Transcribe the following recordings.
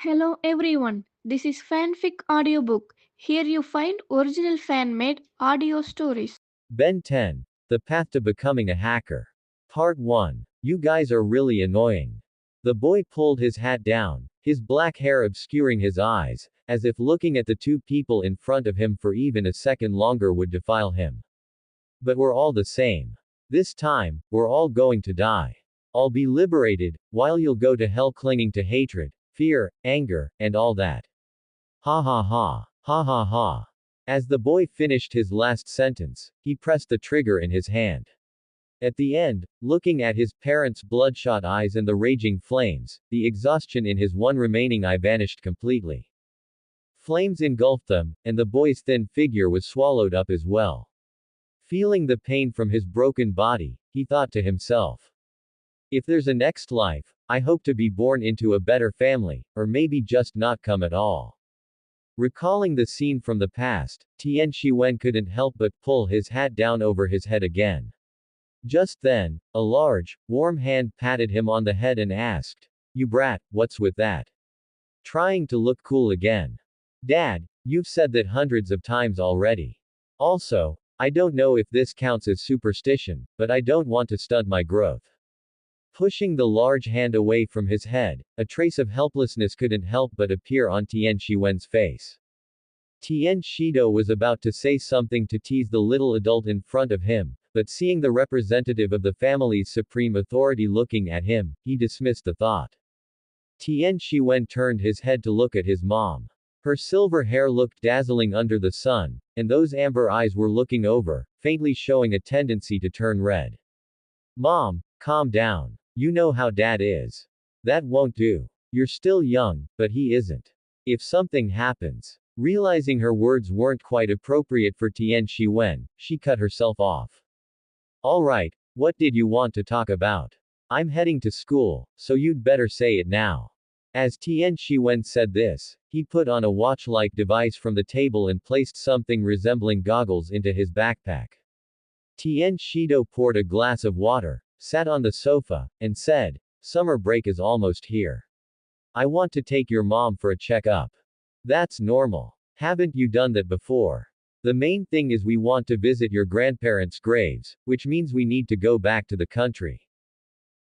Hello everyone, this is Fanfic Audiobook. Here you find original fan made audio stories. Ben 10. The Path to Becoming a Hacker. Part 1. You guys are really annoying. The boy pulled his hat down, his black hair obscuring his eyes, as if looking at the two people in front of him for even a second longer would defile him. But we're all the same. This time, we're all going to die. I'll be liberated, while you'll go to hell clinging to hatred, fear, anger, and all that. Ha ha ha. Ha ha ha. As the boy finished his last sentence, he pressed the trigger in his hand. At the end, looking at his parents' bloodshot eyes and the raging flames, the exhaustion in his one remaining eye vanished completely. Flames engulfed them, and the boy's thin figure was swallowed up as well. Feeling the pain from his broken body, he thought to himself, if there's a next life, I hope to be born into a better family, or maybe just not come at all. Recalling the scene from the past, Tian Shiwen couldn't help but pull his hat down over his head again. Just then, a large, warm hand patted him on the head and asked, "You brat, what's with that?" Trying to look cool again. "Dad, you've said that hundreds of times already. Also, I don't know if this counts as superstition, but I don't want to stunt my growth." Pushing the large hand away from his head, a trace of helplessness couldn't help but appear on Tian Shiwen's face. Tian Shido was about to say something to tease the little adult in front of him, but seeing the representative of the family's supreme authority looking at him, he dismissed the thought. Tian Shiwen turned his head to look at his mom. Her silver hair looked dazzling under the sun, and those amber eyes were looking over, faintly showing a tendency to turn red. "Mom, calm down. You know how Dad is. That won't do. You're still young, but he isn't. If something happens." Realizing her words weren't quite appropriate for Tian Shiwen, she cut herself off. "Alright, what did you want to talk about? I'm heading to school, so you'd better say it now." As Tian Shiwen said this, he put on a watch-like device from the table and placed something resembling goggles into his backpack. Tian Shido poured a glass of water, sat on the sofa, and said, "Summer break is almost here. I want to take your mom for a checkup." "That's normal. Haven't you done that before? The main thing is we want to visit your grandparents' graves, which means we need to go back to the country."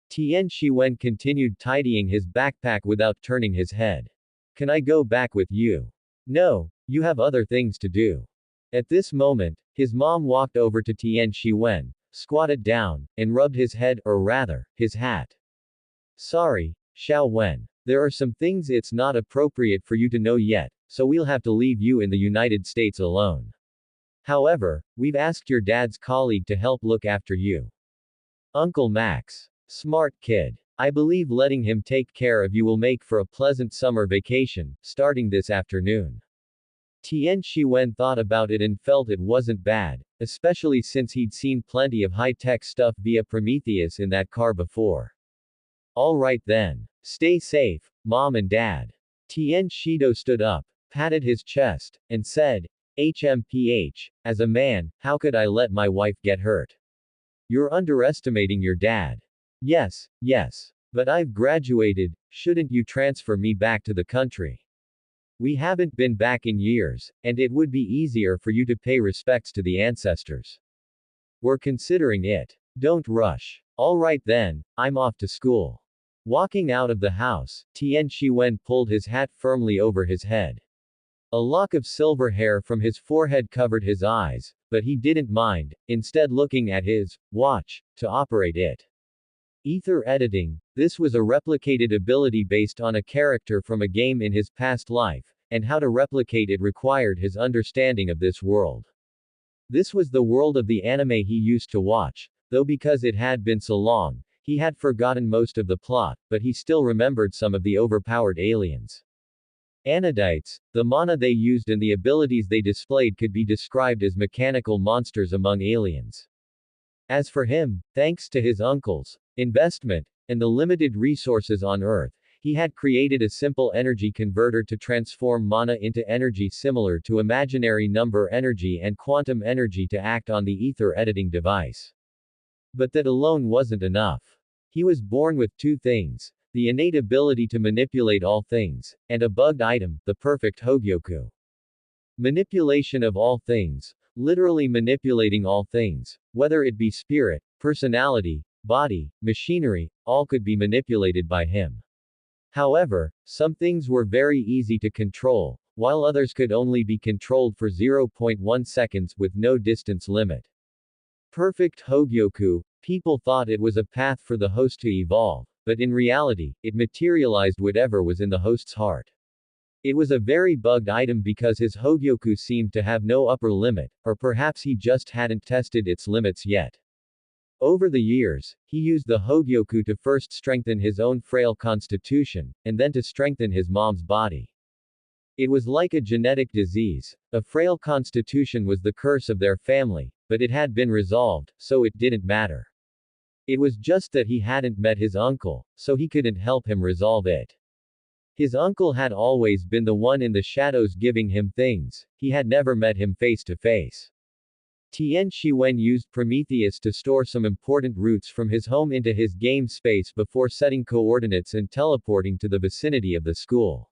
Tian Shiwen continued tidying his backpack without turning his head. "Can I go back with you?" "No, you have other things to do." At this moment, his mom walked over to Tian Shiwen, squatted down, and rubbed his head, or rather, his hat. "Sorry, Xiao Wen. There are some things it's not appropriate for you to know yet, so we'll have to leave you in the United States alone. However, we've asked your dad's colleague to help look after you. Uncle Max. Smart kid. I believe letting him take care of you will make for a pleasant summer vacation, starting this afternoon." Tian Shiwen thought about it and felt it wasn't bad, especially since he'd seen plenty of high-tech stuff via Prometheus in that car before. "Alright then. Stay safe, Mom and Dad." Tian Shido stood up, patted his chest, and said, "HMPH, as a man, how could I let my wife get hurt? You're underestimating your dad." Yes, but I've graduated, shouldn't you transfer me back to the country? We haven't been back in years, and it would be easier for you to pay respects to the ancestors. We're considering it. Don't rush. Alright then, I'm off to school." Walking out of the house, Tian Shiwen pulled his hat firmly over his head. A lock of silver hair from his forehead covered his eyes, but he didn't mind, instead looking at his watch to operate it. Ether editing. This was a replicated ability based on a character from a game in his past life, and how to replicate it required his understanding of this world. This was the world of the anime he used to watch, though because it had been so long, he had forgotten most of the plot, but he still remembered some of the overpowered aliens. Anodites, the mana they used and the abilities they displayed could be described as mechanical monsters among aliens. As for him, thanks to his uncles, investment, and the limited resources on Earth, he had created a simple energy converter to transform mana into energy similar to imaginary number energy and quantum energy to act on the ether editing device. But that alone wasn't enough. He was born with two things: the innate ability to manipulate all things, and a bugged item, the perfect Hogyoku. Manipulation of all things, literally manipulating all things, whether it be spirit, personality, body, machinery, all could be manipulated by him. However, some things were very easy to control, while others could only be controlled for zero point 0.1 seconds with no distance limit. Perfect Hogyoku, people thought it was a path for the host to evolve, but in reality, it materialized whatever was in the host's heart. It was a very bugged item because his Hogyoku seemed to have no upper limit, or perhaps he just hadn't tested its limits yet. Over the years, he used the Hogyoku to first strengthen his own frail constitution, and then to strengthen his mom's body. It was like a genetic disease. A frail constitution was the curse of their family, but it had been resolved, so it didn't matter. It was just that he hadn't met his uncle, so he couldn't help him resolve it. His uncle had always been the one in the shadows giving him things, he had never met him face to face. Tian Shiwen used Prometheus to store some important roots from his home into his game space before setting coordinates and teleporting to the vicinity of the school.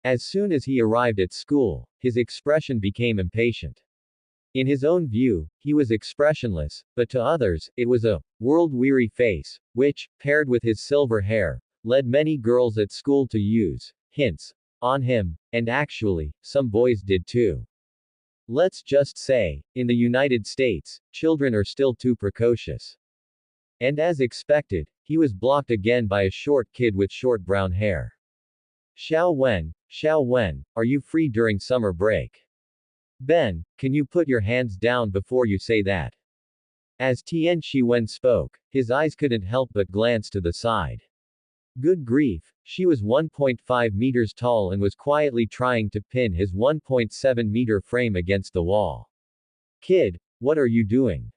As soon as he arrived at school, his expression became impatient. In his own view, he was expressionless, but to others, it was a world-weary face, which, paired with his silver hair, led many girls at school to use hints on him, and actually, some boys did too. Let's just say, in the United States, children are still too precocious. And as expected, he was blocked again by a short kid with short brown hair. Xiao Wen, are you free during summer break? Ben, can you put your hands down before you say that? As Tian Shiwen spoke, his eyes couldn't help but glance to the side. Good grief, she was 1.5 meters tall and was quietly trying to pin his 1.7 meter frame against the wall. Kid, what are you doing?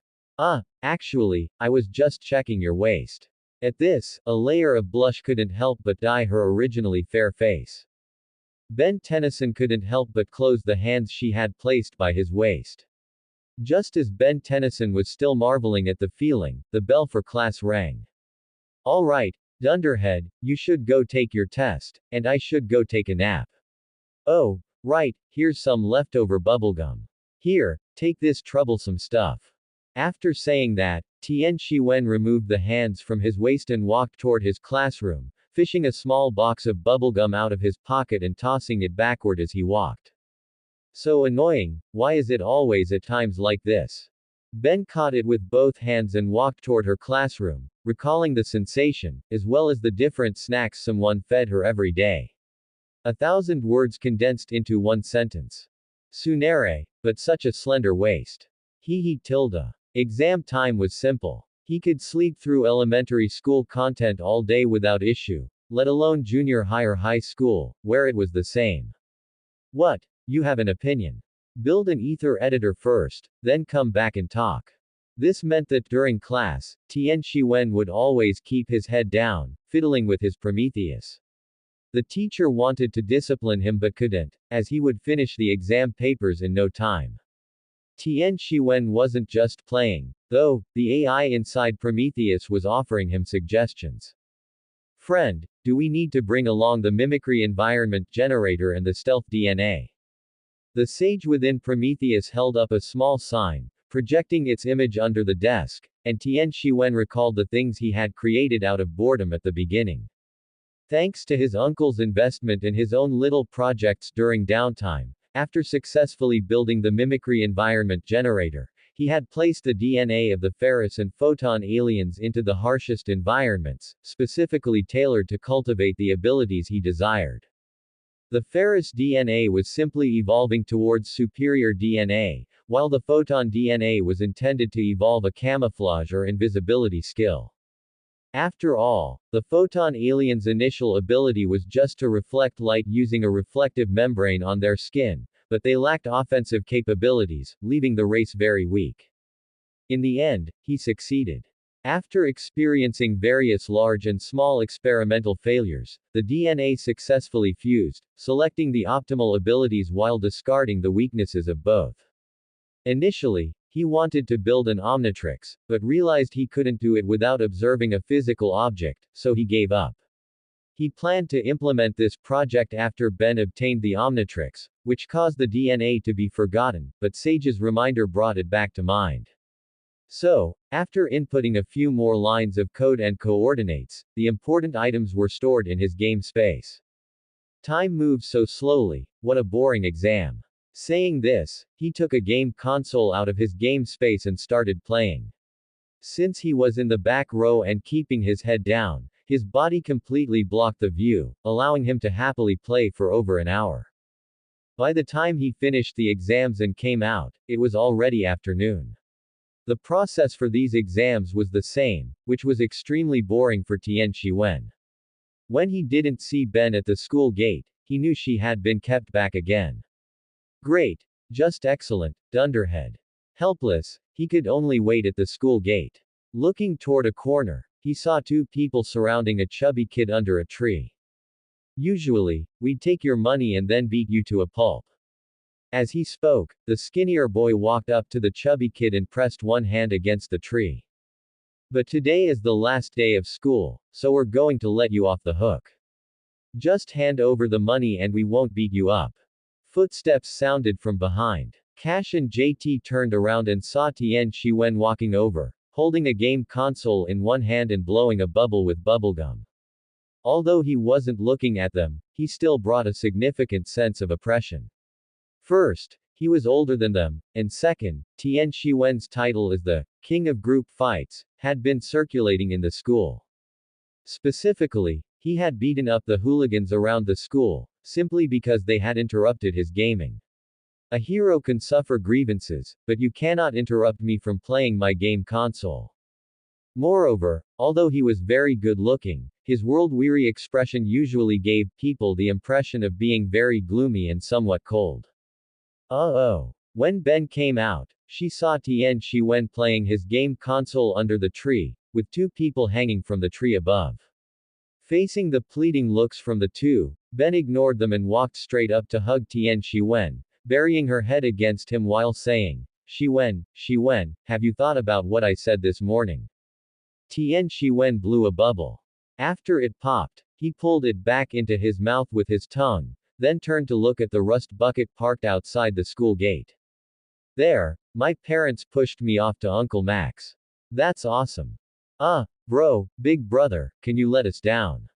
Actually, I was just checking your waist. At this, a layer of blush couldn't help but dye her originally fair face. Ben Tennyson couldn't help but close the hands she had placed by his waist. Just as Ben Tennyson was still marveling at the feeling, the bell for class rang. All right, Dunderhead, you should go take your test, and I should go take a nap. Oh, right, here's some leftover bubblegum. Here, take this troublesome stuff. After saying that, Tian Shiwen removed the hands from his waist and walked toward his classroom, fishing a small box of bubblegum out of his pocket and tossing it backward as he walked. So annoying, why is it always at times like this? Ben caught it with both hands and walked toward her classroom, recalling the sensation, as well as the different snacks someone fed her every day. 1,000 words condensed into one sentence. Tsunere, but such a slender waist. Tilde. Exam time was simple. He could sleep through elementary school content all day without issue, let alone junior high or high school, where it was the same. What? You have an opinion. Build an ether editor first, then come back and talk. This meant that during class, Tian Shiwen would always keep his head down, fiddling with his Prometheus. The teacher wanted to discipline him but couldn't, as he would finish the exam papers in no time. Tian Shiwen wasn't just playing, though, the AI inside Prometheus was offering him suggestions. Friend, do we need to bring along the mimicry environment generator and the stealth DNA? The sage within Prometheus held up a small sign, projecting its image under the desk, and Tian Shiwen recalled the things he had created out of boredom at the beginning. Thanks to his uncle's investment and his own little projects during downtime, after successfully building the mimicry environment generator, he had placed the DNA of the Ferris and Photon aliens into the harshest environments, specifically tailored to cultivate the abilities he desired. The Ferris DNA was simply evolving towards superior DNA, while the Photon DNA was intended to evolve a camouflage or invisibility skill. After all, the Photon aliens' initial ability was just to reflect light using a reflective membrane on their skin, but they lacked offensive capabilities, leaving the race very weak. In the end, he succeeded. After experiencing various large and small experimental failures, the DNA successfully fused, selecting the optimal abilities while discarding the weaknesses of both. Initially, he wanted to build an Omnitrix, but realized he couldn't do it without observing a physical object, so he gave up. He planned to implement this project after Ben obtained the Omnitrix, which caused the DNA to be forgotten, but Sage's reminder brought it back to mind. So, after inputting a few more lines of code and coordinates, the important items were stored in his game space. Time moves so slowly, what a boring exam. Saying this, he took a game console out of his game space and started playing. Since he was in the back row and keeping his head down, his body completely blocked the view, allowing him to happily play for over an hour. By the time he finished the exams and came out, it was already afternoon. The process for these exams was the same, which was extremely boring for Tian Shiwen. When he didn't see Ben at the school gate, he knew she had been kept back again. Great. Just excellent, dunderhead. Helpless, he could only wait at the school gate. Looking toward a corner, he saw two people surrounding a chubby kid under a tree. Usually, we'd take your money and then beat you to a pulp. As he spoke, the skinnier boy walked up to the chubby kid and pressed one hand against the tree. But today is the last day of school, so we're going to let you off the hook. Just hand over the money and we won't beat you up. Footsteps sounded from behind. Cash and JT turned around and saw Tian Shiwen walking over, holding a game console in one hand and blowing a bubble with bubblegum. Although he wasn't looking at them, he still brought a significant sense of oppression. First, he was older than them, and second, Tian Shiwen's title as the King of Group Fights had been circulating in the school. Specifically, he had beaten up the hooligans around the school, simply because they had interrupted his gaming. A hero can suffer grievances, but you cannot interrupt me from playing my game console. Moreover, although he was very good-looking, his world-weary expression usually gave people the impression of being very gloomy and somewhat cold. Oh. When Ben came out, she saw Tian Shiwen playing his game console under the tree, with two people hanging from the tree above. Facing the pleading looks from the two, Ben ignored them and walked straight up to hug Tian Shiwen, burying her head against him while saying, Shiwen, have you thought about what I said this morning? Tian Shiwen blew a bubble. After it popped, he pulled it back into his mouth with his tongue, then turned to look at the rust bucket parked outside the school gate. There, my parents pushed me off to Uncle Max. That's awesome. Bro, big brother, can you let us down?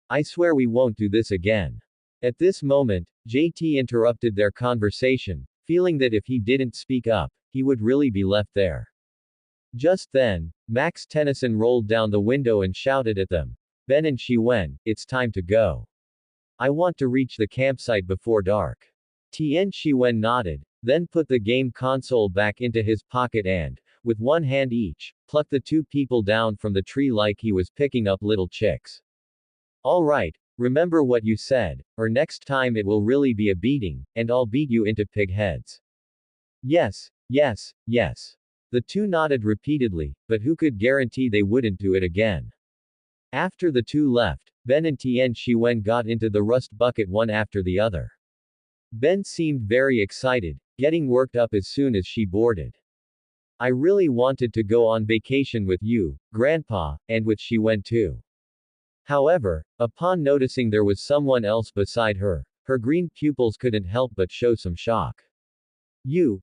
I swear we won't do this again. At this moment, JT interrupted their conversation, feeling that if he didn't speak up, he would really be left there. Just then, Max Tennyson rolled down the window and shouted at them, Ben and Shiwen, it's time to go. I want to reach the campsite before dark. Tian Shiwen nodded, then put the game console back into his pocket and, with one hand each, plucked the two people down from the tree like he was picking up little chicks. Alright, remember what you said, or next time it will really be a beating, and I'll beat you into pig heads. Yes. The two nodded repeatedly, but who could guarantee they wouldn't do it again? After the two left, Ben and Tian Shiwen got into the rust bucket one after the other. Ben seemed very excited, getting worked up as soon as she boarded. I really wanted to go on vacation with you, Grandpa, and with Shiwen too. However, upon noticing there was someone else beside her, her green pupils couldn't help but show some shock. You.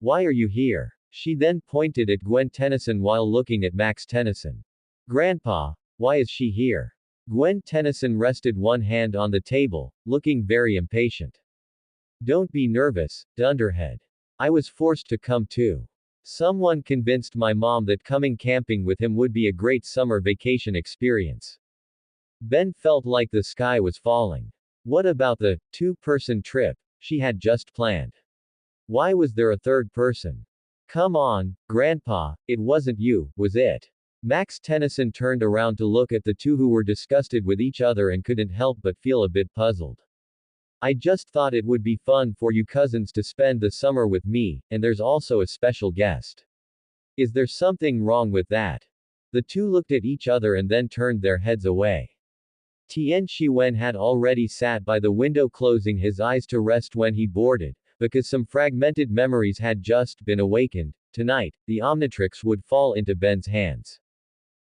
Why are you here? She then pointed at Gwen Tennyson while looking at Max Tennyson. Grandpa, why is she here? Gwen Tennyson rested one hand on the table, looking very impatient. Don't be nervous, dunderhead. I was forced to come too. Someone convinced my mom that coming camping with him would be a great summer vacation experience. Ben felt like the sky was falling. What about the two-person trip she had just planned? Why was there a third person? Come on, Grandpa, it wasn't you, was it? Max Tennyson turned around to look at the two who were disgusted with each other and couldn't help but feel a bit puzzled. I just thought it would be fun for you cousins to spend the summer with me, and there's also a special guest. Is there something wrong with that? The two looked at each other and then turned their heads away. Tian Shiwen had already sat by the window closing his eyes to rest when he boarded, because some fragmented memories had just been awakened. Tonight, the Omnitrix would fall into Ben's hands.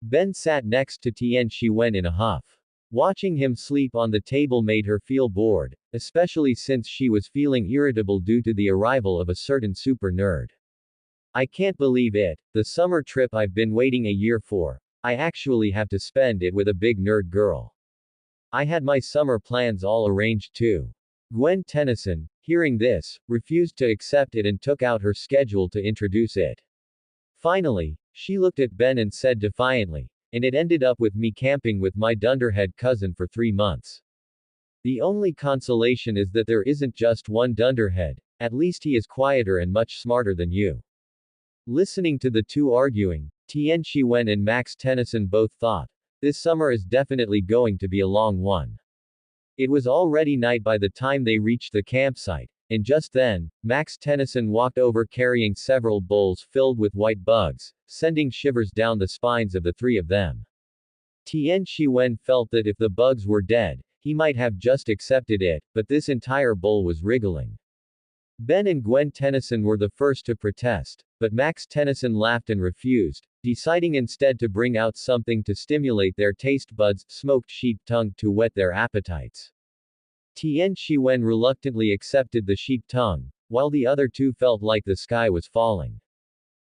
Ben sat next to Tian Shiwen in a huff. Watching him sleep on the table made her feel bored, especially since she was feeling irritable due to the arrival of a certain super nerd. I can't believe it, the summer trip I've been waiting a year for. I actually have to spend it with a big nerd girl. I had my summer plans all arranged too. Gwen Tennyson, hearing this, refused to accept it and took out her schedule to introduce it. Finally, she looked at Ben and said defiantly, and it ended up with me camping with my dunderhead cousin for 3 months. The only consolation is that there isn't just one dunderhead, at least he is quieter and much smarter than you. Listening to the two arguing, Tian Shiwen and Max Tennyson both thought, this summer is definitely going to be a long one. It was already night by the time they reached the campsite, and just then, Max Tennyson walked over carrying several bowls filled with white bugs, sending shivers down the spines of the three of them. Tian Shiwen felt that if the bugs were dead, he might have just accepted it, but this entire bowl was wriggling. Ben and Gwen Tennyson were the first to protest, but Max Tennyson laughed and refused, deciding instead to bring out something to stimulate their taste buds, smoked sheep tongue to whet their appetites. Tian Shiwen reluctantly accepted the sheep tongue, while the other two felt like the sky was falling.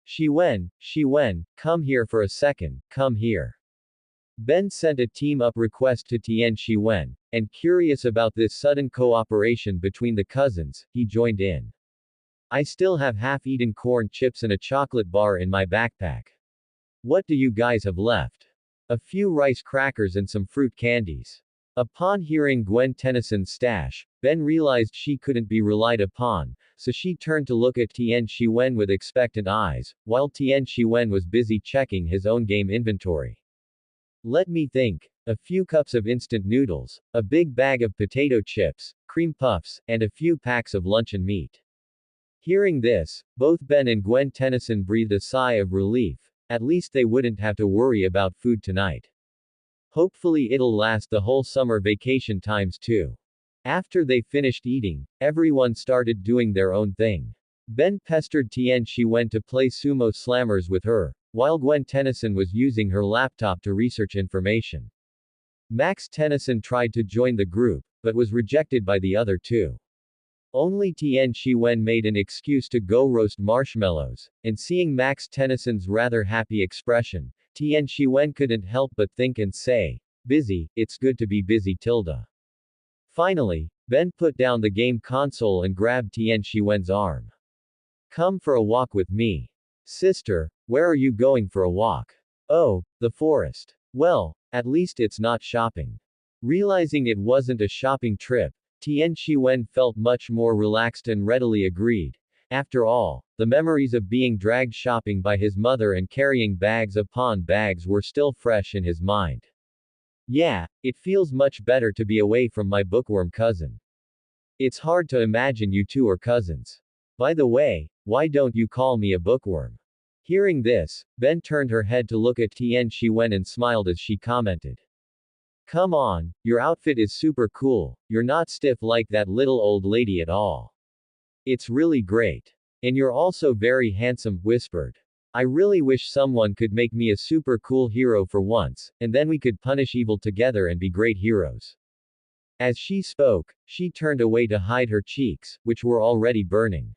Shiwen, come here for a second, come here. Ben sent a team-up request to Tian Shiwen, and curious about this sudden cooperation between the cousins, he joined in. I still have half-eaten corn chips and a chocolate bar in my backpack. What do you guys have left? A few rice crackers and some fruit candies. Upon hearing Gwen Tennyson's stash, Ben realized she couldn't be relied upon, so she turned to look at Tian Shiwen with expectant eyes, while Tian Shiwen was busy checking his own game inventory. Let me think. A few cups of instant noodles, a big bag of potato chips, cream puffs, and a few packs of luncheon meat. Hearing this, both Ben and Gwen Tennyson breathed a sigh of relief. At least they wouldn't have to worry about food tonight. Hopefully it'll last the whole summer vacation times too. After they finished eating, everyone started doing their own thing. Ben pestered Tian Shiwen to play sumo slammers with her, while Gwen Tennyson was using her laptop to research information. Max Tennyson tried to join the group, but was rejected by the other two. Only Tian Shiwen made an excuse to go roast marshmallows, and seeing Max Tennyson's rather happy expression, Tian Shiwen couldn't help but think and say, busy, it's good to be busy tilde. Finally, Ben put down the game console and grabbed Tian Shiwen's arm. Come for a walk with me. Sister, where are you going for a walk? Oh, the forest. Well, at least it's not shopping. Realizing it wasn't a shopping trip, Tian Shiwen felt much more relaxed and readily agreed. After all, the memories of being dragged shopping by his mother and carrying bags upon bags were still fresh in his mind. Yeah, it feels much better to be away from my bookworm cousin. It's hard to imagine you two are cousins. By the way, why don't you call me a bookworm? Hearing this, Ben turned her head to look at Tian Shiwen and smiled as she commented. Come on, your outfit is super cool, you're not stiff like that little old lady at all. It's really great. And you're also very handsome, whispered. I really wish someone could make me a super cool hero for once, and then we could punish evil together and be great heroes. As she spoke, she turned away to hide her cheeks, which were already burning.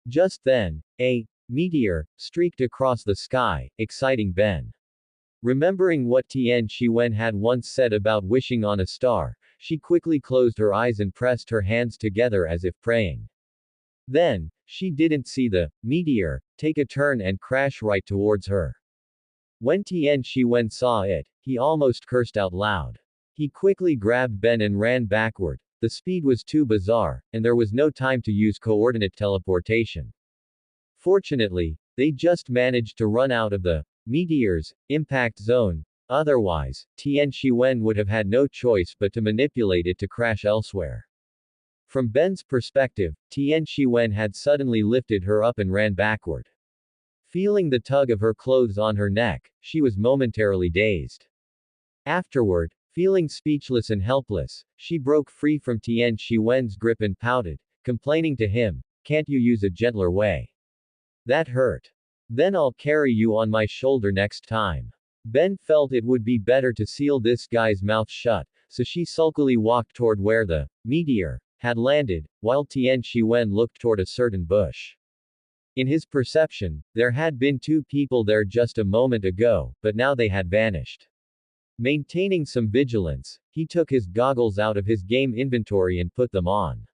Just then, a meteor streaked across the sky, exciting Ben. Remembering what Tian Shiwen had once said about wishing on a star, she quickly closed her eyes and pressed her hands together as if praying. Then, she didn't see the meteor take a turn and crash right towards her. When Tian Shiwen saw it, he almost cursed out loud. He quickly grabbed Ben and ran backward. The speed was too bizarre, and there was no time to use coordinate teleportation. Fortunately, they just managed to run out of the meteor's impact zone. Otherwise, Tian Shiwen would have had no choice but to manipulate it to crash elsewhere. From Ben's perspective, Tian Shiwen had suddenly lifted her up and ran backward. Feeling the tug of her clothes on her neck, she was momentarily dazed. Afterward, feeling speechless and helpless, she broke free from Tian Shiwen's grip and pouted, complaining to him, can't you use a gentler way? That hurt. Then I'll carry you on my shoulder next time. Ben felt it would be better to seal this guy's mouth shut, so she sulkily walked toward where the meteor had landed, while Tian Shiwen looked toward a certain bush. In his perception, there had been two people there just a moment ago, but now they had vanished. Maintaining some vigilance, he took his goggles out of his game inventory and put them on.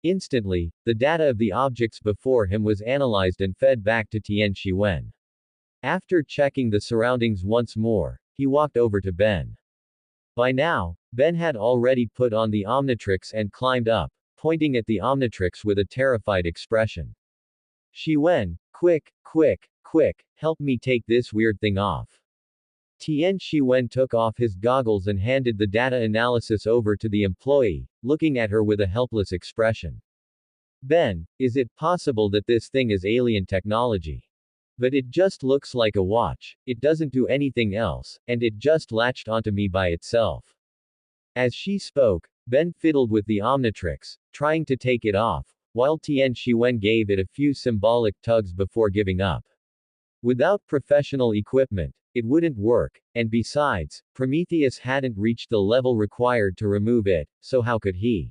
Instantly, the data of the objects before him was analyzed and fed back to Tian Shiwen. After checking the surroundings once more, he walked over to Ben. By now, Ben had already put on the Omnitrix and climbed up, pointing at the Omnitrix with a terrified expression. Shiwen, quick, quick, quick, help me take this weird thing off. Tian Shiwen took off his goggles and handed the data analysis over to the employee, looking at her with a helpless expression. Ben, is it possible that this thing is alien technology? But it just looks like a watch, it doesn't do anything else, and it just latched onto me by itself. As she spoke, Ben fiddled with the Omnitrix, trying to take it off, while Tian Shiwen gave it a few symbolic tugs before giving up. Without professional equipment, it wouldn't work, and besides, Prometheus hadn't reached the level required to remove it, so how could he?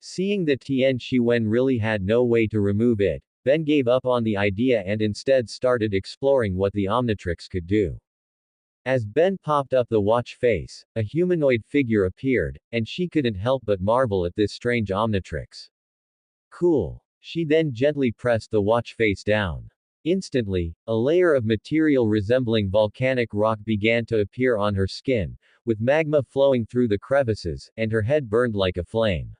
Seeing that Tian Shiwen really had no way to remove it, Ben gave up on the idea and instead started exploring what the Omnitrix could do. As Ben popped up the watch face, a humanoid figure appeared, and she couldn't help but marvel at this strange Omnitrix. Cool. She then gently pressed the watch face down. Instantly, a layer of material resembling volcanic rock began to appear on her skin, with magma flowing through the crevices, and her head burned like a flame.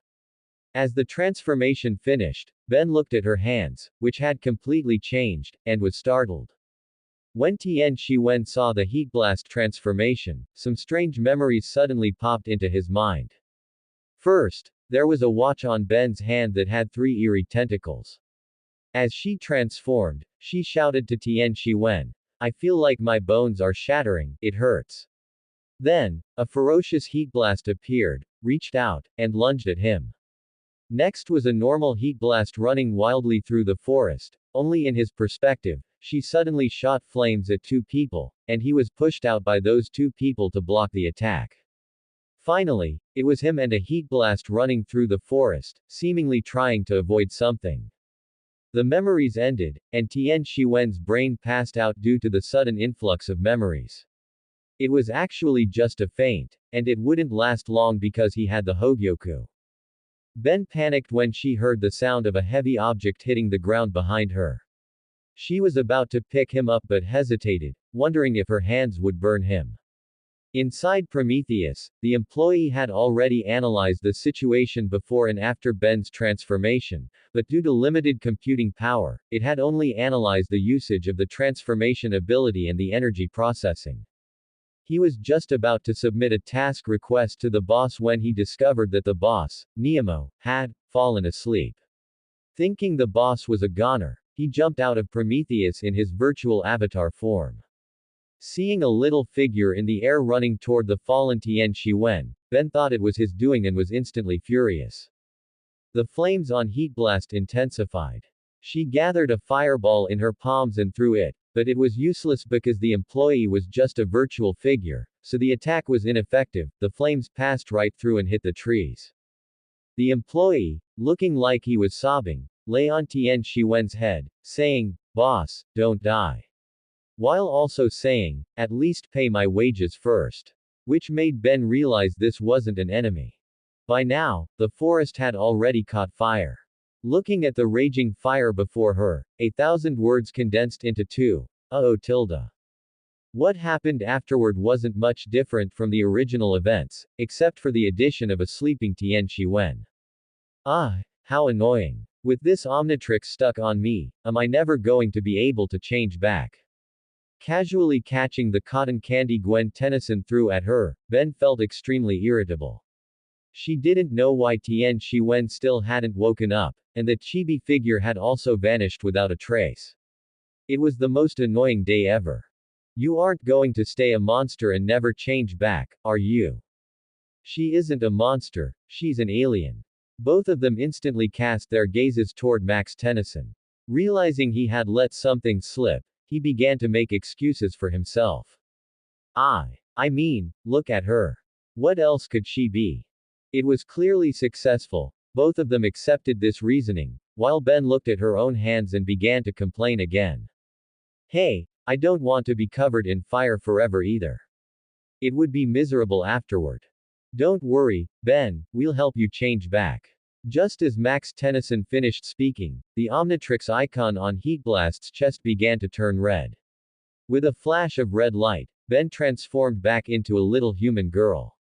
As the transformation finished, Ben looked at her hands, which had completely changed, and was startled. When Tian Shiwen saw the heat blast transformation, some strange memories suddenly popped into his mind. First, there was a watch on Ben's hand that had 3 eerie tentacles. As she transformed, she shouted to Tian Shiwen, "I feel like my bones are shattering, it hurts." Then, a ferocious heat blast appeared, reached out, and lunged at him. Next was a normal heat blast running wildly through the forest, only in his perspective, she suddenly shot flames at 2 people, and he was pushed out by those 2 people to block the attack. Finally, it was him and a heat blast running through the forest, seemingly trying to avoid something. The memories ended, and Tian Shiwen's brain passed out due to the sudden influx of memories. It was actually just a feint, and it wouldn't last long because he had the Hogyoku. Ben panicked when she heard the sound of a heavy object hitting the ground behind her. She was about to pick him up but hesitated, wondering if her hands would burn him. Inside Prometheus, the employee had already analyzed the situation before and after Ben's transformation, but due to limited computing power, it had only analyzed the usage of the transformation ability and the energy processing. He was just about to submit a task request to the boss when he discovered that the boss, Nemo, had fallen asleep. Thinking the boss was a goner, he jumped out of Prometheus in his virtual avatar form. Seeing a little figure in the air running toward the fallen Tian Shiwen, Ben thought it was his doing and was instantly furious. The flames on Heat Blast intensified. She gathered a fireball in her palms and threw it, but it was useless because the employee was just a virtual figure, so the attack was ineffective. The flames passed right through and hit the trees. The employee, looking like he was sobbing, lay on Tian Shiwen's head, saying, "Boss, don't die." While also saying, "At least pay my wages first." Which made Ben realize this wasn't an enemy. By now, the forest had already caught fire. Looking at the raging fire before her, 1,000 words condensed into 2. Tilde. What happened afterward wasn't much different from the original events, except for the addition of a sleeping Tian Shiwen. Ah, how annoying. With this Omnitrix stuck on me, am I never going to be able to change back? Casually catching the cotton candy Gwen Tennyson threw at her, Ben felt extremely irritable. She didn't know why Tian Shiwen still hadn't woken up, and the chibi figure had also vanished without a trace. It was the most annoying day ever. You aren't going to stay a monster and never change back, are you? She isn't a monster, she's an alien. Both of them instantly cast their gazes toward Max Tennyson. Realizing he had let something slip, he began to make excuses for himself. I mean, look at her. What else could she be? It was clearly successful. Both of them accepted this reasoning, while Ben looked at her own hands and began to complain again. Hey, I don't want to be covered in fire forever either. It would be miserable afterward. Don't worry, Ben, we'll help you change back. Just as Max Tennyson finished speaking, the Omnitrix icon on Heatblast's chest began to turn red. With a flash of red light, Ben transformed back into a little human girl.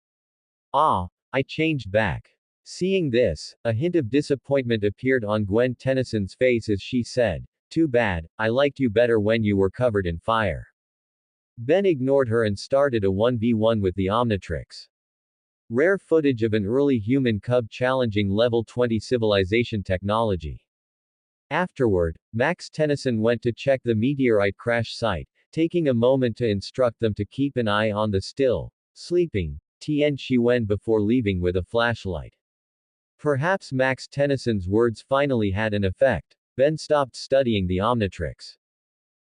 I changed back. Seeing this, a hint of disappointment appeared on Gwen Tennyson's face as she said, "Too bad, I liked you better when you were covered in fire." Ben ignored her and started a 1v1 with the Omnitrix. Rare footage of an early human cub challenging level 20 civilization technology. Afterward, Max Tennyson went to check the meteorite crash site, taking a moment to instruct them to keep an eye on the still, sleeping, Tian Shiwen before leaving with a flashlight. Perhaps Max Tennyson's words finally had an effect. Ben stopped studying the Omnitrix.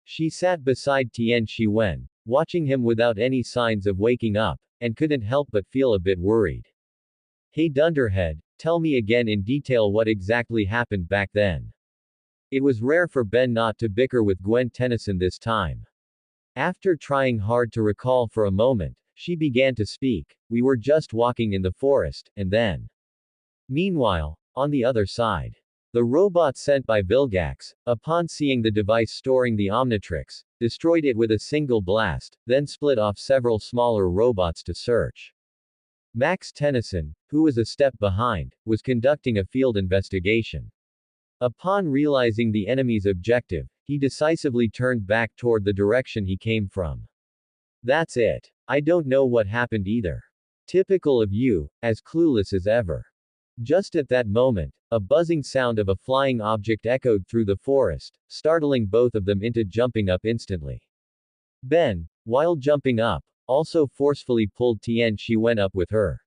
She sat beside Tian Shiwen, watching him without any signs of waking up, and couldn't help but feel a bit worried. Hey Dunderhead, tell me again in detail what exactly happened back then. It was rare for Ben not to bicker with Gwen Tennyson this time. After trying hard to recall for a moment, she began to speak. We were just walking in the forest, and then. Meanwhile, on the other side. The robot sent by Vilgax, upon seeing the device storing the Omnitrix, destroyed it with a single blast, then split off several smaller robots to search. Max Tennyson, who was a step behind, was conducting a field investigation. Upon realizing the enemy's objective, he decisively turned back toward the direction he came from. That's it. I don't know what happened either. Typical of you, as clueless as ever. Just at that moment, a buzzing sound of a flying object echoed through the forest, startling both of them into jumping up instantly. Ben, while jumping up, also forcefully pulled Tian Shiwen up with her.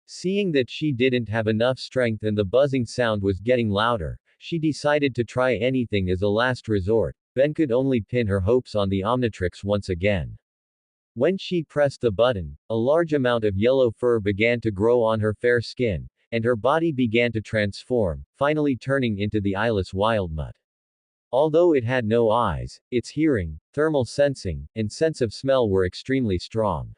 Seeing that she didn't have enough strength and the buzzing sound was getting louder, she decided to try anything as a last resort. Ben could only pin her hopes on the Omnitrix once again. When she pressed the button, a large amount of yellow fur began to grow on her fair skin, and her body began to transform, finally turning into the eyeless wildmutt. Although it had no eyes, its hearing, thermal sensing, and sense of smell were extremely strong.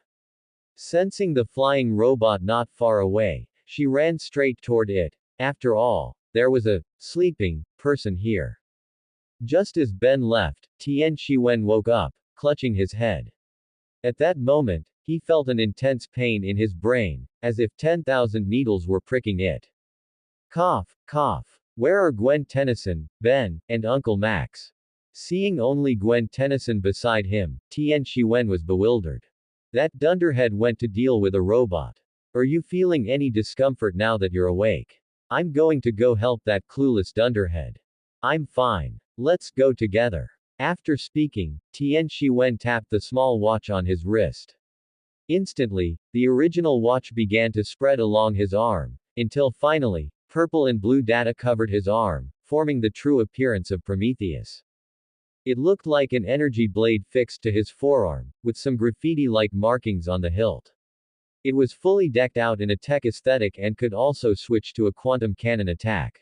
Sensing the flying robot not far away, she ran straight toward it. After all, there was a sleeping person here. Just as Ben left, Tian Shiwen woke up, clutching his head. At that moment, he felt an intense pain in his brain, as if 10,000 needles were pricking it. Cough, cough. Where are Gwen Tennyson, Ben, and Uncle Max? Seeing only Gwen Tennyson beside him, Tian Shiwen was bewildered. That dunderhead went to deal with a robot. Are you feeling any discomfort now that you're awake? I'm going to go help that clueless dunderhead. I'm fine. Let's go together. After speaking, Tian Shiwen tapped the small watch on his wrist. Instantly, the original watch began to spread along his arm, until finally, purple and blue data covered his arm, forming the true appearance of Prometheus. It looked like an energy blade fixed to his forearm, with some graffiti-like markings on the hilt. It was fully decked out in a tech aesthetic and could also switch to a quantum cannon attack.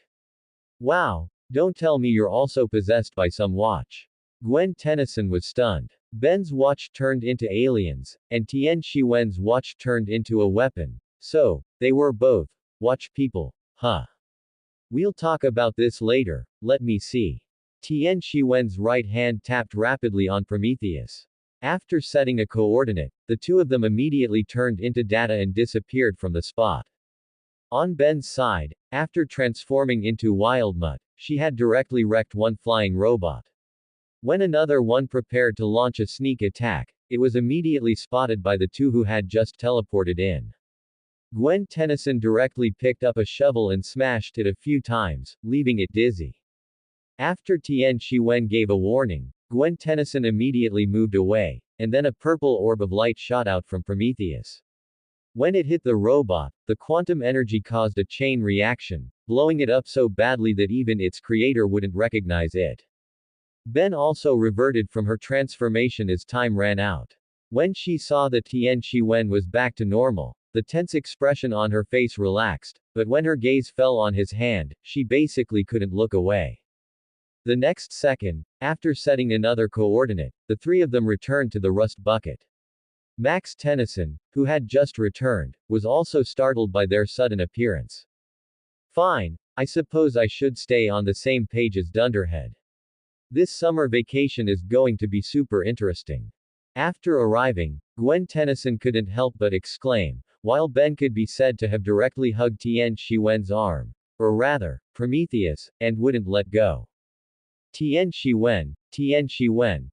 Wow, don't tell me you're also possessed by some watch. Gwen Tennyson was stunned. Ben's watch turned into aliens, and Tian Shiwen's watch turned into a weapon. So, they were both watch people, huh? We'll talk about this later, let me see. Tian Shiwen's right hand tapped rapidly on Prometheus. After setting a coordinate, the two of them immediately turned into data and disappeared from the spot. On Ben's side, after transforming into Wildmutt, she had directly wrecked one flying robot. When another one prepared to launch a sneak attack, it was immediately spotted by the two who had just teleported in. Gwen Tennyson directly picked up a shovel and smashed it a few times, leaving it dizzy. After Tian Shiwen gave a warning, Gwen Tennyson immediately moved away, and then a purple orb of light shot out from Prometheus. When it hit the robot, the quantum energy caused a chain reaction, blowing it up so badly that even its creator wouldn't recognize it. Ben also reverted from her transformation as time ran out. When she saw that Tian Shiwen was back to normal, the tense expression on her face relaxed, but when her gaze fell on his hand, she basically couldn't look away. The next second, after setting another coordinate, the three of them returned to the rust bucket. Max Tennyson, who had just returned, was also startled by their sudden appearance. Fine, I suppose I should stay on the same page as Dunderhead. This summer vacation is going to be super interesting. After arriving, Gwen Tennyson couldn't help but exclaim, while Ben could be said to have directly hugged Tian Shiwen's arm, or rather, Prometheus, and wouldn't let go. Tian Shiwen,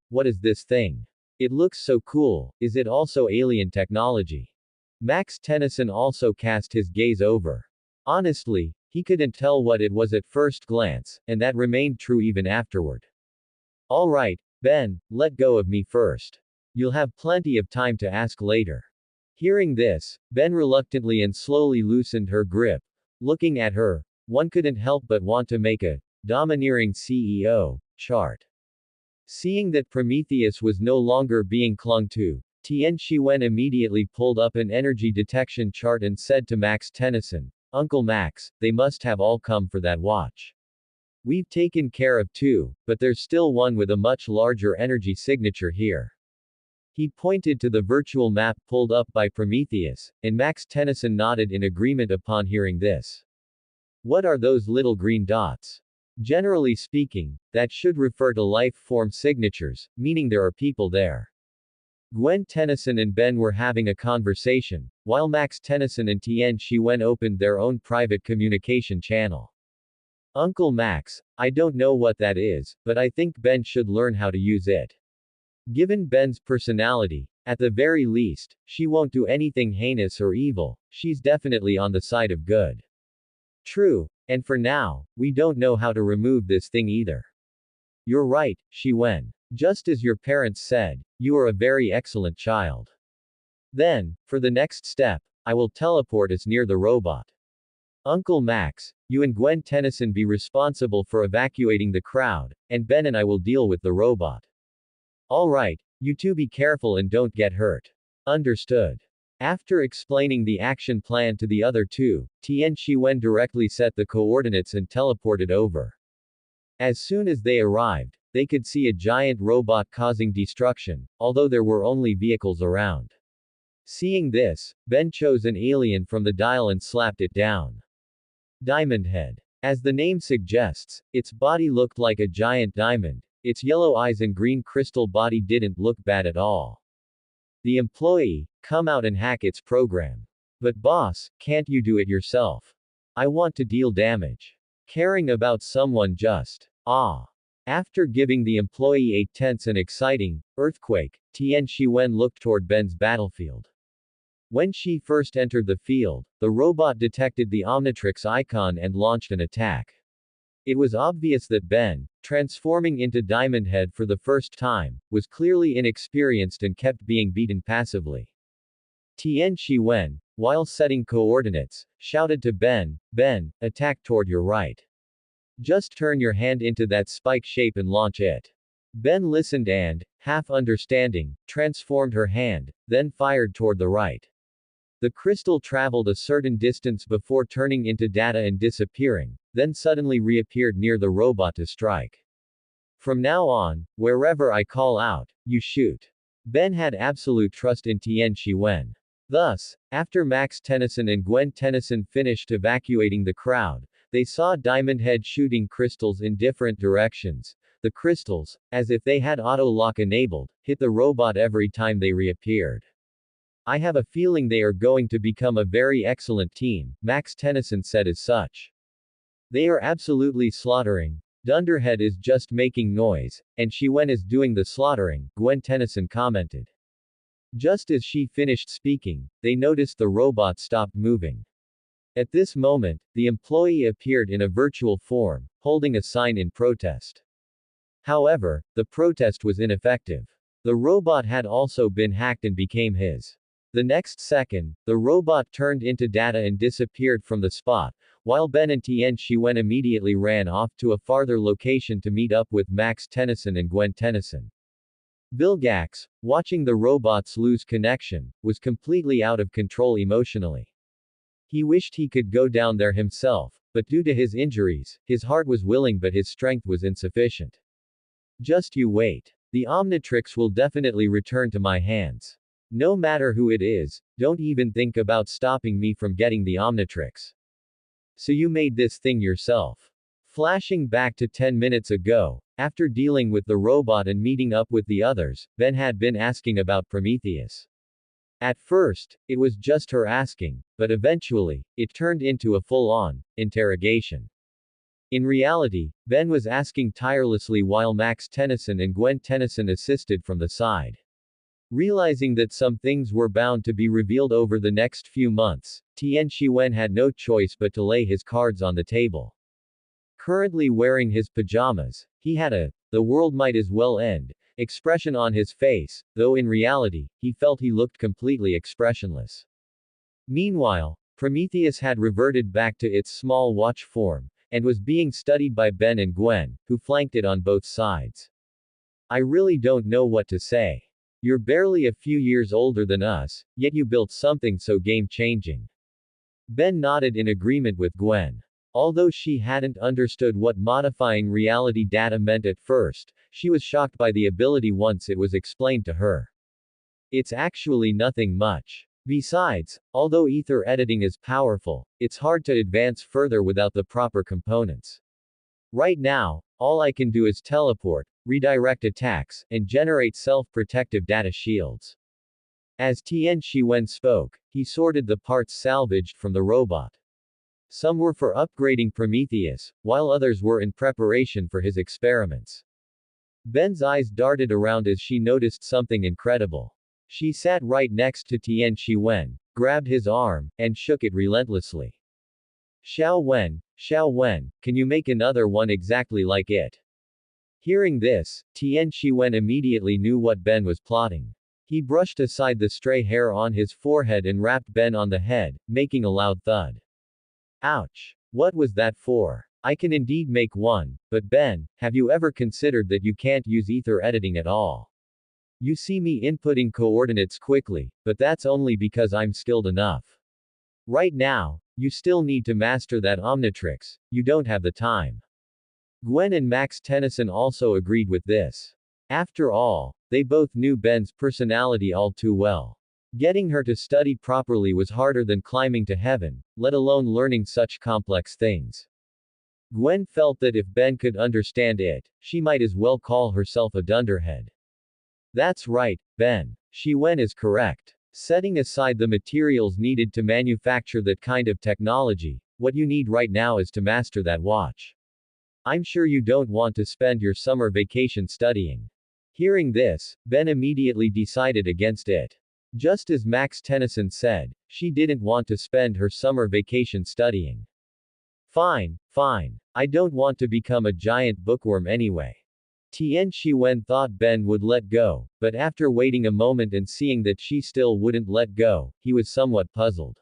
what is this thing? It looks so cool, is it also alien technology? Max Tennyson also cast his gaze over. Honestly, he couldn't tell what it was at first glance, and that remained true even afterward. Alright, Ben, let go of me first. You'll have plenty of time to ask later. Hearing this, Ben reluctantly and slowly loosened her grip. Looking at her, one couldn't help but want to make a domineering CEO chart. Seeing that Prometheus was no longer being clung to, Tian Shiwen immediately pulled up an energy detection chart and said to Max Tennyson, Uncle Max, they must have all come for that watch. We've taken care of two, but there's still one with a much larger energy signature here. He pointed to the virtual map pulled up by Prometheus, and Max Tennyson nodded in agreement upon hearing this. What are those little green dots? Generally speaking, that should refer to life form signatures, meaning there are people there. Gwen Tennyson and Ben were having a conversation, while Max Tennyson and Tian Shiwen opened their own private communication channel. Uncle Max, I don't know what that is, but I think Ben should learn how to use it. Given Ben's personality, at the very least, she won't do anything heinous or evil, she's definitely on the side of good. True, and for now, we don't know how to remove this thing either. You're right, Shiwen. Just as your parents said, you are a very excellent child. Then, for the next step, I will teleport us near the robot. Uncle Max, you and Gwen Tennyson be responsible for evacuating the crowd, and Ben and I will deal with the robot. Alright, you two be careful and don't get hurt. Understood. After explaining the action plan to the other two, Tian Shiwen directly set the coordinates and teleported over. As soon as they arrived, they could see a giant robot causing destruction, although there were only vehicles around. Seeing this, Ben chose an alien from the dial and slapped it down. Diamond Head. As the name suggests, its body looked like a giant diamond, its yellow eyes and green crystal body didn't look bad at all. The employee, come out and hack its program. But boss, can't you do it yourself? I want to deal damage. Caring about someone just. After giving the employee a tense and exciting earthquake, Tian Shiwen looked toward Ben's battlefield. When she first entered the field, the robot detected the Omnitrix icon and launched an attack. It was obvious that Ben, transforming into Diamond Head for the first time, was clearly inexperienced and kept being beaten passively. Tian Shiwen, while setting coordinates, shouted to Ben, Ben, attack toward your right. Just turn your hand into that spike shape and launch it. Ben listened and, half understanding, transformed her hand, then fired toward the right. The crystal traveled a certain distance before turning into data and disappearing, then suddenly reappeared near the robot to strike. From now on, wherever I call out, you shoot. Ben had absolute trust in Tian Shiwen. Thus, after Max Tennyson and Gwen Tennyson finished evacuating the crowd, they saw Diamond Head shooting crystals in different directions. The crystals, as if they had auto-lock enabled, hit the robot every time they reappeared. I have a feeling they are going to become a very excellent team, Max Tennyson said as such. They are absolutely slaughtering. Dunderhead is just making noise, and Shiwen is doing the slaughtering, Gwen Tennyson commented. Just as she finished speaking, they noticed the robot stopped moving. At this moment, the employee appeared in a virtual form, holding a sign in protest. However, the protest was ineffective. The robot had also been hacked and became his. The next second, the robot turned into data and disappeared from the spot, while Ben and Tian Shiwen immediately ran off to a farther location to meet up with Max Tennyson and Gwen Tennyson. Vilgax, watching the robots lose connection, was completely out of control emotionally. He wished he could go down there himself, but due to his injuries, his heart was willing but his strength was insufficient. Just you wait. The Omnitrix will definitely return to my hands. No matter who it is, don't even think about stopping me from getting the Omnitrix. So you made this thing yourself. Flashing back to 10 minutes ago, after dealing with the robot and meeting up with the others, Ben had been asking about Prometheus. At first, it was just her asking, but eventually, it turned into a full-on interrogation. In reality, Ben was asking tirelessly while Max Tennyson and Gwen Tennyson assisted from the side. Realizing that some things were bound to be revealed over the next few months, Tian Shiwen had no choice but to lay his cards on the table. Currently wearing his pajamas, he had a "the world might as well end" expression on his face, though in reality, he felt he looked completely expressionless. Meanwhile, Prometheus had reverted back to its small watch form, and was being studied by Ben and Gwen, who flanked it on both sides. I really don't know what to say. You're barely a few years older than us, yet you built something so game-changing. Ben nodded in agreement with Gwen. Although she hadn't understood what modifying reality data meant at first, she was shocked by the ability once it was explained to her. It's actually nothing much. Besides, although ether editing is powerful, it's hard to advance further without the proper components. Right now, all I can do is teleport, redirect attacks, and generate self-protective data shields. As Tian Shiwen spoke, he sorted the parts salvaged from the robot. Some were for upgrading Prometheus, while others were in preparation for his experiments. Ben's eyes darted around as she noticed something incredible. She sat right next to Tian Shiwen, grabbed his arm, and shook it relentlessly. Xiao Wen, can you make another one exactly like it? Hearing this, Tian Shiwen immediately knew what Ben was plotting. He brushed aside the stray hair on his forehead and rapped Ben on the head, making a loud thud. Ouch! What was that for? I can indeed make one, but Ben, have you ever considered that you can't use ether editing at all? You see me inputting coordinates quickly, but that's only because I'm skilled enough. Right now, you still need to master that Omnitrix, you don't have the time. Gwen and Max Tennyson also agreed with this. After all, they both knew Ben's personality all too well. Getting her to study properly was harder than climbing to heaven, let alone learning such complex things. Gwen felt that if Ben could understand it, she might as well call herself a dunderhead. That's right, Ben. Shiwen is correct. Setting aside the materials needed to manufacture that kind of technology, what you need right now is to master that watch. I'm sure you don't want to spend your summer vacation studying. Hearing this, Ben immediately decided against it. Just as Max Tennyson said, she didn't want to spend her summer vacation studying. Fine. I don't want to become a giant bookworm anyway. Tian Shiwen thought Ben would let go, but after waiting a moment and seeing that she still wouldn't let go, he was somewhat puzzled.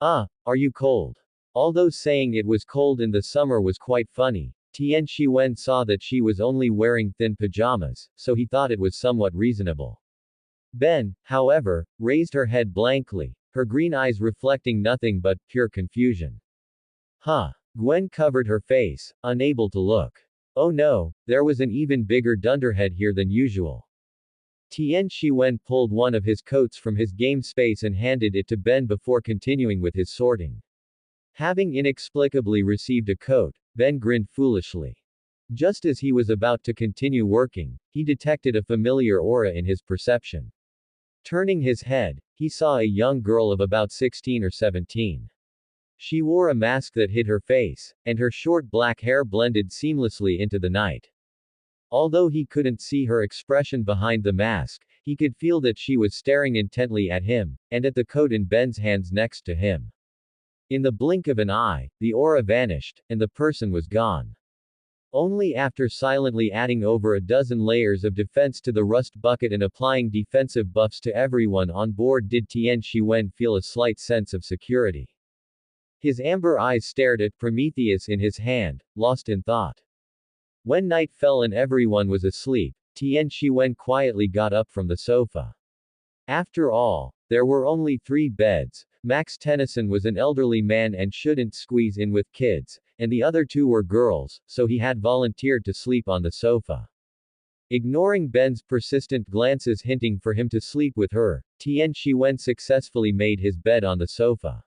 Are you cold? Although saying it was cold in the summer was quite funny, Tian Shiwen saw that she was only wearing thin pajamas, so he thought it was somewhat reasonable. Ben, however, raised her head blankly, her green eyes reflecting nothing but pure confusion. Gwen covered her face, unable to look. Oh no, there was an even bigger dunderhead here than usual. Tian Shiwen pulled one of his coats from his game space and handed it to Ben before continuing with his sorting. Having inexplicably received a coat, Ben grinned foolishly. Just as he was about to continue working, he detected a familiar aura in his perception. Turning his head, he saw a young girl of about 16 or 17. She wore a mask that hid her face, and her short black hair blended seamlessly into the night. Although he couldn't see her expression behind the mask, he could feel that she was staring intently at him, and at the coat in Ben's hands next to him. In the blink of an eye, the aura vanished, and the person was gone. Only after silently adding over a dozen layers of defense to the rust bucket and applying defensive buffs to everyone on board did Tian Shiwen feel a slight sense of security. His amber eyes stared at Prometheus in his hand, lost in thought. When night fell and everyone was asleep, Tian Shiwen quietly got up from the sofa. After all, there were only 3 beds. Max Tennyson was an elderly man and shouldn't squeeze in with kids, and the other 2 were girls, so he had volunteered to sleep on the sofa. Ignoring Ben's persistent glances hinting for him to sleep with her, Tian Shiwen successfully made his bed on the sofa.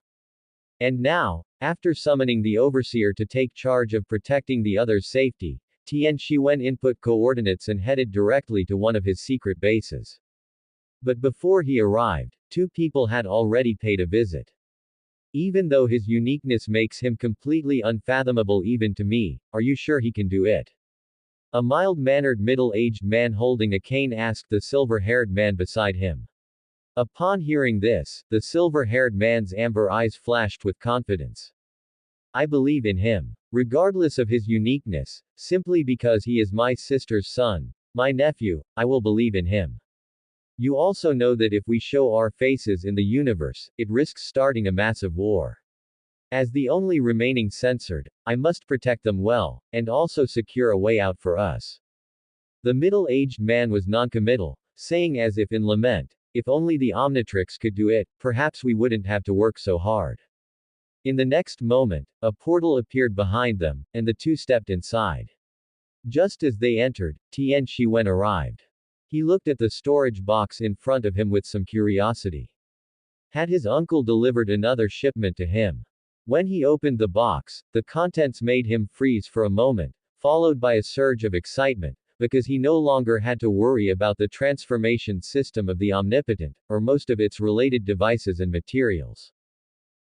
And now, after summoning the overseer to take charge of protecting the others' safety, Tian Shiwen input coordinates and headed directly to one of his secret bases. But before he arrived, 2 people had already paid a visit. Even though his uniqueness makes him completely unfathomable even to me, are you sure he can do it? A mild-mannered middle-aged man holding a cane asked the silver-haired man beside him. Upon hearing this, the silver-haired man's amber eyes flashed with confidence. I believe in him. Regardless of his uniqueness, simply because he is my sister's son, my nephew, I will believe in him. You also know that if we show our faces in the universe, it risks starting a massive war. As the only remaining censored, I must protect them well, and also secure a way out for us. The middle-aged man was noncommittal, saying as if in lament, if only the Omnitrix could do it, perhaps we wouldn't have to work so hard. In the next moment, a portal appeared behind them, and the 2 stepped inside. Just as they entered, Tian Shiwen arrived. He looked at the storage box in front of him with some curiosity. Had his uncle delivered another shipment to him? When he opened the box, the contents made him freeze for a moment, followed by a surge of excitement, because he no longer had to worry about the transformation system of the Omnipotent, or most of its related devices and materials.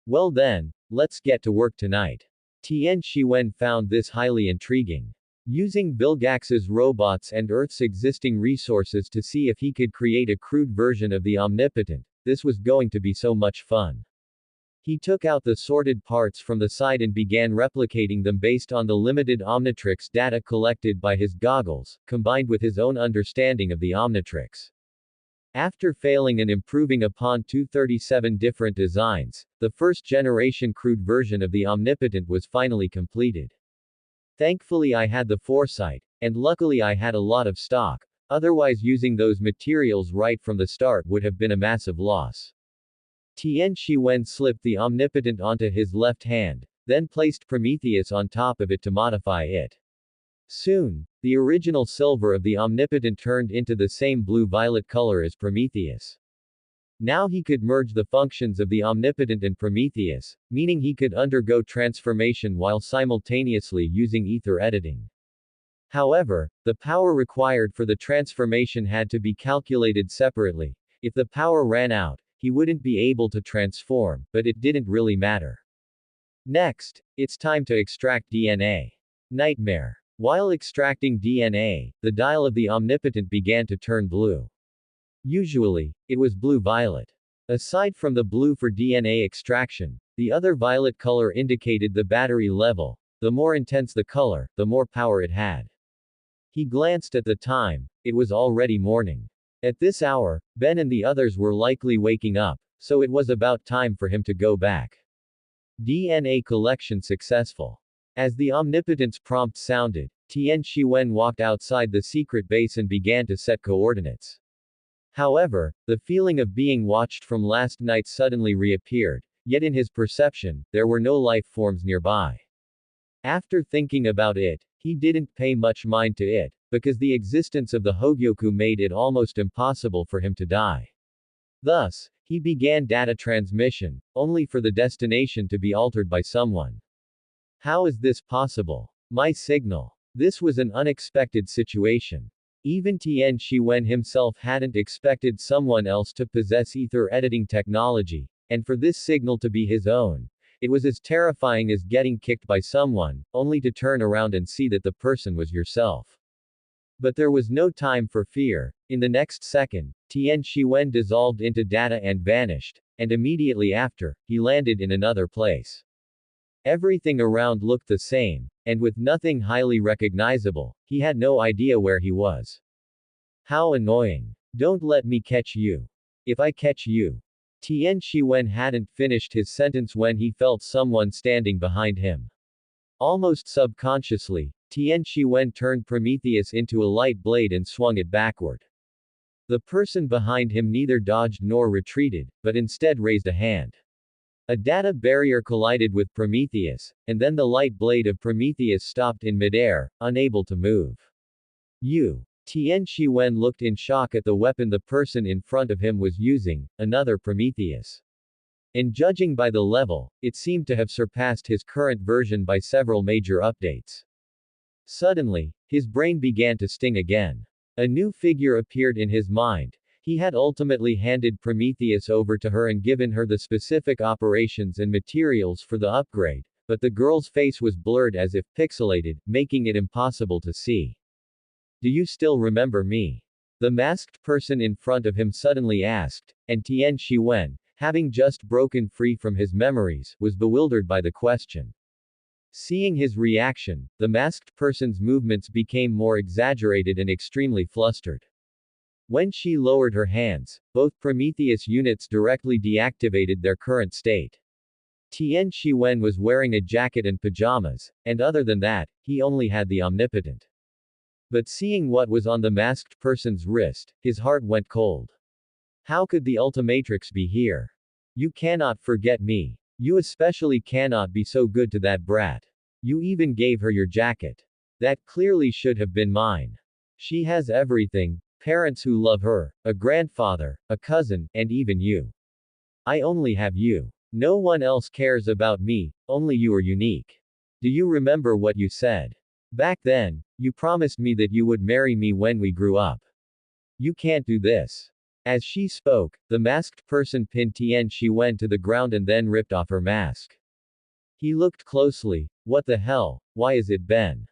Well then, let's get to work tonight. Tian Shiwen found this highly intriguing. Using Vilgax's robots and Earth's existing resources to see if he could create a crude version of the Omnipotent, this was going to be so much fun. He took out the sorted parts from the side and began replicating them based on the limited Omnitrix data collected by his goggles, combined with his own understanding of the Omnitrix. After failing and improving upon 237 different designs, the first-generation crude version of the Omnipotent was finally completed. Thankfully I had the foresight, and luckily I had a lot of stock, otherwise using those materials right from the start would have been a massive loss. Tian Shiwen slipped the Omnipotent onto his left hand, then placed Prometheus on top of it to modify it. Soon, the original silver of the Omnipotent turned into the same blue-violet color as Prometheus. Now he could merge the functions of the Omnipotent and Prometheus, meaning he could undergo transformation while simultaneously using ether editing. However, the power required for the transformation had to be calculated separately. If the power ran out, he wouldn't be able to transform, but it didn't really matter. Next, it's time to extract DNA. Nightmare. While extracting DNA, the dial of the Omnipotent began to turn blue. Usually, it was blue-violet. Aside from the blue for DNA extraction, the other violet color indicated the battery level. The more intense the color, the more power it had. He glanced at the time, it was already morning. At this hour, Ben and the others were likely waking up, so it was about time for him to go back. DNA collection successful. As the Omnipotent's prompt sounded, Tian Shiwen walked outside the secret base and began to set coordinates. However, the feeling of being watched from last night suddenly reappeared, yet in his perception, there were no life forms nearby. After thinking about it, he didn't pay much mind to it, because the existence of the Hogyoku made it almost impossible for him to die. Thus, he began data transmission, only for the destination to be altered by someone. How is this possible? My signal. This was an unexpected situation. Even Tian Shiwen himself hadn't expected someone else to possess ether editing technology, and for this signal to be his own. It was as terrifying as getting kicked by someone, only to turn around and see that the person was yourself. But there was no time for fear. In the next second, Tian Shiwen dissolved into data and vanished, and immediately after, he landed in another place. Everything around looked the same, and with nothing highly recognizable, he had no idea where he was. How annoying. Don't let me catch you. If I catch you. Tian Shiwen hadn't finished his sentence when he felt someone standing behind him. Almost subconsciously, Tian Shiwen turned Prometheus into a light blade and swung it backward. The person behind him neither dodged nor retreated, but instead raised a hand. A data barrier collided with Prometheus, and then the light blade of Prometheus stopped in midair, unable to move. Tian Shiwen looked in shock at the weapon the person in front of him was using, another Prometheus. And judging by the level, it seemed to have surpassed his current version by several major updates. Suddenly, his brain began to sting again. A new figure appeared in his mind. He had ultimately handed Prometheus over to her and given her the specific operations and materials for the upgrade, but the girl's face was blurred as if pixelated, making it impossible to see. Do you still remember me? The masked person in front of him suddenly asked, and Tian Shiwen, having just broken free from his memories, was bewildered by the question. Seeing his reaction, the masked person's movements became more exaggerated and extremely flustered. When she lowered her hands, both Prometheus units directly deactivated their current state. Tian Shiwen was wearing a jacket and pajamas, and other than that, he only had the omnipotent. But seeing what was on the masked person's wrist, his heart went cold. How could the Ultimatrix be here? You cannot forget me. You especially cannot be so good to that brat. You even gave her your jacket. That clearly should have been mine. She has everything, parents who love her, a grandfather, a cousin, and even you. I only have you. No one else cares about me, only you are unique. Do you remember what you said? Back then, you promised me that you would marry me when we grew up. You can't do this. As she spoke, the masked person pinned Tian Shiwen to the ground and then ripped off her mask. He looked closely. What the hell, why is it Ben?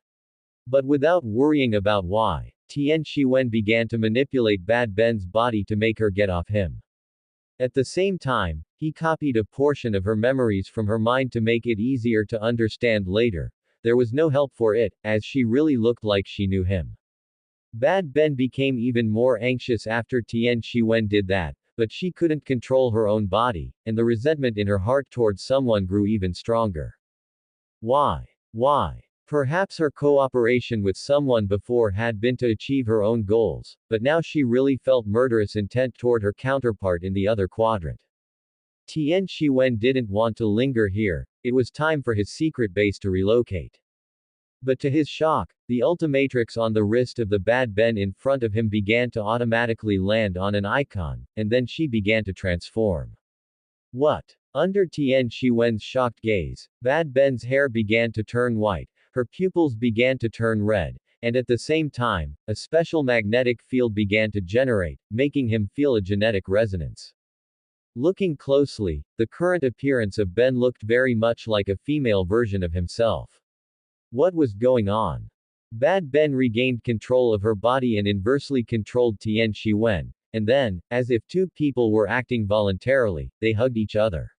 But without worrying about why, Tian Shiwen began to manipulate Bad Ben's body to make her get off him. At the same time, he copied a portion of her memories from her mind to make it easier to understand later. There was no help for it, as she really looked like she knew him. Bad Ben became even more anxious after Tian Shiwen did that, but she couldn't control her own body, and the resentment in her heart towards someone grew even stronger. Why? Why? Perhaps her cooperation with someone before had been to achieve her own goals, but now she really felt murderous intent toward her counterpart in the other quadrant. Tian Shiwen didn't want to linger here, it was time for his secret base to relocate. But to his shock, the Ultimatrix on the wrist of the Bad Ben in front of him began to automatically land on an icon, and then she began to transform. What? Under Tian Shiwen's shocked gaze, Bad Ben's hair began to turn white, her pupils began to turn red, and at the same time, a special magnetic field began to generate, making him feel a genetic resonance. Looking closely, the current appearance of Ben looked very much like a female version of himself. What was going on? Bad Ben regained control of her body and inversely controlled Tian Shiwen, and then, as if two people were acting voluntarily, they hugged each other.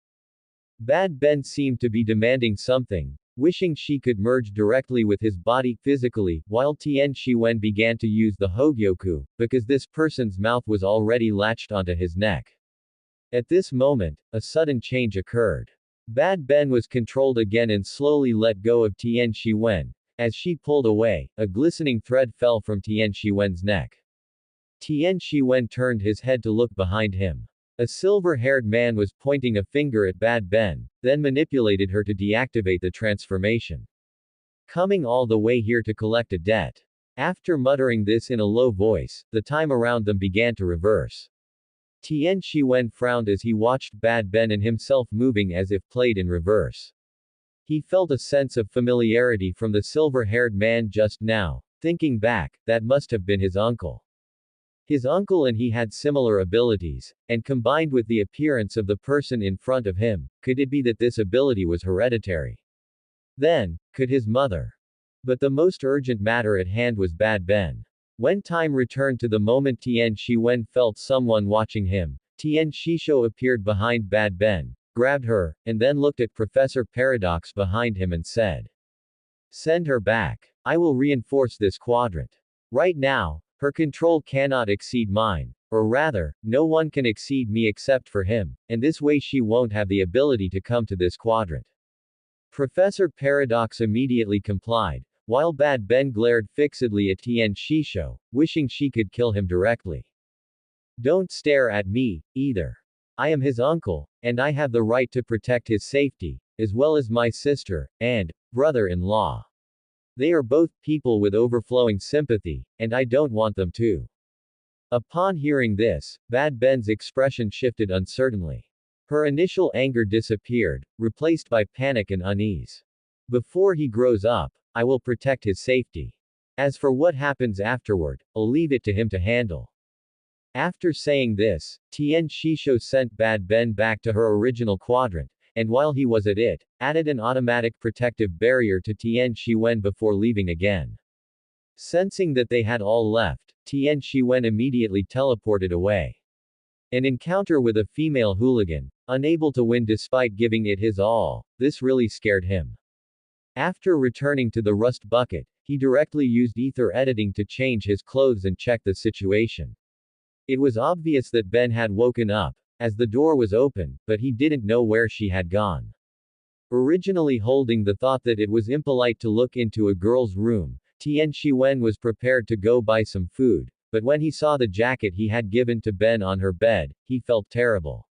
Bad Ben seemed to be demanding something, wishing she could merge directly with his body physically, while Tian Shiwen began to use the Hogyoku, because this person's mouth was already latched onto his neck. At this moment, a sudden change occurred. Bad Ben was controlled again and slowly let go of Tian Shiwen. As she pulled away, a glistening thread fell from Tian Shiwen's neck. Tian Shiwen turned his head to look behind him. A silver-haired man was pointing a finger at Bad Ben, then manipulated her to deactivate the transformation. Coming all the way here to collect a debt. After muttering this in a low voice, the time around them began to reverse. Tian Shiwen frowned as he watched Bad Ben and himself moving as if played in reverse. He felt a sense of familiarity from the silver-haired man just now. Thinking back, that must have been his uncle. His uncle and he had similar abilities, and combined with the appearance of the person in front of him, could it be that this ability was hereditary? Then, could his mother? But the most urgent matter at hand was Bad Ben. When time returned to the moment Tian Shiwen felt someone watching him, Tian Shisho appeared behind Bad Ben, grabbed her, and then looked at Professor Paradox behind him and said, "Send her back. I will reinforce this quadrant. Right now, her control cannot exceed mine, or rather, no one can exceed me except for him, and this way she won't have the ability to come to this quadrant." Professor Paradox immediately complied, while Bad Ben glared fixedly at Tian Shisho, wishing she could kill him directly. Don't stare at me, either. I am his uncle, and I have the right to protect his safety, as well as my sister, and brother-in-law. They are both people with overflowing sympathy, and I don't want them to. Upon hearing this, Bad Ben's expression shifted uncertainly. Her initial anger disappeared, replaced by panic and unease. Before he grows up, I will protect his safety. As for what happens afterward, I'll leave it to him to handle. After saying this, Tian Shisho sent Bad Ben back to her original quadrant, and while he was at it, added an automatic protective barrier to Tian Shiwen before leaving again. Sensing that they had all left, Tian Shiwen immediately teleported away. An encounter with a female hooligan, unable to win despite giving it his all, this really scared him. After returning to the rust bucket, he directly used ether editing to change his clothes and check the situation. It was obvious that Ben had woken up, as the door was open, but he didn't know where she had gone. Originally holding the thought that it was impolite to look into a girl's room, Tian Shiwen was prepared to go buy some food, but when he saw the jacket he had given to Ben on her bed, he felt terrible.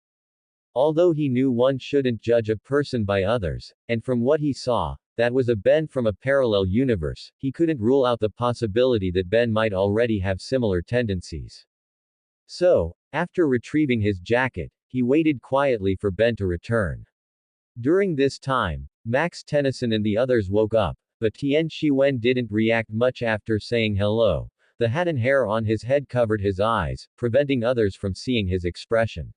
Although he knew one shouldn't judge a person by others, and from what he saw, that was a Ben from a parallel universe, he couldn't rule out the possibility that Ben might already have similar tendencies. So, after retrieving his jacket, he waited quietly for Ben to return. During this time, Max Tennyson and the others woke up, but Tian Shiwen didn't react much after saying hello. The hat and hair on his head covered his eyes, preventing others from seeing his expression.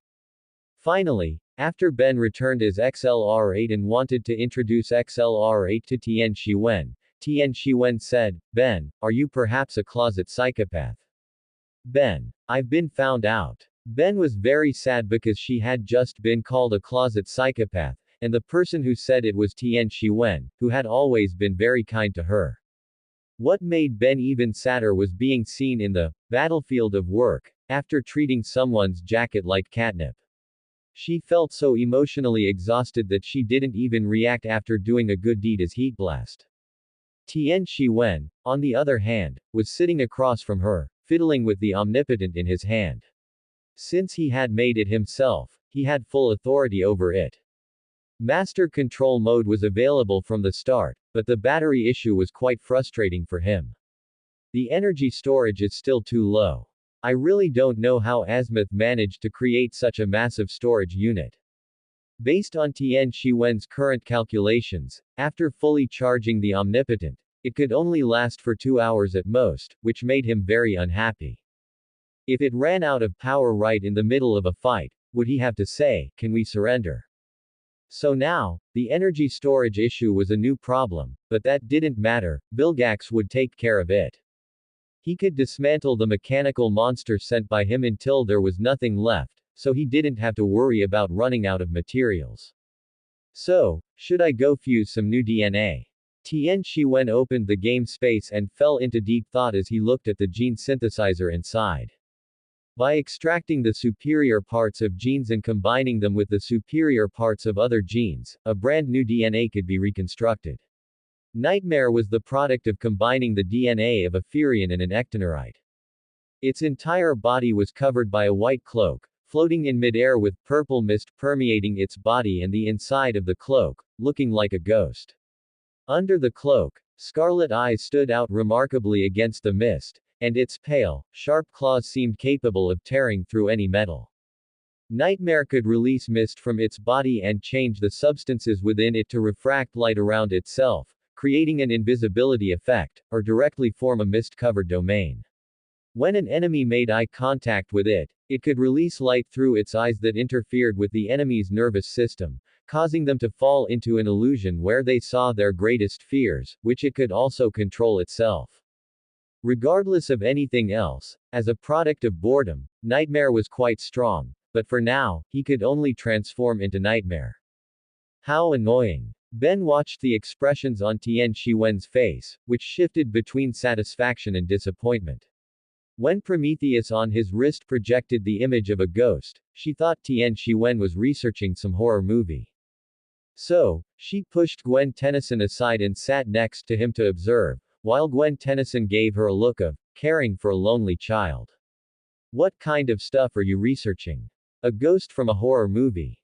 Finally, after Ben returned as XLR8 and wanted to introduce XLR8 to Tian Shiwen said, "Ben, are you perhaps a closet psychopath?" Ben. I've been found out. Ben was very sad because she had just been called a closet psychopath, and the person who said it was Tian Shiwen, who had always been very kind to her. What made Ben even sadder was being seen in the battlefield of work, after treating someone's jacket like catnip. She felt so emotionally exhausted that she didn't even react after doing a good deed as heat blast. Tian Shiwen, on the other hand, was sitting across from her, fiddling with the omnipotent in his hand. Since he had made it himself, he had full authority over it. Master control mode was available from the start, but the battery issue was quite frustrating for him. The energy storage is still too low. I really don't know how Azimuth managed to create such a massive storage unit. Based on Tian Shiwen's current calculations, after fully charging the omnipotent, it could only last for 2 hours at most, which made him very unhappy. If it ran out of power right in the middle of a fight, would he have to say, "Can we surrender?" So now, the energy storage issue was a new problem, but that didn't matter, Vilgax would take care of it. He could dismantle the mechanical monster sent by him until there was nothing left, so he didn't have to worry about running out of materials. So, should I go fuse some new DNA? Tian Shiwen opened the game space and fell into deep thought as he looked at the gene synthesizer inside. By extracting the superior parts of genes and combining them with the superior parts of other genes, a brand new DNA could be reconstructed. Nightmare was the product of combining the DNA of a Furion and an Ectonorite. Its entire body was covered by a white cloak, floating in midair with purple mist permeating its body and the inside of the cloak, looking like a ghost. Under the cloak, scarlet eyes stood out remarkably against the mist, and its pale, sharp claws seemed capable of tearing through any metal. Nightmare could release mist from its body and change the substances within it to refract light around itself, creating an invisibility effect, or directly form a mist-covered domain. When an enemy made eye contact with it, it could release light through its eyes that interfered with the enemy's nervous system, causing them to fall into an illusion where they saw their greatest fears, which it could also control itself. Regardless of anything else, as a product of boredom, Nightmare was quite strong, but for now, he could only transform into Nightmare. How annoying. Ben watched the expressions on Tian Shiwen's face, which shifted between satisfaction and disappointment. When Prometheus on his wrist projected the image of a ghost, she thought Tian Shiwen was researching some horror movie. So, she pushed Gwen Tennyson aside and sat next to him to observe, while Gwen Tennyson gave her a look of caring for a lonely child. What kind of stuff are you researching? A ghost from a horror movie.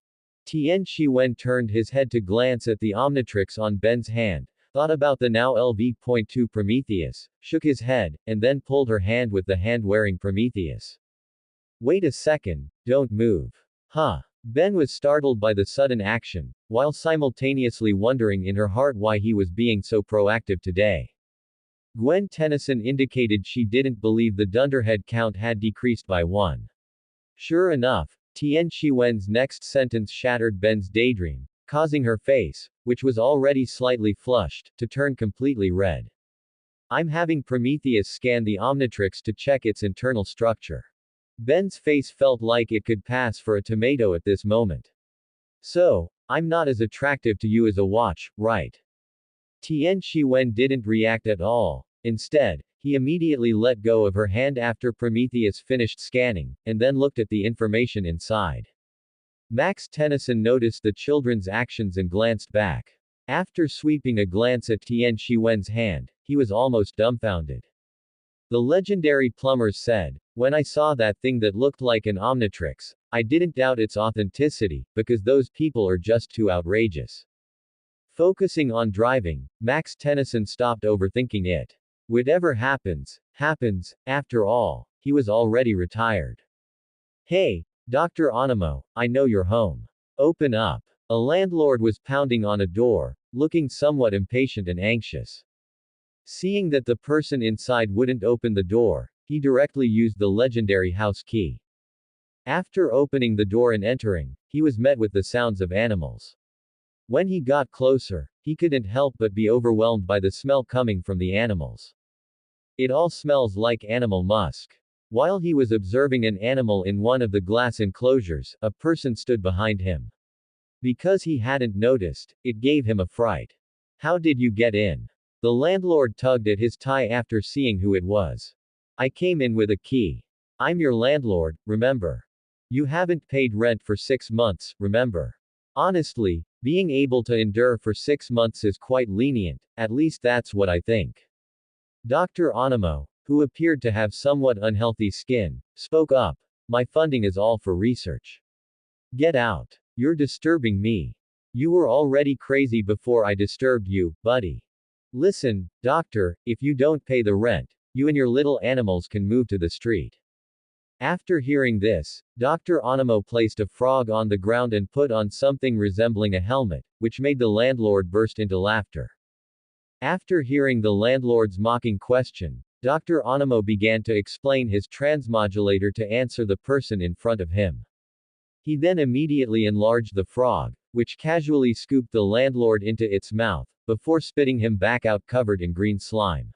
Tien Shi-wen turned his head to glance at the Omnitrix on Ben's hand, thought about the now LV.2 Prometheus, shook his head, and then pulled her hand with the hand-wearing Prometheus. Wait a second, don't move. Huh. Ben was startled by the sudden action, while simultaneously wondering in her heart why he was being so proactive today. Gwen Tennyson indicated she didn't believe the Dunderhead count had decreased by one. Sure enough, Tien Shi-wen's next sentence shattered Ben's daydream, causing her face, which was already slightly flushed, to turn completely red. I'm having Prometheus scan the Omnitrix to check its internal structure. Ben's face felt like it could pass for a tomato at this moment. So, I'm not as attractive to you as a watch, right? Tien Shi-wen didn't react at all. Instead, he immediately let go of her hand after Prometheus finished scanning, and then looked at the information inside. Max Tennyson noticed the children's actions and glanced back. After sweeping a glance at Tien Shi-wen's hand, he was almost dumbfounded. The legendary plumbers said, when I saw that thing that looked like an Omnitrix, I didn't doubt its authenticity, because those people are just too outrageous. Focusing on driving, Max Tennyson stopped overthinking it. Whatever happens, happens, after all, he was already retired. Hey, Dr. Onamo, I know you're home. Open up. A landlord was pounding on a door, looking somewhat impatient and anxious. Seeing that the person inside wouldn't open the door, he directly used the legendary house key. After opening the door and entering, he was met with the sounds of animals. When he got closer, he couldn't help but be overwhelmed by the smell coming from the animals. It all smells like animal musk. While he was observing an animal in one of the glass enclosures, a person stood behind him. Because he hadn't noticed, it gave him a fright. How did you get in? The landlord tugged at his tie after seeing who it was. I came in with a key. I'm your landlord, remember? You haven't paid rent for 6 months, remember? Honestly, being able to endure for 6 months is quite lenient, at least that's what I think. Dr. Onamo, who appeared to have somewhat unhealthy skin, spoke up. My funding is all for research. Get out. You're disturbing me. You were already crazy before I disturbed you, buddy. Listen, doctor, if you don't pay the rent, you and your little animals can move to the street. After hearing this, Dr. Onamo placed a frog on the ground and put on something resembling a helmet, which made the landlord burst into laughter. After hearing the landlord's mocking question, Dr. Onamo began to explain his transmodulator to answer the person in front of him. He then immediately enlarged the frog, which casually scooped the landlord into its mouth, before spitting him back out covered in green slime.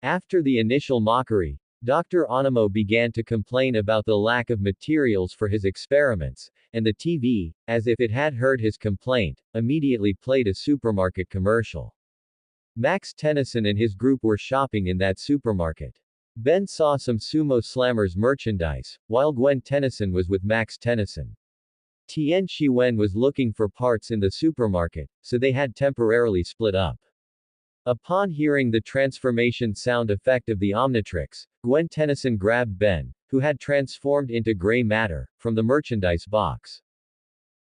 After the initial mockery, Dr. Onamo began to complain about the lack of materials for his experiments, and the TV, as if it had heard his complaint, immediately played a supermarket commercial. Max Tennyson and his group were shopping in that supermarket. Ben saw some Sumo Slammers merchandise, while Gwen Tennyson was with Max Tennyson. Tien Shi-wen was looking for parts in the supermarket, so they had temporarily split up. Upon hearing the transformation sound effect of the Omnitrix, Gwen Tennyson grabbed Ben, who had transformed into gray matter, from the merchandise box.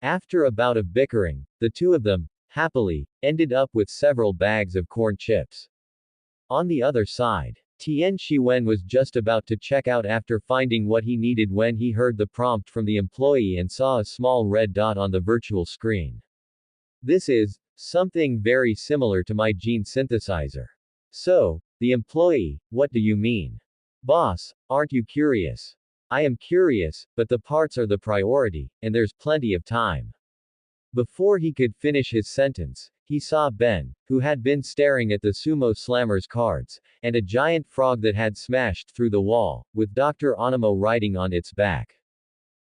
After a bout of bickering, the two of them, happily, ended up with several bags of corn chips. On the other side, Tien Shi-wen was just about to check out after finding what he needed when he heard the prompt from the employee and saw a small red dot on the virtual screen. This is something very similar to my gene synthesizer. So, the employee, what do you mean? Boss, aren't you curious? I am curious, but the parts are the priority, and there's plenty of time. Before he could finish his sentence, he saw Ben, who had been staring at the Sumo Slammers cards, and a giant frog that had smashed through the wall, with Dr. Onamo riding on its back.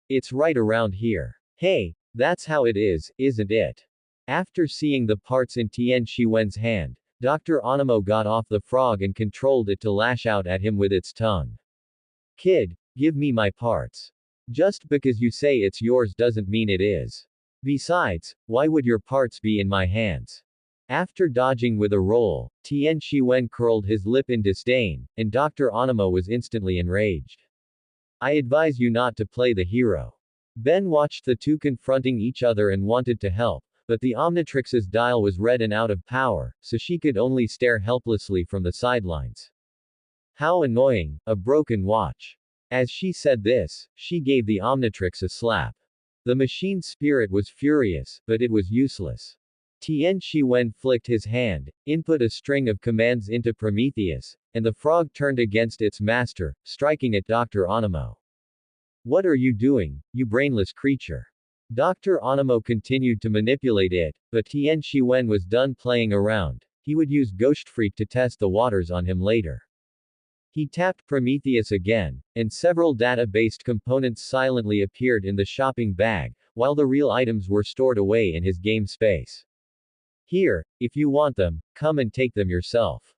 It's right around here. Hey, that's how it is, isn't it? After seeing the parts in Tien Shi-wen's hand, Dr. Onamo got off the frog and controlled it to lash out at him with its tongue. Kid, give me my parts. Just because you say it's yours doesn't mean it is. Besides, why would your parts be in my hands? After dodging with a roll, Tian Shiwen curled his lip in disdain, and Dr. Onamo was instantly enraged. I advise you not to play the hero. Ben watched the two confronting each other and wanted to help, but the Omnitrix's dial was red and out of power, so she could only stare helplessly from the sidelines. How annoying, a broken watch. As she said this, she gave the Omnitrix a slap. The machine's spirit was furious, but it was useless. Tian Shiwen flicked his hand, input a string of commands into Prometheus, and the frog turned against its master, striking at Dr. Onamo. What are you doing, you brainless creature? Dr. Onamo continued to manipulate it, but Tian Shiwen was done playing around. He would use Ghost Freak to test the waters on him later. He tapped Prometheus again, and several data-based components silently appeared in the shopping bag, while the real items were stored away in his game space. Here, if you want them, come and take them yourself.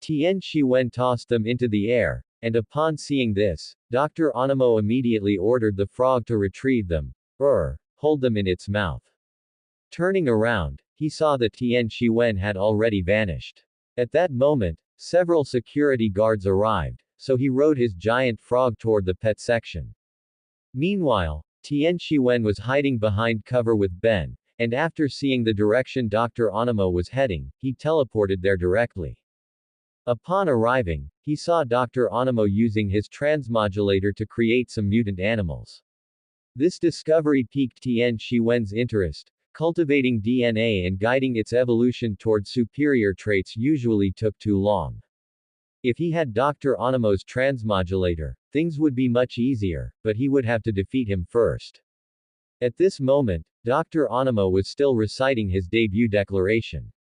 Tian Shiwen tossed them into the air, and upon seeing this, Dr. Onamo immediately ordered the frog to retrieve them, or hold them in its mouth. Turning around, he saw that Tian Shiwen had already vanished. At that moment, several security guards arrived, so he rode his giant frog toward the pet section. Meanwhile, Tian Shiwen was hiding behind cover with Ben, and after seeing the direction Dr. Onamo was heading, he teleported there directly. Upon arriving, he saw Dr. Onamo using his transmodulator to create some mutant animals. This discovery piqued Tian Shiwen's interest. Cultivating DNA and guiding its evolution toward superior traits usually took too long. If he had Dr. Onamo's transmodulator, things would be much easier, but he would have to defeat him first. At this moment, Dr. Onamo was still reciting his debut declaration.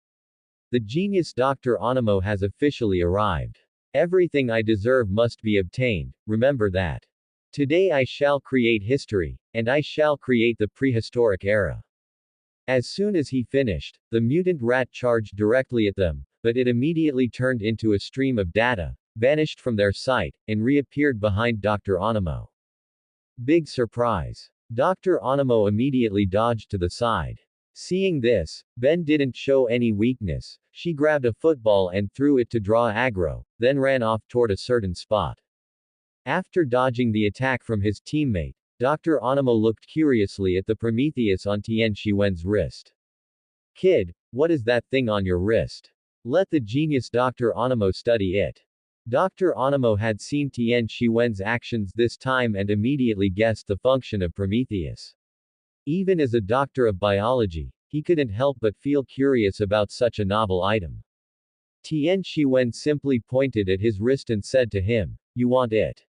The genius Dr. Onamo has officially arrived. Everything I deserve must be obtained, remember that. Today I shall create history, and I shall create the prehistoric era. As soon as he finished, the mutant rat charged directly at them, but it immediately turned into a stream of data, vanished from their sight, and reappeared behind Dr. Onamo. Big surprise. Dr. Onamo immediately dodged to the side. Seeing this, Ben didn't show any weakness. She grabbed a football and threw it to draw aggro, then ran off toward a certain spot. After dodging the attack from his teammate, Dr. Onamo looked curiously at the Prometheus on Tian Shiwen's wrist. Kid, what is that thing on your wrist? Let the genius Dr. Onamo study it. Dr. Onamo had seen Tian Shiwen's actions this time and immediately guessed the function of Prometheus. Even as a doctor of biology, he couldn't help but feel curious about such a novel item. Tian Shiwen simply pointed at his wrist and said to him, "You want it?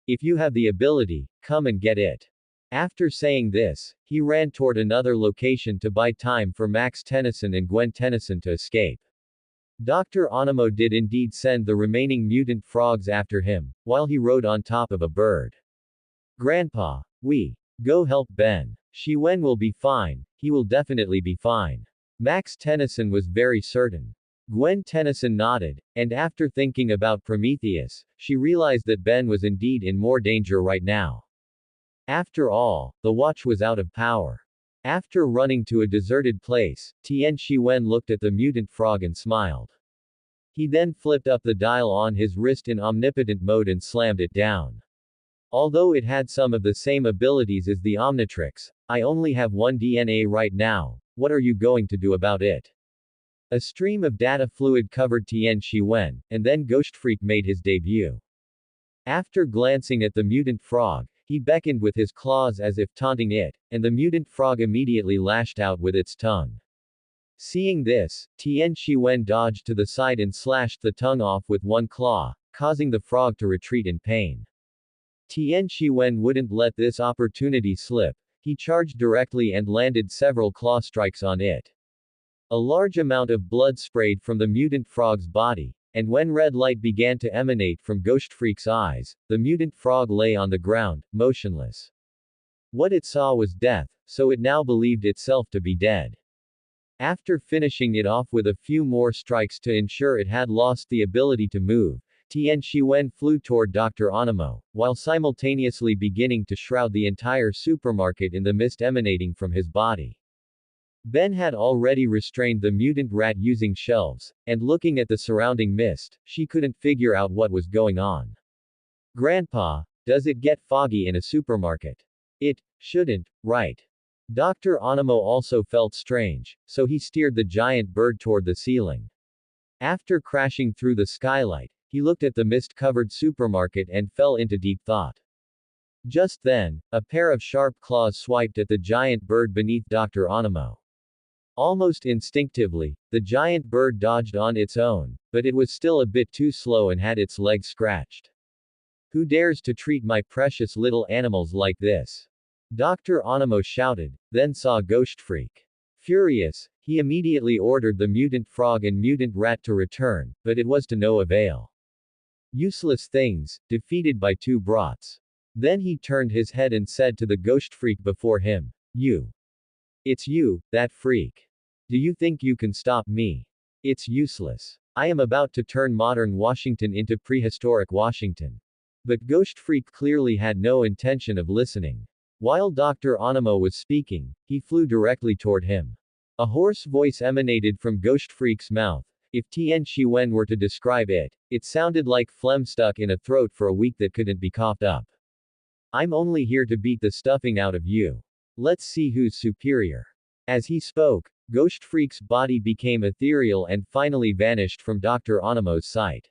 If you have the ability, come and get it." After saying this, he ran toward another location to buy time for Max Tennyson and Gwen Tennyson to escape. Dr. Onamo did indeed send the remaining mutant frogs after him, while he rode on top of a bird. Grandpa, we go help Ben. Shiwen will be fine, he will definitely be fine. Max Tennyson was very certain. Gwen Tennyson nodded, and after thinking about Prometheus, she realized that Ben was indeed in more danger right now. After all, the watch was out of power. After running to a deserted place, Tian Shiwen looked at the mutant frog and smiled. He then flipped up the dial on his wrist in omnipotent mode and slammed it down. Although it had some of the same abilities as the Omnitrix, I only have one DNA right now, what are you going to do about it? A stream of data fluid covered Tian Shiwen, and then Ghost Freak made his debut. After glancing at the mutant frog, he beckoned with his claws as if taunting it, and the mutant frog immediately lashed out with its tongue. Seeing this, Tian Shiwen dodged to the side and slashed the tongue off with one claw, causing the frog to retreat in pain. Tian Shiwen wouldn't let this opportunity slip. He charged directly and landed several claw strikes on it. A large amount of blood sprayed from the mutant frog's body, and when red light began to emanate from Ghost Freak's eyes, the mutant frog lay on the ground, motionless. What it saw was death, so it now believed itself to be dead. After finishing it off with a few more strikes to ensure it had lost the ability to move, Tian Shiwen flew toward Dr. Onamo, while simultaneously beginning to shroud the entire supermarket in the mist emanating from his body. Ben had already restrained the mutant rat using shelves, and looking at the surrounding mist, she couldn't figure out what was going on. Grandpa, does it get foggy in a supermarket? It shouldn't, right? Dr. Onamo also felt strange, so he steered the giant bird toward the ceiling. After crashing through the skylight, he looked at the mist-covered supermarket and fell into deep thought. Just then, a pair of sharp claws swiped at the giant bird beneath Dr. Onamo. Almost instinctively, the giant bird dodged on its own, but it was still a bit too slow and had its legs scratched. Who dares to treat my precious little animals like this? Dr. Onamo shouted, then saw Ghost Freak. Furious, he immediately ordered the mutant frog and mutant rat to return, but it was to no avail. Useless things, defeated by two brats. Then he turned his head and said to the Ghost Freak before him, You. It's you, that freak. Do you think you can stop me? It's useless. I am about to turn modern Washington into prehistoric Washington. But Ghost Freak clearly had no intention of listening. While Dr. Onamo was speaking, he flew directly toward him. A hoarse voice emanated from Ghost Freak's mouth. If Tian Shiwen were to describe it, it sounded like phlegm stuck in a throat for a week that couldn't be coughed up. I'm only here to beat the stuffing out of you. Let's see who's superior. As he spoke, Ghost Freak's body became ethereal and finally vanished from Dr. Onamo's sight.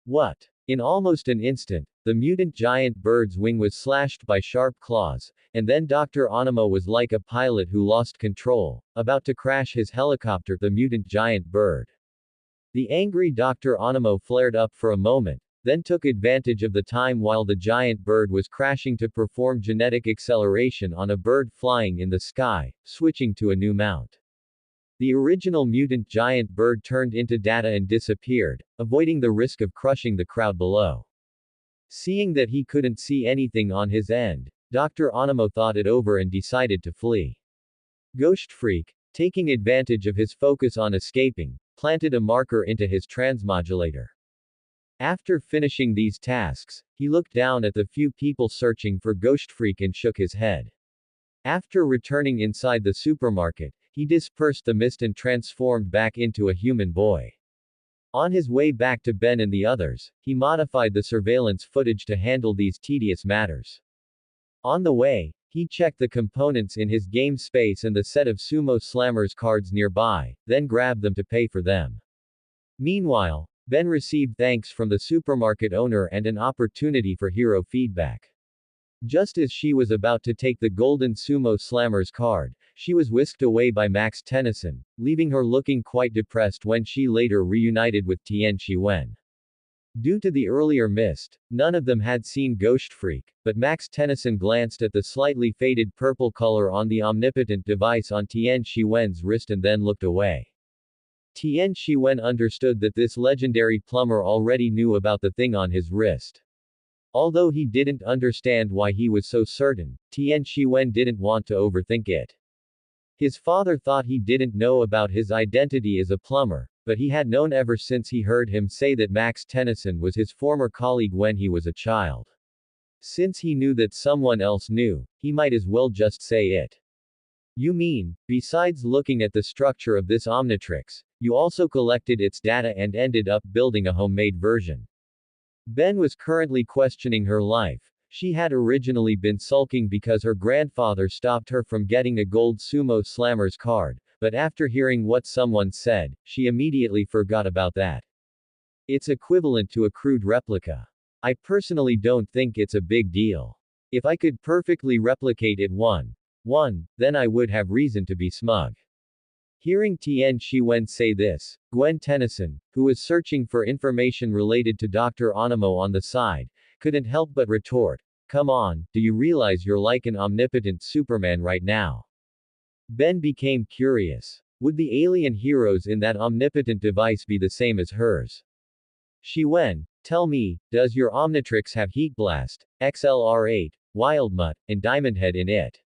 What? In almost an instant, the mutant giant bird's wing was slashed by sharp claws, and then Dr. Onamo was like a pilot who lost control, about to crash his helicopter, the mutant giant bird. The angry Dr. Onamo flared up for a moment, then took advantage of the time while the giant bird was crashing to perform genetic acceleration on a bird flying in the sky, switching to a new mount. The original mutant giant bird turned into data and disappeared, avoiding the risk of crushing the crowd below. Seeing that he couldn't see anything on his end, Dr. Onamo thought it over and decided to flee. Ghost Freak, taking advantage of his focus on escaping, planted a marker into his transmodulator. After finishing these tasks, he looked down at the few people searching for Ghost Freak and shook his head. After returning inside the supermarket, he dispersed the mist and transformed back into a human boy. On his way back to Ben and the others, he modified the surveillance footage to handle these tedious matters. On the way, he checked the components in his game space and the set of Sumo Slammers cards nearby, then grabbed them to pay for them. Meanwhile, Ben received thanks from the supermarket owner and an opportunity for hero feedback. Just as she was about to take the golden Sumo Slammers card, she was whisked away by Max Tennyson, leaving her looking quite depressed when she later reunited with Tian Shiwen. Due to the earlier mist, none of them had seen Ghost Freak, but Max Tennyson glanced at the slightly faded purple color on the omnipotent device on Tian Shiwen's wrist and then looked away. Tian Shiwen understood that this legendary plumber already knew about the thing on his wrist. Although he didn't understand why he was so certain, Tian Shiwen didn't want to overthink it. His father thought he didn't know about his identity as a plumber, but he had known ever since he heard him say that Max Tennyson was his former colleague when he was a child. Since he knew that someone else knew, he might as well just say it. You mean, besides looking at the structure of this Omnitrix, you also collected its data and ended up building a homemade version? Ben was currently questioning her life. She had originally been sulking because her grandfather stopped her from getting a gold Sumo Slammers card, but after hearing what someone said, she immediately forgot about that. It's equivalent to a crude replica. I personally don't think it's a big deal. If I could perfectly replicate it one, then I would have reason to be smug. Hearing Tian Shiwen say this, Gwen Tennyson, who was searching for information related to Dr. Onamo on the side, couldn't help but retort, come on, do you realize you're like an omnipotent Superman right now? Ben became curious. Would the alien heroes in that omnipotent device be the same as hers? Shiwen, tell me, does your Omnitrix have Heat Blast, XLR8, Wildmutt, and Diamondhead in it?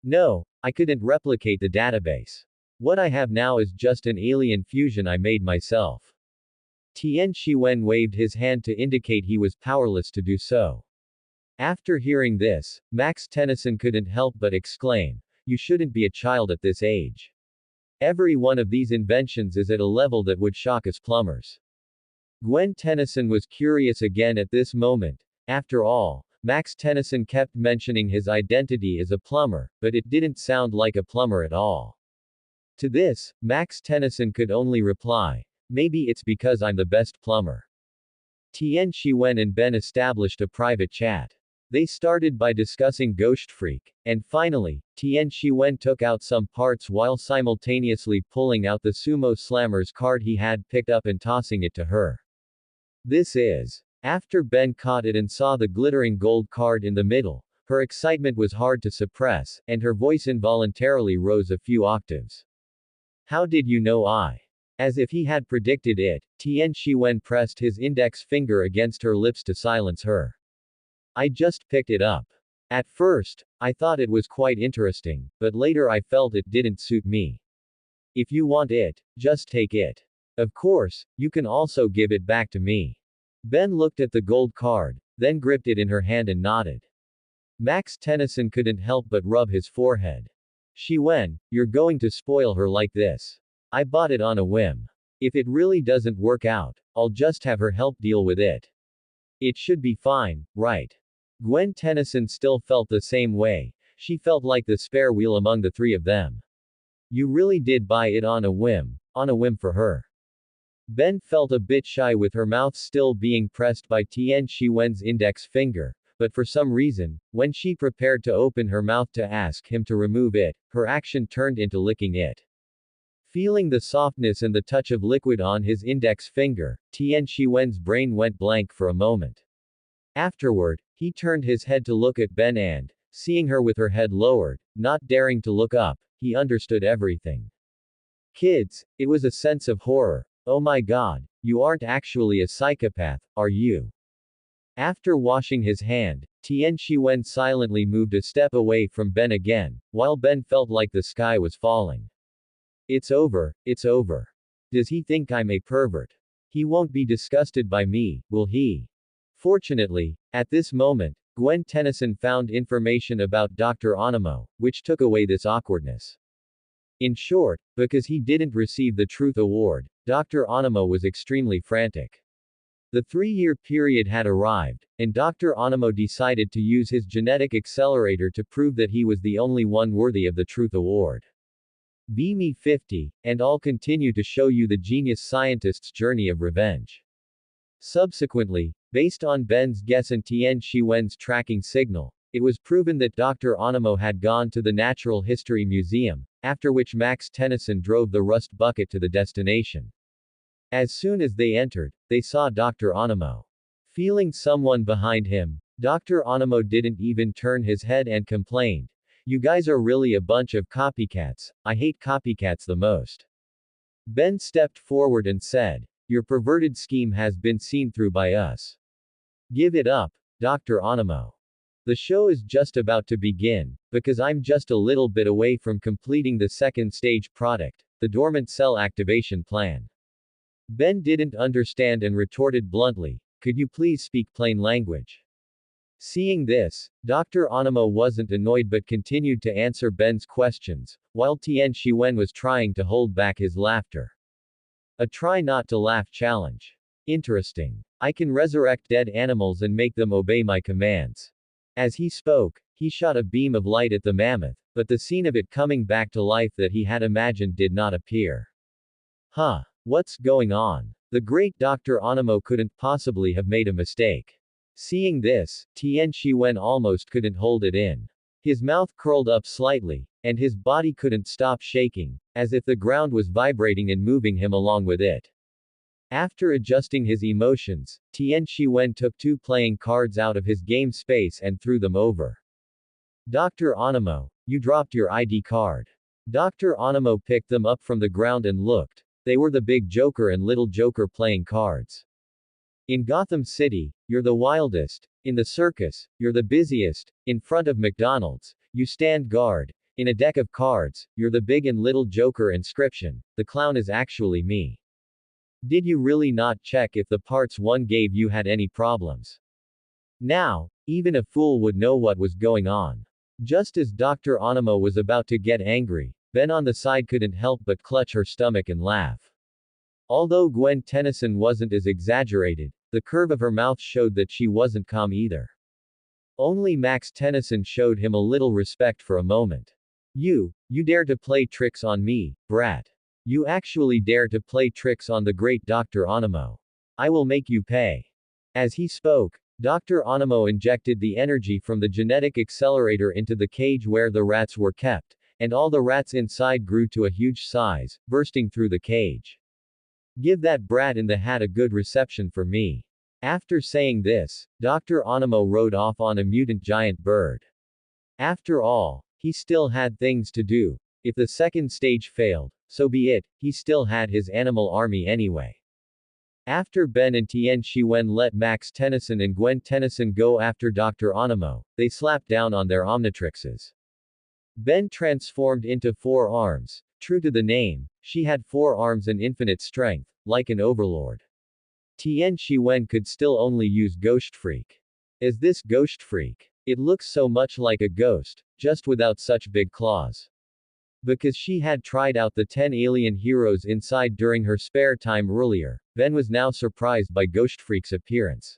No, I couldn't replicate the database. What I have now is just an alien fusion I made myself. Tian Shiwen waved his hand to indicate he was powerless to do so. After hearing this, Max Tennyson couldn't help but exclaim, "You shouldn't be a child at this age. Every one of these inventions is at a level that would shock us plumbers." Gwen Tennyson was curious again at this moment. After all, Max Tennyson kept mentioning his identity as a plumber, but it didn't sound like a plumber at all. To this, Max Tennyson could only reply, "Maybe it's because I'm the best plumber." Tian Shiwen and Ben established a private chat. They started by discussing Ghost Freak, and finally, Tian Shiwen took out some parts while simultaneously pulling out the Sumo Slammer's card he had picked up and tossing it to her. "This is." After Ben caught it and saw the glittering gold card in the middle, her excitement was hard to suppress, and her voice involuntarily rose a few octaves. "How did you know I?" As if he had predicted it, Tian Shiwen pressed his index finger against her lips to silence her. "I just picked it up. At first, I thought it was quite interesting, but later I felt it didn't suit me. If you want it, just take it. Of course, you can also give it back to me." Ben looked at the gold card, then gripped it in her hand and nodded. Max Tennyson couldn't help but rub his forehead. "Shiwen, you're going to spoil her like this. I bought it on a whim. If it really doesn't work out, I'll just have her help deal with it. It should be fine, right?" Gwen Tennyson still felt the same way. She felt like the spare wheel among the three of them. "You really did buy it on a whim for her." Ben felt a bit shy with her mouth still being pressed by Tian Shiwen's index finger, but for some reason, when she prepared to open her mouth to ask him to remove it, her action turned into licking it. Feeling the softness and the touch of liquid on his index finger, Tian Shiwen's brain went blank for a moment. Afterward, he turned his head to look at Ben and, seeing her with her head lowered, not daring to look up, he understood everything. "Kids," it was a sense of horror. "Oh my god, you aren't actually a psychopath, are you?" After washing his hand, Tian Shiwen silently moved a step away from Ben again, while Ben felt like the sky was falling. It's over, it's over. Does he think I'm a pervert? He won't be disgusted by me, will he? Fortunately, at this moment, Gwen Tennyson found information about Dr. Onamo, which took away this awkwardness. In short, because he didn't receive the Truth Award, Dr. Onamo was extremely frantic. The 3-year period had arrived, and Dr. Onamo decided to use his genetic accelerator to prove that he was the only one worthy of the Truth Award. Be me 50, and I'll continue to show you the genius scientist's journey of revenge. Subsequently, based on Ben's guess and Tian Shiwen's tracking signal, it was proven that Dr. Onamo had gone to the Natural History Museum, after which Max Tennyson drove the rust bucket to the destination. As soon as they entered, they saw Dr. Onamo. Feeling someone behind him, Dr. Onamo didn't even turn his head and complained, "You guys are really a bunch of copycats, I hate copycats the most." Ben stepped forward and said, "Your perverted scheme has been seen through by us. Give it up, Dr. Onamo. The show is just about to begin, because I'm just a little bit away from completing the second stage product, the dormant cell activation plan." Ben didn't understand and retorted bluntly, "Could you please speak plain language?" Seeing this, Dr. Onamo wasn't annoyed but continued to answer Ben's questions, while Tian Shiwen was trying to hold back his laughter. A try not to laugh challenge. Interesting. I can resurrect dead animals and make them obey my commands. As he spoke, he shot a beam of light at the mammoth, but the scene of it coming back to life that he had imagined did not appear. Huh. What's going on? The great Dr. Onamo couldn't possibly have made a mistake. Seeing this, Tian Shiwen almost couldn't hold it in. His mouth curled up slightly, and his body couldn't stop shaking, as if the ground was vibrating and moving him along with it. After adjusting his emotions, Tian Shiwen took 2 playing cards out of his game space and threw them over. "Dr. Onamo, you dropped your ID card." Dr. Onamo picked them up from the ground and looked. They were the Big Joker and Little Joker playing cards. "In Gotham City, you're the wildest. In the circus, you're the busiest. In front of McDonald's, you stand guard. In a deck of cards, you're the Big and Little Joker inscription. The clown is actually me." Did you really not check if the parts one gave you had any problems? Now, even a fool would know what was going on. Just as Dr. Onimo was about to get angry, Ben on the side couldn't help but clutch her stomach and laugh. Although Gwen Tennyson wasn't as exaggerated, the curve of her mouth showed that she wasn't calm either. Only Max Tennyson showed him a little respect for a moment. You dare to play tricks on me, brat. You actually dare to play tricks on the great Dr. Onimo. I will make you pay. As he spoke, Dr. Onimo injected the energy from the genetic accelerator into the cage where the rats were kept, and all the rats inside grew to a huge size, bursting through the cage. Give that brat in the hat a good reception for me. After saying this, Dr. Onimo rode off on a mutant giant bird. After all, he still had things to do. If the second stage failed, so be it, he still had his animal army anyway. After Ben and Tien Shiwen let Max Tennyson and Gwen Tennyson go after Dr. Onimo, they slapped down on their Omnitrixes. Ben transformed into 4 arms. True to the name, she had 4 arms and infinite strength, like an overlord. Tien Shiwen could still only use Ghost Freak. As this Ghost Freak, it looks so much like a ghost, just without such big claws. Because she had tried out the 10 alien heroes inside during her spare time earlier, Ben was now surprised by Ghost Freak's appearance.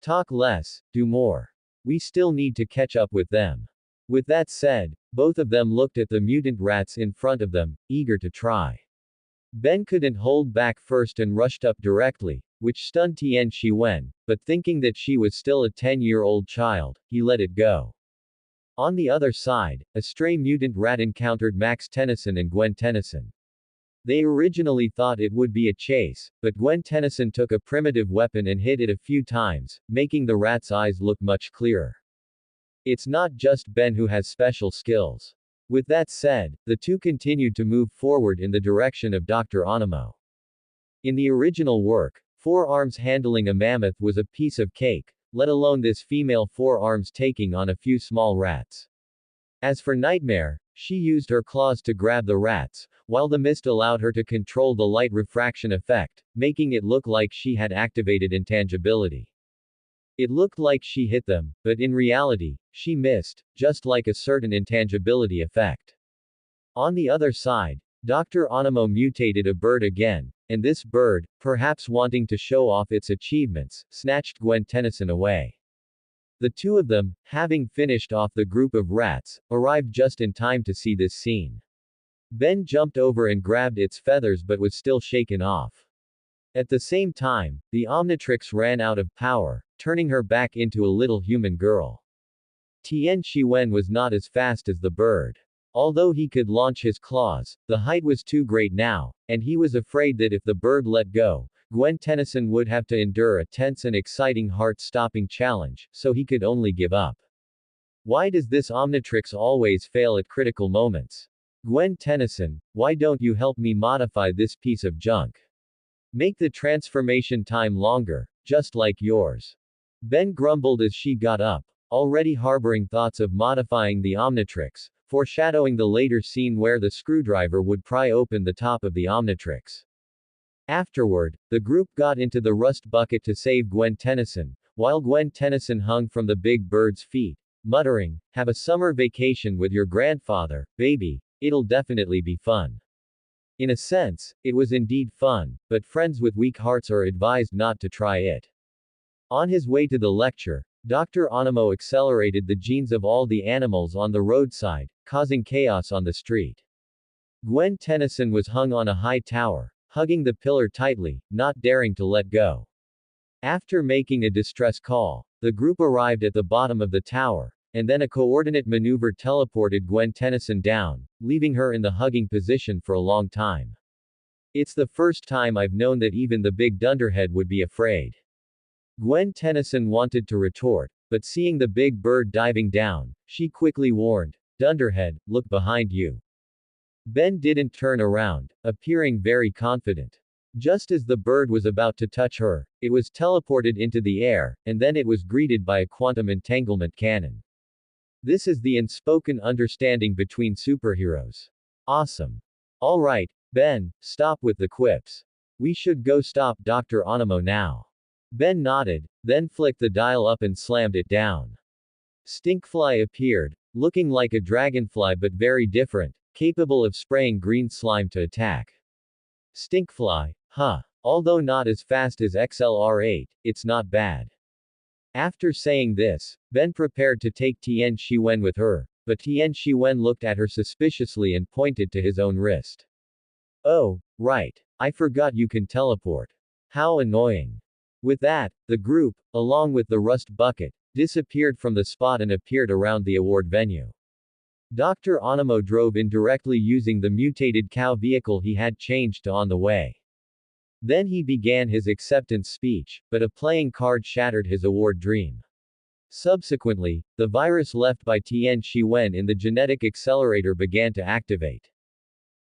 Talk less, do more. We still need to catch up with them. With that said, both of them looked at the mutant rats in front of them, eager to try. Ben couldn't hold back first and rushed up directly, which stunned Tien Shiwen, but thinking that she was still a 10-year-old child, he let it go. On the other side, a stray mutant rat encountered Max Tennyson and Gwen Tennyson. They originally thought it would be a chase, but Gwen Tennyson took a primitive weapon and hit it a few times, making the rat's eyes look much clearer. It's not just Ben who has special skills. With that said, the two continued to move forward in the direction of Dr. Onimo. In the original work, 4 arms handling a mammoth was a piece of cake, let alone this female 4 arms taking on a few small rats. As for Nightmare, she used her claws to grab the rats, while the mist allowed her to control the light refraction effect, making it look like she had activated intangibility. It looked like she hit them, but in reality, she missed, just like a certain intangibility effect. On the other side, Dr. Onimo mutated a bird again, and this bird, perhaps wanting to show off its achievements, snatched Gwen Tennyson away. The two of them, having finished off the group of rats, arrived just in time to see this scene. Ben jumped over and grabbed its feathers but was still shaken off. At the same time, the Omnitrix ran out of power, turning her back into a little human girl. Tien Shiwen was not as fast as the bird. Although he could launch his claws, the height was too great now, and he was afraid that if the bird let go, Gwen Tennyson would have to endure a tense and exciting heart-stopping challenge, so he could only give up. Why does this Omnitrix always fail at critical moments? Gwen Tennyson, why don't you help me modify this piece of junk? Make the transformation time longer, just like yours. Ben grumbled as she got up, already harboring thoughts of modifying the Omnitrix, foreshadowing the later scene where the screwdriver would pry open the top of the Omnitrix. Afterward, the group got into the rust bucket to save Gwen Tennyson, while Gwen Tennyson hung from the big bird's feet, muttering, "Have a summer vacation with your grandfather, baby, it'll definitely be fun." In a sense, it was indeed fun, but friends with weak hearts are advised not to try it. On his way to the lecture, Dr. Onimo accelerated the genes of all the animals on the roadside, causing chaos on the street. Gwen Tennyson was hung on a high tower, hugging the pillar tightly, not daring to let go. After making a distress call, the group arrived at the bottom of the tower, and then a coordinate maneuver teleported Gwen Tennyson down, leaving her in the hugging position for a long time. It's the first time I've known that even the big dunderhead would be afraid. Gwen Tennyson wanted to retort, but seeing the big bird diving down, she quickly warned, "Dunderhead, look behind you." Ben didn't turn around, appearing very confident. Just as the bird was about to touch her, it was teleported into the air, and then it was greeted by a quantum entanglement cannon. This is the unspoken understanding between superheroes. Awesome. Alright, Ben, stop with the quips. We should go stop Dr. Onamo now. Ben nodded, then flicked the dial up and slammed it down. Stinkfly appeared, looking like a dragonfly but very different, capable of spraying green slime to attack. Stinkfly, huh. Although not as fast as XLR8, it's not bad. After saying this, Ben prepared to take Tian Shiwen with her, but Tian Shiwen looked at her suspiciously and pointed to his own wrist. Oh, right. I forgot you can teleport. How annoying. With that, the group, along with the rust bucket, disappeared from the spot and appeared around the award venue. Dr. Onamo drove in directly using the mutated cow vehicle he had changed to on the way. Then he began his acceptance speech, but a playing card shattered his award dream. Subsequently, the virus left by Tian Shiwen in the genetic accelerator began to activate.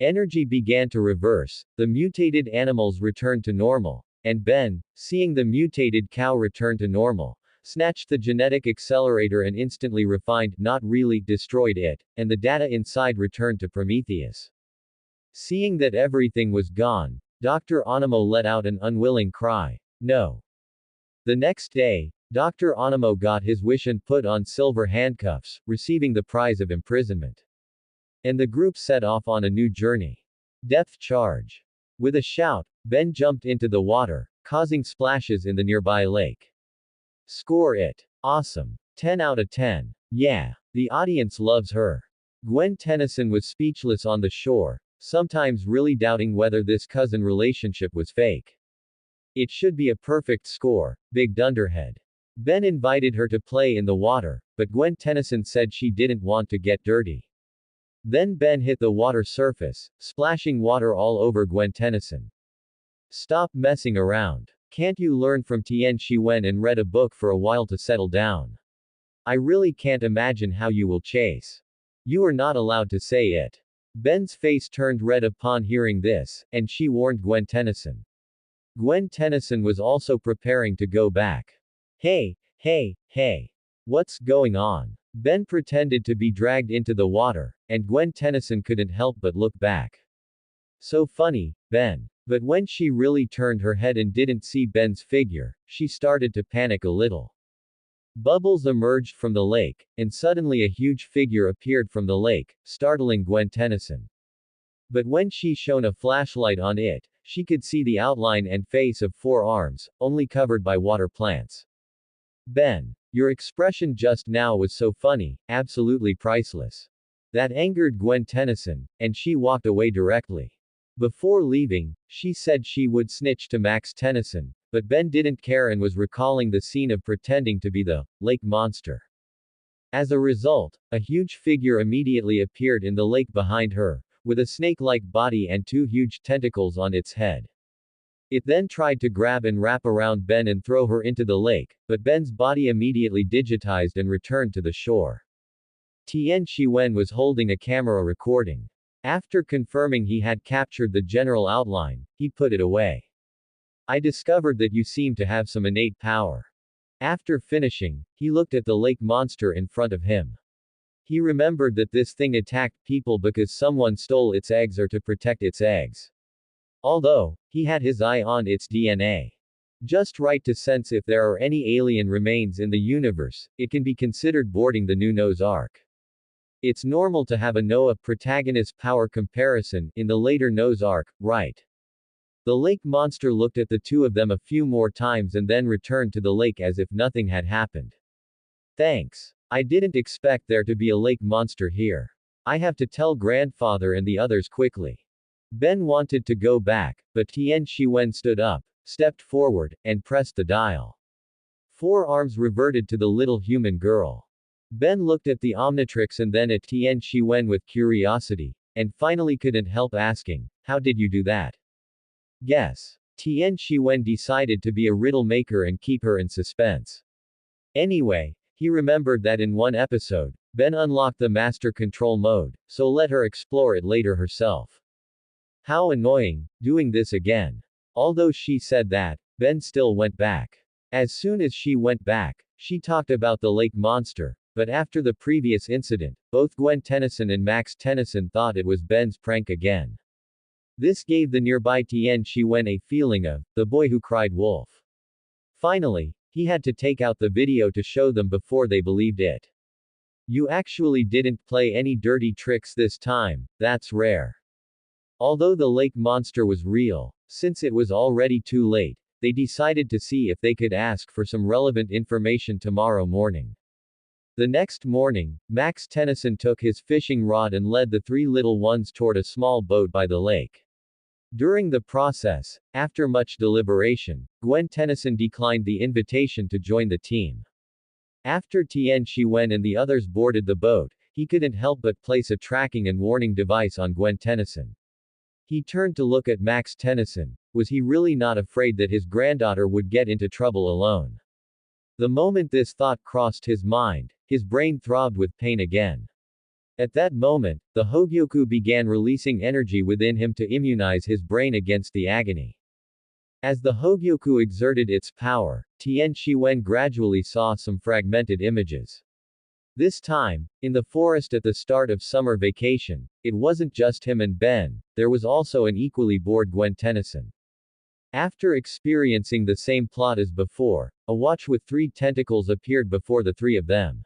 Energy began to reverse, the mutated animals returned to normal, and Ben, seeing the mutated cow return to normal, snatched the genetic accelerator and instantly refined, not really, destroyed it, and the data inside returned to Prometheus. Seeing that everything was gone, Dr. Onamo let out an unwilling cry. No. The next day, Dr. Onamo got his wish and put on silver handcuffs, receiving the prize of imprisonment. And the group set off on a new journey. Depth charge. With a shout, Ben jumped into the water, causing splashes in the nearby lake. Score it. Awesome. 10 out of 10. Yeah. The audience loves her. Gwen Tennyson was speechless on the shore, sometimes really doubting whether this cousin relationship was fake. It should be a perfect score, big dunderhead. Ben invited her to play in the water, but Gwen Tennyson said she didn't want to get dirty. Then Ben hit the water surface, splashing water all over Gwen Tennyson. Stop messing around. Can't you learn from Tian Shiwen and read a book for a while to settle down? I really can't imagine how you will chase. You are not allowed to say it. Ben's face turned red upon hearing this, and she warned Gwen Tennyson. Gwen Tennyson was also preparing to go back. Hey, hey. What's going on? Ben pretended to be dragged into the water, and Gwen Tennyson couldn't help but look back. So funny, Ben. But when she really turned her head and didn't see Ben's figure, she started to panic a little. Bubbles emerged from the lake, and suddenly a huge figure appeared from the lake, startling Gwen Tennyson. But when she shone a flashlight on it, she could see the outline and face of 4 arms, only covered by water plants. Ben, your expression just now was so funny, absolutely priceless. That angered Gwen Tennyson, and she walked away directly. Before leaving, she said she would snitch to Max Tennyson, but Ben didn't care and was recalling the scene of pretending to be the lake monster. As a result, a huge figure immediately appeared in the lake behind her, with a snake-like body and 2 huge tentacles on its head. It then tried to grab and wrap around Ben and throw her into the lake, but Ben's body immediately digitized and returned to the shore. Tian Shiwen was holding a camera recording. After confirming he had captured the general outline, he put it away. I discovered that you seem to have some innate power. After finishing, he looked at the lake monster in front of him. He remembered that this thing attacked people because someone stole its eggs or to protect its eggs. Although, he had his eye on its DNA. Just right to sense if there are any alien remains in the universe, it can be considered boarding the new Noah's Ark. It's normal to have a Noah protagonist power comparison in the later Noah's Ark, right? The lake monster looked at the two of them a few more times and then returned to the lake as if nothing had happened. Thanks. I didn't expect there to be a lake monster here. I have to tell grandfather and the others quickly. Ben wanted to go back, but Tian Shiwen stood up, stepped forward, and pressed the dial. 4 arms reverted to the little human girl. Ben looked at the Omnitrix and then at Tian Shiwen with curiosity, and finally couldn't help asking, how did you do that? Guess. Tian Shiwen decided to be a riddle maker and keep her in suspense. Anyway, he remembered that in one episode, Ben unlocked the master control mode, so let her explore it later herself. How annoying, doing this again. Although she said that, Ben still went back. As soon as she went back, she talked about the lake monster, but after the previous incident, both Gwen Tennyson and Max Tennyson thought it was Ben's prank again. This gave the nearby Tian Shiwen a feeling of, the boy who cried wolf. Finally, he had to take out the video to show them before they believed it. You actually didn't play any dirty tricks this time, that's rare. Although the lake monster was real, since it was already too late, they decided to see if they could ask for some relevant information tomorrow morning. The next morning, Max Tennyson took his fishing rod and led the three little ones toward a small boat by the lake. During the process, after much deliberation, Gwen Tennyson declined the invitation to join the team. After Tian Shiwen and the others boarded the boat, he couldn't help but place a tracking and warning device on Gwen Tennyson. He turned to look at Max Tennyson. Was he really not afraid that his granddaughter would get into trouble alone? The moment this thought crossed his mind, his brain throbbed with pain again. At that moment, the Hogyoku began releasing energy within him to immunize his brain against the agony. As the Hogyoku exerted its power, Tian Shiwen gradually saw some fragmented images. This time, in the forest at the start of summer vacation, it wasn't just him and Ben, there was also an equally bored Gwen Tennyson. After experiencing the same plot as before, a watch with 3 tentacles appeared before the 3 of them.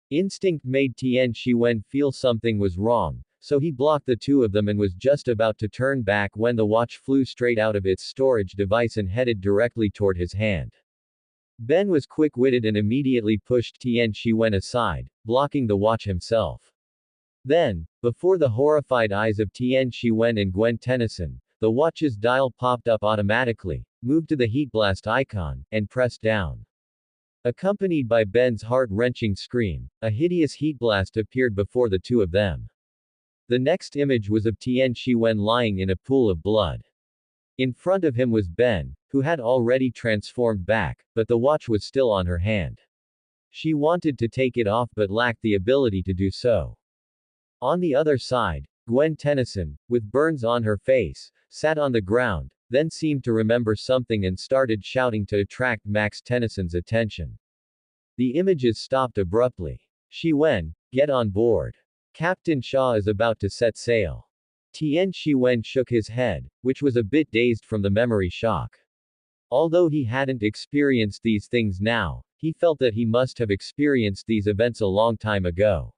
Instinct made Tian Shiwen feel something was wrong, so he blocked the 2 of them and was just about to turn back when the watch flew straight out of its storage device and headed directly toward his hand. Ben was quick-witted and immediately pushed Tian Shiwen aside, blocking the watch himself. Then, before the horrified eyes of Tian Shiwen and Gwen Tennyson, the watch's dial popped up automatically, moved to the heat blast icon, and pressed down. Accompanied by Ben's heart-wrenching scream, a hideous heat blast appeared before the 2 of them. The next image was of Tian Shiwen lying in a pool of blood. In front of him was Ben, who had already transformed back, but the watch was still on her hand. She wanted to take it off but lacked the ability to do so. On the other side, Gwen Tennyson, with burns on her face, sat on the ground, then seemed to remember something and started shouting to attract Max Tennyson's attention. The images stopped abruptly. Shiwen, get on board. Captain Shaw is about to set sail. Tian Shiwen shook his head, which was a bit dazed from the memory shock. Although he hadn't experienced these things now, he felt that he must have experienced these events a long time ago.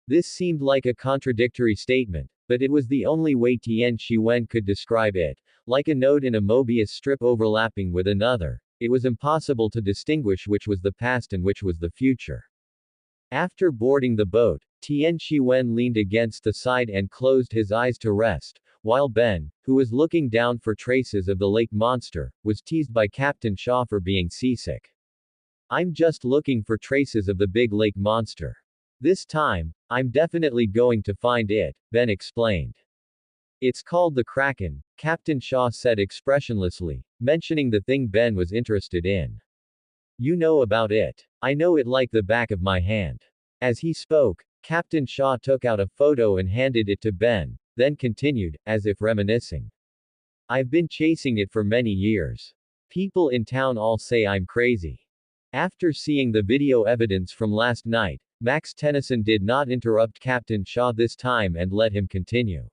This seemed like a contradictory statement, but it was the only way Tian Shiwen could describe it. Like a node in a Mobius strip overlapping with another, it was impossible to distinguish which was the past and which was the future. After boarding the boat, Tian Shiwen leaned against the side and closed his eyes to rest, while Ben, who was looking down for traces of the lake monster, was teased by Captain Shaw for being seasick. I'm just looking for traces of the big lake monster. This time, I'm definitely going to find it, Ben explained. It's called the Kraken, Captain Shaw said expressionlessly, mentioning the thing Ben was interested in. You know about it. I know it like the back of my hand. As he spoke, Captain Shaw took out a photo and handed it to Ben, then continued, as if reminiscing. I've been chasing it for many years. People in town all say I'm crazy. After seeing the video evidence from last night, Max Tennyson did not interrupt Captain Shaw this time and let him continue.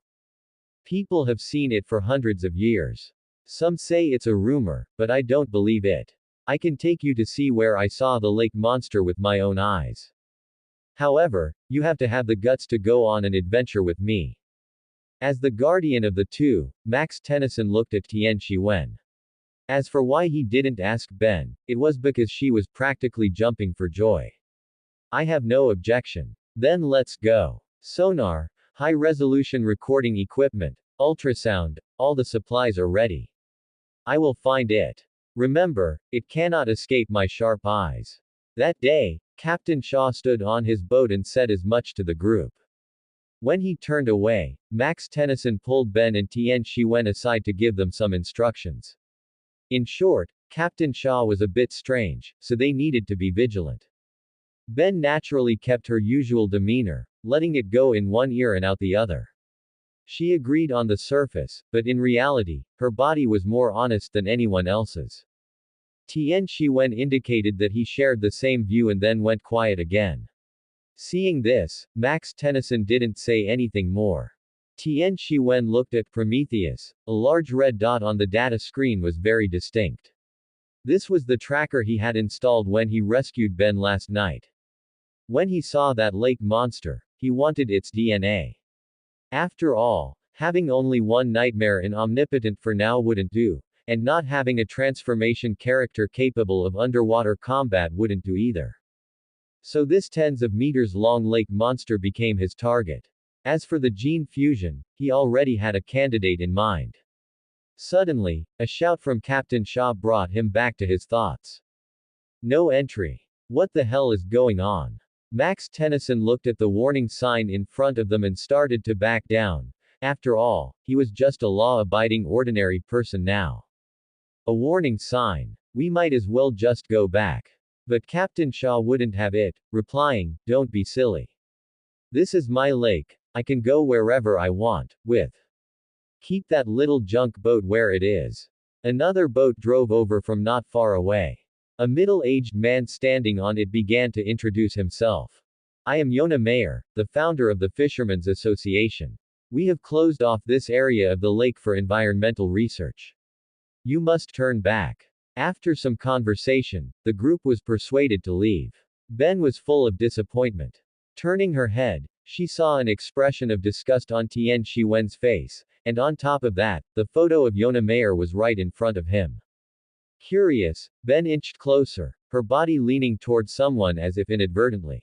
People have seen it for hundreds of years. Some say it's a rumor, but I don't believe it. I can take you to see where I saw the lake monster with my own eyes. However, you have to have the guts to go on an adventure with me. As the guardian of the 2, Max Tennyson looked at Tian Shiwen. As for why he didn't ask Ben, it was because she was practically jumping for joy. I have no objection. Then let's go. Sonar, high-resolution recording equipment, ultrasound, all the supplies are ready. I will find it. Remember, it cannot escape my sharp eyes. That day, Captain Shaw stood on his boat and said as much to the group. When he turned away, Max Tennyson pulled Ben and Tian Shiwen aside to give them some instructions. In short, Captain Shaw was a bit strange, so they needed to be vigilant. Ben naturally kept her usual demeanor, letting it go in one ear and out the other. She agreed on the surface, but in reality, her body was more honest than anyone else's. Tian Shiwen indicated that he shared the same view and then went quiet again. Seeing this, Max Tennyson didn't say anything more. Tian Shiwen looked at Prometheus. A large red dot on the data screen was very distinct. This was the tracker he had installed when he rescued Ben last night. When he saw that lake monster, he wanted its DNA. After all, having only one nightmare in Omnipotent for now wouldn't do, and not having a transformation character capable of underwater combat wouldn't do either. So this tens of meters long lake monster became his target. As for the gene fusion, he already had a candidate in mind. Suddenly, a shout from Captain Shaw brought him back to his thoughts. No entry. What the hell is going on? Max Tennyson looked at the warning sign in front of them and started to back down. After all, he was just a law-abiding ordinary person now. A warning sign. We might as well just go back. But Captain Shaw wouldn't have it, replying, "Don't be silly. This is my lake. I can go wherever I want, with. Keep that little junk boat where it is." Another boat drove over from not far away. A middle-aged man standing on it began to introduce himself. "I am Yona Mayer, the founder of the Fishermen's Association. We have closed off this area of the lake for environmental research. You must turn back." After some conversation, the group was persuaded to leave. Ben was full of disappointment. Turning her head, she saw an expression of disgust on Tian Shiwen's face, and on top of that, the photo of Yona Mayer was right in front of him. Curious, Ben inched closer, her body leaning toward someone as if inadvertently.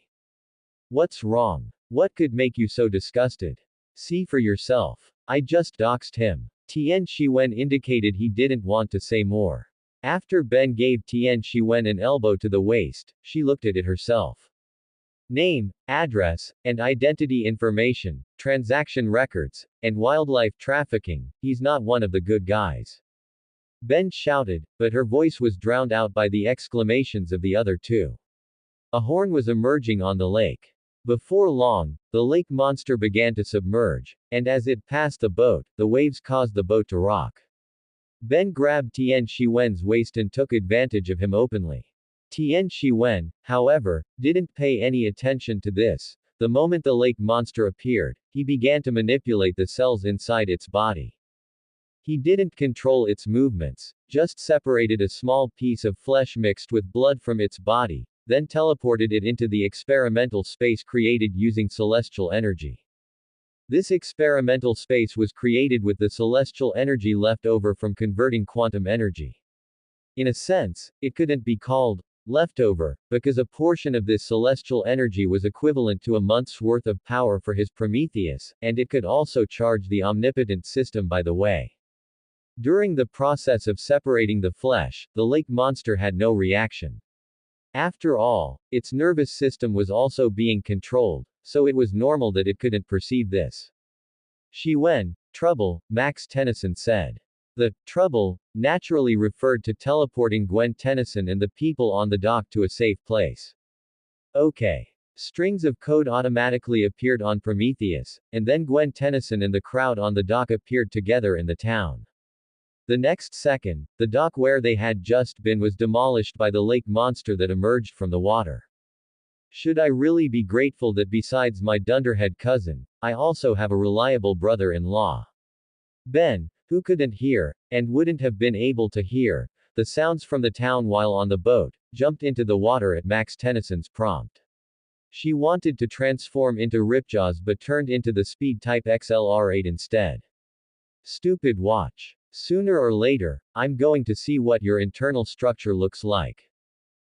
"What's wrong? What could make you so disgusted? See for yourself. I just doxed him." Tian Shiwen indicated he didn't want to say more. After Ben gave Tian Shiwen an elbow to the waist, she looked at it herself. Name, address, and identity information, transaction records, and wildlife trafficking. He's not one of the good guys. Ben shouted, but her voice was drowned out by the exclamations of the other two. A horn was emerging on the lake. Before long, the lake monster began to submerge, and as it passed the boat, the waves caused the boat to rock. Ben grabbed Tian Shiwen's waist and took advantage of him openly. Tian Shiwen, however, didn't pay any attention to this. The moment the lake monster appeared, he began to manipulate the cells inside its body. He didn't control its movements, just separated a small piece of flesh mixed with blood from its body, then teleported it into the experimental space created using celestial energy. This experimental space was created with the celestial energy left over from converting quantum energy. In a sense, it couldn't be called leftover, because a portion of this celestial energy was equivalent to a month's worth of power for his Prometheus, and it could also charge the omnipotent system by the way. During the process of separating the flesh, the lake monster had no reaction. After all, its nervous system was also being controlled, so it was normal that it couldn't perceive this. Shiwen, trouble, Max Tennyson said. The trouble naturally referred to teleporting Gwen Tennyson and the people on the dock to a safe place. Okay. Strings of code automatically appeared on Prometheus, and then Gwen Tennyson and the crowd on the dock appeared together in the town. The next second, the dock where they had just been was demolished by the lake monster that emerged from the water. Should I really be grateful that besides my dunderhead cousin, I also have a reliable brother-in-law? Ben, who couldn't hear, and wouldn't have been able to hear, the sounds from the town while on the boat, jumped into the water at Max Tennyson's prompt. She wanted to transform into Ripjaws but turned into the speed type XLR8 instead. Stupid watch. Sooner or later, I'm going to see what your internal structure looks like.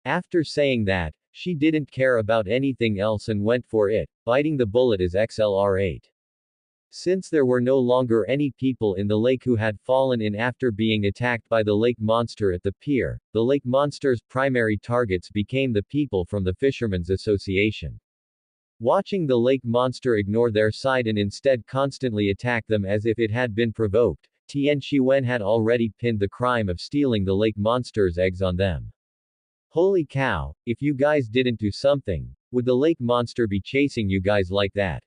After saying that, she didn't care about anything else and went for it, biting the bullet as XLR8. Since there were no longer any people in the lake who had fallen in after being attacked by the lake monster at the pier, the lake monster's primary targets became the people from the Fishermen's Association. Watching the lake monster ignore their side and instead constantly attack them as if it had been provoked, Tian Shiwen had already pinned the crime of stealing the lake monster's eggs on them. Holy cow, if you guys didn't do something, would the lake monster be chasing you guys like that?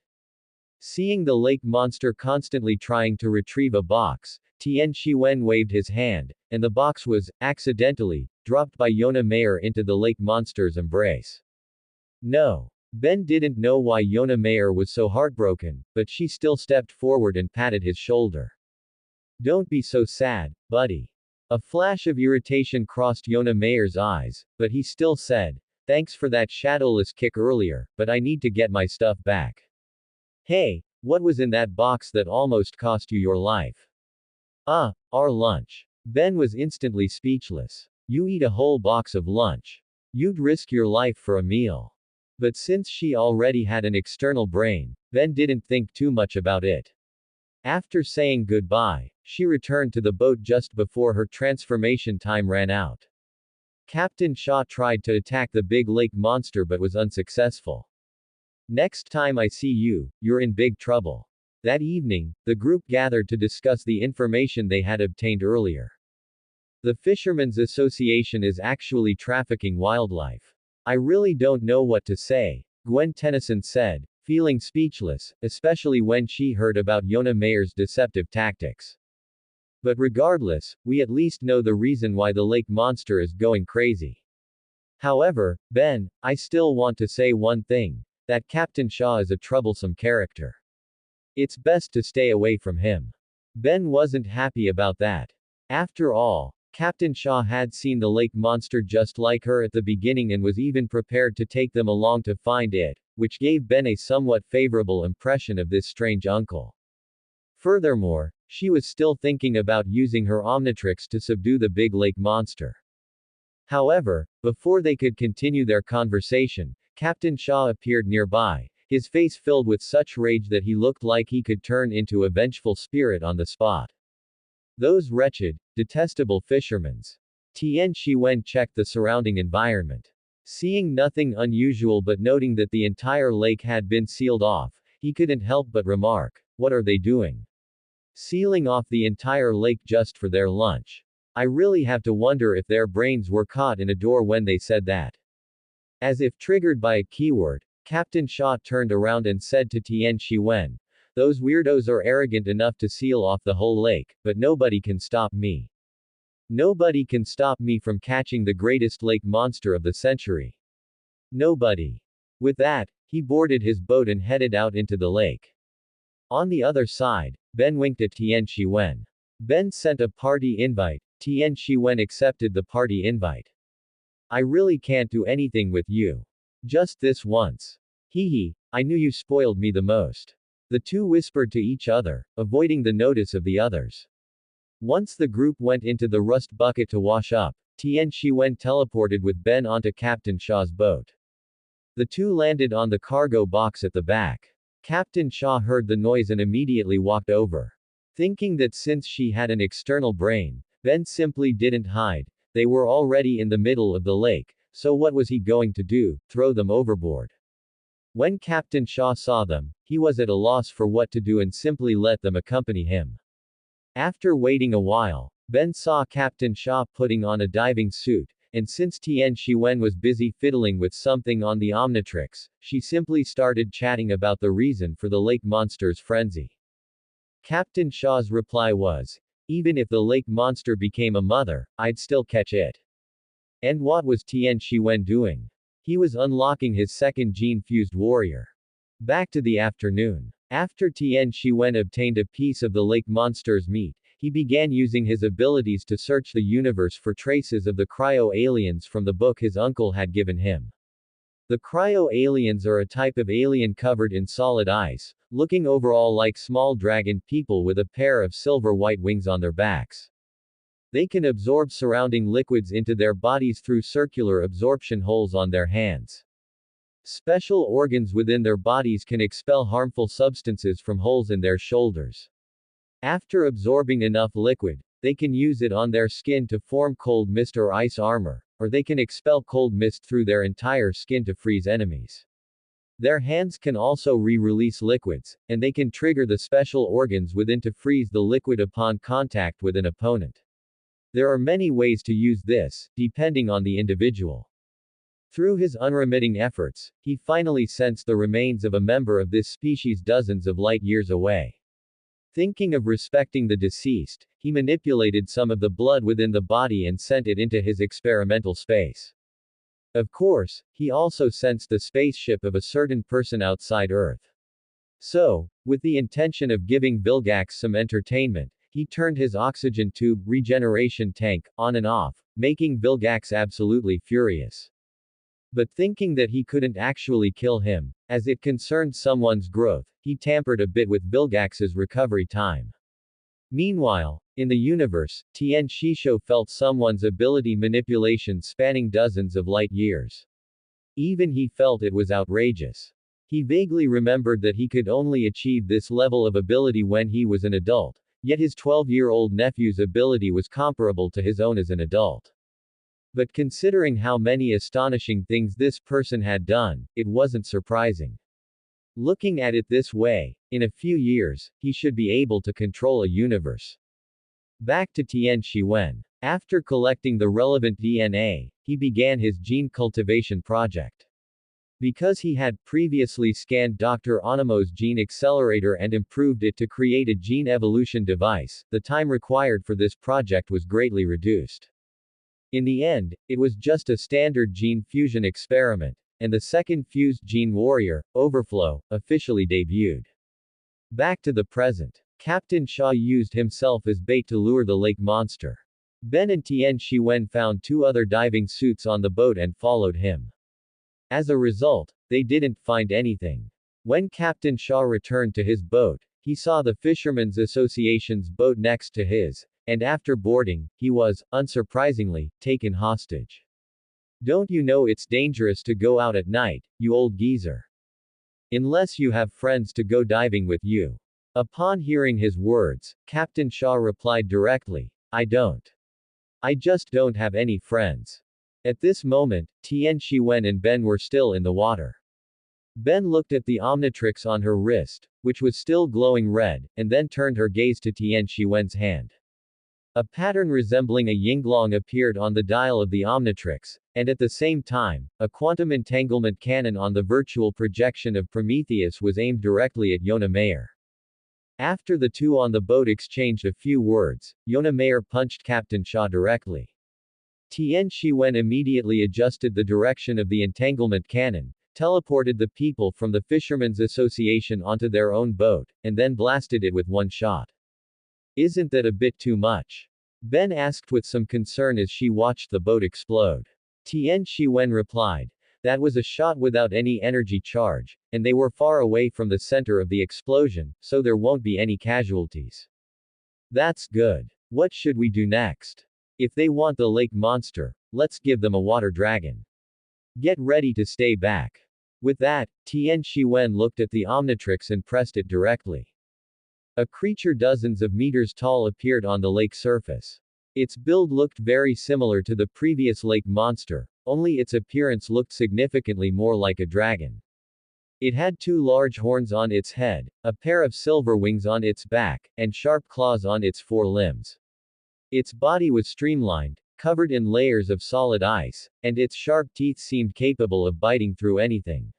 Seeing the lake monster constantly trying to retrieve a box, Tian Shiwen waved his hand, and the box was, accidentally, dropped by Yona Mayer into the lake monster's embrace. No. Ben didn't know why Yona Mayer was so heartbroken, but she still stepped forward and patted his shoulder. Don't be so sad, buddy. A flash of irritation crossed Yona Mayer's eyes, but he still said, thanks for that shadowless kick earlier, but I need to get my stuff back. Hey, what was in that box that almost cost you your life? Our lunch. Ben was instantly speechless. You eat a whole box of lunch. You'd risk your life for a meal. But since she already had an external brain, Ben didn't think too much about it. After saying goodbye, she returned to the boat just before her transformation time ran out. Captain Shaw tried to attack the big lake monster but was unsuccessful. Next time I see you, you're in big trouble. That evening, the group gathered to discuss the information they had obtained earlier. The Fishermen's Association is actually trafficking wildlife. I really don't know what to say, Gwen Tennyson said, feeling speechless, especially when she heard about Yona Mayer's deceptive tactics. But regardless, we at least know the reason why the lake monster is going crazy. However, Ben, I still want to say one thing, that Captain Shaw is a troublesome character. It's best to stay away from him. Ben wasn't happy about that. After all, Captain Shaw had seen the lake monster just like her at the beginning and was even prepared to take them along to find it, which gave Ben a somewhat favorable impression of this strange uncle. Furthermore, she was still thinking about using her Omnitrix to subdue the big lake monster. However, before they could continue their conversation, Captain Shaw appeared nearby, his face filled with such rage that he looked like he could turn into a vengeful spirit on the spot. Those wretched, detestable fishermen. Tian Shiwen checked the surrounding environment. Seeing nothing unusual but noting that the entire lake had been sealed off, he couldn't help but remark, what are they doing? Sealing off the entire lake just for their lunch. I really have to wonder if their brains were caught in a door when they said that. As if triggered by a keyword, Captain Shaw turned around and said to Tian Shiwen, those weirdos are arrogant enough to seal off the whole lake, but nobody can stop me. Nobody can stop me from catching the greatest lake monster of the century. Nobody. With that, he boarded his boat and headed out into the lake. On the other side, Ben winked at Tian Shiwen. Ben sent a party invite. Tian Shiwen accepted the party invite. I really can't do anything with you. Just this once. Hee, I knew you spoiled me the most. The two whispered to each other, avoiding the notice of the others. Once the group went into the rust bucket to wash up, Tian Shiwen teleported with Ben onto Captain Shaw's boat. The two landed on the cargo box at the back. Captain Shaw heard the noise and immediately walked over. Thinking that since she had an external brain, Ben simply didn't hide, they were already in the middle of the lake, so what was he going to do, throw them overboard? When Captain Shaw saw them, he was at a loss for what to do and simply let them accompany him. After waiting a while, Ben saw Captain Shaw putting on a diving suit, and since Tian Shiwen was busy fiddling with something on the Omnitrix, she simply started chatting about the reason for the lake monster's frenzy. Captain Shaw's reply was, even if the lake monster became a mother, I'd still catch it. And what was Tian Shiwen doing? He was unlocking his second gene-fused warrior. Back to the afternoon. After Tian Shiwen obtained a piece of the lake monster's meat, he began using his abilities to search the universe for traces of the cryo-aliens from the book his uncle had given him. The cryo-aliens are a type of alien covered in solid ice, looking overall like small dragon people with a pair of silver-white wings on their backs. They can absorb surrounding liquids into their bodies through circular absorption holes on their hands. Special organs within their bodies can expel harmful substances from holes in their shoulders. After absorbing enough liquid, they can use it on their skin to form cold mist or ice armor, or they can expel cold mist through their entire skin to freeze enemies. Their hands can also re-release liquids, and they can trigger the special organs within to freeze the liquid upon contact with an opponent. There are many ways to use this, depending on the individual. Through his unremitting efforts, he finally sensed the remains of a member of this species dozens of light years away. Thinking of respecting the deceased, he manipulated some of the blood within the body and sent it into his experimental space. Of course, he also sensed the spaceship of a certain person outside Earth. So, with the intention of giving Vilgax some entertainment, he turned his oxygen tube regeneration tank on and off, making Vilgax absolutely furious. But thinking that he couldn't actually kill him, as it concerned someone's growth, he tampered a bit with Vilgax's recovery time. Meanwhile, in the universe, Tien Shisho felt someone's ability manipulation spanning dozens of light years. Even he felt it was outrageous. He vaguely remembered that he could only achieve this level of ability when he was an adult, yet his 12-year-old nephew's ability was comparable to his own as an adult. But considering how many astonishing things this person had done, it wasn't surprising. Looking at it this way, in a few years, he should be able to control a universe. Back to Tien Shiwen. After collecting the relevant DNA, he began his gene cultivation project. Because he had previously scanned Dr. Onomo's gene accelerator and improved it to create a gene evolution device, the time required for this project was greatly reduced. In the end, it was just a standard gene fusion experiment, and the second fused gene warrior, Overflow, officially debuted. Back to the present. Captain Shaw used himself as bait to lure the lake monster. Ben and Tien Shiwen found two other diving suits on the boat and followed him. As a result, they didn't find anything. When Captain Shaw returned to his boat, he saw the Fishermen's Association's boat next to his, and after boarding, he was, unsurprisingly, taken hostage. Don't you know it's dangerous to go out at night, you old geezer? Unless you have friends to go diving with you. Upon hearing his words, Captain Shaw replied directly, I don't. I just don't have any friends. At this moment, Tien Shiwen and Ben were still in the water. Ben looked at the Omnitrix on her wrist, which was still glowing red, and then turned her gaze to Tien Shiwen's hand. A pattern resembling a yinglong appeared on the dial of the Omnitrix, and at the same time, a quantum entanglement cannon on the virtual projection of Prometheus was aimed directly at Yona Mayer. After the two on the boat exchanged a few words, Yona Mayer punched Captain Shaw directly. Tien Shiwen immediately adjusted the direction of the entanglement cannon, teleported the people from the Fishermen's Association onto their own boat, and then blasted it with one shot. Isn't that a bit too much? Ben asked with some concern as she watched the boat explode. Tien Shiwen replied, that was a shot without any energy charge, and they were far away from the center of the explosion, so there won't be any casualties. That's good. What should we do next? If they want the lake monster, let's give them a water dragon. Get ready to stay back. With that, Tien Shiwen looked at the Omnitrix and pressed it directly. A creature dozens of meters tall appeared on the lake surface. Its build looked very similar to the previous lake monster, only its appearance looked significantly more like a dragon. It had two large horns on its head, a pair of silver wings on its back, and sharp claws on its four limbs. Its body was streamlined, covered in layers of solid ice, and its sharp teeth seemed capable of biting through anything.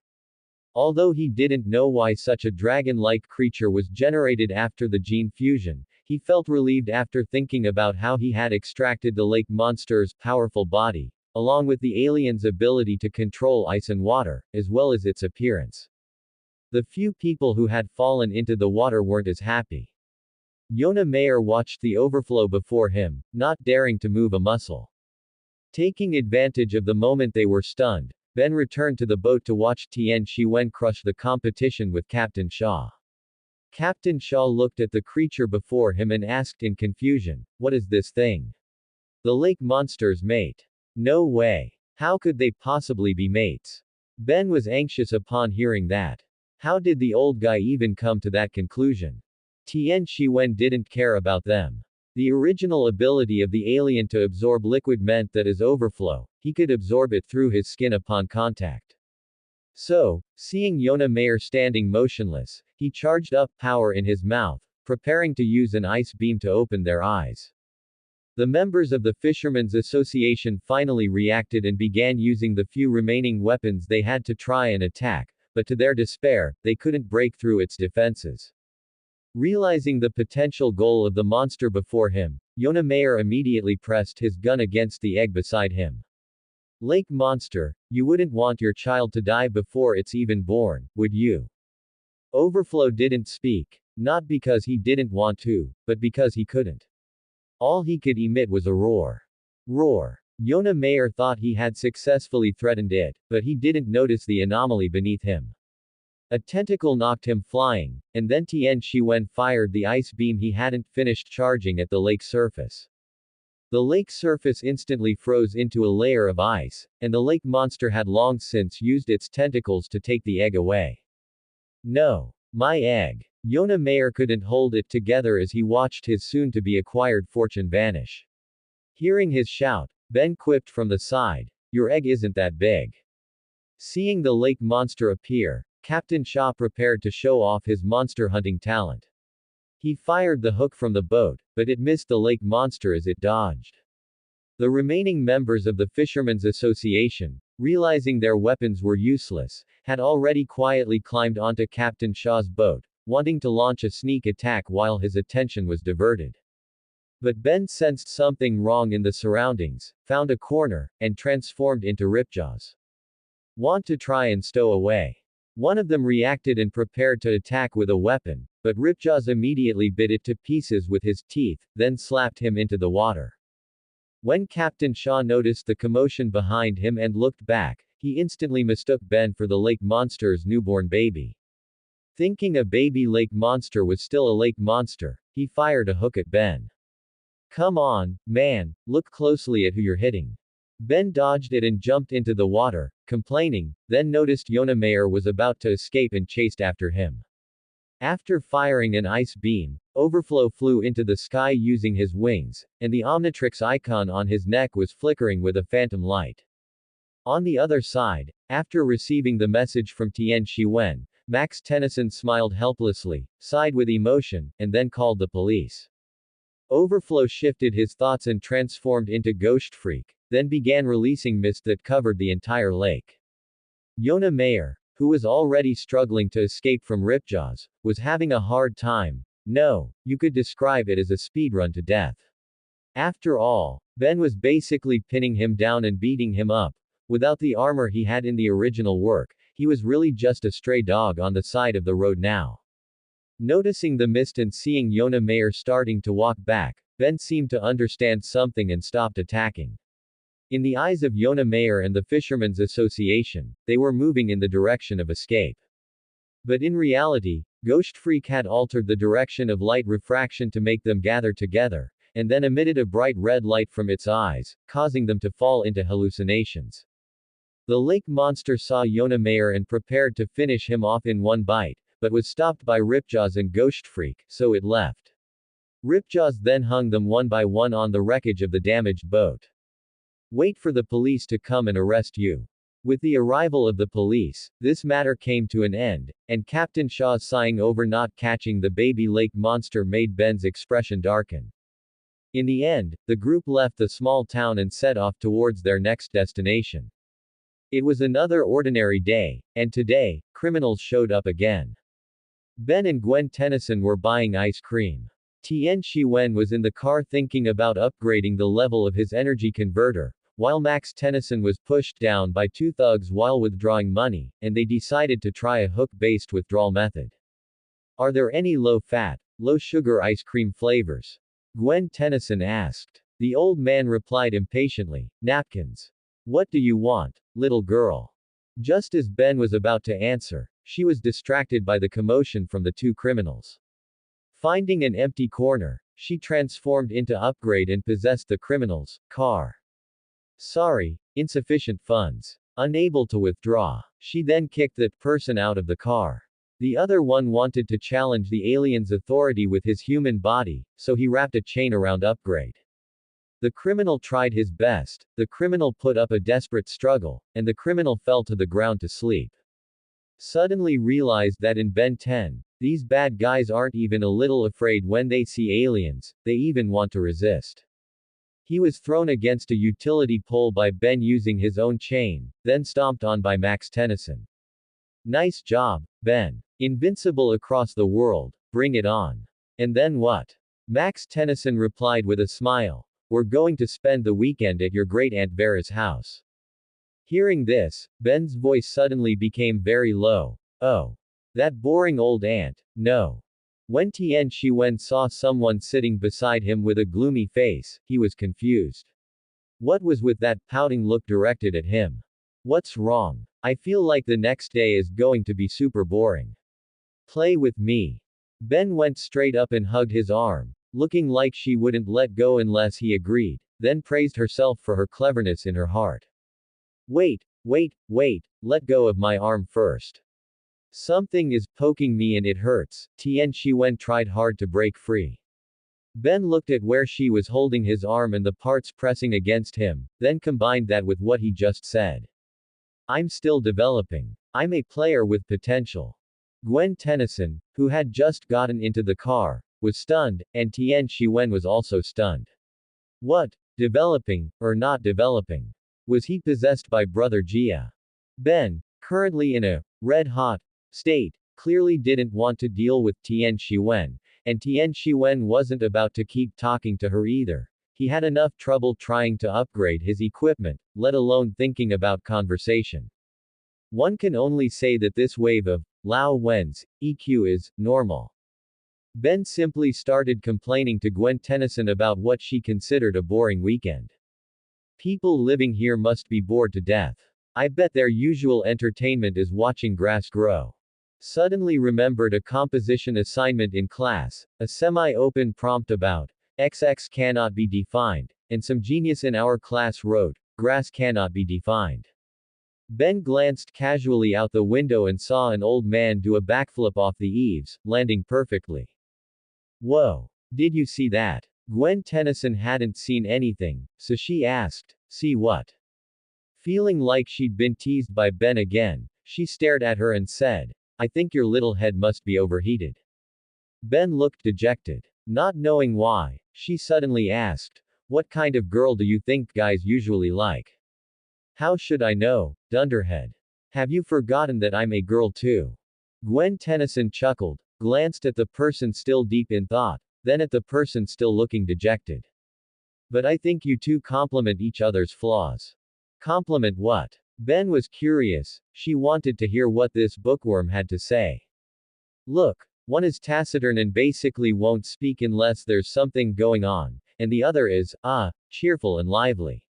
Although he didn't know why such a dragon-like creature was generated after the gene fusion, he felt relieved after thinking about how he had extracted the lake monster's powerful body, along with the alien's ability to control ice and water, as well as its appearance. The few people who had fallen into the water weren't as happy. Yona Mayer watched the overflow before him, not daring to move a muscle. Taking advantage of the moment they were stunned, Ben returned to the boat to watch Tien Shiwen crush the competition with Captain Shaw. Captain Shaw looked at the creature before him and asked in confusion, what is this thing? The lake monster's mate. No way. How could they possibly be mates? Ben was anxious upon hearing that. How did the old guy even come to that conclusion? Tien Shiwen didn't care about them. The original ability of the alien to absorb liquid meant that as overflow, he could absorb it through his skin upon contact. So, seeing Yona Mayer standing motionless, he charged up power in his mouth, preparing to use an ice beam to open their eyes. The members of the Fishermen's Association finally reacted and began using the few remaining weapons they had to try and attack, but to their despair, they couldn't break through its defenses. Realizing the potential goal of the monster before him, Yona Mayer immediately pressed his gun against the egg beside him. Lake monster, you wouldn't want your child to die before it's even born, would you? Overflow didn't speak. Not because he didn't want to, but because he couldn't. All he could emit was a roar. Roar. Yona Mayer thought he had successfully threatened it, but he didn't notice the anomaly beneath him. A tentacle knocked him flying, and then Tian Shiwen fired the ice beam he hadn't finished charging at the lake surface. The lake surface instantly froze into a layer of ice, and the lake monster had long since used its tentacles to take the egg away. No. My egg. Yona Mayer couldn't hold it together as he watched his soon-to-be-acquired fortune vanish. Hearing his shout, Ben quipped from the side, "Your egg isn't that big." Seeing the lake monster appear, Captain Shaw prepared to show off his monster hunting talent. He fired the hook from the boat, but it missed the lake monster as it dodged. The remaining members of the Fishermen's Association, realizing their weapons were useless, had already quietly climbed onto Captain Shaw's boat, wanting to launch a sneak attack while his attention was diverted. But Ben sensed something wrong in the surroundings, found a corner, and transformed into Ripjaws. Want to try and stow away. One of them reacted and prepared to attack with a weapon, but Ripjaws immediately bit it to pieces with his teeth, then slapped him into the water. When Captain Shaw noticed the commotion behind him and looked back, he instantly mistook Ben for the lake monster's newborn baby. Thinking a baby lake monster was still a lake monster, he fired a hook at Ben. Come on, man, look closely at who you're hitting. Ben dodged it and jumped into the water, complaining, then noticed Yona Mayer was about to escape and chased after him. After firing an ice beam, Overflow flew into the sky using his wings, and the Omnitrix icon on his neck was flickering with a phantom light. On the other side, after receiving the message from Tian Shiwen, Max Tennyson smiled helplessly, sighed with emotion, and then called the police. Overflow shifted his thoughts and transformed into Ghost Freak, then began releasing mist that covered the entire lake. Yona Mayer, who was already struggling to escape from Ripjaws, was having a hard time. No, you could describe it as a speedrun to death. After all, Ben was basically pinning him down and beating him up. Without the armor he had in the original work, he was really just a stray dog on the side of the road now. Noticing the mist and seeing Yona Mayer starting to walk back, Ben seemed to understand something and stopped attacking. In the eyes of Yona Mayer and the Fishermen's Association, they were moving in the direction of escape. But in reality, Ghost Freak had altered the direction of light refraction to make them gather together, and then emitted a bright red light from its eyes, causing them to fall into hallucinations. The lake monster saw Yona Mayer and prepared to finish him off in one bite, but was stopped by Ripjaws and Ghost Freak, so it left. Ripjaws then hung them one by one on the wreckage of the damaged boat. Wait for the police to come and arrest you. With the arrival of the police, this matter came to an end, and Captain Shaw's sighing over not catching the baby lake monster made Ben's expression darken. In the end, the group left the small town and set off towards their next destination. It was another ordinary day, and today, criminals showed up again. Ben and Gwen Tennyson were buying ice cream. Tian Shiwen was in the car thinking about upgrading the level of his energy converter, while Max Tennyson was pushed down by two thugs while withdrawing money, and they decided to try a hook-based withdrawal method. Are there any low-fat, low-sugar ice cream flavors? Gwen Tennyson asked. The old man replied impatiently, napkins. What do you want, little girl? Just as Ben was about to answer, she was distracted by the commotion from the two criminals. Finding an empty corner, she transformed into Upgrade and possessed the criminal's car. Sorry, insufficient funds. Unable to withdraw. She then kicked that person out of the car. The other one wanted to challenge the alien's authority with his human body, so he wrapped a chain around Upgrade. The criminal tried his best, the criminal put up a desperate struggle, and the criminal fell to the ground to sleep. Suddenly realized that in Ben 10, these bad guys aren't even a little afraid when they see aliens, they even want to resist. He was thrown against a utility pole by Ben using his own chain, then stomped on by Max Tennyson. Nice job, Ben. Invincible across the world, bring it on. And then what? Max Tennyson replied with a smile. We're going to spend the weekend at your great Aunt Vera's house. Hearing this, Ben's voice suddenly became very low. Oh. That boring old aunt. No. When Tian Shiwen saw someone sitting beside him with a gloomy face, he was confused. What was with that pouting look directed at him? What's wrong? I feel like the next day is going to be super boring. Play with me. Ben went straight up and hugged his arm, looking like she wouldn't let go unless he agreed, then praised herself for her cleverness in her heart. Wait, wait, let go of my arm first. Something is poking me and it hurts. Tian Shiwen tried hard to break free. Ben looked at where she was holding his arm and the parts pressing against him, then combined that with what he just said. I'm still developing. I'm a player with potential. Gwen Tennyson, who had just gotten into the car, was stunned, and Tian Shiwen was also stunned. What? Developing, or not developing? Was he possessed by Brother Jia? Ben, currently in a red-hot state, clearly didn't want to deal with Tian Shiwen, and Tian Shiwen wasn't about to keep talking to her either. He had enough trouble trying to upgrade his equipment, let alone thinking about conversation. One can only say that this wave of Lao Wen's EQ is normal. Ben simply started complaining to Gwen Tennyson about what she considered a boring weekend. People living here must be bored to death. I bet their usual entertainment is watching grass grow. Suddenly remembered a composition assignment in class, a semi-open prompt about XX cannot be defined, and some genius in our class wrote, grass cannot be defined. Ben glanced casually out the window and saw an old man do a backflip off the eaves, landing perfectly. Whoa! Did you see that? Gwen Tennyson hadn't seen anything, so she asked, see what? Feeling like she'd been teased by Ben again, she stared at her and said, I think your little head must be overheated. Ben looked dejected. Not knowing why, she suddenly asked, what kind of girl do you think guys usually like? How should I know, dunderhead? Have you forgotten that I'm a girl too? Gwen Tennyson chuckled, glanced at the person still deep in thought, then at the person still looking dejected. But I think you two complement each other's flaws. Compliment what? Ben was curious, she wanted to hear what this bookworm had to say. Look, one is taciturn and basically won't speak unless there's something going on, and the other is, cheerful and lively.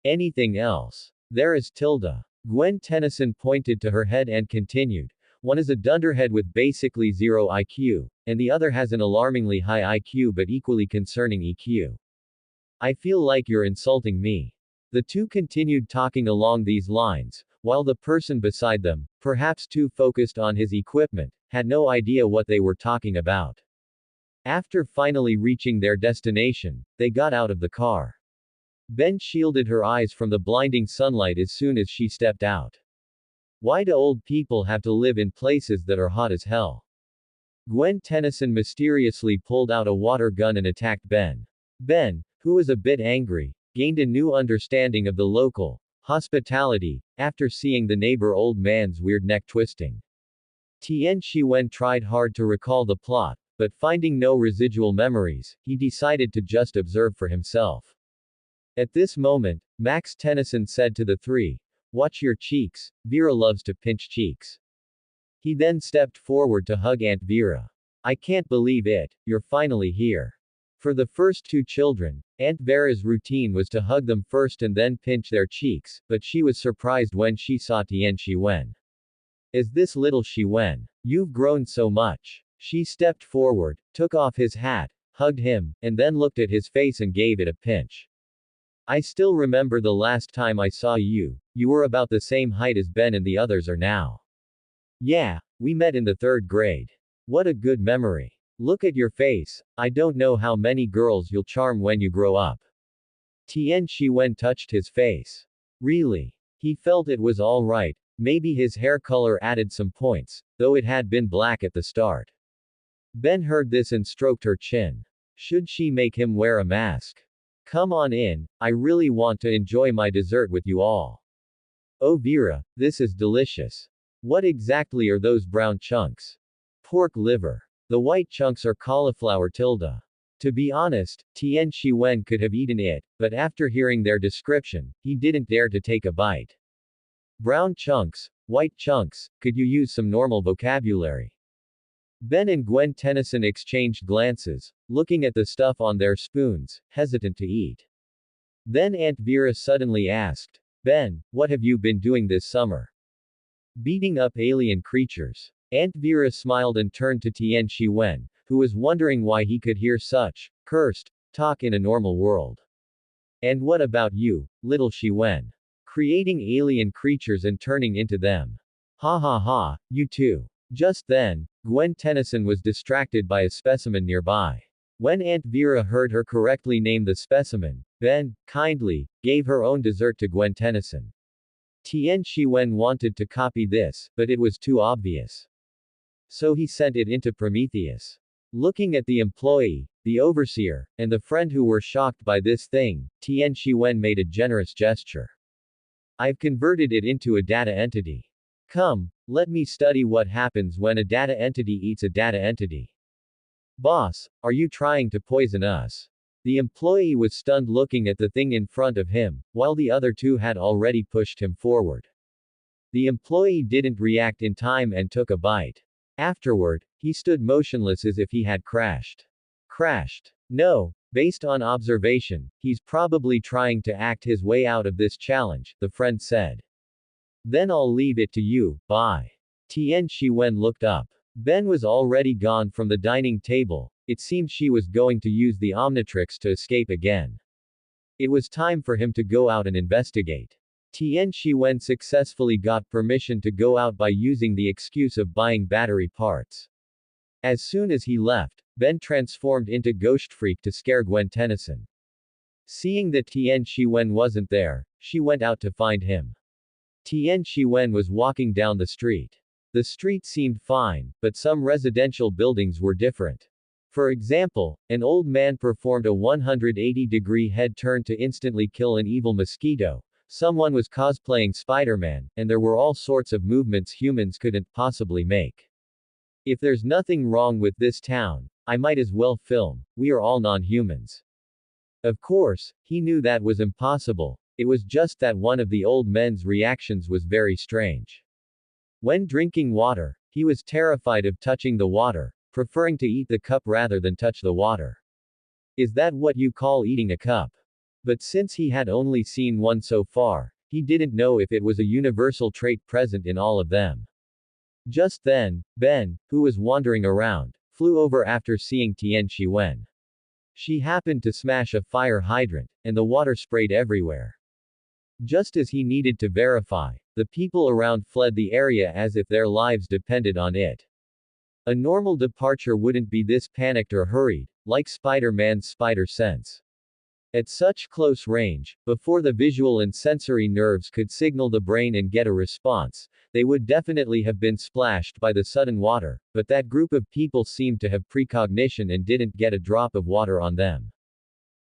Anything else? There is Tilda. Gwen Tennyson pointed to her head and continued, one is a dunderhead with basically zero IQ, and the other has an alarmingly high IQ but equally concerning EQ. I feel like you're insulting me. The two continued talking along these lines, while the person beside them, perhaps too focused on his equipment, had no idea what they were talking about. After finally reaching their destination, they got out of the car. Ben shielded her eyes from the blinding sunlight as soon as she stepped out. Why do old people have to live in places that are hot as hell? Gwen Tennyson mysteriously pulled out a water gun and attacked Ben. Ben, who was a bit angry, gained a new understanding of the local hospitality after seeing the neighbor old man's weird neck twisting. Tian Shiwen tried hard to recall the plot, but finding no residual memories, he decided to just observe for himself. At this moment, Max Tennyson said to the three, watch your cheeks, Vera loves to pinch cheeks. He then stepped forward to hug Aunt Vera. I can't believe it, you're finally here. For the first two children, Aunt Vera's routine was to hug them first and then pinch their cheeks, but she was surprised when she saw Tian Shiwen. Is this little Shiwen? You've grown so much. She stepped forward, took off his hat, hugged him, and then looked at his face and gave it a pinch. I still remember the last time I saw you, you were about the same height as Ben and the others are now. Yeah, we met in the 3rd grade. What a good memory. Look at your face, I don't know how many girls you'll charm when you grow up. Tian Shiwen touched his face. Really? He felt it was all right, maybe his hair color added some points, though it had been black at the start. Ben heard this and stroked her chin. Should she make him wear a mask? Come on in, I really want to enjoy my dessert with you all. Oh Vera, this is delicious. What exactly are those brown chunks? Pork liver. The white chunks are cauliflower tilde. To be honest, Tian Shiwen could have eaten it, but after hearing their description, he didn't dare to take a bite. Brown chunks, white chunks, could you use some normal vocabulary? Ben and Gwen Tennyson exchanged glances, looking at the stuff on their spoons, hesitant to eat. Then Aunt Vera suddenly asked, Ben, what have you been doing this summer? Beating up alien creatures. Aunt Vera smiled and turned to Tian Shi-wen, who was wondering why he could hear such cursed talk in a normal world. And what about you, little Shi-wen? Creating alien creatures and turning into them. Ha ha ha, you too. Just then, Gwen Tennyson was distracted by a specimen nearby. When Aunt Vera heard her correctly name the specimen, Ben, kindly, gave her own dessert to Gwen Tennyson. Tian Shi-wen wanted to copy this, but it was too obvious. So he sent it into Prometheus. Looking at the employee, the overseer, and the friend who were shocked by this thing, Tian Shi-wen made a generous gesture. I've converted it into a data entity. Come, let me study what happens when a data entity eats a data entity. Boss, are you trying to poison us? The employee was stunned looking at the thing in front of him, while the other two had already pushed him forward. The employee didn't react in time and took a bite. Afterward, he stood motionless as if he had crashed. Crashed? No, based on observation, he's probably trying to act his way out of this challenge, the friend said. Then I'll leave it to you, bye. Tian Shi-wen looked up. Ben was already gone from the dining table. It seemed she was going to use the Omnitrix to escape again. It was time for him to go out and investigate. Tian Shi-wen successfully got permission to go out by using the excuse of buying battery parts. As soon as he left, Ben transformed into Ghost Freak to scare Gwen Tennyson. Seeing that Tian Shi-wen wasn't there, she went out to find him. Tian Shi-wen was walking down the street. The street seemed fine, but some residential buildings were different. For example, an old man performed a 180-degree head turn to instantly kill an evil mosquito. Someone was cosplaying Spider-Man, and there were all sorts of movements humans couldn't possibly make. If there's nothing wrong with this town, I might as well film. We are all non-humans. Of course, he knew that was impossible. It was just that one of the old men's reactions was very strange. When drinking water, he was terrified of touching the water, preferring to eat the cup rather than touch the water. Is that what you call eating a cup? But since he had only seen one so far, he didn't know if it was a universal trait present in all of them. Just then, Ben, who was wandering around, flew over after seeing Tian Shi-wen. She happened to smash a fire hydrant, and the water sprayed everywhere. Just as he needed to verify, the people around fled the area as if their lives depended on it. A normal departure wouldn't be this panicked or hurried, like Spider-Man's spider sense. At such close range, before the visual and sensory nerves could signal the brain and get a response, they would definitely have been splashed by the sudden water, but that group of people seemed to have precognition and didn't get a drop of water on them.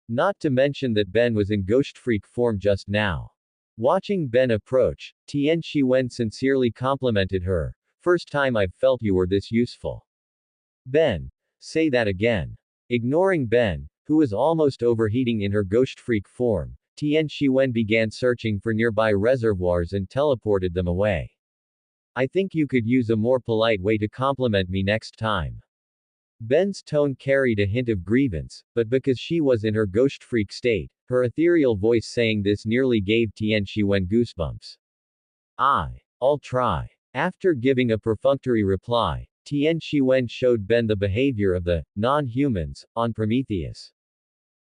Not to mention that Ben was in Ghost Freak form just now. Watching Ben approach, Tian Shi-wen sincerely complimented her. First time I've felt you were this useful. Ben. Say that again. Ignoring Ben, who was almost overheating in her Ghost Freak form, Tian Shi-wen began searching for nearby reservoirs and teleported them away. I think you could use a more polite way to compliment me next time. Ben's tone carried a hint of grievance, but because she was in her Ghost Freak state, her ethereal voice saying this nearly gave Tian Shi-wen goosebumps. I'll try. After giving a perfunctory reply, Tian Shi-wen showed Ben the behavior of the non-humans on Prometheus.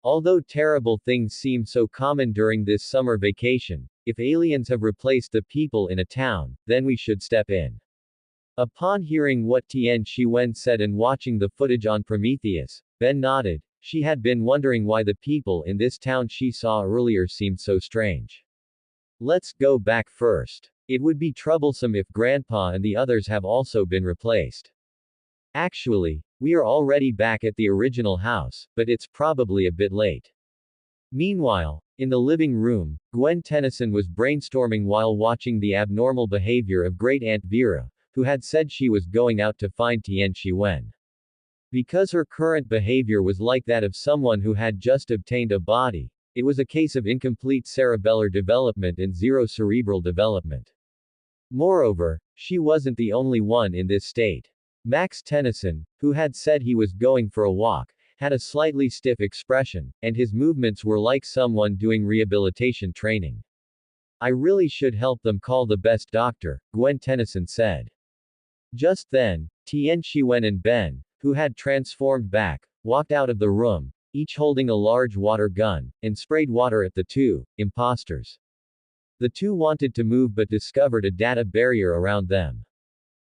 Although terrible things seem so common during this summer vacation, if aliens have replaced the people in a town, then we should step in. Upon hearing what Tian Shi-wen said and watching the footage on Prometheus, Ben nodded. She had been wondering why the people in this town she saw earlier seemed so strange. Let's go back first. It would be troublesome if Grandpa and the others have also been replaced. Actually, we are already back at the original house, but it's probably a bit late. Meanwhile, in the living room, Gwen Tennyson was brainstorming while watching the abnormal behavior of Great Aunt Vera, who had said she was going out to find Tian Shi-wen. Because her current behavior was like that of someone who had just obtained a body, it was a case of incomplete cerebellar development and zero cerebral development. Moreover, she wasn't the only one in this state. Max Tennyson, who had said he was going for a walk, had a slightly stiff expression, and his movements were like someone doing rehabilitation training. I really should help them call the best doctor, Gwen Tennyson said. Just then, Tien Shiwen and Ben, who had transformed back, walked out of the room, each holding a large water gun, and sprayed water at the two imposters. The two wanted to move but discovered a data barrier around them.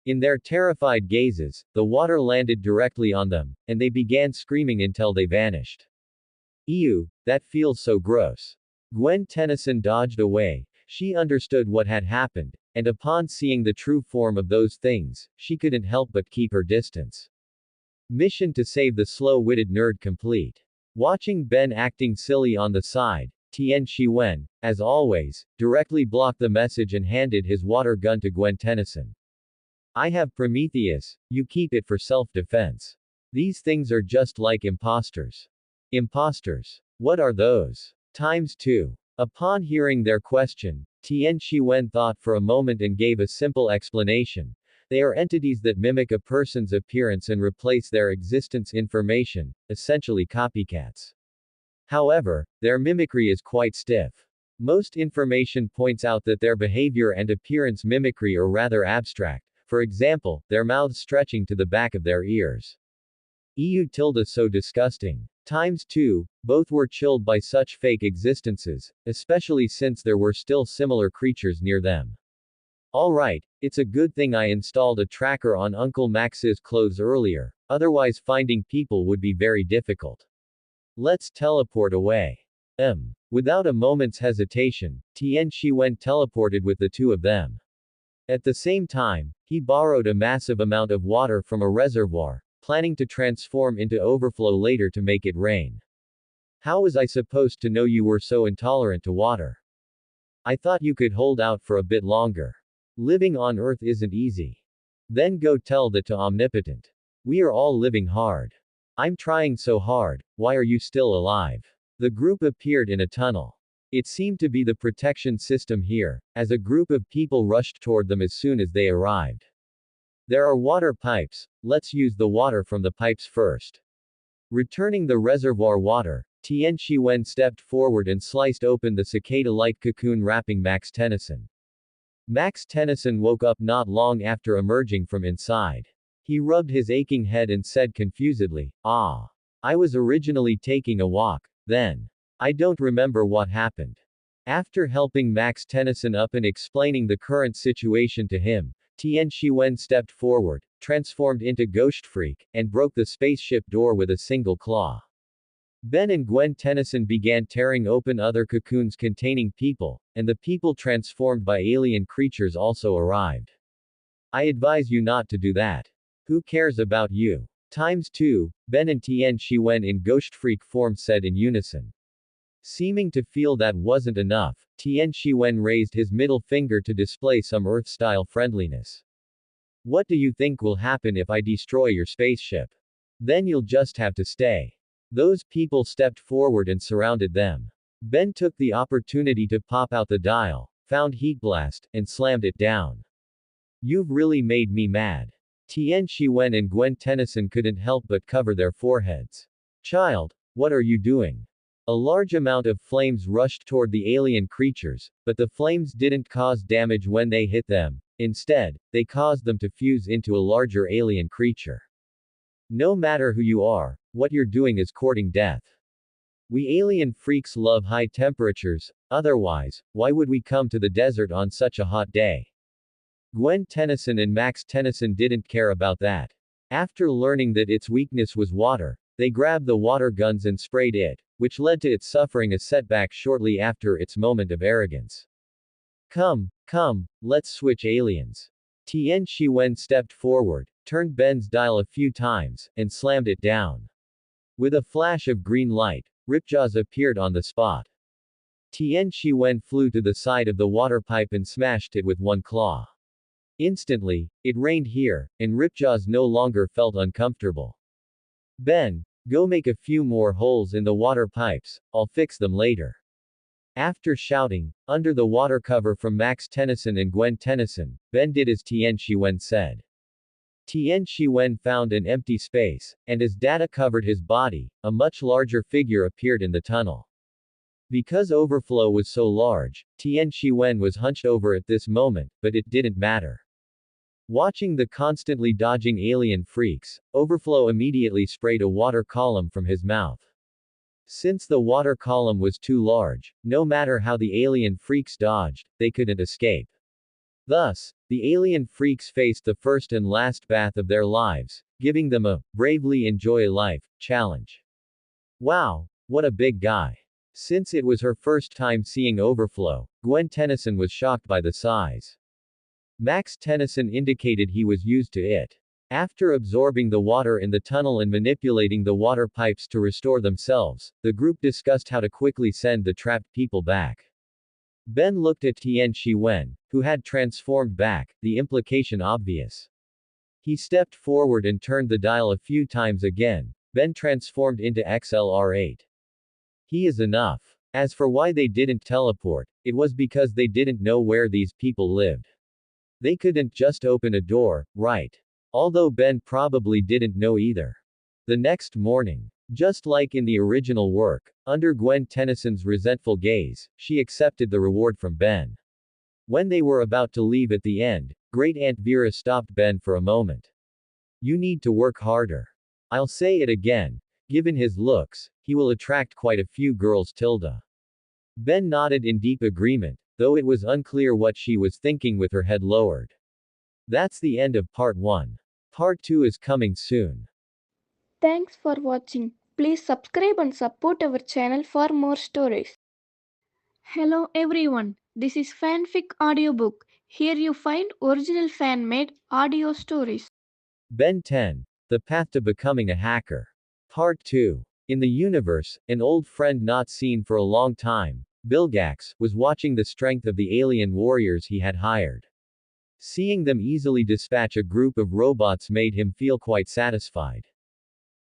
In their terrified gazes, the water landed directly on them, and they began screaming until they vanished. Ew, that feels so gross. Gwen Tennyson dodged away. She understood what had happened, and upon seeing the true form of those things, she couldn't help but keep her distance. Mission to save the slow-witted nerd complete. Watching Ben acting silly on the side, Tien Shiwen, as always, directly blocked the message and handed his water gun to Gwen Tennyson. I have Prometheus, you keep it for self-defense. These things are just like imposters. Imposters. What are those? Times 2. Upon hearing their question, Tien Shiwen thought for a moment and gave a simple explanation. They are entities that mimic a person's appearance and replace their existence information, essentially copycats. However, their mimicry is quite stiff. Most information points out that their behavior and appearance mimicry are rather abstract, for example, their mouths stretching to the back of their ears. So disgusting. Times 2, both were chilled by such fake existences, especially since there were still similar creatures near them. Alright, it's a good thing I installed a tracker on Uncle Max's clothes earlier, otherwise finding people would be very difficult. Let's teleport away. Without a moment's hesitation, Tien Shiwen teleported with the two of them. At the same time, he borrowed a massive amount of water from a reservoir, planning to transform into overflow later to make it rain. How was I supposed to know you were so intolerant to water? I thought you could hold out for a bit longer. Living on Earth isn't easy. Then go tell that to Omnipotent. We are all living hard. I'm trying so hard, why are you still alive? The group appeared in a tunnel. It seemed to be the protection system here, as a group of people rushed toward them as soon as they arrived. There are water pipes, let's use the water from the pipes first. Returning the reservoir water, Tien Shiwen stepped forward and sliced open the cicada-like cocoon wrapping Max Tennyson. Max Tennyson woke up not long after emerging from inside. He rubbed his aching head and said confusedly, "Ah. I was originally taking a walk, then. I don't remember what happened." After helping Max Tennyson up and explaining the current situation to him, Tien Shiwen stepped forward, transformed into Ghost Freak, and broke the spaceship door with a single claw. Ben and Gwen Tennyson began tearing open other cocoons containing people, and the people transformed by alien creatures also arrived. I advise you not to do that. Who cares about you? Times 2, Ben and Tien Shiwen in Ghost Freak form said in unison. Seeming to feel that wasn't enough, Tien Shiwen raised his middle finger to display some Earth-style friendliness. What do you think will happen if I destroy your spaceship? Then you'll just have to stay. Those people stepped forward and surrounded them. Ben took the opportunity to pop out the dial, found Heat Blast, and slammed it down. You've really made me mad. Tien Shiwen and Gwen Tennyson couldn't help but cover their foreheads. Child, what are you doing? A large amount of flames rushed toward the alien creatures, but the flames didn't cause damage when they hit them. Instead, they caused them to fuse into a larger alien creature. No matter who you are, what you're doing is courting death. We alien freaks love high temperatures, otherwise, why would we come to the desert on such a hot day? Gwen Tennyson and Max Tennyson didn't care about that. After learning that its weakness was water, they grabbed the water guns and sprayed it, which led to it suffering a setback shortly after its moment of arrogance. Come, let's switch aliens. Tien Shiwen stepped forward, turned Ben's dial a few times, and slammed it down. With a flash of green light, Ripjaws appeared on the spot. Tien Shiwen flew to the side of the water pipe and smashed it with one claw. Instantly, it rained here, and Ripjaws no longer felt uncomfortable. Ben, go make a few more holes in the water pipes, I'll fix them later. After shouting, under the water cover from Max Tennyson and Gwen Tennyson, Ben did as Tian Shiwen said. Tian Shiwen found an empty space, and as data covered his body, a much larger figure appeared in the tunnel. Because overflow was so large, Tian Shiwen was hunched over at this moment, but it didn't matter. Watching the constantly dodging alien freaks, Overflow immediately sprayed a water column from his mouth. Since the water column was too large, no matter how the alien freaks dodged, they couldn't escape. Thus, the alien freaks faced the first and last bath of their lives, giving them a bravely enjoy life challenge. Wow, what a big guy. Since it was her first time seeing Overflow, Gwen Tennyson was shocked by the size. Max Tennyson indicated he was used to it. After absorbing the water in the tunnel and manipulating the water pipes to restore themselves, the group discussed how to quickly send the trapped people back. Ben looked at Tian Shiwen, who had transformed back, the implication obvious. He stepped forward and turned the dial a few times again. Ben transformed into XLR8. He is enough. As for why they didn't teleport, it was because they didn't know where these people lived. They couldn't just open a door, right? Although Ben probably didn't know either. The next morning, just like in the original work, under Gwen Tennyson's resentful gaze, she accepted the reward from Ben. When they were about to leave at the end, Great Aunt Vera stopped Ben for a moment. You need to work harder. I'll say it again. Given his looks, he will attract quite a few girls. Ben nodded in deep agreement, though it was unclear what she was thinking with her head lowered. That's the end of part 1. Part 2 is coming soon. Thanks for watching. Please subscribe and support our channel for more stories. Hello everyone, this is Fanfic Audiobook. Here you find original fan-made audio stories. Ben 10. The Path to Becoming a Hacker. Part 2. In the universe, an old friend not seen for a long time, Bilgax, was watching the strength of the alien warriors he had hired. Seeing them easily dispatch a group of robots made him feel quite satisfied.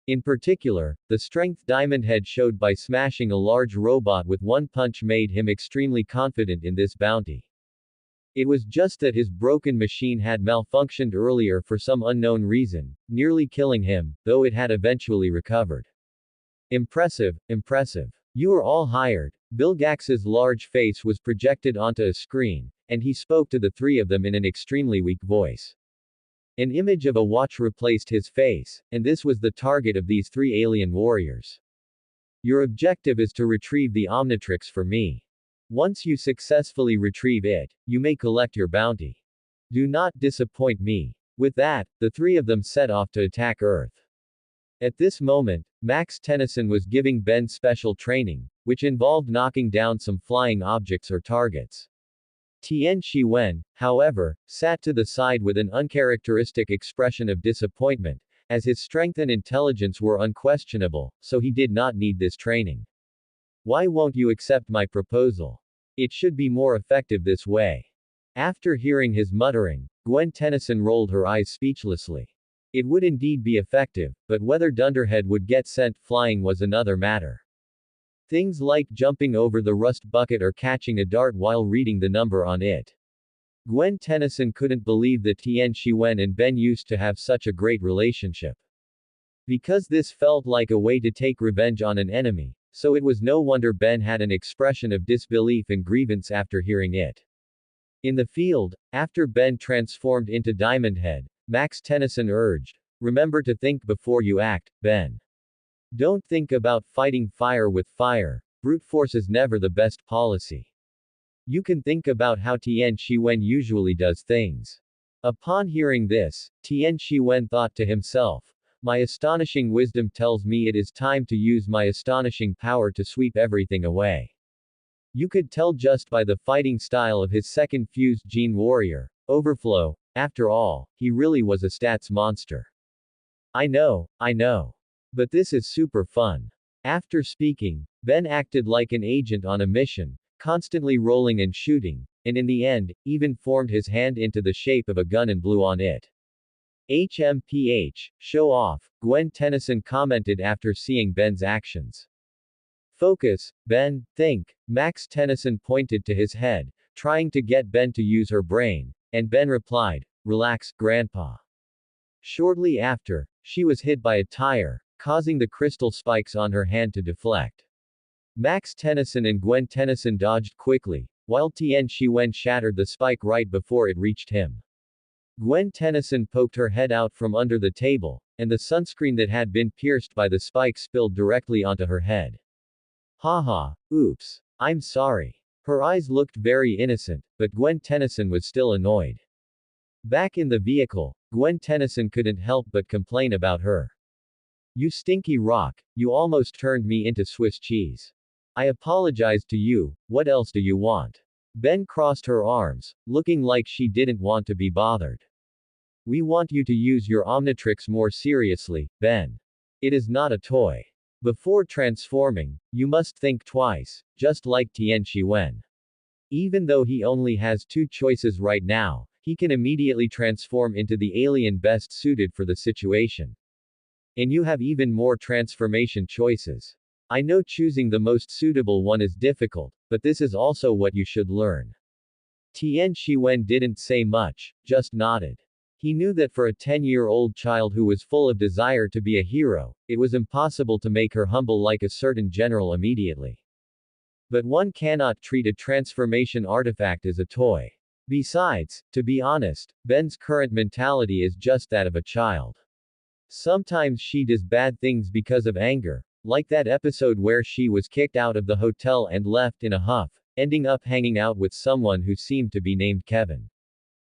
In particular, the strength Diamond Head showed by smashing a large robot with one punch made him extremely confident in this bounty. It was just that his broken machine had malfunctioned earlier for some unknown reason, nearly killing him, though it had eventually recovered. Impressive, impressive. You are all hired. Bilgax's large face was projected onto a screen, and he spoke to the three of them in an extremely weak voice. An image of a watch replaced his face, and this was the target of these three alien warriors. Your objective is to retrieve the Omnitrix for me. Once you successfully retrieve it, you may collect your bounty. Do not disappoint me. With that, the three of them set off to attack Earth. At this moment, Max Tennyson was giving Ben special training, which involved knocking down some flying objects or targets. Tian Shiwen, however, sat to the side with an uncharacteristic expression of disappointment, as his strength and intelligence were unquestionable, so he did not need this training. Why won't you accept my proposal? It should be more effective this way. After hearing his muttering, Gwen Tennyson rolled her eyes speechlessly. It would indeed be effective, but whether Dunderhead would get sent flying was another matter. Things like jumping over the rust bucket or catching a dart while reading the number on it. Gwen Tennyson couldn't believe that Tian Shiwen and Ben used to have such a great relationship. Because this felt like a way to take revenge on an enemy, so it was no wonder Ben had an expression of disbelief and grievance after hearing it. In the field, after Ben transformed into Diamond Head, Max Tennyson urged, remember to think before you act, Ben. Don't think about fighting fire with fire, brute force is never the best policy. You can think about how Tian Shiwen usually does things. Upon hearing this, Tian Shiwen thought to himself, my astonishing wisdom tells me it is time to use my astonishing power to sweep everything away. You could tell just by the fighting style of his second fused gene warrior, Overflow. After all, he really was a stats monster. I know. But this is super fun. After speaking, Ben acted like an agent on a mission, constantly rolling and shooting, and in the end, even formed his hand into the shape of a gun and blew on it. HMPH, show off, Gwen Tennyson commented after seeing Ben's actions. Focus, Ben, think. Max Tennyson pointed to his head, trying to get Ben to use her brain, and Ben replied, relax, Grandpa. Shortly after, she was hit by a tire, causing the crystal spikes on her hand to deflect. Max Tennyson and Gwen Tennyson dodged quickly, while Tian Shi-wen shattered the spike right before it reached him. Gwen Tennyson poked her head out from under the table, and the sunscreen that had been pierced by the spike spilled directly onto her head. Haha, oops. I'm sorry. Her eyes looked very innocent, but Gwen Tennyson was still annoyed. Back in the vehicle, Gwen Tennyson couldn't help but complain about her. You stinky rock, you almost turned me into Swiss cheese. I apologized to you, what else do you want? Ben crossed her arms, looking like she didn't want to be bothered. We want you to use your Omnitrix more seriously, Ben. It is not a toy. Before transforming, you must think twice, just like Tian Shi-wen. Even though he only has two choices right now, he can immediately transform into the alien best suited for the situation. And you have even more transformation choices. I know choosing the most suitable one is difficult, but this is also what you should learn. Tian Shi-wen didn't say much, just nodded. He knew that for a 10-year-old child who was full of desire to be a hero, it was impossible to make her humble like a certain general immediately. But one cannot treat a transformation artifact as a toy. Besides, to be honest, Ben's current mentality is just that of a child. Sometimes she does bad things because of anger, like that episode where she was kicked out of the hotel and left in a huff, ending up hanging out with someone who seemed to be named Kevin.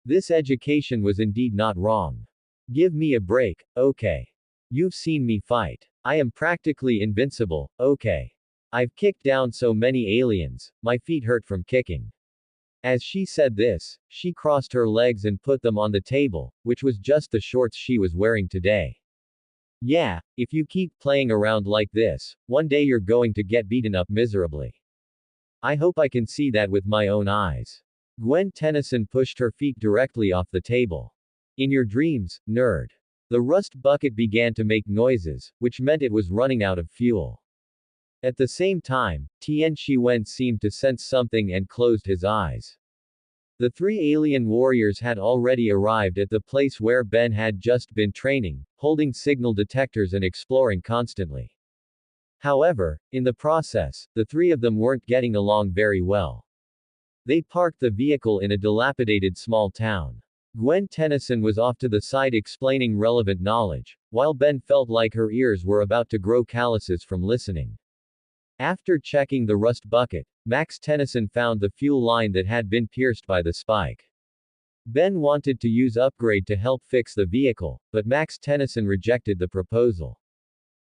This education was indeed not wrong. Give me a break, okay. You've seen me fight. I am practically invincible, okay. I've kicked down so many aliens, my feet hurt from kicking. As she said this, she crossed her legs and put them on the table, which was just the shorts she was wearing today. Yeah, if you keep playing around like this, one day you're going to get beaten up miserably. I hope I can see that with my own eyes. Gwen Tennyson pushed her feet directly off the table. In your dreams, nerd. The rust bucket began to make noises, which meant it was running out of fuel. At the same time, Tian Shi-wen seemed to sense something and closed his eyes. The three alien warriors had already arrived at the place where Ben had just been training, holding signal detectors and exploring constantly. However, in the process, the three of them weren't getting along very well. They parked the vehicle in a dilapidated small town. Gwen Tennyson was off to the side explaining relevant knowledge, while Ben felt like her ears were about to grow calluses from listening. After checking the rust bucket, Max Tennyson found the fuel line that had been pierced by the spike. Ben wanted to use upgrade to help fix the vehicle, but Max Tennyson rejected the proposal.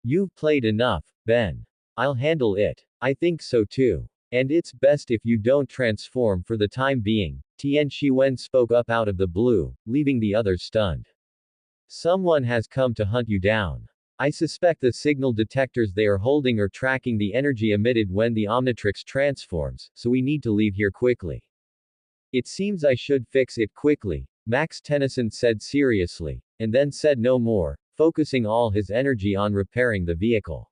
You've played enough, Ben. I'll handle it. I think so too. And it's best if you don't transform for the time being, Tian Shi-wen spoke up out of the blue, leaving the others stunned. Someone has come to hunt you down. I suspect the signal detectors they are holding are tracking the energy emitted when the Omnitrix transforms, so we need to leave here quickly. It seems I should fix it quickly, Max Tennyson said seriously, and then said no more, focusing all his energy on repairing the vehicle.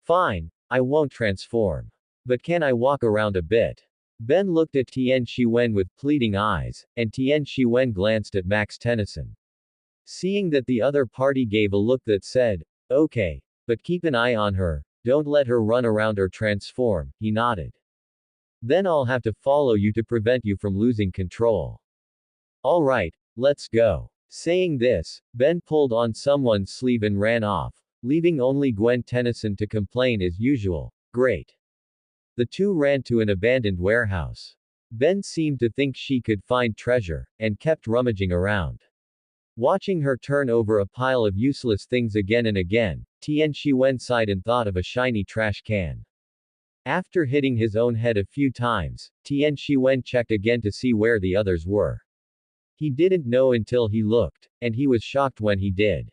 Fine, I won't transform. But can I walk around a bit? Ben looked at Tian Shi-wen with pleading eyes, and Tian Shi-wen glanced at Max Tennyson. Seeing that the other party gave a look that said, okay, but keep an eye on her, don't let her run around or transform, he nodded. Then I'll have to follow you to prevent you from losing control. Alright, let's go. Saying this, Ben pulled on someone's sleeve and ran off, leaving only Gwen Tennyson to complain as usual. Great. The two ran to an abandoned warehouse. Ben seemed to think she could find treasure, and kept rummaging around. Watching her turn over a pile of useless things again and again, Tian Shi-wen sighed and thought of a shiny trash can. After hitting his own head a few times, Tian Shi-wen checked again to see where the others were. He didn't know until he looked, and he was shocked when he did.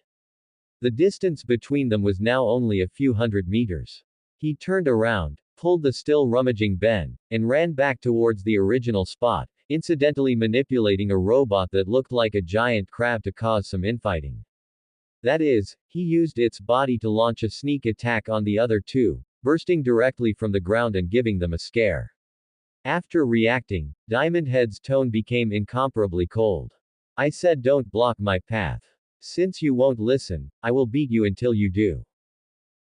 The distance between them was now only a few hundred meters. He turned around, pulled the still rummaging Ben, and ran back towards the original spot, incidentally manipulating a robot that looked like a giant crab to cause some infighting. That is, he used its body to launch a sneak attack on the other two, bursting directly from the ground and giving them a scare. After reacting, Diamond Head's tone became incomparably cold. I said don't block my path. Since you won't listen, I will beat you until you do.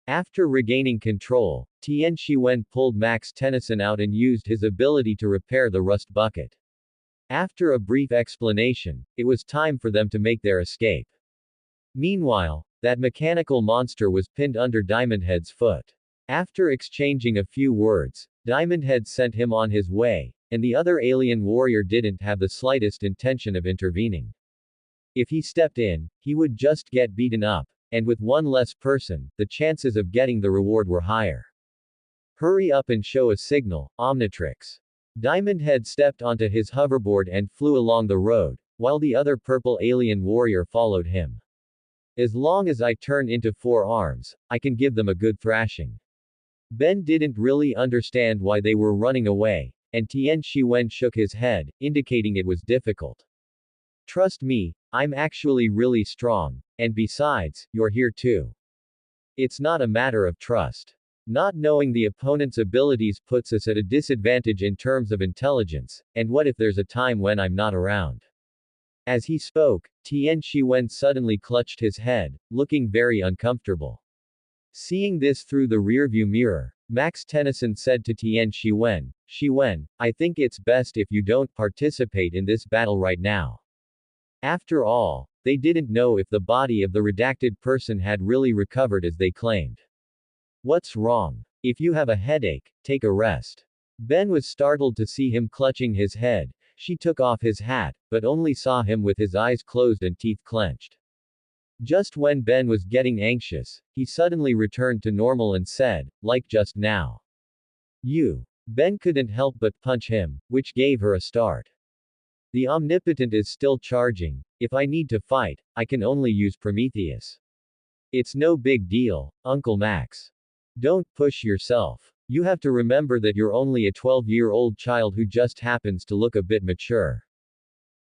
After regaining control, Tian Shiwen pulled Max Tennyson out and used his ability to repair the rust bucket. After a brief explanation, it was time for them to make their escape. Meanwhile, that mechanical monster was pinned under Diamond Head's foot. After exchanging a few words, Diamond Head sent him on his way, and the other alien warrior didn't have the slightest intention of intervening. If he stepped in, he would just get beaten up, and with one less person, the chances of getting the reward were higher. Hurry up and show a signal, Omnitrix. Diamond Head stepped onto his hoverboard and flew along the road, while the other purple alien warrior followed him. As long as I turn into 4 arms, I can give them a good thrashing. Ben didn't really understand why they were running away, and Tian Shiwen shook his head, indicating it was difficult. Trust me, I'm actually really strong, and besides, you're here too. It's not a matter of trust. Not knowing the opponent's abilities puts us at a disadvantage in terms of intelligence, and what if there's a time when I'm not around? As he spoke, Tian Shiwen suddenly clutched his head, looking very uncomfortable. Seeing this through the rearview mirror, Max Tennyson said to Tian Shiwen, Shiwen, I think it's best if you don't participate in this battle right now. After all, they didn't know if the body of the redacted person had really recovered as they claimed. What's wrong? If you have a headache, take a rest. Ben was startled to see him clutching his head. She took off his hat, but only saw him with his eyes closed and teeth clenched. Just when Ben was getting anxious, he suddenly returned to normal and said, like just now. You. Ben couldn't help but punch him, which gave her a start. The omnipotent is still charging. If I need to fight, I can only use Prometheus. It's no big deal, Uncle Max. Don't push yourself. You have to remember that you're only a 12-year-old child who just happens to look a bit mature.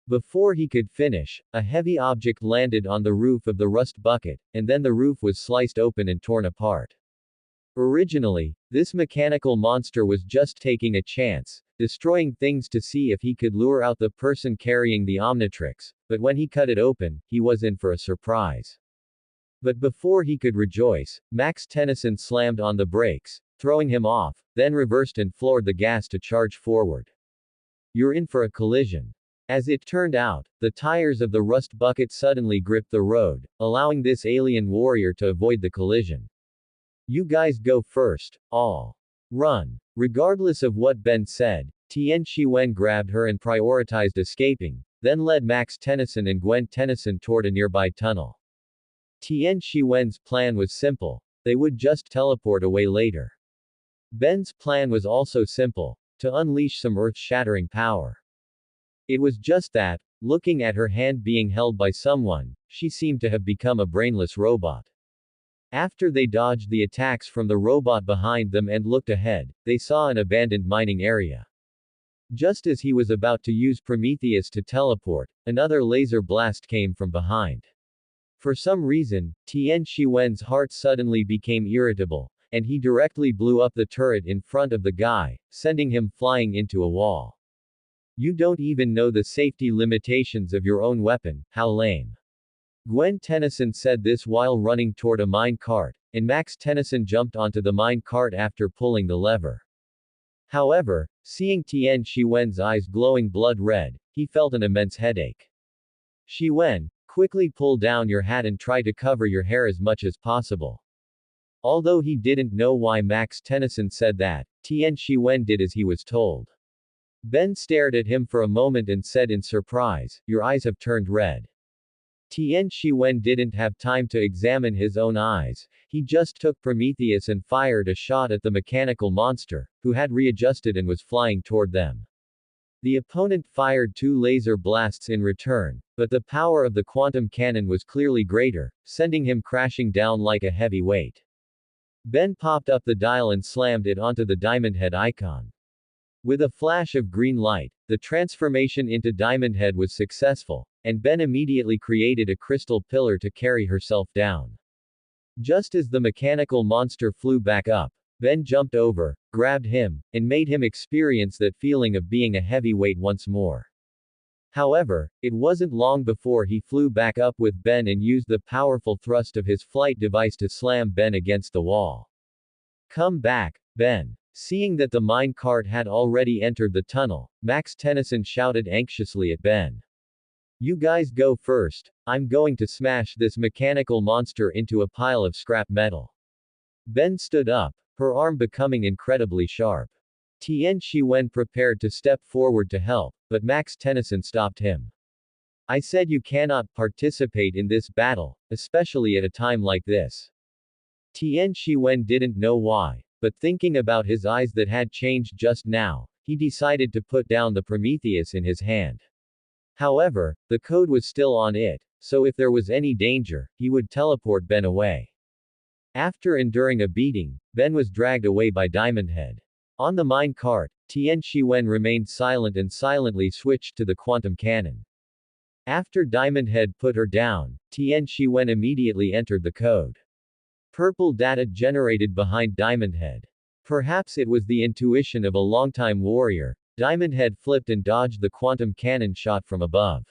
Before he could finish, a heavy object landed on the roof of the rust bucket, and then the roof was sliced open and torn apart. Originally, this mechanical monster was just taking a chance, destroying things to see if he could lure out the person carrying the Omnitrix, but when he cut it open, he was in for a surprise. But before he could rejoice, Max Tennyson slammed on the brakes, throwing him off, then reversed and floored the gas to charge forward. You're in for a collision. As it turned out, the tires of the rust bucket suddenly gripped the road, allowing this alien warrior to avoid the collision. You guys go first, all. Run. Regardless of what Ben said, Tian Shiwen grabbed her and prioritized escaping, then led Max Tennyson and Gwen Tennyson toward a nearby tunnel. Tian Shiwen's plan was simple. They would just teleport away later. Ben's plan was also simple, to unleash some earth-shattering power. It was just that, looking at her hand being held by someone, she seemed to have become a brainless robot. After they dodged the attacks from the robot behind them and looked ahead, they saw an abandoned mining area. Just as he was about to use Prometheus to teleport, another laser blast came from behind. For some reason, Tian Shiwen's heart suddenly became irritable, and he directly blew up the turret in front of the guy, sending him flying into a wall. You don't even know the safety limitations of your own weapon, how lame. Gwen Tennyson said this while running toward a mine cart, and Max Tennyson jumped onto the mine cart after pulling the lever. However, seeing Tian Shiwen's eyes glowing blood red, he felt an immense headache. Shiwen, quickly pull down your hat and try to cover your hair as much as possible. Although he didn't know why Max Tennyson said that, Tian Shiwen did as he was told. Ben stared at him for a moment and said in surprise, your eyes have turned red. Tian Shiwen didn't have time to examine his own eyes, he just took Prometheus and fired a shot at the mechanical monster, who had readjusted and was flying toward them. The opponent fired 2 laser blasts in return, but the power of the quantum cannon was clearly greater, sending him crashing down like a heavy weight. Ben popped up the dial and slammed it onto the Diamond Head icon. With a flash of green light, the transformation into Diamond Head was successful, and Ben immediately created a crystal pillar to carry herself down. Just as the mechanical monster flew back up, Ben jumped over, grabbed him, and made him experience that feeling of being a heavyweight once more. However, it wasn't long before he flew back up with Ben and used the powerful thrust of his flight device to slam Ben against the wall. Come back, Ben. Seeing that the mine cart had already entered the tunnel, Max Tennyson shouted anxiously at Ben. You guys go first, I'm going to smash this mechanical monster into a pile of scrap metal. Ben stood up, her arm becoming incredibly sharp. Tian Shiwen prepared to step forward to help, but Max Tennyson stopped him. I said you cannot participate in this battle, especially at a time like this. Tian Shiwen didn't know why, but thinking about his eyes that had changed just now, he decided to put down the Prometheus in his hand. However, the code was still on it, so if there was any danger, he would teleport Ben away. After enduring a beating, Ben was dragged away by Diamond Head. On the mine cart, Tian Shiwen remained silent and silently switched to the quantum cannon. After Diamond Head put her down, Tian Shiwen immediately entered the code. Purple data generated behind Diamond Head. Perhaps it was the intuition of a longtime warrior. Diamond Head flipped and dodged the quantum cannon shot from above.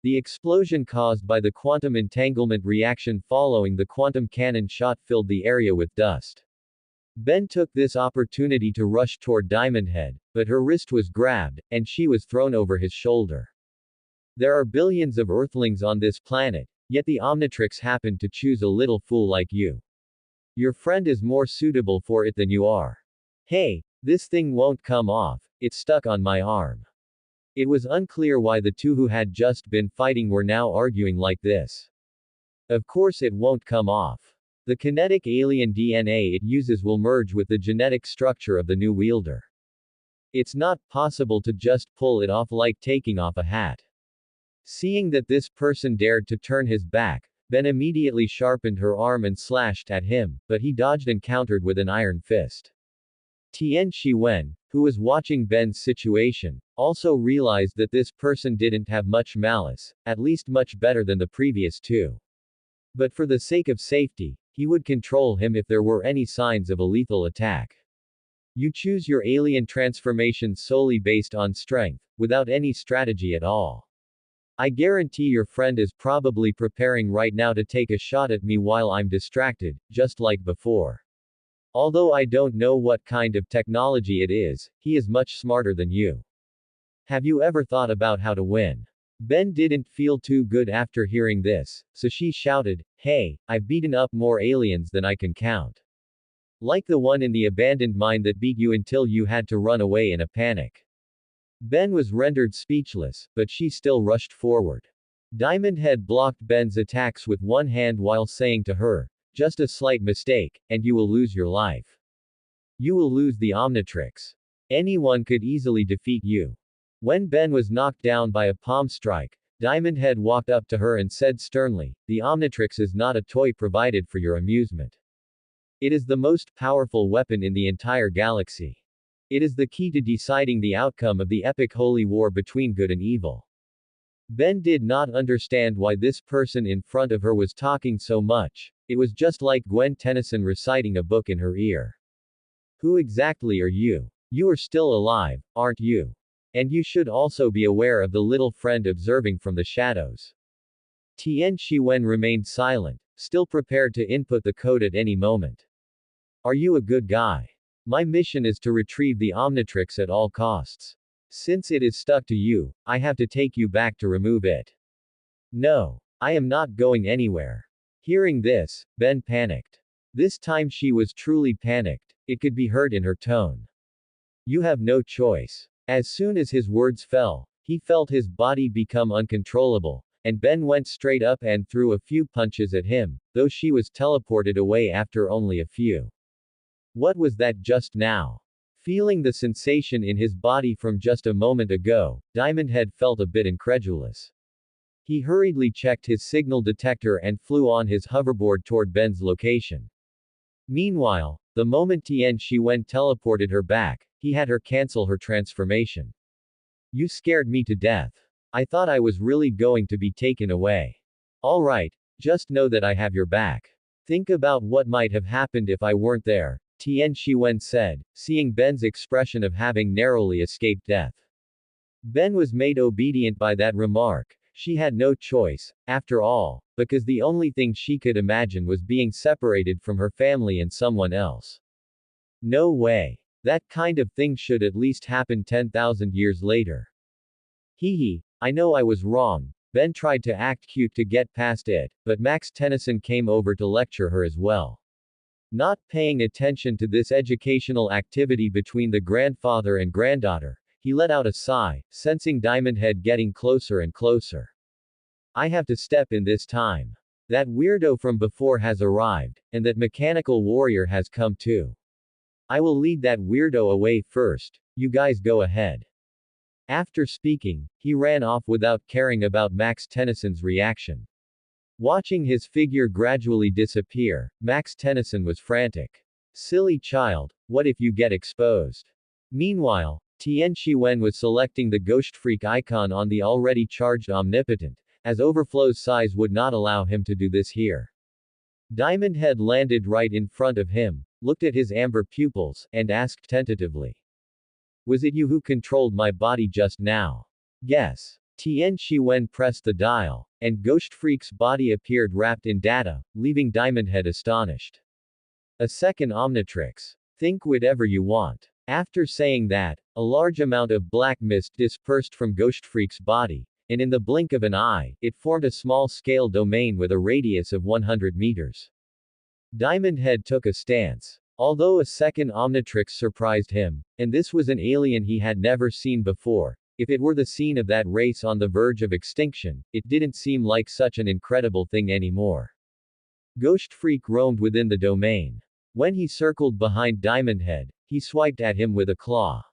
The explosion caused by the quantum entanglement reaction following the quantum cannon shot filled the area with dust. Ben took this opportunity to rush toward Diamond Head, but her wrist was grabbed, and she was thrown over his shoulder. There are billions of Earthlings on this planet, yet the Omnitrix happened to choose a little fool like you. Your friend is more suitable for it than you are. Hey, this thing won't come off, it's stuck on my arm. It was unclear why the two who had just been fighting were now arguing like this. Of course it won't come off. The kinetic alien DNA it uses will merge with the genetic structure of the new wielder. It's not possible to just pull it off like taking off a hat. Seeing that this person dared to turn his back, Ben immediately sharpened her arm and slashed at him, but he dodged and countered with an iron fist. Tian Shiwen, who was watching Ben's situation, also realized that this person didn't have much malice, at least much better than the previous two. But for the sake of safety, he would control him if there were any signs of a lethal attack. You choose your alien transformation solely based on strength, without any strategy at all. I guarantee your friend is probably preparing right now to take a shot at me while I'm distracted, just like before. Although I don't know what kind of technology it is, he is much smarter than you. Have you ever thought about how to win? Ben didn't feel too good after hearing this, so she shouted, Hey, I've beaten up more aliens than I can count. Like the one in the abandoned mine that beat you until you had to run away in a panic. Ben was rendered speechless, but she still rushed forward. Diamond Head blocked Ben's attacks with one hand while saying to her, Just a slight mistake, and you will lose your life. You will lose the Omnitrix. Anyone could easily defeat you. When Ben was knocked down by a palm strike, Diamond Head walked up to her and said sternly, The Omnitrix is not a toy provided for your amusement. It is the most powerful weapon in the entire galaxy. It is the key to deciding the outcome of the epic holy war between good and evil. Ben did not understand why this person in front of her was talking so much. It was just like Gwen Tennyson reciting a book in her ear. Who exactly are you? You are still alive, aren't you? And you should also be aware of the little friend observing from the shadows. Tian Shiwen remained silent, still prepared to input the code at any moment. Are you a good guy? My mission is to retrieve the Omnitrix at all costs. Since it is stuck to you, I have to take you back to remove it. No. I am not going anywhere. Hearing this, Ben panicked. This time she was truly panicked, it could be heard in her tone. You have no choice. As soon as his words fell, he felt his body become uncontrollable, and Ben went straight up and threw a few punches at him, though she was teleported away after only a few. What was that just now? Feeling the sensation in his body from just a moment ago, Diamond Head felt a bit incredulous. He hurriedly checked his signal detector and flew on his hoverboard toward Ben's location. Meanwhile, the moment Tian Shiwen teleported her back, he had her cancel her transformation. You scared me to death. I thought I was really going to be taken away. Alright, just know that I have your back. Think about what might have happened if I weren't there. Tian Shiwen said, seeing Ben's expression of having narrowly escaped death. Ben was made obedient by that remark. She had no choice, after all, because the only thing she could imagine was being separated from her family and someone else. No way. That kind of thing should at least happen 10,000 years later. Hee hee, I know I was wrong. Ben tried to act cute to get past it, but Max Tennyson came over to lecture her as well. Not paying attention to this educational activity between the grandfather and granddaughter, he let out a sigh, sensing Diamond Head getting closer and closer. I have to step in this time. That weirdo from before has arrived, and that mechanical warrior has come too. I will lead that weirdo away first, you guys go ahead. After speaking, he ran off without caring about Max Tennyson's reaction. Watching his figure gradually disappear, Max Tennyson was frantic. Silly child, what if you get exposed? Meanwhile, Tian Shiwen was selecting the Ghost Freak icon on the already charged Omnipotent, as Overflow's size would not allow him to do this here. Diamond Head landed right in front of him, looked at his amber pupils, and asked tentatively. Was it you who controlled my body just now? Yes. Tian Shiwen pressed the dial, and Ghost Freak's body appeared wrapped in data, leaving Diamond Head astonished. A second Omnitrix. Think whatever you want. After saying that, a large amount of black mist dispersed from Ghost Freak's body, and in the blink of an eye, it formed a small-scale domain with a radius of 100 meters. Diamond Head took a stance. Although a second Omnitrix surprised him, and this was an alien he had never seen before, if it were the scene of that race on the verge of extinction, it didn't seem like such an incredible thing anymore. Ghost Freak roamed within the domain. When he circled behind Diamond Head, he swiped at him with a claw.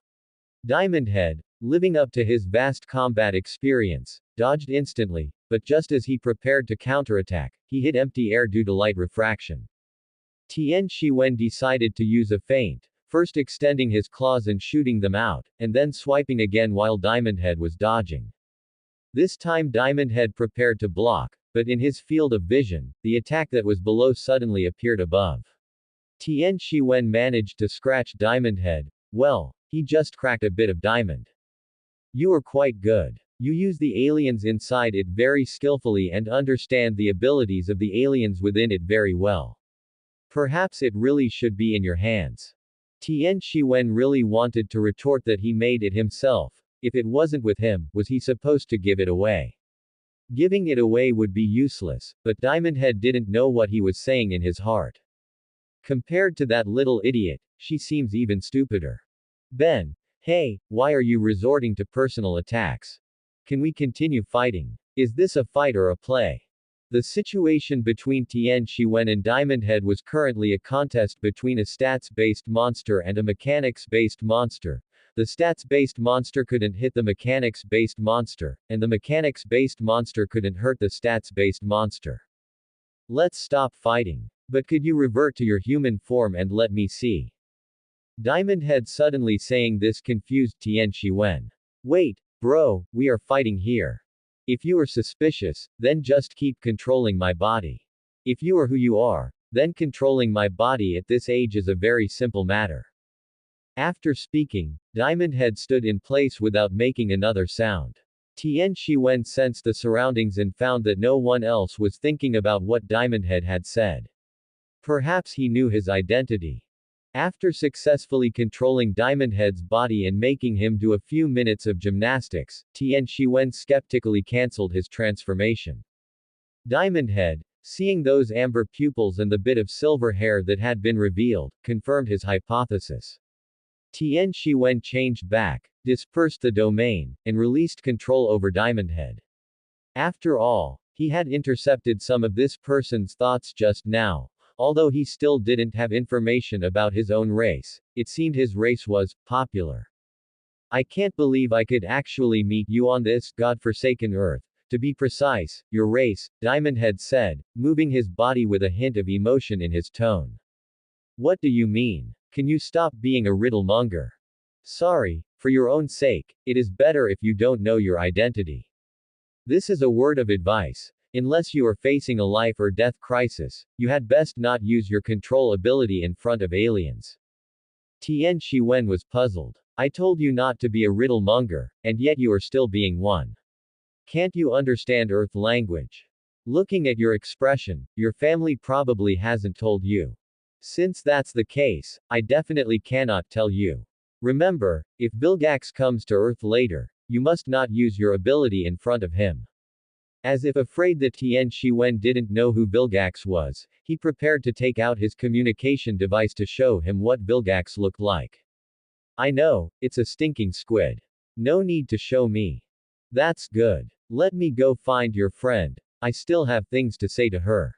Diamond Head, living up to his vast combat experience, dodged instantly, but just as he prepared to counterattack, he hit empty air due to light refraction. Tian Shiwen decided to use a feint, first extending his claws and shooting them out, and then swiping again while Diamond Head was dodging. This time Diamond Head prepared to block, but in his field of vision, the attack that was below suddenly appeared above. Tian Shiwen managed to scratch Diamond Head. Well, he just cracked a bit of diamond. You are quite good. You use the aliens inside it very skillfully and understand the abilities of the aliens within it very well. Perhaps it really should be in your hands. Tian Shiwen really wanted to retort that he made it himself. If it wasn't with him, was he supposed to give it away? Giving it away would be useless, but Diamond Head didn't know what he was saying in his heart. Compared to that little idiot, she seems even stupider. Ben, hey, why are you resorting to personal attacks? Can we continue fighting? Is this a fight or a play? The situation between Tian Shiwen and Diamond Head was currently a contest between a stats-based monster and a mechanics-based monster. The stats-based monster couldn't hit the mechanics-based monster, and the mechanics-based monster couldn't hurt the stats-based monster. Let's stop fighting. But could you revert to your human form and let me see? Diamond Head suddenly saying this confused Tian Shiwen. Wait, bro, we are fighting here. If you are suspicious, then just keep controlling my body. If you are who you are, then controlling my body at this age is a very simple matter. After speaking, Diamond Head stood in place without making another sound. Tian Shiwen sensed the surroundings and found that no one else was thinking about what Diamond Head had said. Perhaps he knew his identity. After successfully controlling Diamond Head's body and making him do a few minutes of gymnastics, Tian Shiwen skeptically cancelled his transformation. Diamond Head, seeing those amber pupils and the bit of silver hair that had been revealed, confirmed his hypothesis. Tian Shiwen changed back, dispersed the domain, and released control over Diamond Head. After all, he had intercepted some of this person's thoughts just now. Although he still didn't have information about his own race, it seemed his race was popular. I can't believe I could actually meet you on this godforsaken earth. To be precise, your race, Diamond Head said, moving his body with a hint of emotion in his tone. What do you mean? Can you stop being a riddle monger? Sorry, for your own sake, it is better if you don't know your identity. This is a word of advice. Unless you are facing a life or death crisis, you had best not use your control ability in front of aliens. Tian Shiwen was puzzled. I told you not to be a riddle monger, and yet you are still being one. Can't you understand Earth language? Looking at your expression, your family probably hasn't told you. Since that's the case, I definitely cannot tell you. Remember, if Bilgax comes to Earth later, you must not use your ability in front of him. As if afraid that Tian Shiwen didn't know who Bilgax was, he prepared to take out his communication device to show him what Bilgax looked like. I know, it's a stinking squid. No need to show me. That's good. Let me go find your friend. I still have things to say to her.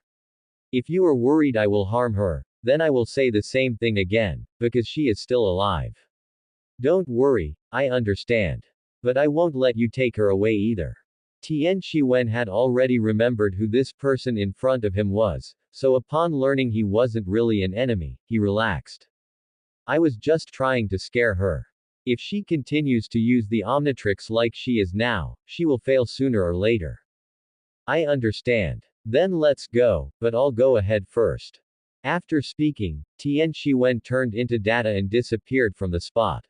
If you are worried I will harm her, then I will say the same thing again, because she is still alive. Don't worry, I understand. But I won't let you take her away either. Tian Shiwen had already remembered who this person in front of him was, so upon learning he wasn't really an enemy, he relaxed. I was just trying to scare her. If she continues to use the Omnitrix like she is now, she will fail sooner or later. I understand. Then let's go, but I'll go ahead first. After speaking, Tian Shiwen turned into data and disappeared from the spot.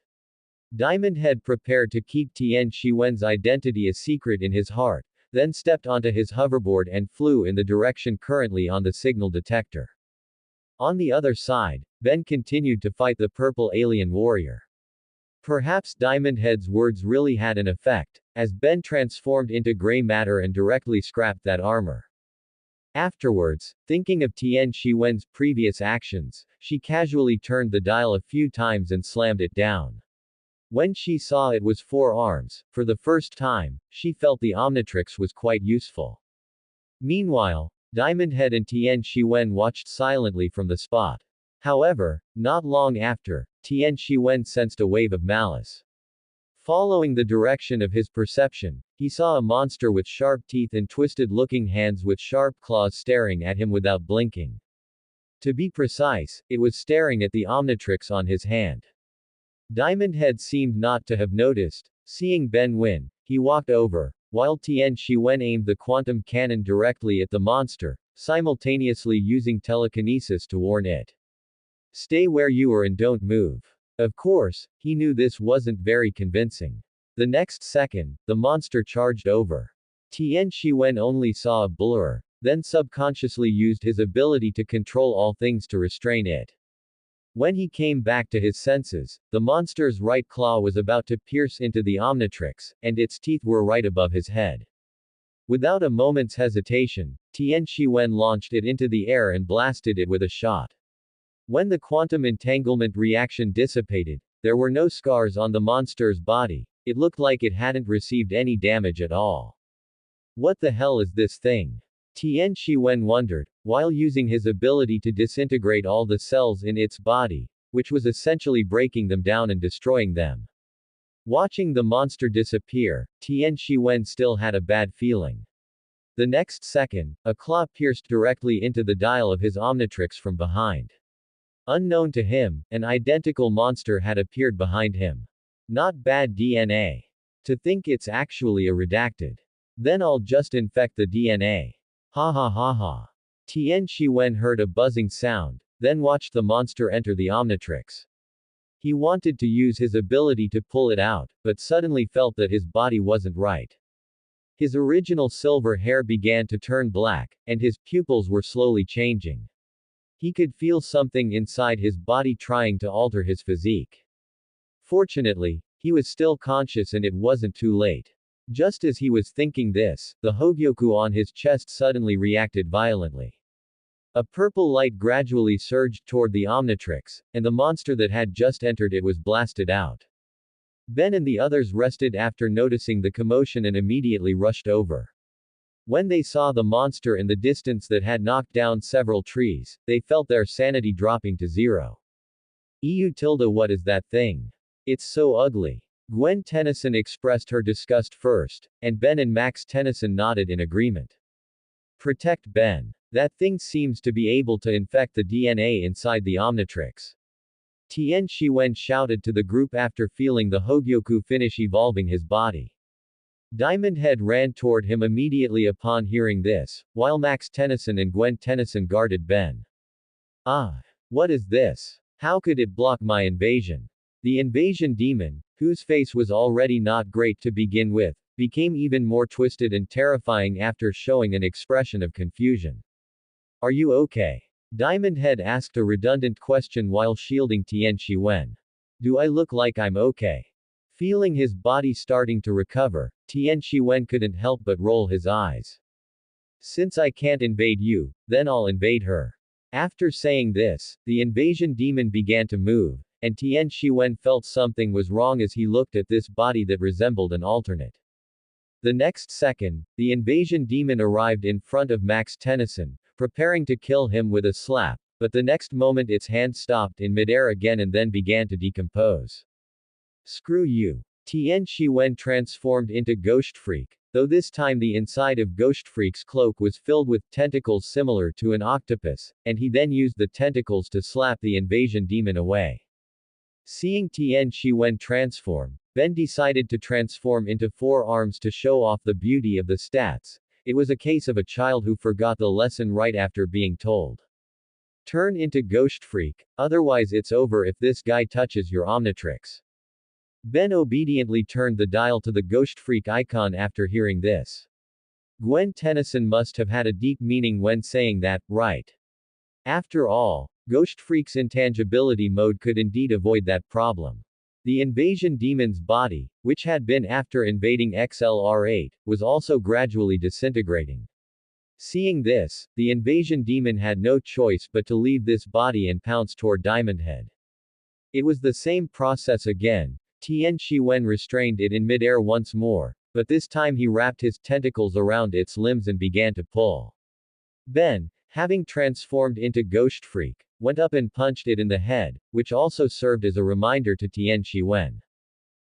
Diamond Head prepared to keep Tian Shiwen's identity a secret in his heart, then stepped onto his hoverboard and flew in the direction currently on the signal detector. On the other side, Ben continued to fight the purple alien warrior. Perhaps Diamond Head's words really had an effect, as Ben transformed into gray matter and directly scrapped that armor. Afterwards, thinking of Tian Shiwen's previous actions, she casually turned the dial a few times and slammed it down. When she saw it was 4 arms, for the first time, she felt the Omnitrix was quite useful. Meanwhile, Diamond Head and Tian Shiwen watched silently from the spot. However, not long after, Tian Shiwen sensed a wave of malice. Following the direction of his perception, he saw a monster with sharp teeth and twisted-looking hands with sharp claws staring at him without blinking. To be precise, it was staring at the Omnitrix on his hand. Diamond Head seemed not to have noticed. Seeing Ben win, he walked over, while Tian Shiwen aimed the quantum cannon directly at the monster, simultaneously using telekinesis to warn it. Stay where you are and don't move. Of course, he knew this wasn't very convincing. The next second, the monster charged over. Tian Shiwen only saw a blur, then subconsciously used his ability to control all things to restrain it. When he came back to his senses, the monster's right claw was about to pierce into the Omnitrix, and its teeth were right above his head. Without a moment's hesitation, Tian Shiwen launched it into the air and blasted it with a shot. When the quantum entanglement reaction dissipated, there were no scars on the monster's body. It looked like it hadn't received any damage at all. What the hell is this thing? Tian Shiwen wondered, while using his ability to disintegrate all the cells in its body, which was essentially breaking them down and destroying them. Watching the monster disappear, Tian Shiwen still had a bad feeling. The next second, a claw pierced directly into the dial of his Omnitrix from behind. Unknown to him, an identical monster had appeared behind him. Not bad DNA. To think it's actually a redacted. Then I'll just infect the DNA. Ha ha ha ha. Tian Shiwen heard a buzzing sound, then watched the monster enter the Omnitrix. He wanted to use his ability to pull it out, but suddenly felt that his body wasn't right. His original silver hair began to turn black, and his pupils were slowly changing. He could feel something inside his body trying to alter his physique. Fortunately, he was still conscious and it wasn't too late. Just as he was thinking this, the Hogyoku on his chest suddenly reacted violently. A purple light gradually surged toward the Omnitrix, and the monster that had just entered it was blasted out. Ben and the others rested after noticing the commotion and immediately rushed over. When they saw the monster in the distance that had knocked down several trees, they felt their sanity dropping to 0. What is that thing? It's so ugly. Gwen Tennyson expressed her disgust first, and Ben and Max Tennyson nodded in agreement. Protect Ben. That thing seems to be able to infect the DNA inside the Omnitrix. Tian Shiwen shouted to the group after feeling the Hogyoku finish evolving his body. Diamond Head ran toward him immediately upon hearing this, while Max Tennyson and Gwen Tennyson guarded Ben. Ah. What is this? How could it block my invasion? The invasion demon, whose face was already not great to begin with, became even more twisted and terrifying after showing an expression of confusion. Are you okay? Diamond Head asked a redundant question while shielding Tian Shiwen. Do I look like I'm okay? Feeling his body starting to recover, Tian Shiwen couldn't help but roll his eyes. Since I can't invade you, then I'll invade her. After saying this, the invasion demon began to move, and Tian Shiwen felt something was wrong as he looked at this body that resembled an alternate. The next second, the invasion demon arrived in front of Max Tennyson, preparing to kill him with a slap, but the next moment its hand stopped in midair again and then began to decompose. Screw you. Tian Shiwen transformed into Ghost Freak, though this time the inside of Ghost Freak's cloak was filled with tentacles similar to an octopus, and he then used the tentacles to slap the invasion demon away. Seeing Tian Shiwen transform, Ben decided to transform into 4 arms to show off the beauty of the stats. It was a case of a child who forgot the lesson right after being told. Turn into Ghost Freak, otherwise it's over if this guy touches your Omnitrix. Ben obediently turned the dial to the Ghost Freak icon after hearing this. Gwen Tennyson must have had a deep meaning when saying that, right? After all, Ghost Freak's intangibility mode could indeed avoid that problem. The invasion demon's body, which had been after invading XLR8, was also gradually disintegrating. Seeing this, the invasion demon had no choice but to leave this body and pounce toward Diamond Head. It was the same process again. Tian Shiwen restrained it in midair once more, but this time he wrapped his tentacles around its limbs and began to pull. Ben, having transformed into Ghost Freak, went up and punched it in the head, which also served as a reminder to Tian Shiwen.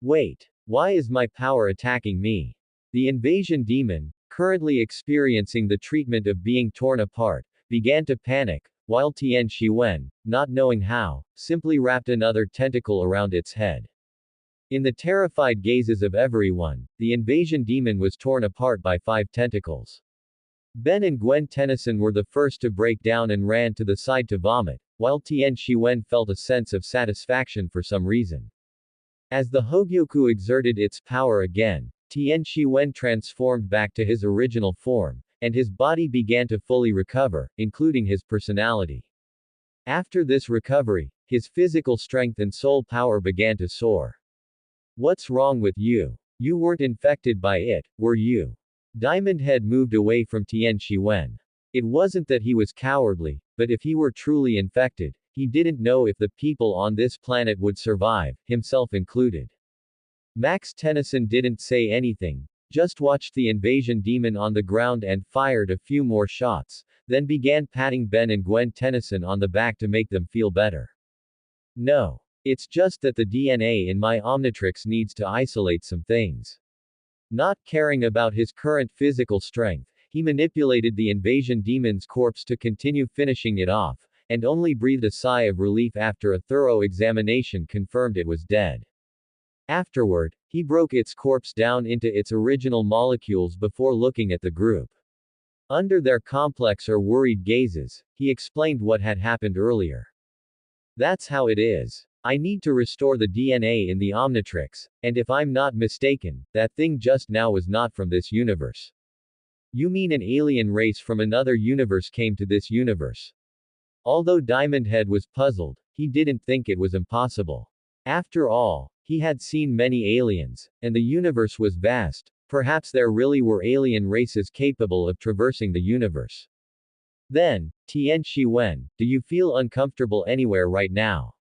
Wait, why is my power attacking me? The invasion demon, currently experiencing the treatment of being torn apart, began to panic, while Tian Shiwen, not knowing how, simply wrapped another tentacle around its head. In the terrified gazes of everyone, the invasion demon was torn apart by 5 tentacles. Ben and Gwen Tennyson were the first to break down and ran to the side to vomit, while Tian Shiwen felt a sense of satisfaction for some reason. As the Hogyoku exerted its power again, Tian Shiwen transformed back to his original form, and his body began to fully recover, including his personality. After this recovery, his physical strength and soul power began to soar. What's wrong with you? You weren't infected by it, were you? Diamond Head moved away from Tian Shiwen. It wasn't that he was cowardly, but if he were truly infected, he didn't know if the people on this planet would survive, himself included. Max Tennyson didn't say anything, just watched the invasion demon on the ground and fired a few more shots, then began patting Ben and Gwen Tennyson on the back to make them feel better. No. It's just that the DNA in my Omnitrix needs to isolate some things. Not caring about his current physical strength, he manipulated the invasion demon's corpse to continue finishing it off, and only breathed a sigh of relief after a thorough examination confirmed it was dead. Afterward, he broke its corpse down into its original molecules before looking at the group. Under their complex or worried gazes, he explained what had happened earlier. That's how it is. I need to restore the DNA in the Omnitrix, and if I'm not mistaken, that thing just now was not from this universe. You mean an alien race from another universe came to this universe? Although Diamond Head was puzzled, he didn't think it was impossible. After all, he had seen many aliens, and the universe was vast. Perhaps there really were alien races capable of traversing the universe. Then, Tian Shiwen, do you feel uncomfortable anywhere right now?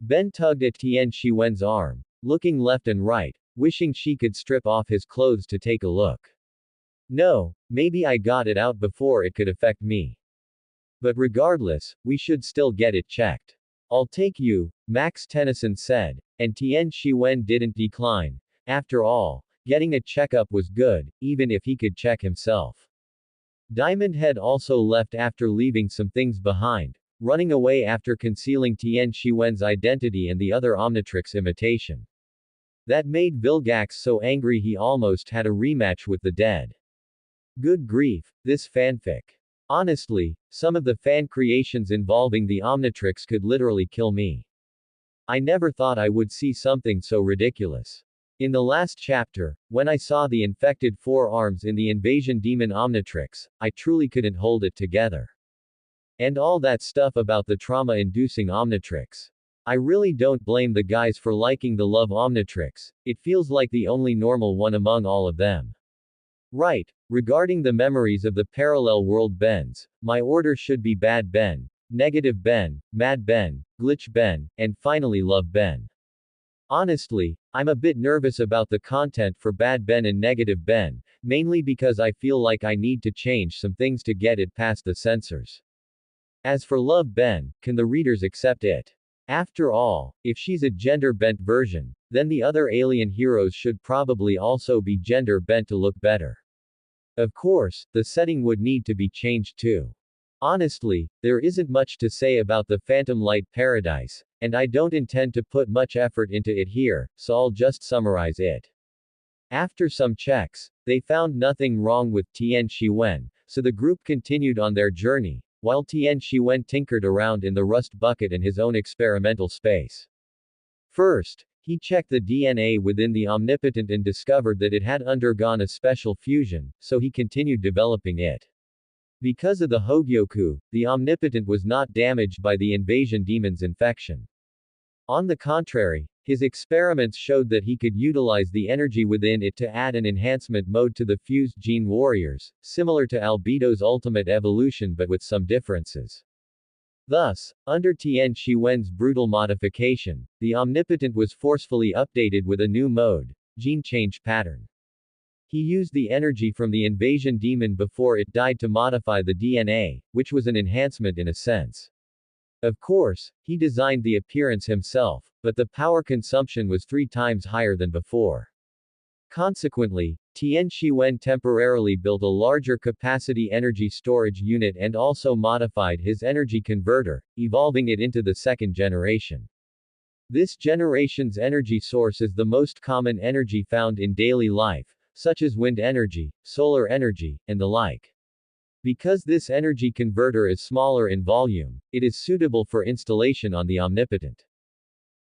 Ben tugged at Tian Shiwen's arm, looking left and right, wishing she could strip off his clothes to take a look. No, maybe I got it out before it could affect me. But regardless, we should still get it checked. I'll take you, Max Tennyson said, and Tian Shiwen didn't decline. After all, getting a checkup was good, even if he could check himself. Diamond Head also left after leaving some things behind, running away after concealing Tian Shiwen's identity and the other Omnitrix imitation. That made Vilgax so angry he almost had a rematch with the dead. Good grief, this fanfic. Honestly, some of the fan creations involving the Omnitrix could literally kill me. I never thought I would see something so ridiculous. In the last chapter, when I saw the infected forearms in the invasion demon Omnitrix, I truly couldn't hold it together. And all that stuff about the trauma-inducing Omnitrix. I really don't blame the guys for liking the love Omnitrix, it feels like the only normal one among all of them. Right, regarding the memories of the parallel world Bens, my order should be Bad Ben, Negative Ben, Mad Ben, Glitch Ben, and finally Love Ben. Honestly, I'm a bit nervous about the content for Bad Ben and Negative Ben, mainly because I feel like I need to change some things to get it past the censors. As for Love Ben, can the readers accept it? After all, if she's a gender-bent version, then the other alien heroes should probably also be gender-bent to look better. Of course, the setting would need to be changed too. Honestly, there isn't much to say about the Phantom Light Paradise, and I don't intend to put much effort into it here, so I'll just summarize it. After some checks, they found nothing wrong with Tian Shiwen, so the group continued on their journey, while Tian Shiwen tinkered around in the rust bucket in his own experimental space. First, he checked the DNA within the Omnipotent and discovered that it had undergone a special fusion, so he continued developing it. Because of the Hogyoku, the Omnipotent was not damaged by the invasion demon's infection. On the contrary, his experiments showed that he could utilize the energy within it to add an enhancement mode to the fused gene warriors, similar to Albedo's ultimate evolution but with some differences. Thus, under Tian Shiwen's brutal modification, the Omnipotent was forcefully updated with a new mode, gene change pattern. He used the energy from the invasion demon before it died to modify the DNA, which was an enhancement in a sense. Of course, he designed the appearance himself, but the power consumption was 3 times higher than before. Consequently, Tian Shiwen temporarily built a larger capacity energy storage unit and also modified his energy converter, evolving it into the second generation. This generation's energy source is the most common energy found in daily life, such as wind energy, solar energy, and the like. Because this energy converter is smaller in volume, it is suitable for installation on the Omnipotent.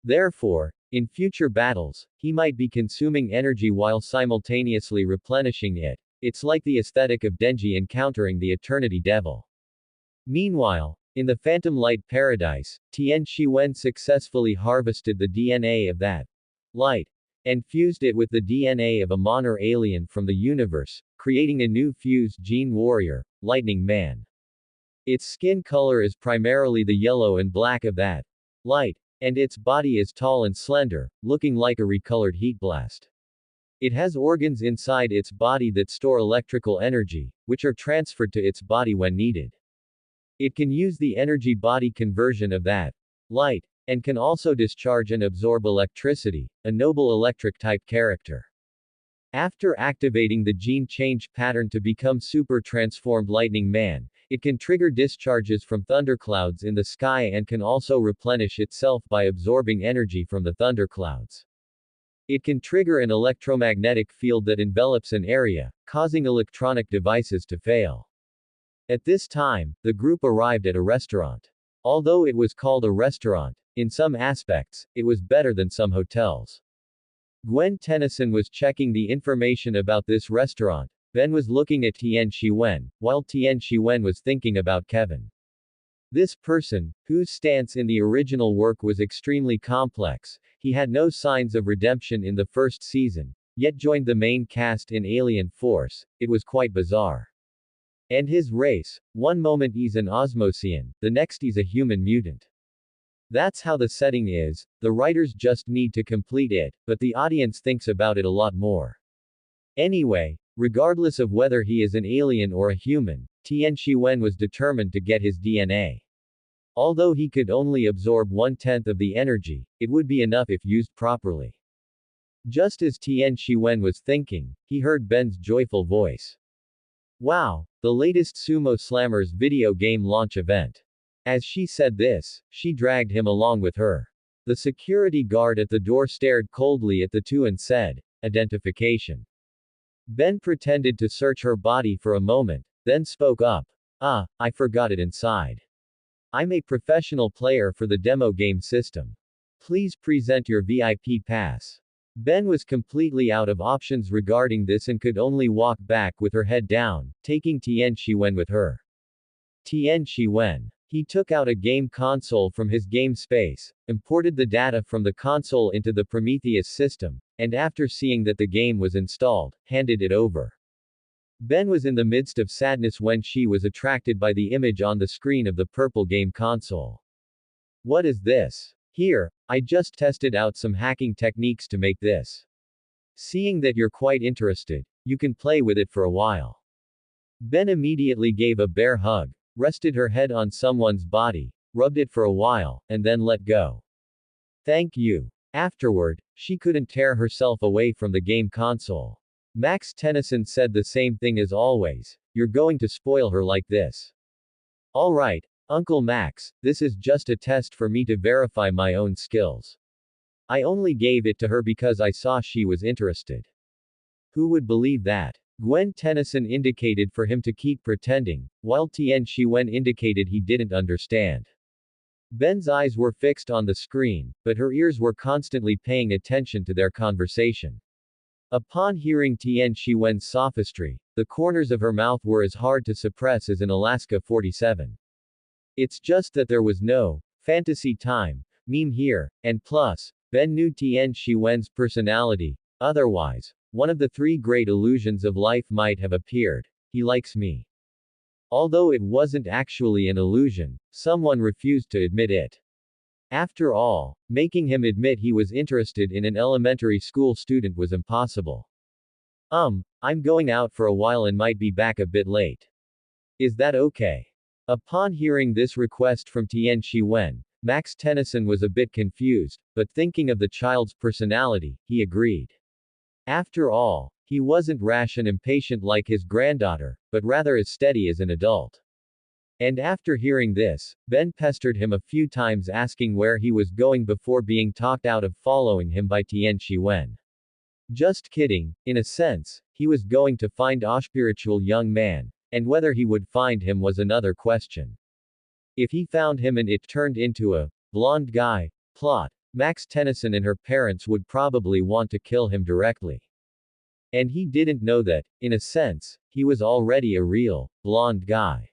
Therefore, in future battles, he might be consuming energy while simultaneously replenishing it. It's like the aesthetic of Denji encountering the Eternity Devil. Meanwhile, in the Phantom Light Paradise, Tian Shiwen successfully harvested the DNA of that light and fused it with the DNA of a mono alien from the universe, creating a new fused gene warrior, Lightning Man. Its skin color is primarily the yellow and black of that light, and its body is tall and slender, looking like a recolored heat blast. It has organs inside its body that store electrical energy, which are transferred to its body when needed. It can use the energy body conversion of that light, and can also discharge and absorb electricity, a noble electric-type character. After activating the gene change pattern to become super transformed Lightning Man, it can trigger discharges from thunderclouds in the sky and can also replenish itself by absorbing energy from the thunderclouds. It can trigger an electromagnetic field that envelops an area, causing electronic devices to fail. At this time, the group arrived at a restaurant. Although it was called a restaurant, in some aspects, it was better than some hotels. Gwen Tennyson was checking the information about this restaurant. Ben was looking at Tian Shiwen, while Tian Shiwen was thinking about Kevin. This person, whose stance in the original work was extremely complex, he had no signs of redemption in the first season, yet joined the main cast in Alien Force. It was quite bizarre. And his race, one moment he's an Osmosian, the next he's a human mutant. That's how the setting is, the writers just need to complete it, but the audience thinks about it a lot more. Anyway, regardless of whether he is an alien or a human, Tian Shiwen was determined to get his DNA. Although he could only absorb 1/10 of the energy, it would be enough if used properly. Just as Tian Shiwen was thinking, he heard Ben's joyful voice. Wow, the latest Sumo Slammers video game launch event. As she said this, she dragged him along with her. The security guard at the door stared coldly at the two and said, "Identification." Ben pretended to search her body for a moment, then spoke up. I forgot it inside. I'm a professional player for the demo game system. Please present your VIP pass. Ben was completely out of options regarding this and could only walk back with her head down, taking Tian Shiwen with her. Tian Shiwen. He took out a game console from his game space, imported the data from the console into the Prometheus system, and after seeing that the game was installed, handed it over. Ben was in the midst of sadness when she was attracted by the image on the screen of the purple game console. What is this? Here, I just tested out some hacking techniques to make this. Seeing that you're quite interested, you can play with it for a while. Ben immediately gave a bear hug, rested her head on someone's body, rubbed it for a while, and then let go. Thank you. Afterward, she couldn't tear herself away from the game console. Max Tennyson said the same thing as always, "You're going to spoil her like this." Alright, Uncle Max, this is just a test for me to verify my own skills. I only gave it to her because I saw she was interested. Who would believe that? Gwen Tennyson indicated for him to keep pretending, while Tian Shiwen indicated he didn't understand. Ben's eyes were fixed on the screen, but her ears were constantly paying attention to their conversation. Upon hearing Tian Shiwen's sophistry, the corners of her mouth were as hard to suppress as in Alaska 47. It's just that there was no fantasy time meme here, and plus, Ben knew Tian Shiwen's personality, otherwise, one of the three great illusions of life might have appeared. He likes me. Although it wasn't actually an illusion, someone refused to admit it. After all, making him admit he was interested in an elementary school student was impossible. I'm going out for a while and might be back a bit late. Is that okay? Upon hearing this request from Tian Shiwen, Max Tennyson was a bit confused, but thinking of the child's personality, he agreed. After all, he wasn't rash and impatient like his granddaughter, but rather as steady as an adult. And after hearing this, Ben pestered him a few times asking where he was going before being talked out of following him by Tian Shiwen. Just kidding, in a sense, he was going to find a spiritual young man, and whether he would find him was another question. If he found him and it turned into a blonde guy plot, Max Tennyson and her parents would probably want to kill him directly. And he didn't know that, in a sense, he was already a real blonde guy.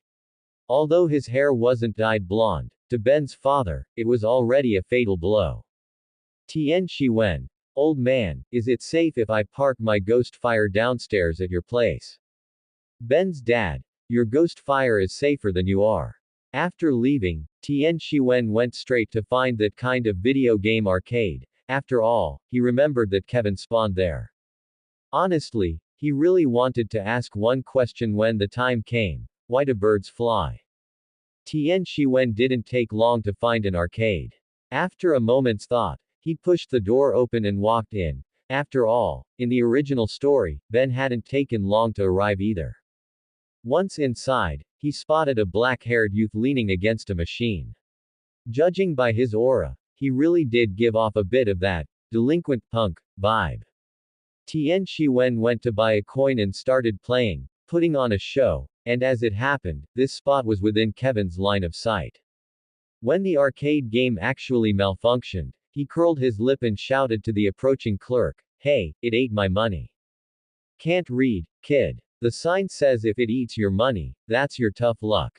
Although his hair wasn't dyed blonde, to Ben's father, it was already a fatal blow. Tian Shiwen, old man, is it safe if I park my ghost fire downstairs at your place? Ben's dad, your ghost fire is safer than you are. After leaving, Tian Shiwen went straight to find that kind of video game arcade. After all, he remembered that Kevin spawned there. Honestly, he really wanted to ask one question when the time came. Why do birds fly? Tian Shiwen didn't take long to find an arcade. After a moment's thought, he pushed the door open and walked in. After all, in the original story, Ben hadn't taken long to arrive either. Once inside, he spotted a black-haired youth leaning against a machine. Judging by his aura, he really did give off a bit of that delinquent punk vibe. Tian Shiwen went to buy a coin and started playing, putting on a show, and as it happened, this spot was within Kevin's line of sight. When the arcade game actually malfunctioned, he curled his lip and shouted to the approaching clerk, "Hey, it ate my money." Can't read, kid. The sign says if it eats your money, that's your tough luck.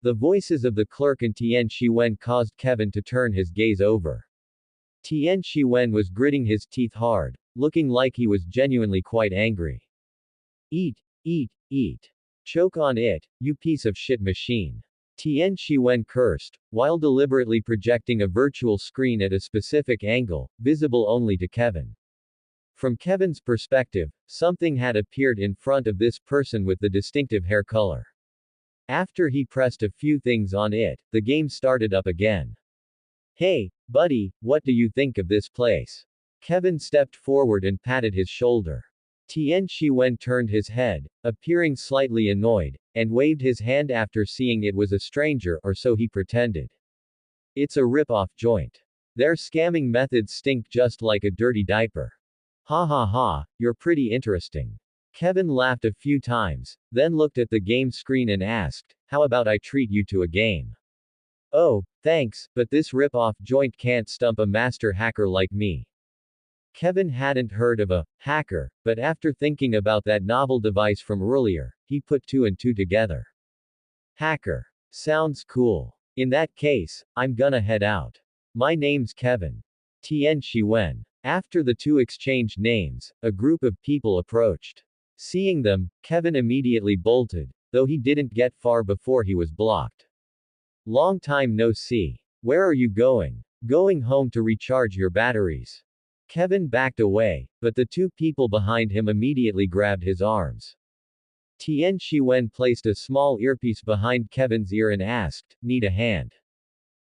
The voices of the clerk and Tian Shiwen caused Kevin to turn his gaze over. Tian Shiwen was gritting his teeth hard, looking like he was genuinely quite angry. Eat, eat, eat. Choke on it, you piece of shit machine. Tian Shiwen cursed, while deliberately projecting a virtual screen at a specific angle, visible only to Kevin. From Kevin's perspective, something had appeared in front of this person with the distinctive hair color. After he pressed a few things on it, the game started up again. Hey, buddy, what do you think of this place? Kevin stepped forward and patted his shoulder. Tian Shiwen turned his head, appearing slightly annoyed, and waved his hand after seeing it was a stranger, or so he pretended. It's a rip-off joint. Their scamming methods stink just like a dirty diaper. Ha ha ha, you're pretty interesting. Kevin laughed a few times, then looked at the game screen and asked, how about I treat you to a game? Oh, thanks, but this rip-off joint can't stump a master hacker like me. Kevin hadn't heard of a hacker, but after thinking about that novel device from earlier, he put two and two together. Hacker. Sounds cool. In that case, I'm gonna head out. My name's Kevin. Tian Shiwen. After the two exchanged names, a group of people approached. Seeing them, Kevin immediately bolted, though he didn't get far before he was blocked. Long time no see. Where are you going? Going home to recharge your batteries. Kevin backed away, but the two people behind him immediately grabbed his arms. Tian Shiwen placed a small earpiece behind Kevin's ear and asked, need a hand?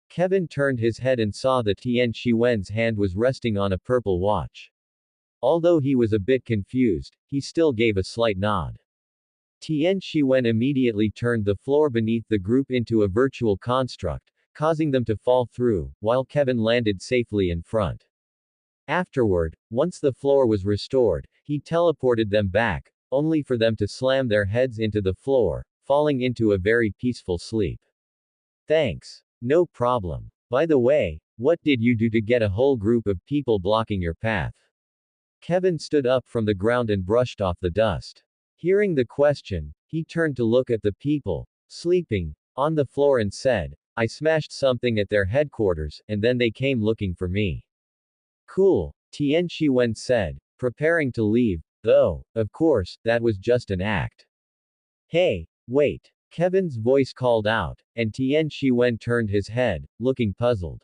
Kevin turned his head and saw that Tian Shiwen's hand was resting on a purple watch. Although he was a bit confused, he still gave a slight nod. Tian Shiwen immediately turned the floor beneath the group into a virtual construct, causing them to fall through, while Kevin landed safely in front. Afterward, once the floor was restored, he teleported them back, only for them to slam their heads into the floor, falling into a very peaceful sleep. Thanks. No problem. By the way, what did you do to get a whole group of people blocking your path? Kevin stood up from the ground and brushed off the dust. Hearing the question, he turned to look at the people, sleeping, on the floor and said, I smashed something at their headquarters, and then they came looking for me. Cool, Tian Shiwen said, preparing to leave, though, of course, that was just an act. Hey, wait. Kevin's voice called out, and Tian Shiwen turned his head, looking puzzled.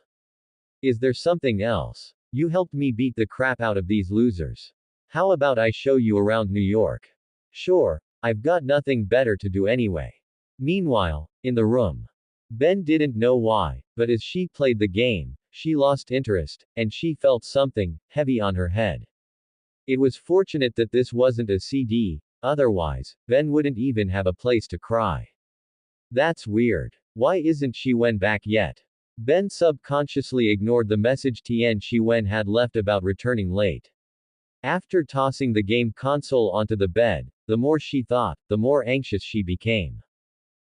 Is there something else? You helped me beat the crap out of these losers. How about I show you around New York? Sure, I've got nothing better to do anyway. Meanwhile, in the room. Ben didn't know why, but as she played the game, she lost interest, and she felt something heavy on her head. It was fortunate that this wasn't a CD, otherwise, Ben wouldn't even have a place to cry. That's weird. Why isn't Shiwen back yet? Ben subconsciously ignored the message Tian Shiwen had left about returning late. After tossing the game console onto the bed, the more she thought, the more anxious she became.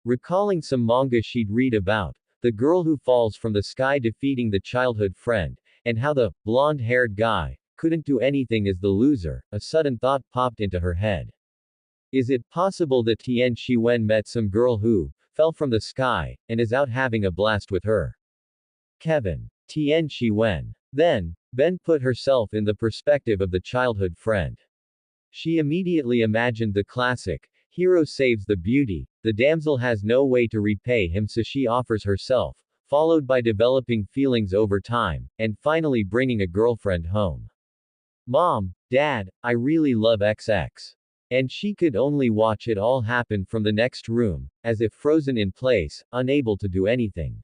Recalling some manga she'd read about, the girl who falls from the sky defeating the childhood friend, and how the blonde-haired guy couldn't do anything as the loser, a sudden thought popped into her head. Is it possible that Tian Shiwen met some girl who fell from the sky, and is out having a blast with her? Kevin. Tian Shiwen. Then, Ben put herself in the perspective of the childhood friend. She immediately imagined the classic, hero saves the beauty, the damsel has no way to repay him so she offers herself, followed by developing feelings over time, and finally bringing a girlfriend home. Mom, Dad, I really love XX. And she could only watch it all happen from the next room, as if frozen in place, unable to do anything.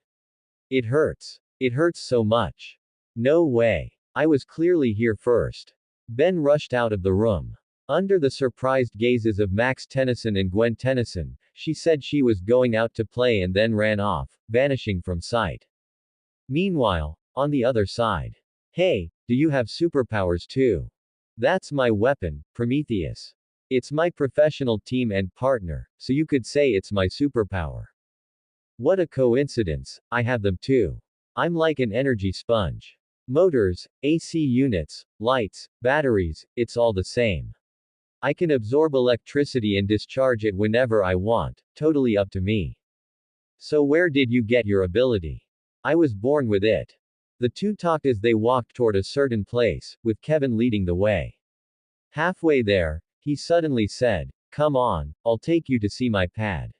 It hurts. It hurts so much. No way. I was clearly here first. Ben rushed out of the room. Under the surprised gazes of Max Tennyson and Gwen Tennyson, she said she was going out to play and then ran off, vanishing from sight. Meanwhile, on the other side. Hey, do you have superpowers too? That's my weapon, Prometheus. It's my professional team and partner, so you could say it's my superpower. What a coincidence, I have them too. I'm like an energy sponge. Motors, AC units, lights, batteries, it's all the same. I can absorb electricity and discharge it whenever I want, totally up to me. So where did you get your ability? I was born with it. The two talked as they walked toward a certain place, with Kevin leading the way. Halfway there, he suddenly said, come on, I'll take you to see my pad.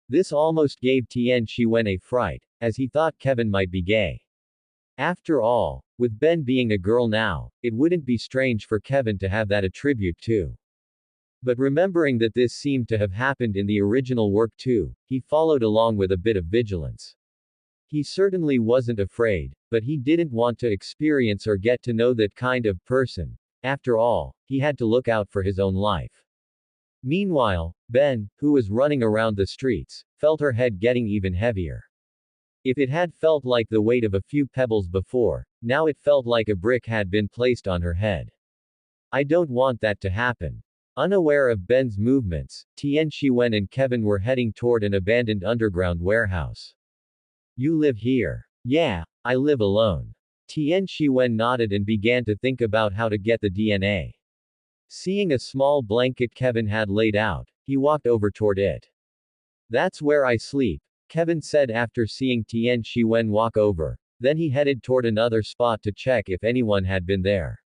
This almost gave Tian Shiwen a fright, as he thought Kevin might be gay. After all, with Ben being a girl now, it wouldn't be strange for Kevin to have that attribute too. But remembering that this seemed to have happened in the original work too, he followed along with a bit of vigilance. He certainly wasn't afraid, but he didn't want to experience or get to know that kind of person. After all, he had to look out for his own life. Meanwhile, Ben, who was running around the streets, felt her head getting even heavier. If it had felt like the weight of a few pebbles before, now it felt like a brick had been placed on her head. I don't want that to happen. Unaware of Ben's movements, Tian Shiwen and Kevin were heading toward an abandoned underground warehouse. You live here? Yeah, I live alone. Tian Shiwen nodded and began to think about how to get the DNA. Seeing a small blanket Kevin had laid out, he walked over toward it. That's where I sleep, Kevin said after seeing Tian Shiwen walk over. Then he headed toward another spot to check if anyone had been there.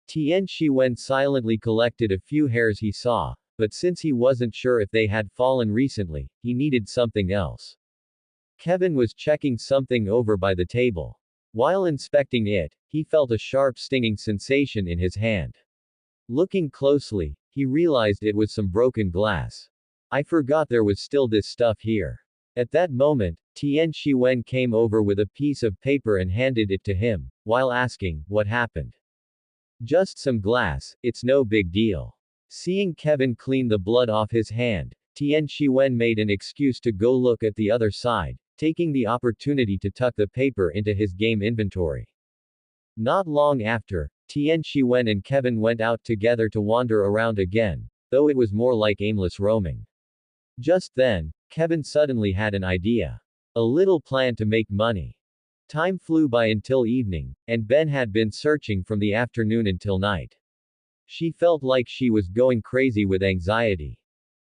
Tian Shiwen silently collected a few hairs he saw, but since he wasn't sure if they had fallen recently, he needed something else. Kevin was checking something over by the table. While inspecting it, he felt a sharp stinging sensation in his hand. Looking closely, he realized it was some broken glass. I forgot there was still this stuff here. At that moment, Tian Shiwen came over with a piece of paper and handed it to him, while asking, what happened? Just some glass, it's no big deal. Seeing Kevin clean the blood off his hand, Tian Shiwen made an excuse to go look at the other side, taking the opportunity to tuck the paper into his game inventory. Not long after, Tian Shiwen and Kevin went out together to wander around again, though it was more like aimless roaming. Just then, Kevin suddenly had an idea. A little plan to make money. Time flew by until evening, and Ben had been searching from the afternoon until night. She felt like she was going crazy with anxiety.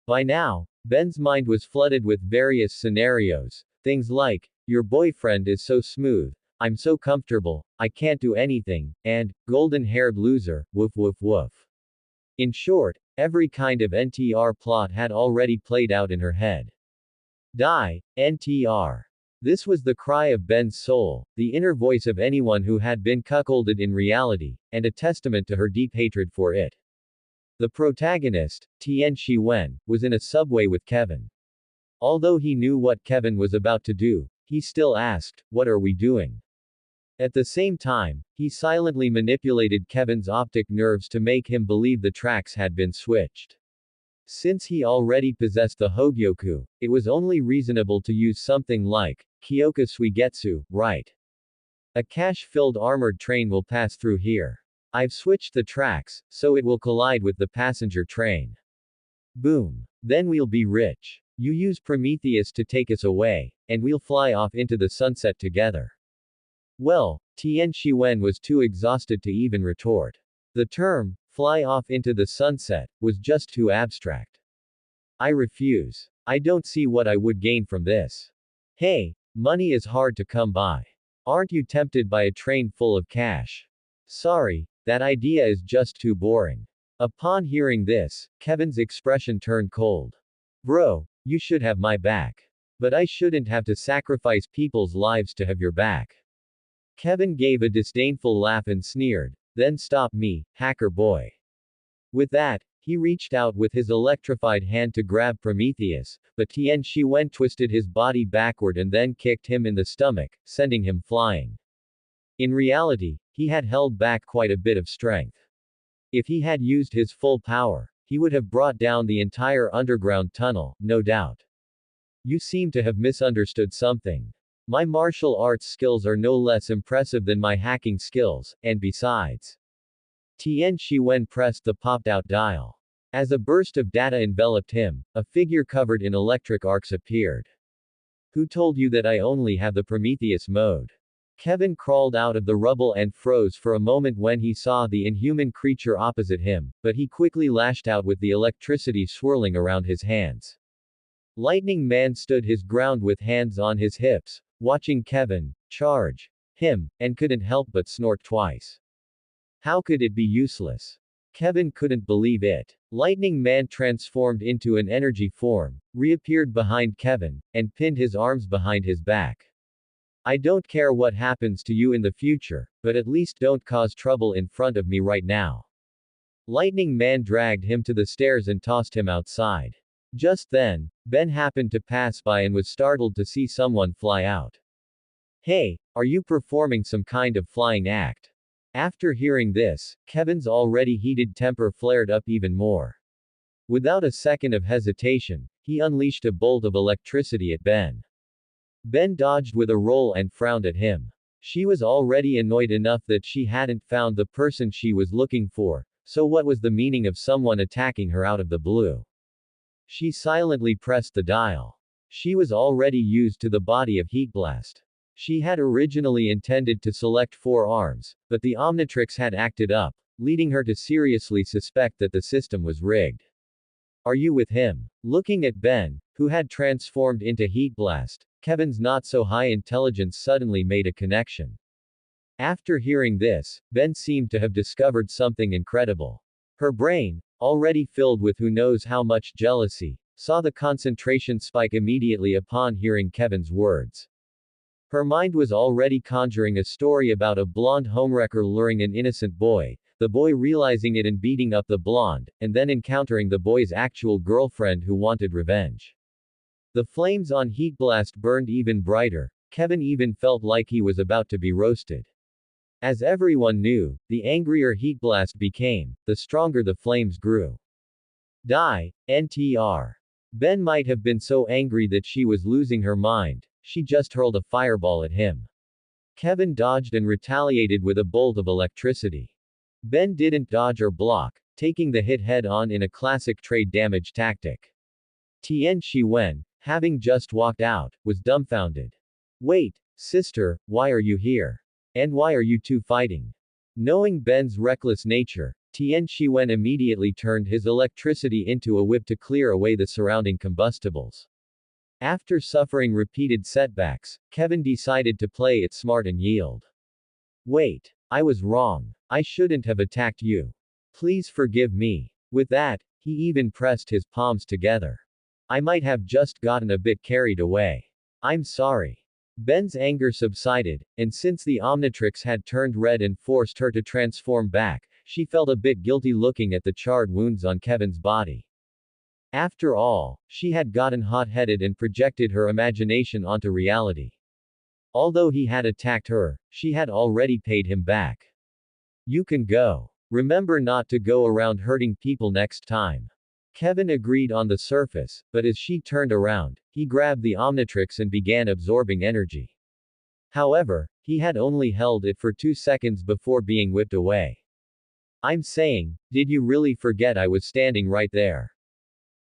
By now, Ben's mind was flooded with various scenarios, things like, your boyfriend is so smooth, I'm so comfortable, I can't do anything, and, golden-haired loser, woof woof woof. In short, every kind of NTR plot had already played out in her head. Die, NTR. This was the cry of Ben's soul, the inner voice of anyone who had been cuckolded in reality, and a testament to her deep hatred for it. The protagonist, Tian Shiwen, was in a subway with Kevin. Although he knew what Kevin was about to do, he still asked, what are we doing? At the same time, he silently manipulated Kevin's optic nerves to make him believe the tracks had been switched. Since he already possessed the Hogyoku, it was only reasonable to use something like Kyoka Suigetsu, right? A cash-filled armored train will pass through here. I've switched the tracks, so it will collide with the passenger train. Boom. Then we'll be rich. You use Prometheus to take us away, and we'll fly off into the sunset together. Well, Tian Shiwen was too exhausted to even retort. The term, fly off into the sunset, was just too abstract. I refuse. I don't see what I would gain from this. Hey, money is hard to come by. Aren't you tempted by a train full of cash? Sorry, that idea is just too boring. Upon hearing this, Kevin's expression turned cold. Bro, you should have my back. But I shouldn't have to sacrifice people's lives to have your back. Kevin gave a disdainful laugh and sneered, then stop me, hacker boy. With that, he reached out with his electrified hand to grab Prometheus, but Tian Shiwen twisted his body backward and then kicked him in the stomach, sending him flying. In reality, he had held back quite a bit of strength. If he had used his full power, he would have brought down the entire underground tunnel, no doubt. You seem to have misunderstood something. My martial arts skills are no less impressive than my hacking skills, and besides. Tian Shiwen pressed the popped-out dial. As a burst of data enveloped him, a figure covered in electric arcs appeared. Who told you that I only have the Prometheus mode? Kevin crawled out of the rubble and froze for a moment when he saw the inhuman creature opposite him, but he quickly lashed out with the electricity swirling around his hands. Lightning Man stood his ground with hands on his hips, watching Kevin charge him, and couldn't help but snort twice. How could it be useless? Kevin couldn't believe it. Lightning Man transformed into an energy form, reappeared behind Kevin, and pinned his arms behind his back. I don't care what happens to you in the future, but at least don't cause trouble in front of me right now. Lightning Man dragged him to the stairs and tossed him outside. Just then, Ben happened to pass by and was startled to see someone fly out. Hey, are you performing some kind of flying act? After hearing this, Kevin's already heated temper flared up even more. Without a second of hesitation, he unleashed a bolt of electricity at Ben. Ben dodged with a roll and frowned at him. She was already annoyed enough that she hadn't found the person she was looking for, so what was the meaning of someone attacking her out of the blue? She silently pressed the dial. She was already used to the body of Heat Blast. She had originally intended to select 4 arms, but the Omnitrix had acted up, leading her to seriously suspect that the system was rigged. Are you with him? Looking at Ben, who had transformed into Heat Blast, Kevin's not-so-high intelligence suddenly made a connection. After hearing this, Ben seemed to have discovered something incredible. Her brain, already filled with who knows how much jealousy, saw the concentration spike immediately upon hearing Kevin's words. Her mind was already conjuring a story about a blonde homewrecker luring an innocent boy, the boy realizing it and beating up the blonde, and then encountering the boy's actual girlfriend who wanted revenge. The flames on Heat Blast burned even brighter. Kevin even felt like he was about to be roasted. As everyone knew, the angrier Heat Blast became, the stronger the flames grew. Die, NTR. Ben might have been so angry that she was losing her mind, she just hurled a fireball at him. Kevin dodged and retaliated with a bolt of electricity. Ben didn't dodge or block, taking the hit head-on in a classic trade damage tactic. Tian Shiwen, having just walked out, was dumbfounded. Wait, sister, why are you here? And why are you two fighting? Knowing Ben's reckless nature, Tian Shiwen immediately turned his electricity into a whip to clear away the surrounding combustibles. After suffering repeated setbacks, Kevin decided to play it smart and yield. Wait, I was wrong. I shouldn't have attacked you. Please forgive me. With that, he even pressed his palms together. I might have just gotten a bit carried away. I'm sorry. Ben's anger subsided, and since the Omnitrix had turned red and forced her to transform back, she felt a bit guilty looking at the charred wounds on Kevin's body. After all, she had gotten hot-headed and projected her imagination onto reality. Although he had attacked her, she had already paid him back. You can go. Remember not to go around hurting people next time. Kevin agreed on the surface, but as she turned around, he grabbed the Omnitrix and began absorbing energy. However, he had only held it for 2 seconds before being whipped away. I'm saying, did you really forget I was standing right there?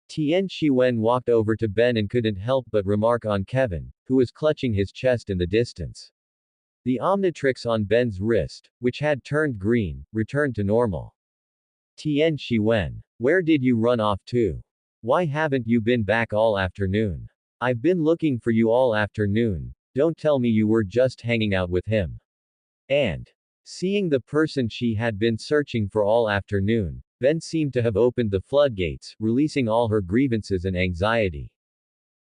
Tian Shiwen walked over to Ben and couldn't help but remark on Kevin, who was clutching his chest in the distance. The Omnitrix on Ben's wrist, which had turned green, returned to normal. Tian Shiwen, where did you run off to? Why haven't you been back all afternoon? I've been looking for you all afternoon. Don't tell me you were just hanging out with him. And, seeing the person she had been searching for all afternoon, Ben seemed to have opened the floodgates, releasing all her grievances and anxiety.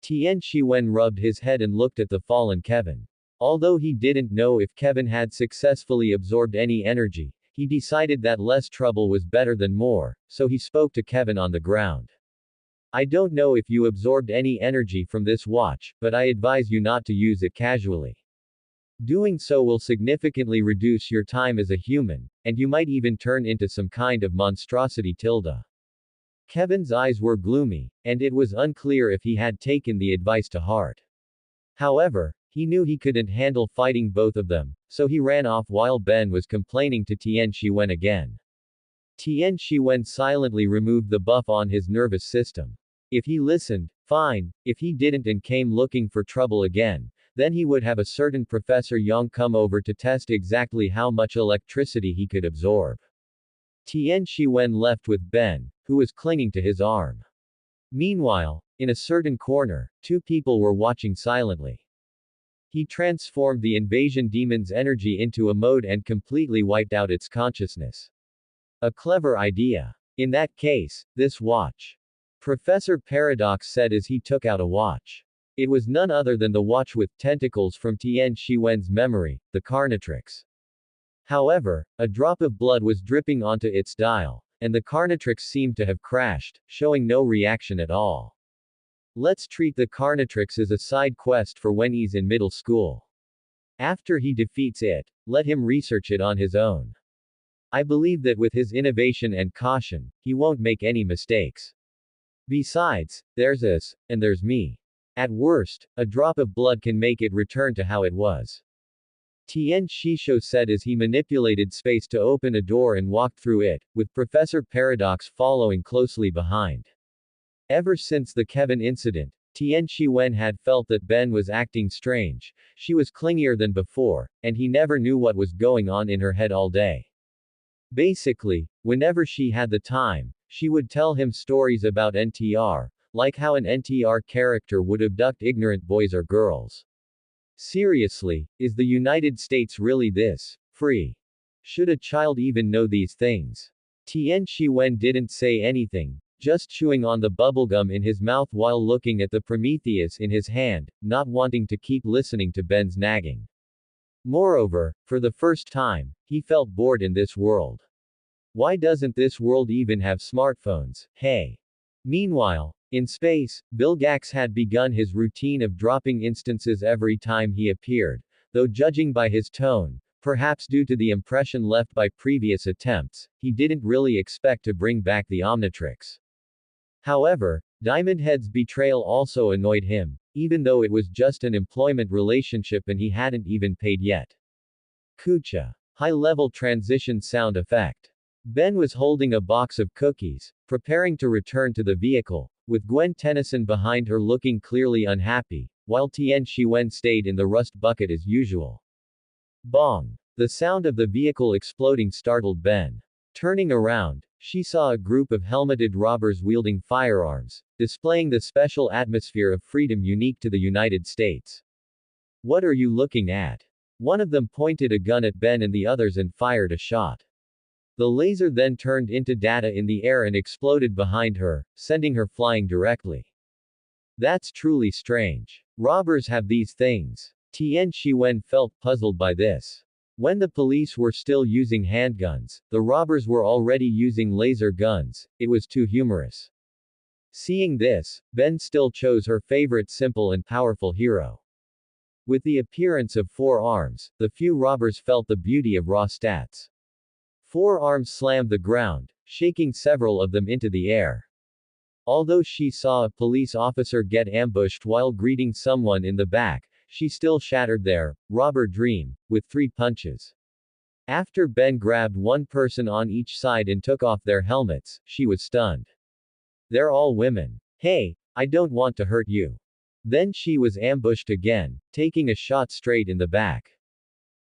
Tian Shiwen rubbed his head and looked at the fallen Kevin. Although he didn't know if Kevin had successfully absorbed any energy, he decided that less trouble was better than more, so he spoke to Kevin on the ground. I don't know if you absorbed any energy from this watch, but I advise you not to use it casually. Doing so will significantly reduce your time as a human, and you might even turn into some kind of monstrosity. Kevin's eyes were gloomy, and it was unclear if he had taken the advice to heart. However, he knew he couldn't handle fighting both of them, so he ran off while Ben was complaining to Tian Shiwen again. Tian Shiwen silently removed the buff on his nervous system. If he listened, fine. If he didn't and came looking for trouble again, then he would have a certain Professor Yang come over to test exactly how much electricity he could absorb. Tian Shiwen left with Ben, who was clinging to his arm. Meanwhile, in a certain corner, 2 people were watching silently. He transformed the invasion demon's energy into a mode and completely wiped out its consciousness. A clever idea. In that case, this watch. Professor Paradox said as he took out a watch. It was none other than the watch with tentacles from Tian Shiwen's memory, the Carnatrix. However, a drop of blood was dripping onto its dial, and the Carnatrix seemed to have crashed, showing no reaction at all. Let's treat the Carnatrix as a side quest for when he's in middle school. After he defeats it, let him research it on his own. I believe that with his innovation and caution, he won't make any mistakes. Besides, there's us, and there's me. At worst, a drop of blood can make it return to how it was. Tien Shisho said as he manipulated space to open a door and walked through it, with Professor Paradox following closely behind. Ever since the Kevin incident, Tien Shiwen had felt that Ben was acting strange. She was clingier than before, and he never knew what was going on in her head all day. Basically, whenever she had the time, she would tell him stories about NTR, like how an NTR character would abduct ignorant boys or girls. Seriously, is the United States really this free? Should a child even know these things? Tien Shiwen didn't say anything, just chewing on the bubblegum in his mouth while looking at the Prometheus in his hand, not wanting to keep listening to Ben's nagging. Moreover, for the first time, he felt bored in this world. Why doesn't this world even have smartphones, hey? Meanwhile, in space, Vilgax had begun his routine of dropping instances every time he appeared, though judging by his tone, perhaps due to the impression left by previous attempts, he didn't really expect to bring back the Omnitrix. However, Diamond Head's betrayal also annoyed him, even though it was just an employment relationship and he hadn't even paid yet. Kucha. High-level transition sound effect. Ben was holding a box of cookies, preparing to return to the vehicle, with Gwen Tennyson behind her looking clearly unhappy, while Tien Shiwen stayed in the rust bucket as usual. Bong! The sound of the vehicle exploding startled Ben. Turning around, she saw a group of helmeted robbers wielding firearms, displaying the special atmosphere of freedom unique to the United States. What are you looking at? One of them pointed a gun at Ben and the others and fired a shot. The laser then turned into data in the air and exploded behind her, sending her flying directly. That's truly strange. Robbers have these things. Tien Shiwen felt puzzled by this. When the police were still using handguns, the robbers were already using laser guns. It was too humorous. Seeing this, Ben still chose her favorite simple and powerful hero. With the appearance of 4 arms, the few robbers felt the beauty of raw stats. 4 arms slammed the ground, shaking several of them into the air. Although she saw a police officer get ambushed while greeting someone in the back, she still shattered their robber dream with 3 punches. After Ben grabbed one person on each side and took off their helmets, she was stunned. They're all women. Hey, I don't want to hurt you. Then she was ambushed again, taking a shot straight in the back.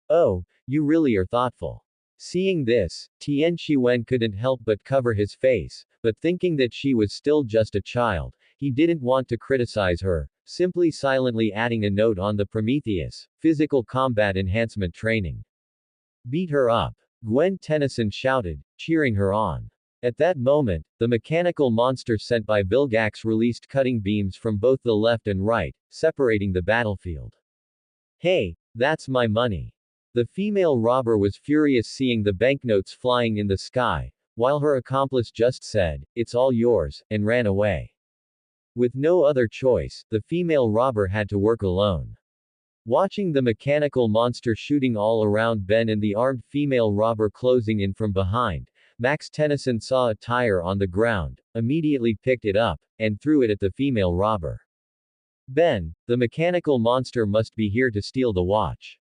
Oh, you really are thoughtful. Seeing this, Tien Shiwen couldn't help but cover his face, but thinking that she was still just a child, he didn't want to criticize her, simply silently adding a note on the Prometheus, physical combat enhancement training. Beat her up. Gwen Tennyson shouted, cheering her on. At that moment, the mechanical monster sent by Vilgax released cutting beams from both the left and right, separating the battlefield. Hey, that's my money. The female robber was furious seeing the banknotes flying in the sky, while her accomplice just said, "It's all yours," and ran away. With no other choice, the female robber had to work alone. Watching the mechanical monster shooting all around Ben and the armed female robber closing in from behind, Max Tennyson saw a tire on the ground, immediately picked it up, and threw it at the female robber. Ben, the mechanical monster must be here to steal the watch.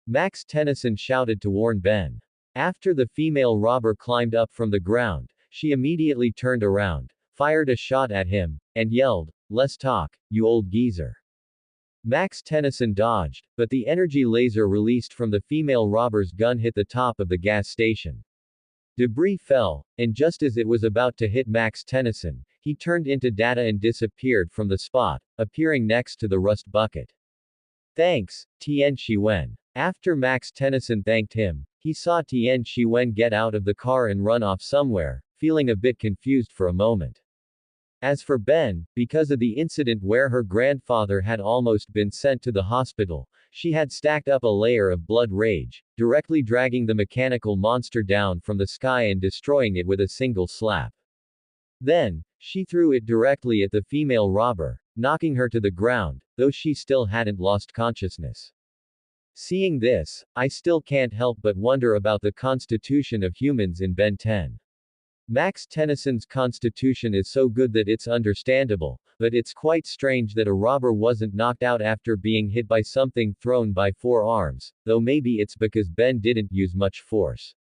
Max Tennyson shouted to warn Ben. After the female robber climbed up from the ground, she immediately turned around, fired a shot at him, and yelled, "Less talk, you old geezer." Max Tennyson dodged, but the energy laser released from the female robber's gun hit the top of the gas station. Debris fell, and just as it was about to hit Max Tennyson, he turned into data and disappeared from the spot, appearing next to the rust bucket. Thanks, Tien Shiwen. After Max Tennyson thanked him, he saw Tien Shiwen get out of the car and run off somewhere, feeling a bit confused for a moment. As for Ben, because of the incident where her grandfather had almost been sent to the hospital, she had stacked up a layer of blood rage, directly dragging the mechanical monster down from the sky and destroying it with a single slap. Then, she threw it directly at the female robber, knocking her to the ground, though she still hadn't lost consciousness. Seeing this, I still can't help but wonder about the constitution of humans in Ben 10. Max Tennyson's constitution is so good that it's understandable, but it's quite strange that a robber wasn't knocked out after being hit by something thrown by 4 arms, though maybe it's because Ben didn't use much force.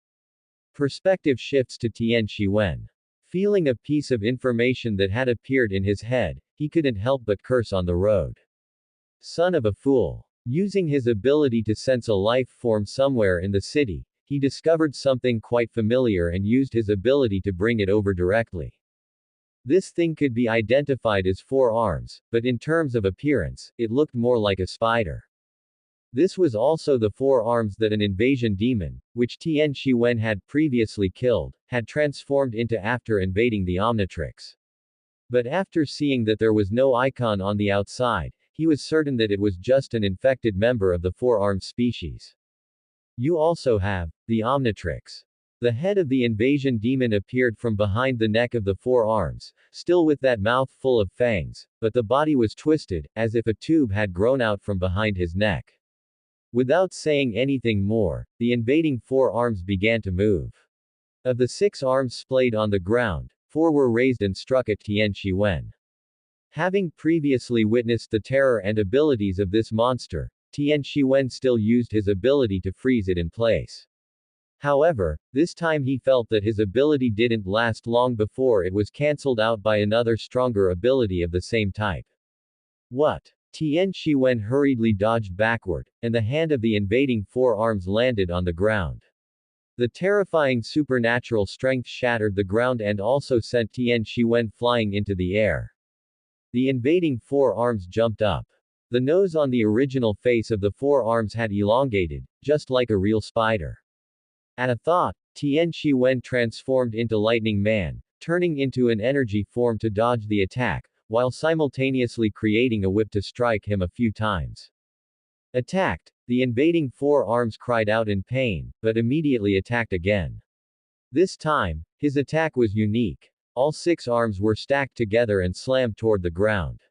Perspective shifts to Tian Shiwen. Feeling a piece of information that had appeared in his head, he couldn't help but curse on the road. Son of a fool. Using his ability to sense a life form somewhere in the city, he discovered something quite familiar and used his ability to bring it over directly. This thing could be identified as 4 arms, but in terms of appearance, it looked more like a spider. This was also the 4 arms that an invasion demon, which Tian Shiwen had previously killed, had transformed into after invading the Omnitrix. But after seeing that there was no icon on the outside, he was certain that it was just an infected member of the 4-armed species. You also have the Omnitrix. The head of the invasion demon appeared from behind the neck of the 4 arms, still with that mouth full of fangs, but the body was twisted, as if a tube had grown out from behind his neck. Without saying anything more, the invading 4 arms began to move. Of the 6 arms splayed on the ground, 4 were raised and struck at Tian Shiwen. Having previously witnessed the terror and abilities of this monster, Tian Shiwen still used his ability to freeze it in place. However, this time he felt that his ability didn't last long before it was cancelled out by another stronger ability of the same type. What? Tian Shiwen hurriedly dodged backward, and the hand of the invading 4 arms landed on the ground. The terrifying supernatural strength shattered the ground and also sent Tian Shiwen flying into the air. The invading 4 arms jumped up. The nose on the original face of the 4 arms had elongated, just like a real spider. At a thought, Tian Shiwen transformed into Lightning Man, turning into an energy form to dodge the attack, while simultaneously creating a whip to strike him a few times. Attacked, the invading 4 arms cried out in pain, but immediately attacked again. This time, his attack was unique. All 6 arms were stacked together and slammed toward the ground.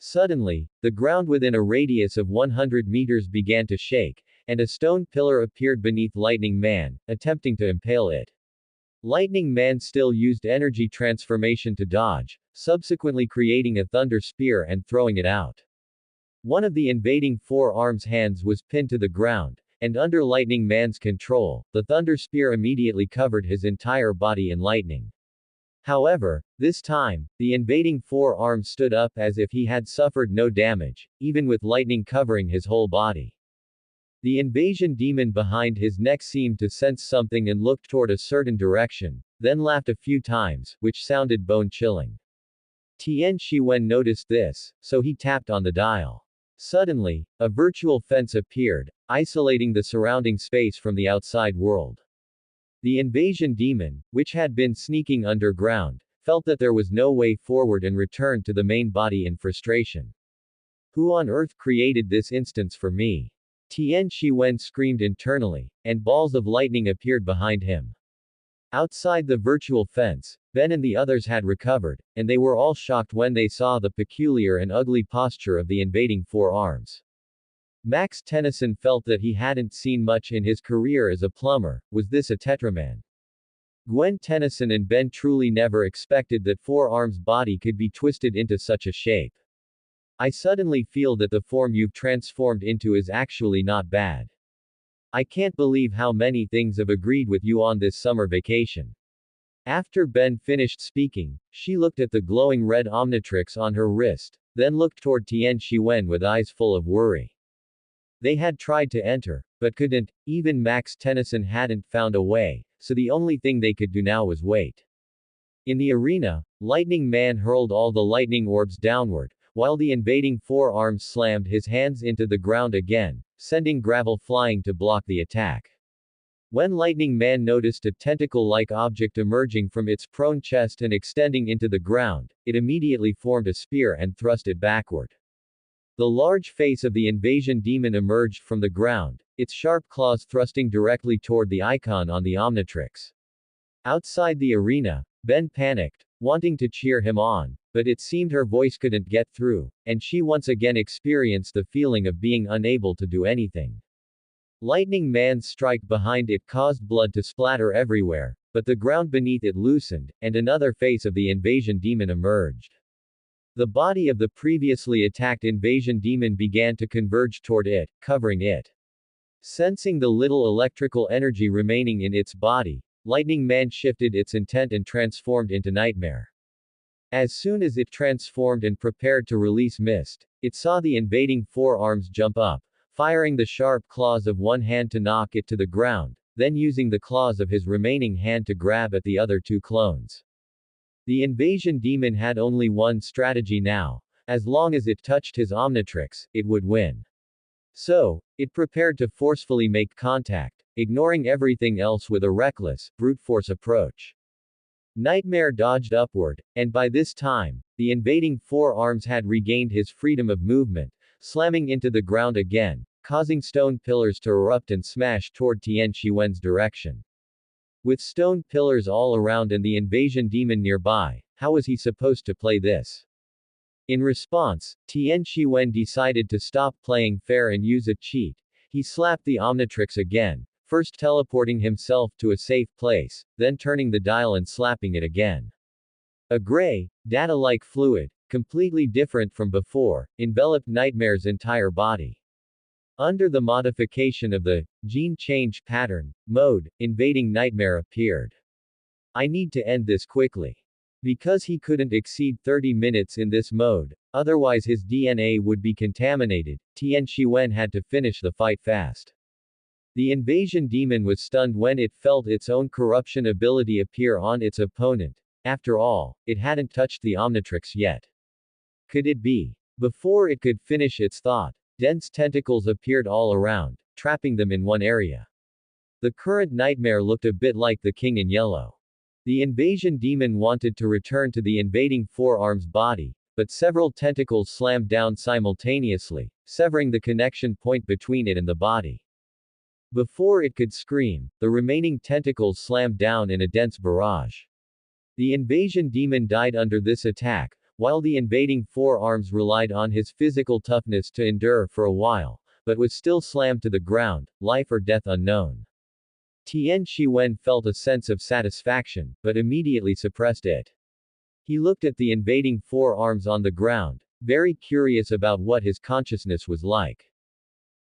Suddenly, the ground within a radius of 100 meters began to shake, and a stone pillar appeared beneath Lightning Man, attempting to impale it. Lightning Man still used energy transformation to dodge, subsequently creating a thunder spear and throwing it out. One of the invading 4 arms' hands was pinned to the ground, and under Lightning Man's control, the thunder spear immediately covered his entire body in lightning. However, this time, the invading 4 arms stood up as if he had suffered no damage, even with lightning covering his whole body. The invasion demon behind his neck seemed to sense something and looked toward a certain direction, then laughed a few times, which sounded bone-chilling. Tian Shiwen noticed this, so he tapped on the dial. Suddenly, a virtual fence appeared, isolating the surrounding space from the outside world. The invasion demon, which had been sneaking underground, felt that there was no way forward and returned to the main body in frustration. Who on earth created this instance for me? Tian Shiwen screamed internally, and balls of lightning appeared behind him. Outside the virtual fence, Ben and the others had recovered, and they were all shocked when they saw the peculiar and ugly posture of the invading 4 arms. Max Tennyson felt that he hadn't seen much in his career as a plumber. Was this a Tetraman? Gwen Tennyson and Ben truly never expected that 4 arms' body could be twisted into such a shape. I suddenly feel that the form you've transformed into is actually not bad. I can't believe how many things have agreed with you on this summer vacation. After Ben finished speaking, she looked at the glowing red Omnitrix on her wrist, then looked toward Tian Shiwen with eyes full of worry. They had tried to enter, but couldn't. Even Max Tennyson hadn't found a way, so the only thing they could do now was wait. In the arena, Lightning Man hurled all the lightning orbs downward, while the invading 4 arms slammed his hands into the ground again, sending gravel flying to block the attack. When Lightning Man noticed a tentacle-like object emerging from its prone chest and extending into the ground, it immediately formed a spear and thrust it backward. The large face of the invasion demon emerged from the ground, its sharp claws thrusting directly toward the icon on the Omnitrix. Outside the arena, Ben panicked, wanting to cheer him on, but it seemed her voice couldn't get through, and she once again experienced the feeling of being unable to do anything. Lightning Man's strike behind it caused blood to splatter everywhere, but the ground beneath it loosened, and another face of the invasion demon emerged. The body of the previously attacked invasion demon began to converge toward it, covering it. Sensing the little electrical energy remaining in its body, Lightning Man shifted its intent and transformed into Nightmare. As soon as it transformed and prepared to release mist, it saw the invading four arms jump up, firing the sharp claws of one hand to knock it to the ground, then using the claws of his remaining hand to grab at the other two clones. The invasion demon had only one strategy now: as long as it touched his Omnitrix, it would win. So, it prepared to forcefully make contact, ignoring everything else with a reckless, brute force approach. Nightmare dodged upward, and by this time, the invading four arms had regained his freedom of movement, slamming into the ground again, causing stone pillars to erupt and smash toward Tian Shiwen's direction. With stone pillars all around and the invasion demon nearby, how was he supposed to play this? In response, Tian Shiwen decided to stop playing fair and use a cheat. He slapped the Omnitrix again, first teleporting himself to a safe place, then turning the dial and slapping it again. A gray, data-like fluid, completely different from before, enveloped Nightmare's entire body. Under the modification of the gene change pattern mode, invading Nightmare appeared. I need to end this quickly. Because he couldn't exceed 30 minutes in this mode, otherwise his DNA would be contaminated, Tian Shiwen had to finish the fight fast. The invasion demon was stunned when it felt its own corruption ability appear on its opponent. After all, it hadn't touched the Omnitrix yet. Could it be? Before it could finish its thought, dense tentacles appeared all around, trapping them in one area. The current Nightmare looked a bit like the King in Yellow. The invasion demon wanted to return to the invading four-arms body, but several tentacles slammed down simultaneously, severing the connection point between it and the body. Before it could scream, the remaining tentacles slammed down in a dense barrage. The invasion demon died under this attack, while the invading four arms relied on his physical toughness to endure for a while, but was still slammed to the ground, life or death unknown. Tian Shiwen felt a sense of satisfaction, but immediately suppressed it. He looked at the invading four arms on the ground, very curious about what his consciousness was like.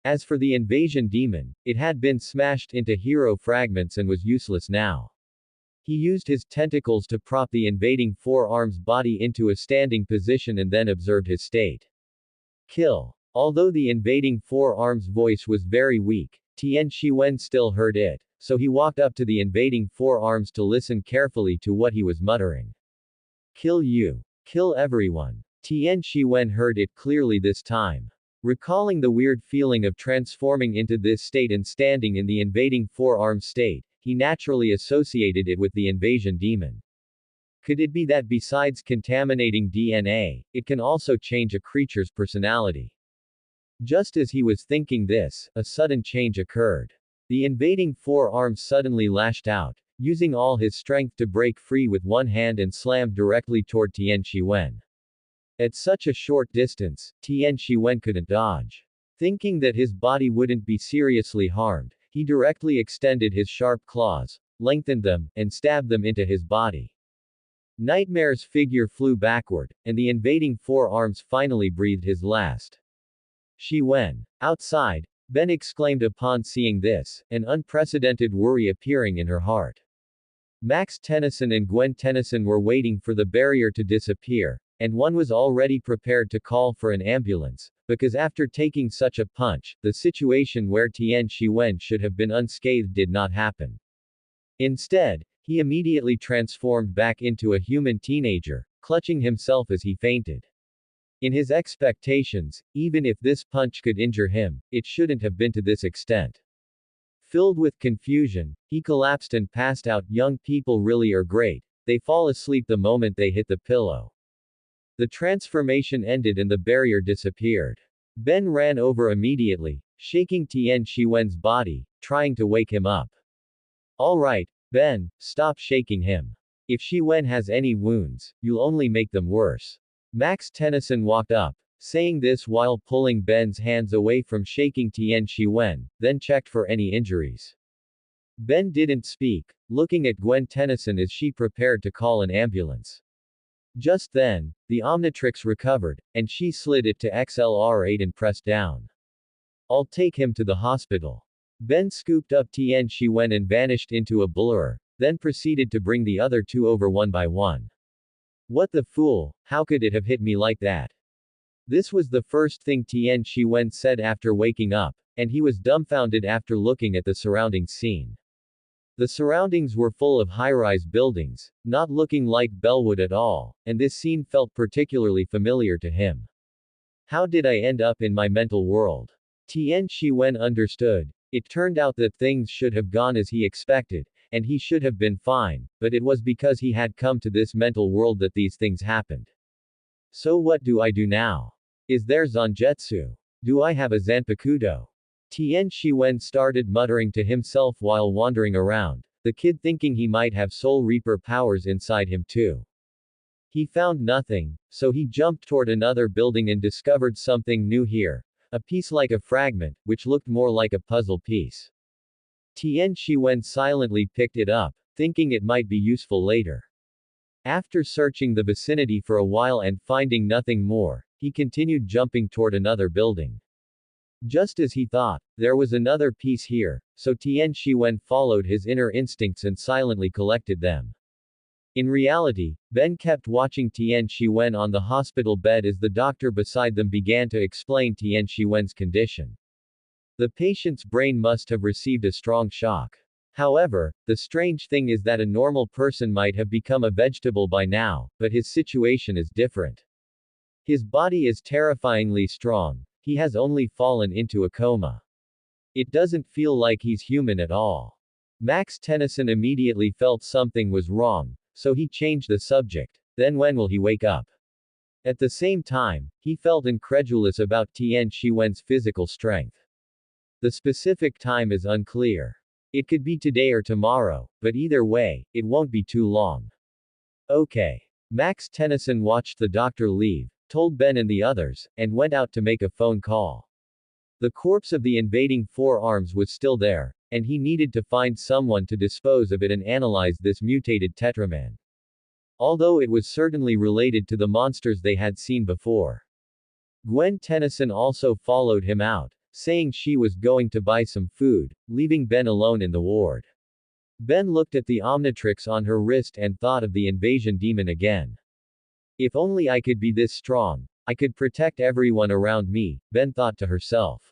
As for the invasion demon, it had been smashed into hero fragments and was useless now. He used his tentacles to prop the invading four arms body into a standing position and then observed his state. Kill. Although the invading four arms voice was very weak, Tian Shiwen still heard it, so he walked up to the invading four arms to listen carefully to what he was muttering. Kill you. Kill everyone. Tian Shiwen heard it clearly this time. Recalling the weird feeling of transforming into this state and standing in the invading four-arm state, he naturally associated it with the invasion demon. Could it be that besides contaminating DNA, it can also change a creature's personality? Just as he was thinking this, a sudden change occurred. The invading four arms suddenly lashed out, using all his strength to break free with one hand and slammed directly toward Tian Shiwen. At such a short distance, Tian Shiwen couldn't dodge. Thinking that his body wouldn't be seriously harmed, he directly extended his sharp claws, lengthened them, and stabbed them into his body. Nightmare's figure flew backward, and the invading four arms finally breathed his last. Shiwen. Outside, Ben exclaimed upon seeing this, an unprecedented worry appearing in her heart. Max Tennyson and Gwen Tennyson were waiting for the barrier to disappear, and one was already prepared to call for an ambulance, because after taking such a punch, the situation where Tian Shiwen should have been unscathed did not happen. Instead, he immediately transformed back into a human teenager, clutching himself as he fainted. In his expectations, even if this punch could injure him, it shouldn't have been to this extent. Filled with confusion, he collapsed and passed out. Young people really are great, they fall asleep the moment they hit the pillow. The transformation ended and the barrier disappeared. Ben ran over immediately, shaking Tian Shiwen's body, trying to wake him up. All right, Ben, stop shaking him. If Shiwen has any wounds, you'll only make them worse. Max Tennyson walked up, saying this while pulling Ben's hands away from shaking Tian Shiwen, then checked for any injuries. Ben didn't speak, looking at Gwen Tennyson as she prepared to call an ambulance. Just then, the Omnitrix recovered, and she slid it to XLR8 and pressed down. I'll take him to the hospital. Ben scooped up Tien Shi Wen and vanished into a blur, then proceeded to bring the other two over one by one. What the fool, how could it have hit me like that? This was the first thing Tien Shi Wen said after waking up, and he was dumbfounded after looking at the surrounding scene. The surroundings were full of high-rise buildings, not looking like Bellwood at all, and this scene felt particularly familiar to him. How did I end up in my mental world? Tien Shi Wen understood. It turned out that things should have gone as he expected, and he should have been fine, but it was because he had come to this mental world that these things happened. So what do I do now? Is there Zangetsu? Do I have a Zanpakuto? Tien Shi Wen started muttering to himself while wandering around, the kid thinking he might have Soul Reaper powers inside him too. He found nothing, so he jumped toward another building and discovered something new here, a piece like a fragment, which looked more like a puzzle piece. Tien Shi Wen silently picked it up, thinking it might be useful later. After searching the vicinity for a while and finding nothing more, he continued jumping toward another building. Just as he thought, there was another piece here, so Tien Shi Wen followed his inner instincts and silently collected them. In reality, Ben kept watching Tien Shi Wen on the hospital bed as the doctor beside them began to explain Tien Shi Wen's condition. The patient's brain must have received a strong shock. However, the strange thing is that a normal person might have become a vegetable by now, but his situation is different. His body is terrifyingly strong. He has only fallen into a coma. It doesn't feel like he's human at all. Max Tennyson immediately felt something was wrong, so he changed the subject. Then when will he wake up? At the same time, he felt incredulous about Tien Shi Wen's physical strength. The specific time is unclear. It could be today or tomorrow, but either way, it won't be too long. Okay. Max Tennyson watched the doctor leave, told Ben and the others, and went out to make a phone call. The corpse of the invading four arms was still there, and he needed to find someone to dispose of it and analyze this mutated Tetraman. Although it was certainly related to the monsters they had seen before. Gwen Tennyson also followed him out, saying she was going to buy some food, leaving Ben alone in the ward. Ben looked at the Omnitrix on her wrist and thought of the invasion demon again. If only I could be this strong, I could protect everyone around me, Ben thought to herself.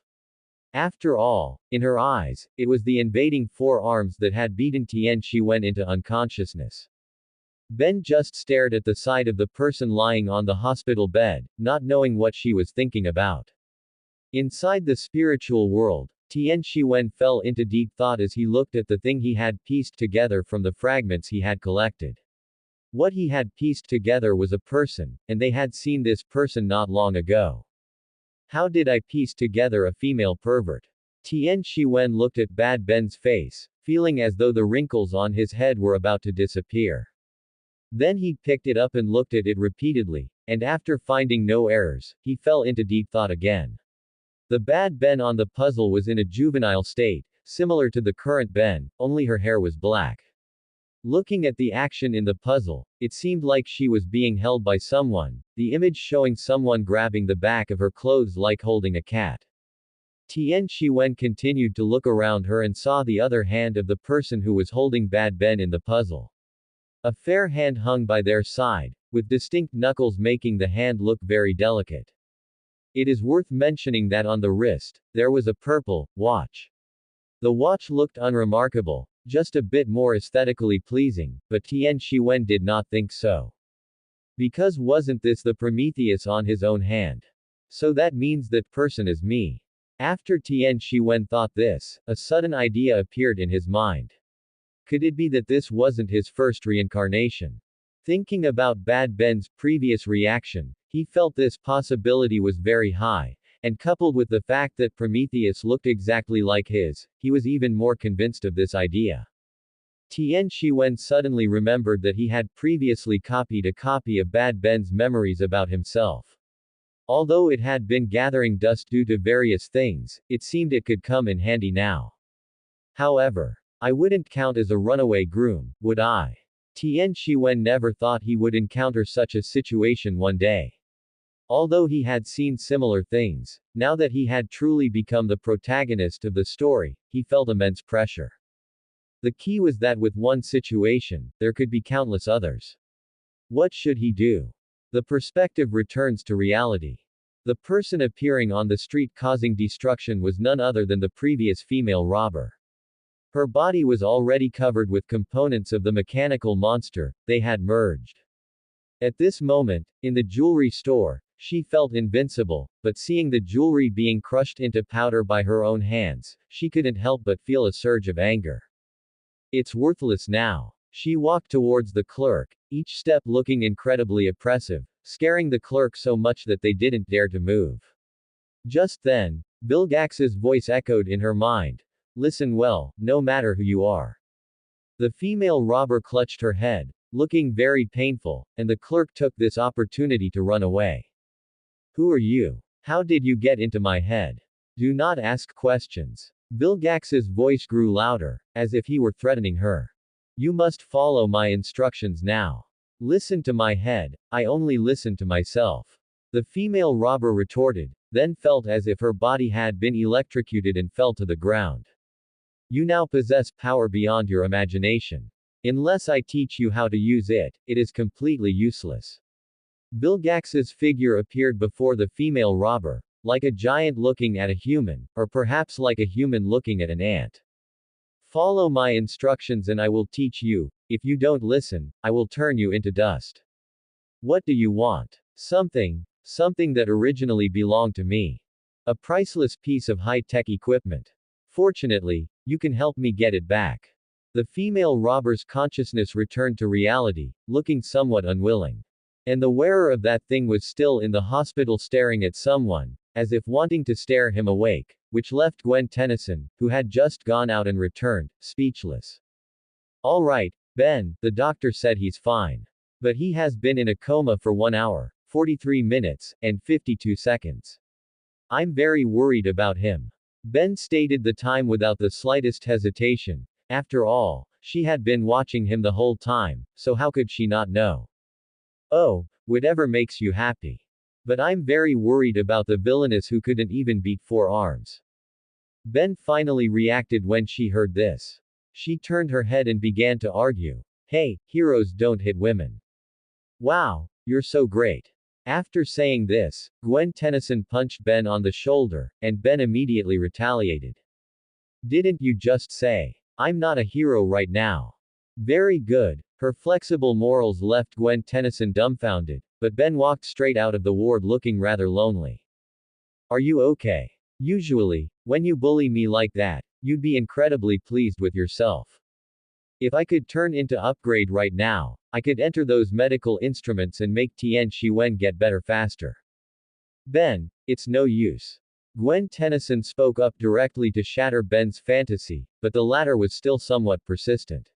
After all, in her eyes, it was the invading four arms that had beaten Tien Shi Wen into unconsciousness. Ben just stared at the side of the person lying on the hospital bed, not knowing what she was thinking about. Inside the spiritual world, Tien Shi Wen fell into deep thought as he looked at the thing he had pieced together from the fragments he had collected. What he had pieced together was a person, and they had seen this person not long ago. How did I piece together a female pervert? Tien Shi Wen looked at Bad Ben's face, feeling as though the wrinkles on his head were about to disappear. Then he picked it up and looked at it repeatedly, and after finding no errors, he fell into deep thought again. The Bad Ben on the puzzle was in a juvenile state, similar to the current Ben, only her hair was black. Looking at the action in the puzzle, it seemed like she was being held by someone, the image showing someone grabbing the back of her clothes like holding a cat. Tien Shi Wen continued to look around her and saw the other hand of the person who was holding Bad Ben in the puzzle. A fair hand hung by their side, with distinct knuckles making the hand look very delicate. It is worth mentioning that on the wrist, there was a purple watch. The watch looked unremarkable, just a bit more aesthetically pleasing, but Tien Shi Wen did not think so. Because wasn't this the Prometheus on his own hand? So that means that person is me. After Tien Shi Wen thought this, a sudden idea appeared in his mind. Could it be that this wasn't his first reincarnation? Thinking about Bad Ben's previous reaction, he felt this possibility was very high, and coupled with the fact that Prometheus looked exactly like his, he was even more convinced of this idea. Tien Shi Wen suddenly remembered that he had previously copied a copy of Bad Ben's memories about himself. Although it had been gathering dust due to various things, it seemed it could come in handy now. However, I wouldn't count as a runaway groom, would I? Tian Shiwen never thought he would encounter such a situation one day. Although he had seen similar things, now that he had truly become the protagonist of the story, he felt immense pressure. The key was that with one situation, there could be countless others. What should he do? The perspective returns to reality. The person appearing on the street causing destruction was none other than the previous female robber. Her body was already covered with components of the mechanical monster, they had merged. At this moment, in the jewelry store, she felt invincible, but seeing the jewelry being crushed into powder by her own hands, she couldn't help but feel a surge of anger. It's worthless now. She walked towards the clerk, each step looking incredibly oppressive, scaring the clerk so much that they didn't dare to move. Just then, Bilgax's voice echoed in her mind. Listen well, no matter who you are. The female robber clutched her head, looking very painful, and the clerk took this opportunity to run away. Who are you? How did you get into my head? Do not ask questions. Bilgax's voice grew louder, as if he were threatening her. You must follow my instructions now. Listen to my head, I only listen to myself. The female robber retorted, then felt as if her body had been electrocuted and fell to the ground. You now possess power beyond your imagination. Unless I teach you how to use it, it is completely useless. Bilgax's figure appeared before the female robber, like a giant looking at a human, or perhaps like a human looking at an ant. Follow my instructions and I will teach you. If you don't listen, I will turn you into dust. What do you want? Something that originally belonged to me. A priceless piece of high-tech equipment. Fortunately, you can help me get it back. The female robber's consciousness returned to reality, looking somewhat unwilling. And the wearer of that thing was still in the hospital staring at someone, as if wanting to stare him awake, which left Gwen Tennyson, who had just gone out and returned, speechless. All right, Ben, the doctor said he's fine. But he has been in a coma for 1 hour, 43 minutes, and 52 seconds. I'm very worried about him. Ben stated the time without the slightest hesitation. After all, she had been watching him the whole time, so how could she not know? Oh, whatever makes you happy. But I'm very worried about the villainess who couldn't even beat 4 arms. Ben finally reacted when she heard this. She turned her head and began to argue. Hey, heroes don't hit women. Wow, you're so great. After saying this, Gwen Tennyson punched Ben on the shoulder, and Ben immediately retaliated. Didn't you just say, I'm not a hero right now? Very good. Her flexible morals left Gwen Tennyson dumbfounded, but Ben walked straight out of the ward looking rather lonely. Are you okay? Usually, when you bully me like that, you'd be incredibly pleased with yourself. If I could turn into upgrade right now, I could enter those medical instruments and make Tian Shiwen get better faster. Ben, it's no use. Gwen Tennyson spoke up directly to shatter Ben's fantasy, but the latter was still somewhat persistent.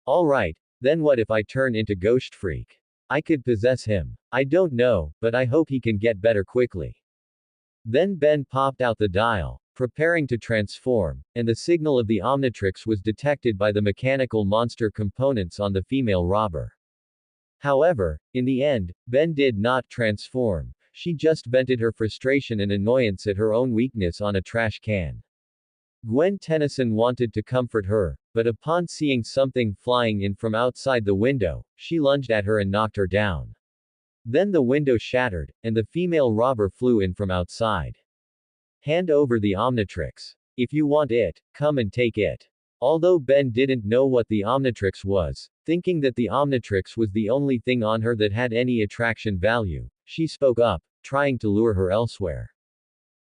Alright, then what if I turn into Ghost Freak? I could possess him. I don't know, but I hope he can get better quickly. Then Ben popped out the dial, preparing to transform, and the signal of the Omnitrix was detected by the mechanical monster components on the female robber. However, in the end, Ben did not transform. She just vented her frustration and annoyance at her own weakness on a trash can. Gwen Tennyson wanted to comfort her, but upon seeing something flying in from outside the window, she lunged at her and knocked her down. Then the window shattered, and the female robber flew in from outside. Hand over the Omnitrix. If you want it, come and take it. Although Ben didn't know what the Omnitrix was, thinking that the Omnitrix was the only thing on her that had any attraction value, she spoke up, trying to lure her elsewhere.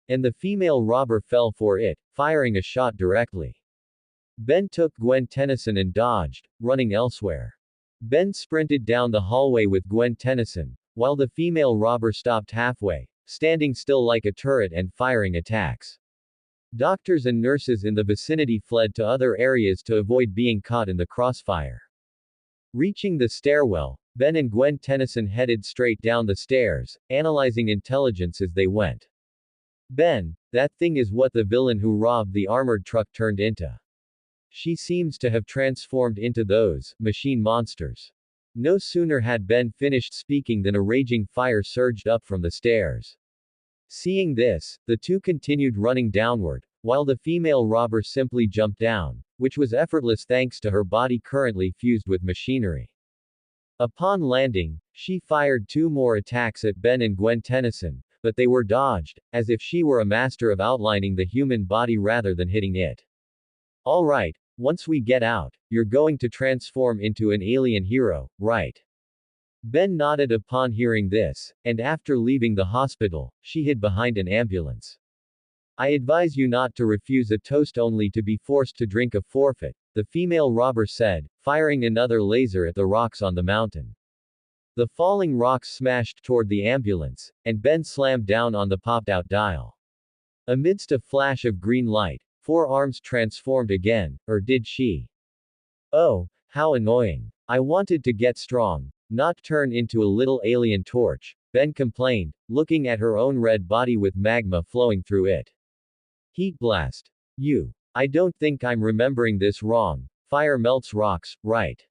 And the female robber fell for it, firing a shot directly. Ben took Gwen Tennyson and dodged, running elsewhere. Ben sprinted down the hallway with Gwen Tennyson, while the female robber stopped halfway, standing still like a turret and firing attacks. Doctors and nurses in the vicinity fled to other areas to avoid being caught in the crossfire. Reaching the stairwell, Ben and Gwen Tennyson headed straight down the stairs, analyzing intelligence as they went. Ben, that thing is what the villain who robbed the armored truck turned into. She seems to have transformed into those machine monsters. No sooner had Ben finished speaking than a raging fire surged up from the stairs. Seeing this, the two continued running downward, while the female robber simply jumped down, which was effortless thanks to her body currently fused with machinery. Upon landing, she fired two more attacks at Ben and Gwen Tennyson, but they were dodged, as if she were a master of outlining the human body rather than hitting it. Alright, once we get out, you're going to transform into an alien hero, right? Ben nodded upon hearing this, and after leaving the hospital, she hid behind an ambulance. I advise you not to refuse a toast only to be forced to drink a forfeit, the female robber said, firing another laser at the rocks on the mountain. The falling rocks smashed toward the ambulance, and Ben slammed down on the popped-out dial. Amidst a flash of green light, 4 arms transformed again, or did she? Oh, how annoying. I wanted to get strong, not turn into a little alien torch, Ben complained, looking at her own red body with magma flowing through it. Heat blast. I don't think I'm remembering this wrong. Fire melts rocks, right?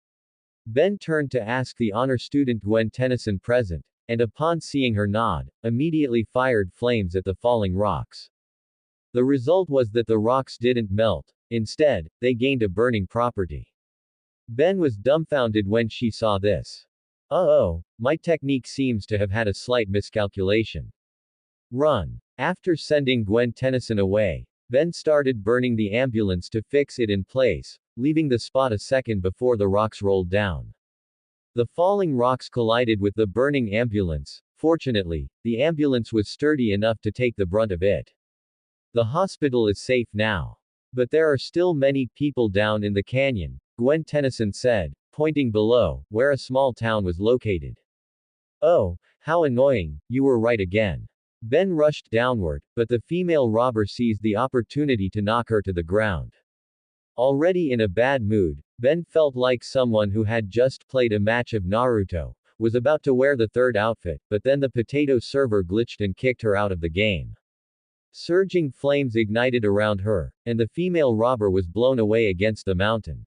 Ben turned to ask the honor student Gwen Tennyson present, and upon seeing her nod, immediately fired flames at the falling rocks. The result was that the rocks didn't melt, instead, they gained a burning property. Ben was dumbfounded when she saw this. Uh-oh, my technique seems to have had a slight miscalculation. Run. After sending Gwen Tennyson away, Ben started burning the ambulance to fix it in place, leaving the spot a second before the rocks rolled down. The falling rocks collided with the burning ambulance. Fortunately, the ambulance was sturdy enough to take the brunt of it. The hospital is safe now. But there are still many people down in the canyon, Gwen Tennyson said, pointing below, where a small town was located. Oh, how annoying, you were right again. Ben rushed downward, but the female robber seized the opportunity to knock her to the ground. Already in a bad mood, Ben felt like someone who had just played a match of Naruto, was about to wear the third outfit, but then the potato server glitched and kicked her out of the game. Surging flames ignited around her, and the female robber was blown away against the mountain.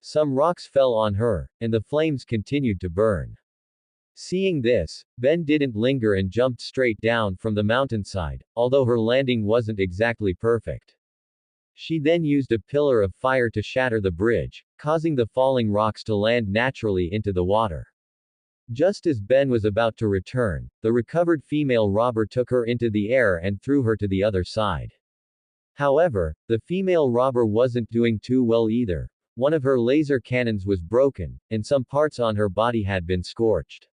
Some rocks fell on her, and the flames continued to burn. Seeing this, Ben didn't linger and jumped straight down from the mountainside, although her landing wasn't exactly perfect. She then used a pillar of fire to shatter the bridge, causing the falling rocks to land naturally into the water. Just as Ben was about to return, the recovered female robber took her into the air and threw her to the other side. However, the female robber wasn't doing too well either. One of her laser cannons was broken, and some parts on her body had been scorched.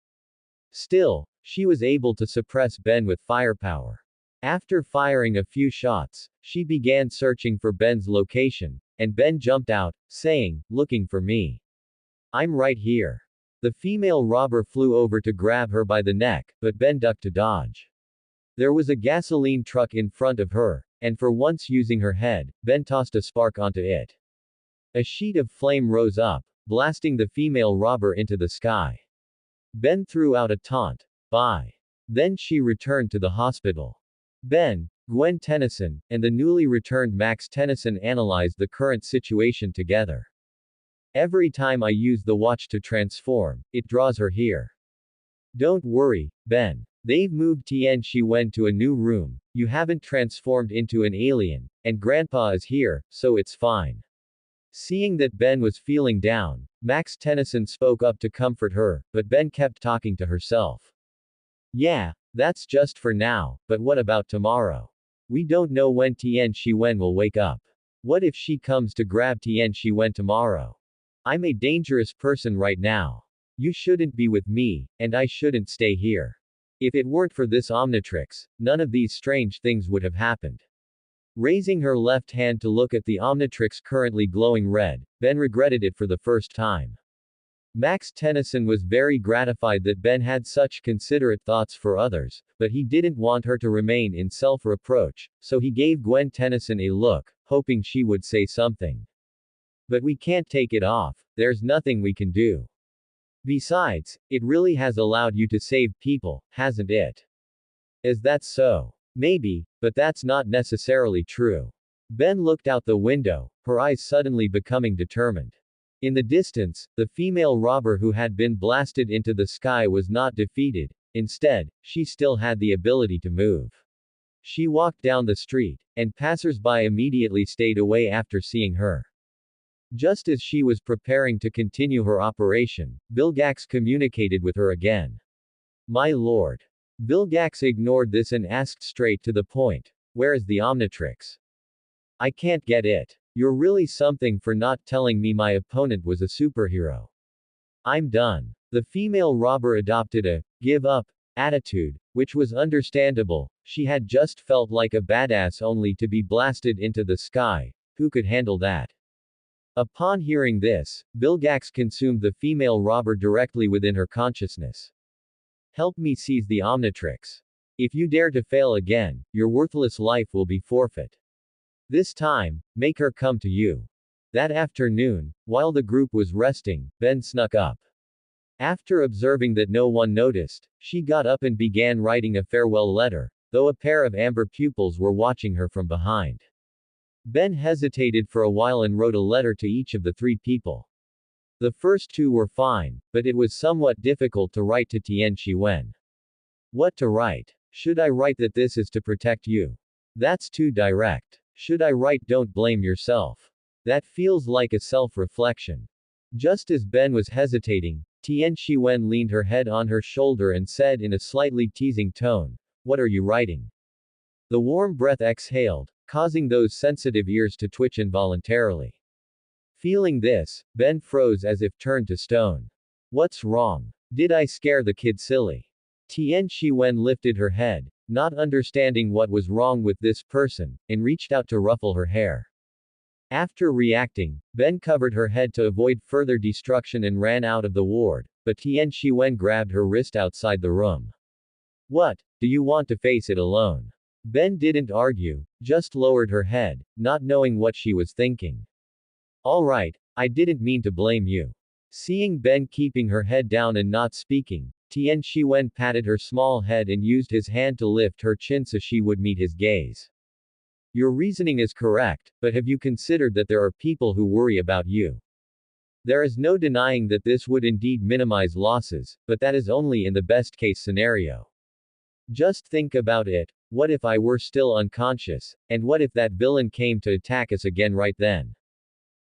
Still, she was able to suppress Ben with firepower. After firing a few shots, she began searching for Ben's location, and Ben jumped out, saying, "Looking for me? I'm right here." The female robber flew over to grab her by the neck, but Ben ducked to dodge. There was a gasoline truck in front of her, and for once using her head, Ben tossed a spark onto it. A sheet of flame rose up, blasting the female robber into the sky. Ben threw out a taunt. Bye. Then she returned to the hospital. Ben, Gwen Tennyson, and the newly returned Max Tennyson analyzed the current situation together. Every time I use the watch to transform, it draws her here. Don't worry, Ben. They've moved Tianchi Wen to a new room, you haven't transformed into an alien, and Grandpa is here, so it's fine. Seeing that Ben was feeling down, Max Tennyson spoke up to comfort her, but Ben kept talking to herself. Yeah, that's just for now, but what about tomorrow? We don't know when Tianchi Wen will wake up. What if she comes to grab Tianchi Wen tomorrow? I'm a dangerous person right now. You shouldn't be with me, and I shouldn't stay here. If it weren't for this Omnitrix, none of these strange things would have happened. Raising her left hand to look at the Omnitrix currently glowing red, Ben regretted it for the first time. Max Tennyson was very gratified that Ben had such considerate thoughts for others, but he didn't want her to remain in self-reproach, so he gave Gwen Tennyson a look, hoping she would say something. But we can't take it off, there's nothing we can do. Besides, it really has allowed you to save people, hasn't it? Is that so? Maybe, but that's not necessarily true. Ben looked out the window, her eyes suddenly becoming determined. In the distance, the female robber who had been blasted into the sky was not defeated. Instead, she still had the ability to move. She walked down the street, and passers-by immediately stayed away after seeing her. Just as she was preparing to continue her operation, Vilgax communicated with her again. My lord. Vilgax ignored this and asked straight to the point. Where is the Omnitrix? I can't get it. You're really something for not telling me my opponent was a superhero. I'm done. The female robber adopted a give up attitude, which was understandable. She had just felt like a badass only to be blasted into the sky. Who could handle that? Upon hearing this, Vilgax consumed the female robber directly within her consciousness. Help me seize the Omnitrix. If you dare to fail again, your worthless life will be forfeit. This time, make her come to you. That afternoon, while the group was resting, Ben snuck up. After observing that no one noticed, she got up and began writing a farewell letter, though a pair of amber pupils were watching her from behind. Ben hesitated for a while and wrote a letter to each of the three people. The first two were fine, but it was somewhat difficult to write to Tian Shiwen. What to write? Should I write that this is to protect you? That's too direct. Should I write don't blame yourself? That feels like a self-reflection. Just as Ben was hesitating, Tian Shiwen leaned her head on her shoulder and said in a slightly teasing tone, What are you writing? The warm breath exhaled, causing those sensitive ears to twitch involuntarily. Feeling this, Ben froze as if turned to stone. What's wrong? Did I scare the kid silly? Tian Shiwen lifted her head, not understanding what was wrong with this person, and reached out to ruffle her hair. After reacting, Ben covered her head to avoid further destruction and ran out of the ward, but Tian Shiwen grabbed her wrist outside the room. What? Do you want to face it alone? Ben didn't argue, just lowered her head, not knowing what she was thinking. Alright, I didn't mean to blame you. Seeing Ben keeping her head down and not speaking, Tian Shiwen patted her small head and used his hand to lift her chin so she would meet his gaze. Your reasoning is correct, but have you considered that there are people who worry about you? There is no denying that this would indeed minimize losses, but that is only in the best case scenario. Just think about it. What if I were still unconscious, and what if that villain came to attack us again right then?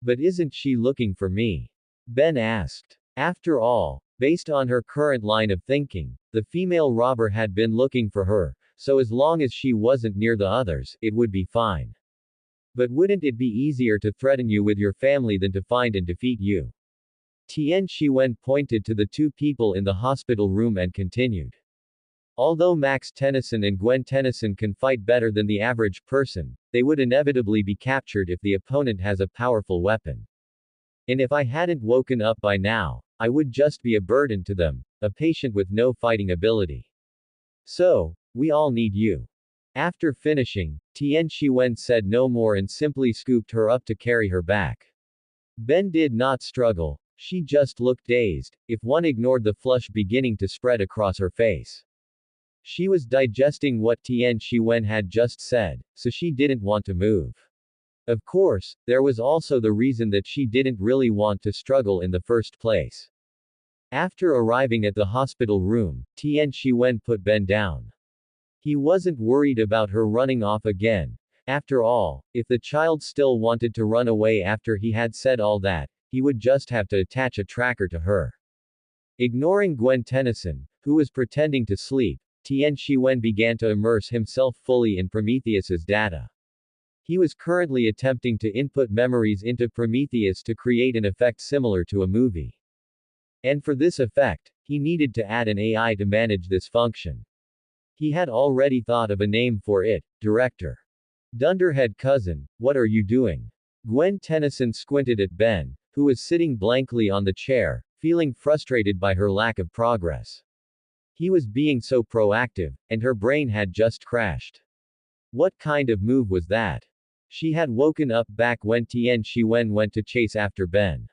But isn't she looking for me? Ben asked. After all, based on her current line of thinking, the female robber had been looking for her, so as long as she wasn't near the others, it would be fine. But wouldn't it be easier to threaten you with your family than to find and defeat you? Tian Shiwen pointed to the two people in the hospital room and continued. Although Max Tennyson and Gwen Tennyson can fight better than the average person, they would inevitably be captured if the opponent has a powerful weapon. And if I hadn't woken up by now, I would just be a burden to them, a patient with no fighting ability. So, we all need you. After finishing, Tian Shiwen said no more and simply scooped her up to carry her back. Ben did not struggle, she just looked dazed, if one ignored the flush beginning to spread across her face. She was digesting what Tian Shiwen had just said, so she didn't want to move. Of course, there was also the reason that she didn't really want to struggle in the first place. After arriving at the hospital room, Tian Shiwen put Ben down. He wasn't worried about her running off again. After all, if the child still wanted to run away after he had said all that, he would just have to attach a tracker to her. Ignoring Gwen Tennyson, who was pretending to sleep, Tian Shiwen began to immerse himself fully in Prometheus's data. He was currently attempting to input memories into Prometheus to create an effect similar to a movie. And for this effect, he needed to add an AI to manage this function. He had already thought of a name for it, Director. Dunderhead cousin, what are you doing? Gwen Tennyson squinted at Ben, who was sitting blankly on the chair, feeling frustrated by her lack of progress. He was being so proactive, and her brain had just crashed. What kind of move was that? She had woken up back when Tian Shiwen went to chase after Ben.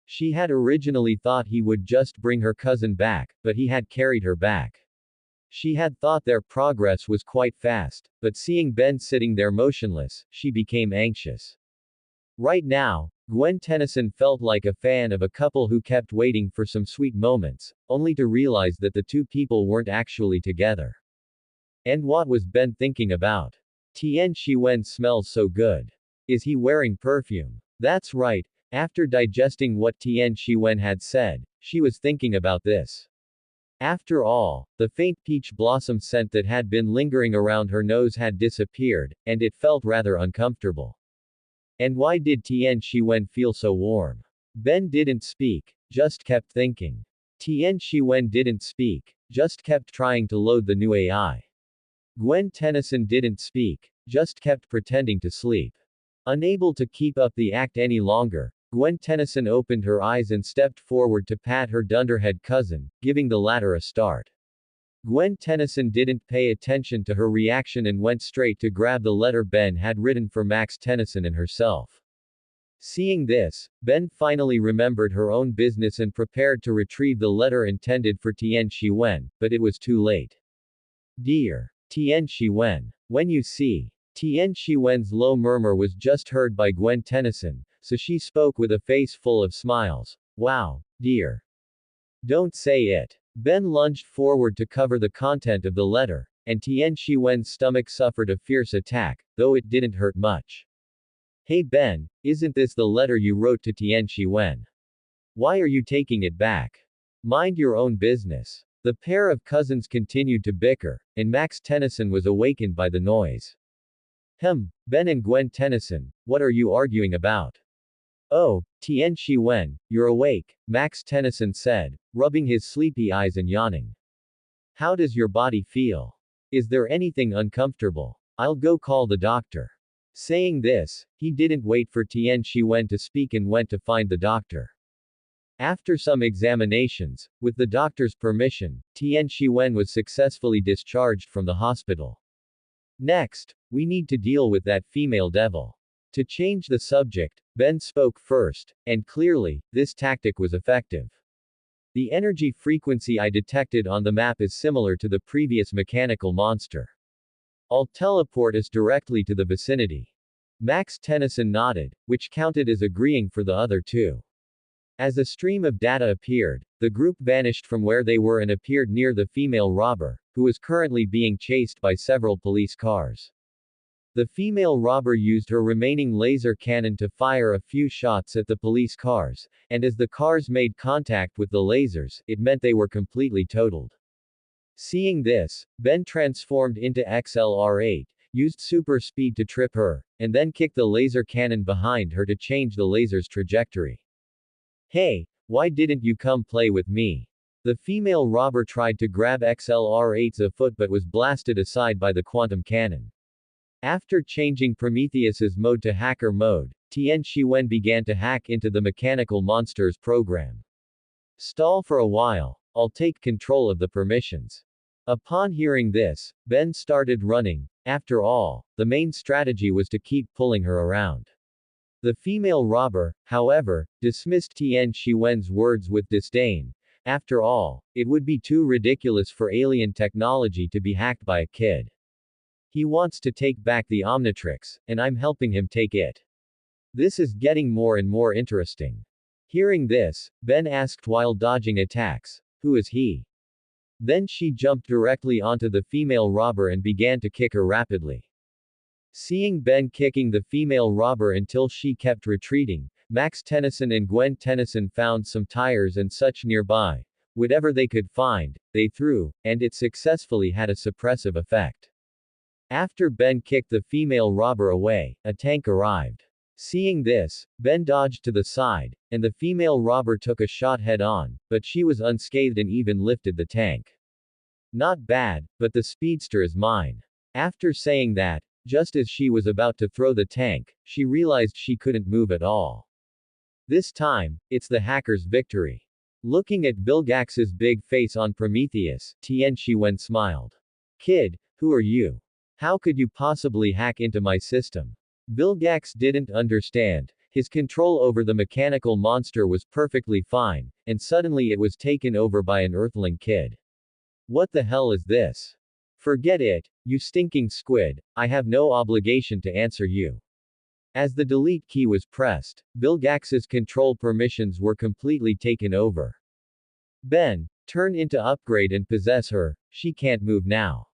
She had originally thought he would just bring her cousin back, but he had carried her back. She had thought their progress was quite fast, but seeing Ben sitting there motionless, she became anxious. Right now, Gwen Tennyson felt like a fan of a couple who kept waiting for some sweet moments, only to realize that the two people weren't actually together. And what was Ben thinking about? Tian Shiwen smells so good. Is he wearing perfume? That's right, after digesting what Tian Shiwen had said, she was thinking about this. After all, the faint peach blossom scent that had been lingering around her nose had disappeared, and it felt rather uncomfortable. And why did Tian Shiwen feel so warm? Ben didn't speak, just kept thinking. Tian Shiwen didn't speak, just kept trying to load the new AI. Gwen Tennyson didn't speak, just kept pretending to sleep. Unable to keep up the act any longer, Gwen Tennyson opened her eyes and stepped forward to pat her dunderhead cousin, giving the latter a start. Gwen Tennyson didn't pay attention to her reaction and went straight to grab the letter Ben had written for Max Tennyson and herself. Seeing this, Ben finally remembered her own business and prepared to retrieve the letter intended for Tian Shiwen, but it was too late. Dear Tian Shiwen, when you see. Tian Shiwen's low murmur was just heard by Gwen Tennyson, so she spoke with a face full of smiles. Wow, dear. Don't say it. Ben lunged forward to cover the content of the letter, and Tian Shiwen's stomach suffered a fierce attack, though it didn't hurt much. Hey Ben, isn't this the letter you wrote to Tian Shiwen? Why are you taking it back? Mind your own business. The pair of cousins continued to bicker, and Max Tennyson was awakened by the noise. Ben and Gwen Tennyson, what are you arguing about? Oh, Tian Shiwen, you're awake, Max Tennyson said, rubbing his sleepy eyes and yawning. How does your body feel? Is there anything uncomfortable? I'll go call the doctor. Saying this, he didn't wait for Tian Shiwen to speak and went to find the doctor. After some examinations, with the doctor's permission, Tian Shiwen was successfully discharged from the hospital. Next, we need to deal with that female devil. To change the subject, Ben spoke first, and clearly, this tactic was effective. The energy frequency I detected on the map is similar to the previous mechanical monster. I'll teleport us directly to the vicinity. Max Tennyson nodded, which counted as agreeing for the other two. As a stream of data appeared, the group vanished from where they were and appeared near the female robber, who was currently being chased by several police cars. The female robber used her remaining laser cannon to fire a few shots at the police cars, and as the cars made contact with the lasers, it meant they were completely totaled. Seeing this, Ben transformed into XLR8, used super speed to trip her, and then kicked the laser cannon behind her to change the laser's trajectory. Hey, why didn't you come play with me? The female robber tried to grab XLR8's foot but was blasted aside by the quantum cannon. After changing Prometheus's mode to hacker mode, Tian Shiwen began to hack into the mechanical monster's program. Stall for a while, I'll take control of the permissions. Upon hearing this, Ben started running. After all, the main strategy was to keep pulling her around. The female robber, however, dismissed Tian Shiwen's words with disdain. After all, it would be too ridiculous for alien technology to be hacked by a kid. He wants to take back the Omnitrix, and I'm helping him take it. This is getting more and more interesting. Hearing this, Ben asked while dodging attacks, who is he? Then she jumped directly onto the female robber and began to kick her rapidly. Seeing Ben kicking the female robber until she kept retreating, Max Tennyson and Gwen Tennyson found some tires and such nearby. Whatever they could find, they threw, and it successfully had a suppressive effect. After Ben kicked the female robber away, a tank arrived. Seeing this, Ben dodged to the side, and the female robber took a shot head-on, but she was unscathed and even lifted the tank. Not bad, but the speedster is mine. After saying that, just as she was about to throw the tank, she realized she couldn't move at all. This time, it's the hacker's victory. Looking at Vilgax's big face on Prometheus, Tian Shiwen smiled. Kid, who are you? How could you possibly hack into my system? Vilgax didn't understand. His control over the mechanical monster was perfectly fine, and suddenly it was taken over by an Earthling kid. What the hell is this? Forget it, you stinking squid, I have no obligation to answer you. As the delete key was pressed, Vilgax's control permissions were completely taken over. Ben, turn into upgrade and possess her, she can't move now.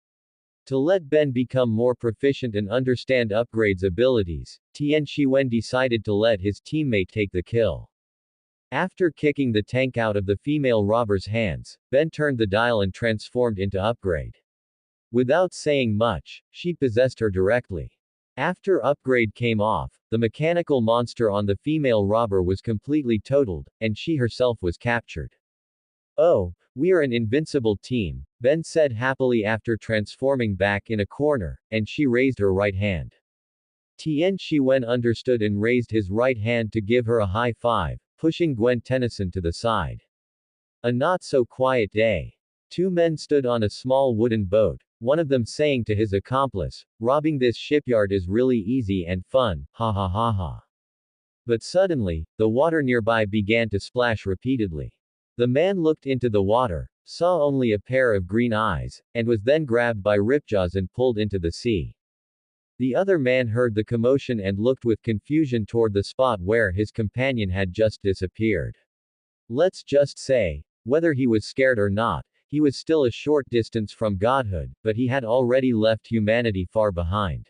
To let Ben become more proficient and understand upgrade's abilities, Tian Shiwen decided to let his teammate take the kill. After kicking the tank out of the female robber's hands, Ben turned the dial and transformed into upgrade. Without saying much, she possessed her directly. After upgrade came off, the mechanical monster on the female robber was completely totaled, and she herself was captured. Oh, we are an invincible team, Ben said happily after transforming back in a corner, and she raised her right hand. Tian Shiwen understood and raised his right hand to give her a high five, pushing Gwen Tennyson to the side. A not-so-quiet day. Two men stood on a small wooden boat, one of them saying to his accomplice, "Robbing this shipyard is really easy and fun, ha ha ha ha." But suddenly, the water nearby began to splash repeatedly. The man looked into the water, saw only a pair of green eyes, and was then grabbed by Ripjaws and pulled into the sea. The other man heard the commotion and looked with confusion toward the spot where his companion had just disappeared. Let's just say, whether he was scared or not, he was still a short distance from godhood, but he had already left humanity far behind.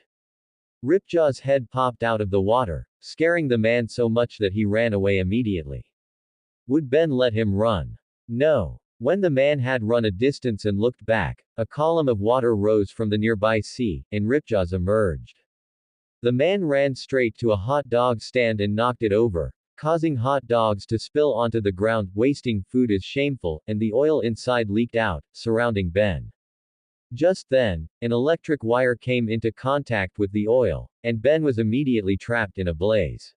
Ripjaw's head popped out of the water, scaring the man so much that he ran away immediately. Would Ben let him run? No. When the man had run a distance and looked back, a column of water rose from the nearby sea, and Ripjaws emerged. The man ran straight to a hot dog stand and knocked it over, causing hot dogs to spill onto the ground. Wasting food is shameful, and the oil inside leaked out, surrounding Ben. Just then, an electric wire came into contact with the oil, and Ben was immediately trapped in a blaze.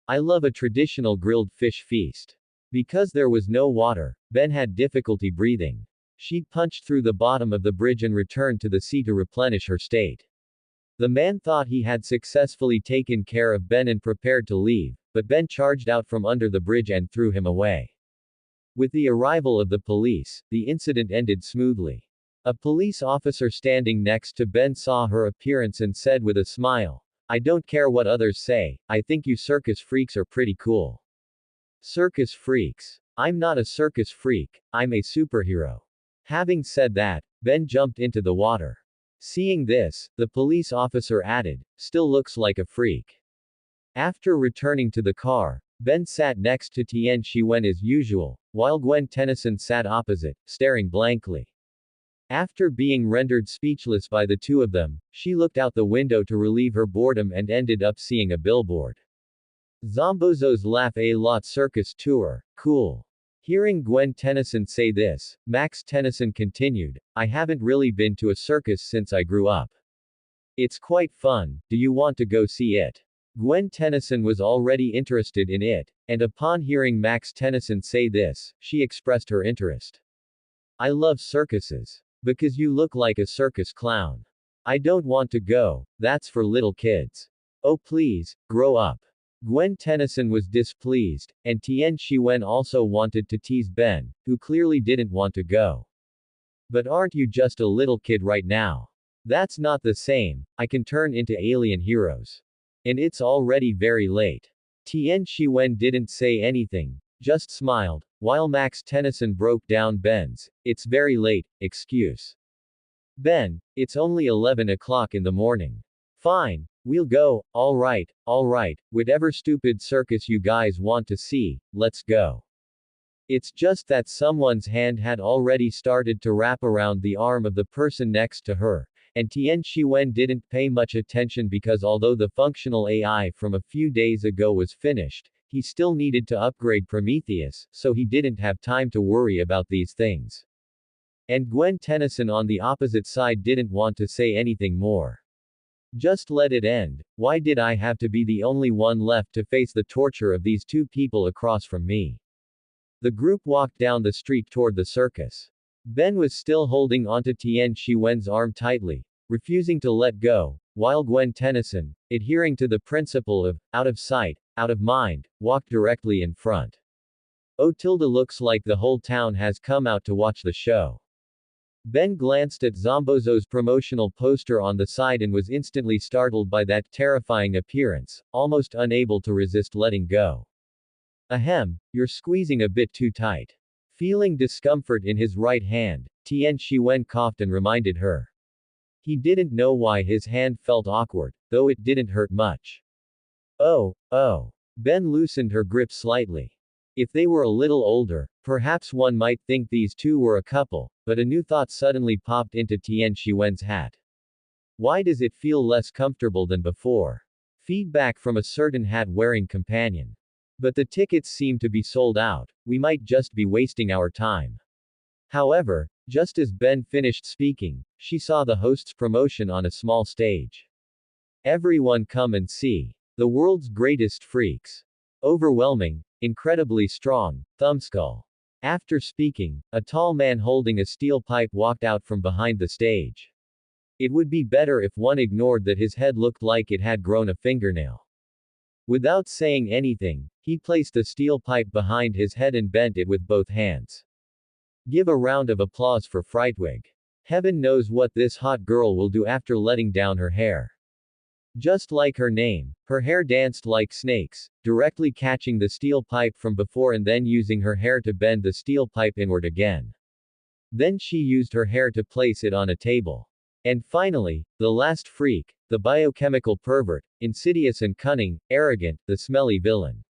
I love a traditional grilled fish feast. Because there was no water, Ben had difficulty breathing. She punched through the bottom of the bridge and returned to the sea to replenish her state. The man thought he had successfully taken care of Ben and prepared to leave, but Ben charged out from under the bridge and threw him away. With the arrival of the police, the incident ended smoothly. A police officer standing next to Ben saw her appearance and said with a smile, "I don't care what others say, I think you circus freaks are pretty cool." Circus freaks. I'm not a circus freak, I'm a superhero. Having said that, Ben jumped into the water. Seeing this, the police officer added, "Still looks like a freak." After returning to the car, Ben sat next to Tian Shiwen as usual, while Gwen Tennyson sat opposite, staring blankly. After being rendered speechless by the two of them, she looked out the window to relieve her boredom and ended up seeing a billboard. Zombozo's Laugh a Lot Circus Tour, cool. Hearing Gwen Tennyson say this, Max Tennyson continued, "I haven't really been to a circus since I grew up. It's quite fun, do you want to go see it?" Gwen Tennyson was already interested in it, and upon hearing Max Tennyson say this, she expressed her interest. "I love circuses. Because you look like a circus clown. I don't want to go, that's for little kids. Oh please, grow up." Gwen Tennyson was displeased, and Tian Shiwen also wanted to tease Ben, who clearly didn't want to go. "But aren't you just a little kid right now? That's not the same, I can turn into alien heroes. And it's already very late." Tian Shiwen didn't say anything, just smiled, while Max Tennyson broke down Ben's, "It's very late," excuse. "Ben, it's only 11 o'clock in the morning. Fine, we'll go, alright, whatever stupid circus you guys want to see, let's go." It's just that someone's hand had already started to wrap around the arm of the person next to her, and Tian Shiwen didn't pay much attention because although the functional AI from a few days ago was finished, he still needed to upgrade Prometheus, so he didn't have time to worry about these things. And Gwen Tennyson on the opposite side didn't want to say anything more. Just let it end, why did I have to be the only one left to face the torture of these two people across from me? The group walked down the street toward the circus. Ben was still holding onto Tian Shiwen's arm tightly, refusing to let go, while Gwen Tennyson, adhering to the principle of, out of sight, out of mind, walked directly in front. Oh tilde looks like the whole town has come out to watch the show. Ben glanced at Zombozo's promotional poster on the side and was instantly startled by that terrifying appearance, almost unable to resist letting go. Ahem, you're squeezing a bit too tight. Feeling discomfort in his right hand, Tian Shiwen coughed and reminded her. He didn't know why his hand felt awkward, though it didn't hurt much. Oh. Ben loosened her grip slightly. If they were a little older, perhaps one might think these two were a couple, but a new thought suddenly popped into Tian Shiwen's hat. Why does it feel less comfortable than before? Feedback from a certain hat-wearing companion. But the tickets seem to be sold out, we might just be wasting our time. However, just as Ben finished speaking, she saw the host's promotion on a small stage. Everyone come and see. The world's greatest freaks. Overwhelming, incredibly strong, thumbskull. After speaking, a tall man holding a steel pipe walked out from behind the stage. It would be better if one ignored that his head looked like it had grown a fingernail. Without saying anything, he placed the steel pipe behind his head and bent it with both hands. Give a round of applause for Frightwig. Heaven knows what this hot girl will do after letting down her hair. Just like her name, her hair danced like snakes, directly catching the steel pipe from before and then using her hair to bend the steel pipe inward again. Then she used her hair to place it on a table. And finally, the last freak, the biochemical pervert, insidious and cunning, arrogant, the smelly villain.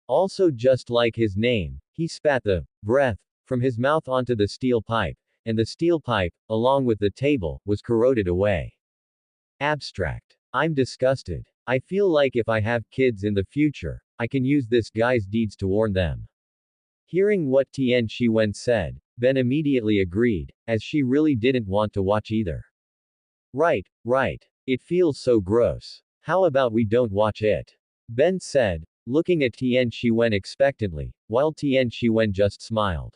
Also just like his name, he spat the breath from his mouth onto the steel pipe, and the steel pipe, along with the table, was corroded away. Abstract. I'm disgusted. I feel like if I have kids in the future, I can use this guy's deeds to warn them. Hearing what Tian Shiwen said, Ben immediately agreed, as she really didn't want to watch either. Right. It feels so gross. How about we don't watch it? Ben said, looking at Tian Shiwen expectantly, while Tian Shiwen just smiled.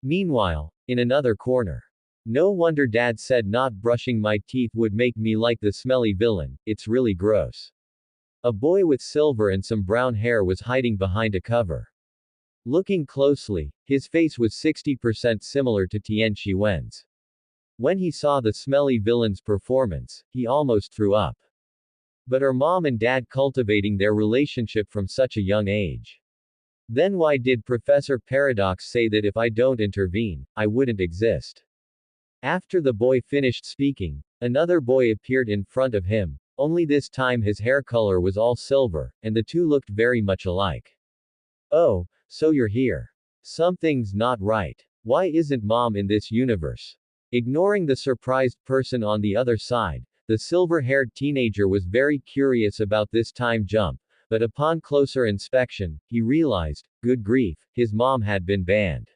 Meanwhile, in another corner. No wonder Dad said not brushing my teeth would make me like the smelly villain, it's really gross. A boy with silver and some brown hair was hiding behind a cover. Looking closely, his face was 60% similar to Tian Shiwen's. When he saw the smelly villain's performance, he almost threw up. But are Mom and Dad cultivating their relationship from such a young age? Then why did Professor Paradox say that if I don't intervene, I wouldn't exist? After the boy finished speaking, another boy appeared in front of him, only this time his hair color was all silver, and the two looked very much alike. Oh, so you're here. Something's not right. Why isn't Mom in this universe? Ignoring the surprised person on the other side, the silver-haired teenager was very curious about this time jump, but upon closer inspection, he realized, good grief, his mom had been banned.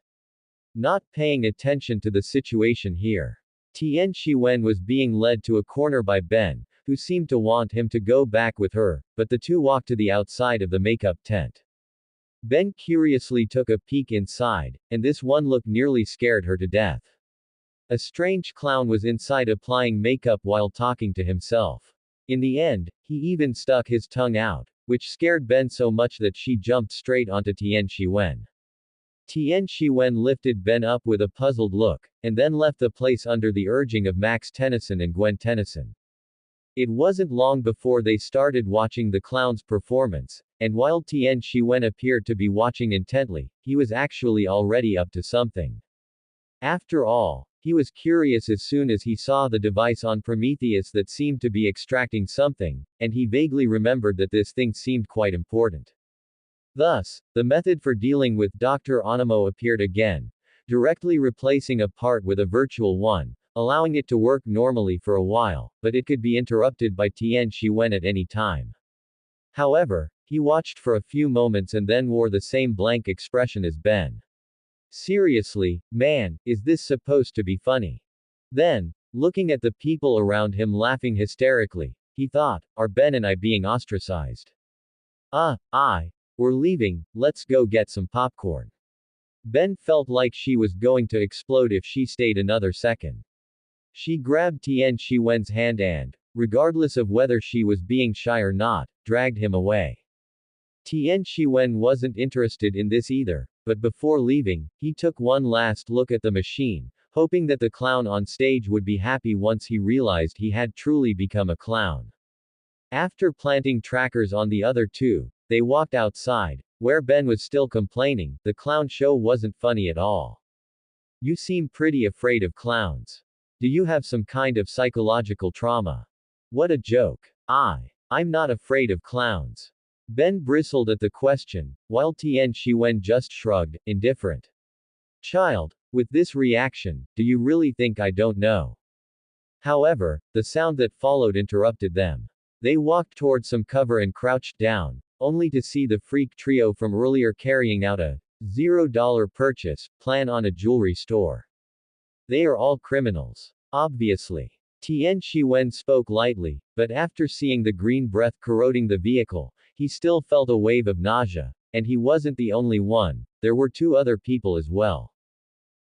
Not paying attention to the situation here. Tian Shiwen was being led to a corner by Ben, who seemed to want him to go back with her, but the two walked to the outside of the makeup tent. Ben curiously took a peek inside, and this one look nearly scared her to death. A strange clown was inside applying makeup while talking to himself. In the end, he even stuck his tongue out, which scared Ben so much that she jumped straight onto Tian Shiwen. Tian Shiwen lifted Ben up with a puzzled look, and then left the place under the urging of Max Tennyson and Gwen Tennyson. It wasn't long before they started watching the clown's performance, and while Tian Shiwen appeared to be watching intently, he was actually already up to something. After all, he was curious as soon as he saw the device on Prometheus that seemed to be extracting something, and he vaguely remembered that this thing seemed quite important. Thus, the method for dealing with Dr. Onamo appeared again, directly replacing a part with a virtual one, allowing it to work normally for a while, but it could be interrupted by Tian Shiwen at any time. However, he watched for a few moments and then wore the same blank expression as Ben. Seriously, man, is this supposed to be funny? Then, looking at the people around him laughing hysterically, he thought, are Ben and I being ostracized? We're leaving, let's go get some popcorn. Ben felt like she was going to explode if she stayed another second. She grabbed Tian Shiwen's hand and, regardless of whether she was being shy or not, dragged him away. Tian Shiwen wasn't interested in this either, but before leaving, he took one last look at the machine, hoping that the clown on stage would be happy once he realized he had truly become a clown. After planting trackers on the other two, they walked outside, where Ben was still complaining, the clown show wasn't funny at all. You seem pretty afraid of clowns. Do you have some kind of psychological trauma? What a joke. I'm not afraid of clowns. Ben bristled at the question, while Tian Shiwen just shrugged, indifferent. Child, with this reaction, do you really think I don't know? However, the sound that followed interrupted them. They walked toward some cover and crouched down, only to see the freak trio from earlier carrying out a $0 purchase plan on a jewelry store. They are all criminals. Obviously. Tian Shiwen spoke lightly, but after seeing the green breath corroding the vehicle, he still felt a wave of nausea, and he wasn't the only one, there were two other people as well.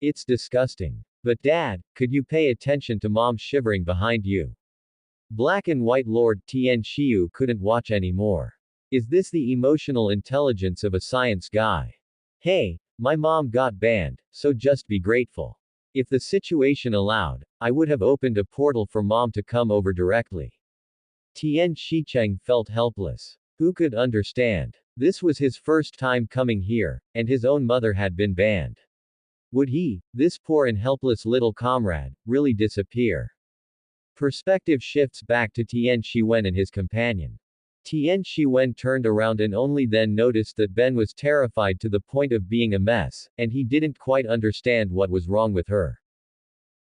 It's disgusting. But Dad, could you pay attention to Mom shivering behind you? Black and White Lord Tian Xiu couldn't watch anymore. Is this the emotional intelligence of a science guy? Hey, my mom got banned, so just be grateful. If the situation allowed, I would have opened a portal for Mom to come over directly. Tian Shicheng felt helpless. Who could understand? This was his first time coming here, and his own mother had been banned. Would he, this poor and helpless little comrade, really disappear? Perspective shifts back to Tian Shiwen and his companion. Tian Shiwen turned around and only then noticed that Ben was terrified to the point of being a mess, and he didn't quite understand what was wrong with her.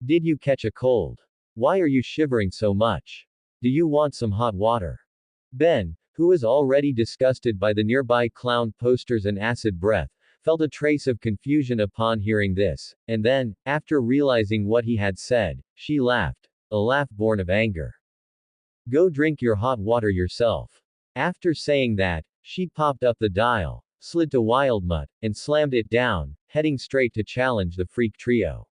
Did you catch a cold? Why are you shivering so much? Do you want some hot water? Ben, who was already disgusted by the nearby clown posters and acid breath, felt a trace of confusion upon hearing this, and then, after realizing what he had said, she laughed, a laugh born of anger. Go drink your hot water yourself. After saying that, she popped up the dial, slid to Wildmutt, and slammed it down, heading straight to challenge the freak trio.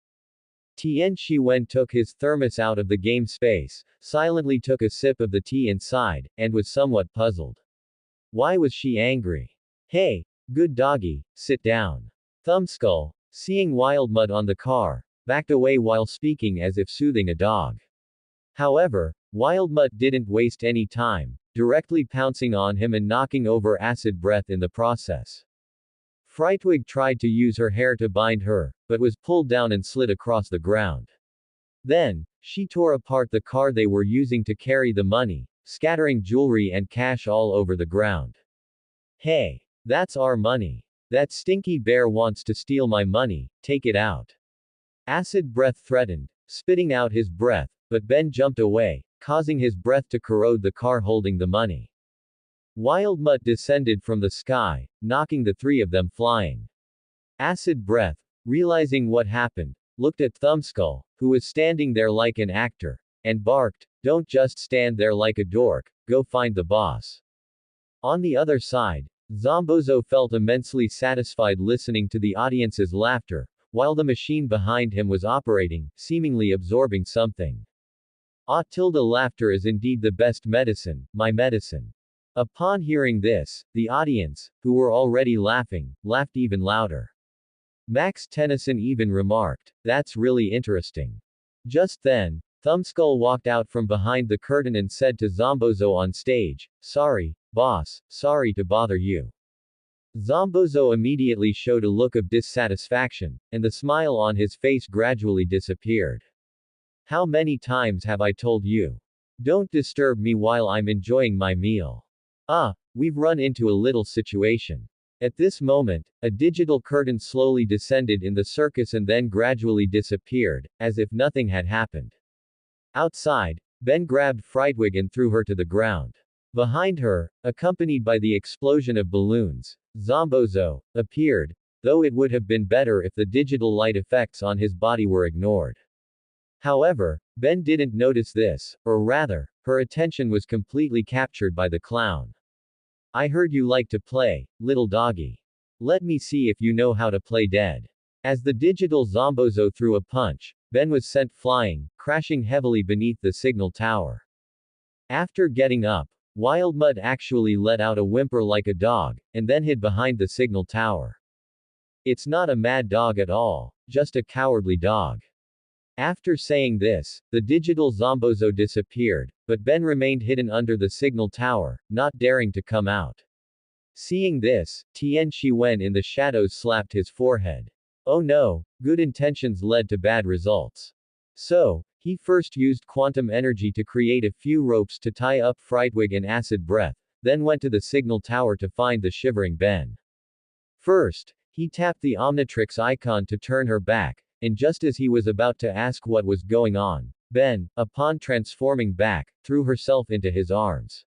Tian Shiwen took his thermos out of the game space, silently took a sip of the tea inside, and was somewhat puzzled. Why was she angry? Hey, good doggy, sit down. Thumbskull, seeing Wildmutt on the car, backed away while speaking as if soothing a dog. However, Wildmutt didn't waste any time, directly pouncing on him and knocking over acid breath in the process. Frightwig tried to use her hair to bind her, but was pulled down and slid across the ground. Then, she tore apart the car they were using to carry the money, scattering jewelry and cash all over the ground. Hey, that's our money. That stinky bear wants to steal my money, take it out. Acid breath threatened, spitting out his breath, but Ben jumped away, causing his breath to corrode the car holding the money. Wildmutt descended from the sky, knocking the three of them flying. Acid breath, realizing what happened, looked at Thumbskull, who was standing there like an actor, and barked, "Don't just stand there like a dork, go find the boss." On the other side, Zombozo felt immensely satisfied listening to the audience's laughter, while the machine behind him was operating, seemingly absorbing something. Laughter is indeed the best medicine, my medicine. Upon hearing this, the audience, who were already laughing, laughed even louder. Max Tennyson even remarked, "That's really interesting." Just then, Thumbskull walked out from behind the curtain and said to Zombozo on stage, "Sorry, boss, sorry to bother you." Zombozo immediately showed a look of dissatisfaction, and the smile on his face gradually disappeared. How many times have I told you? Don't disturb me while I'm enjoying my meal. We've run into a little situation. At this moment, a digital curtain slowly descended in the circus and then gradually disappeared, as if nothing had happened. Outside, Ben grabbed Frightwig and threw her to the ground. Behind her, accompanied by the explosion of balloons, Zombozo appeared, though it would have been better if the digital light effects on his body were ignored. However, Ben didn't notice this, or rather, her attention was completely captured by the clown. I heard you like to play, little doggy. Let me see if you know how to play dead. As the digital Zombozo threw a punch, Ben was sent flying, crashing heavily beneath the signal tower. After getting up, Wildmutt actually let out a whimper like a dog, and then hid behind the signal tower. It's not a mad dog at all, just a cowardly dog. After saying this, the digital Zombozo disappeared, but Ben remained hidden under the signal tower, not daring to come out. Seeing this, Tian Shiwen in the shadows slapped his forehead. Oh no, good intentions led to bad results. So, he first used quantum energy to create a few ropes to tie up Frightwig and Acid Breath, then went to the signal tower to find the shivering Ben. First, he tapped the Omnitrix icon to turn her back, and just as he was about to ask what was going on, Ben, upon transforming back, threw herself into his arms.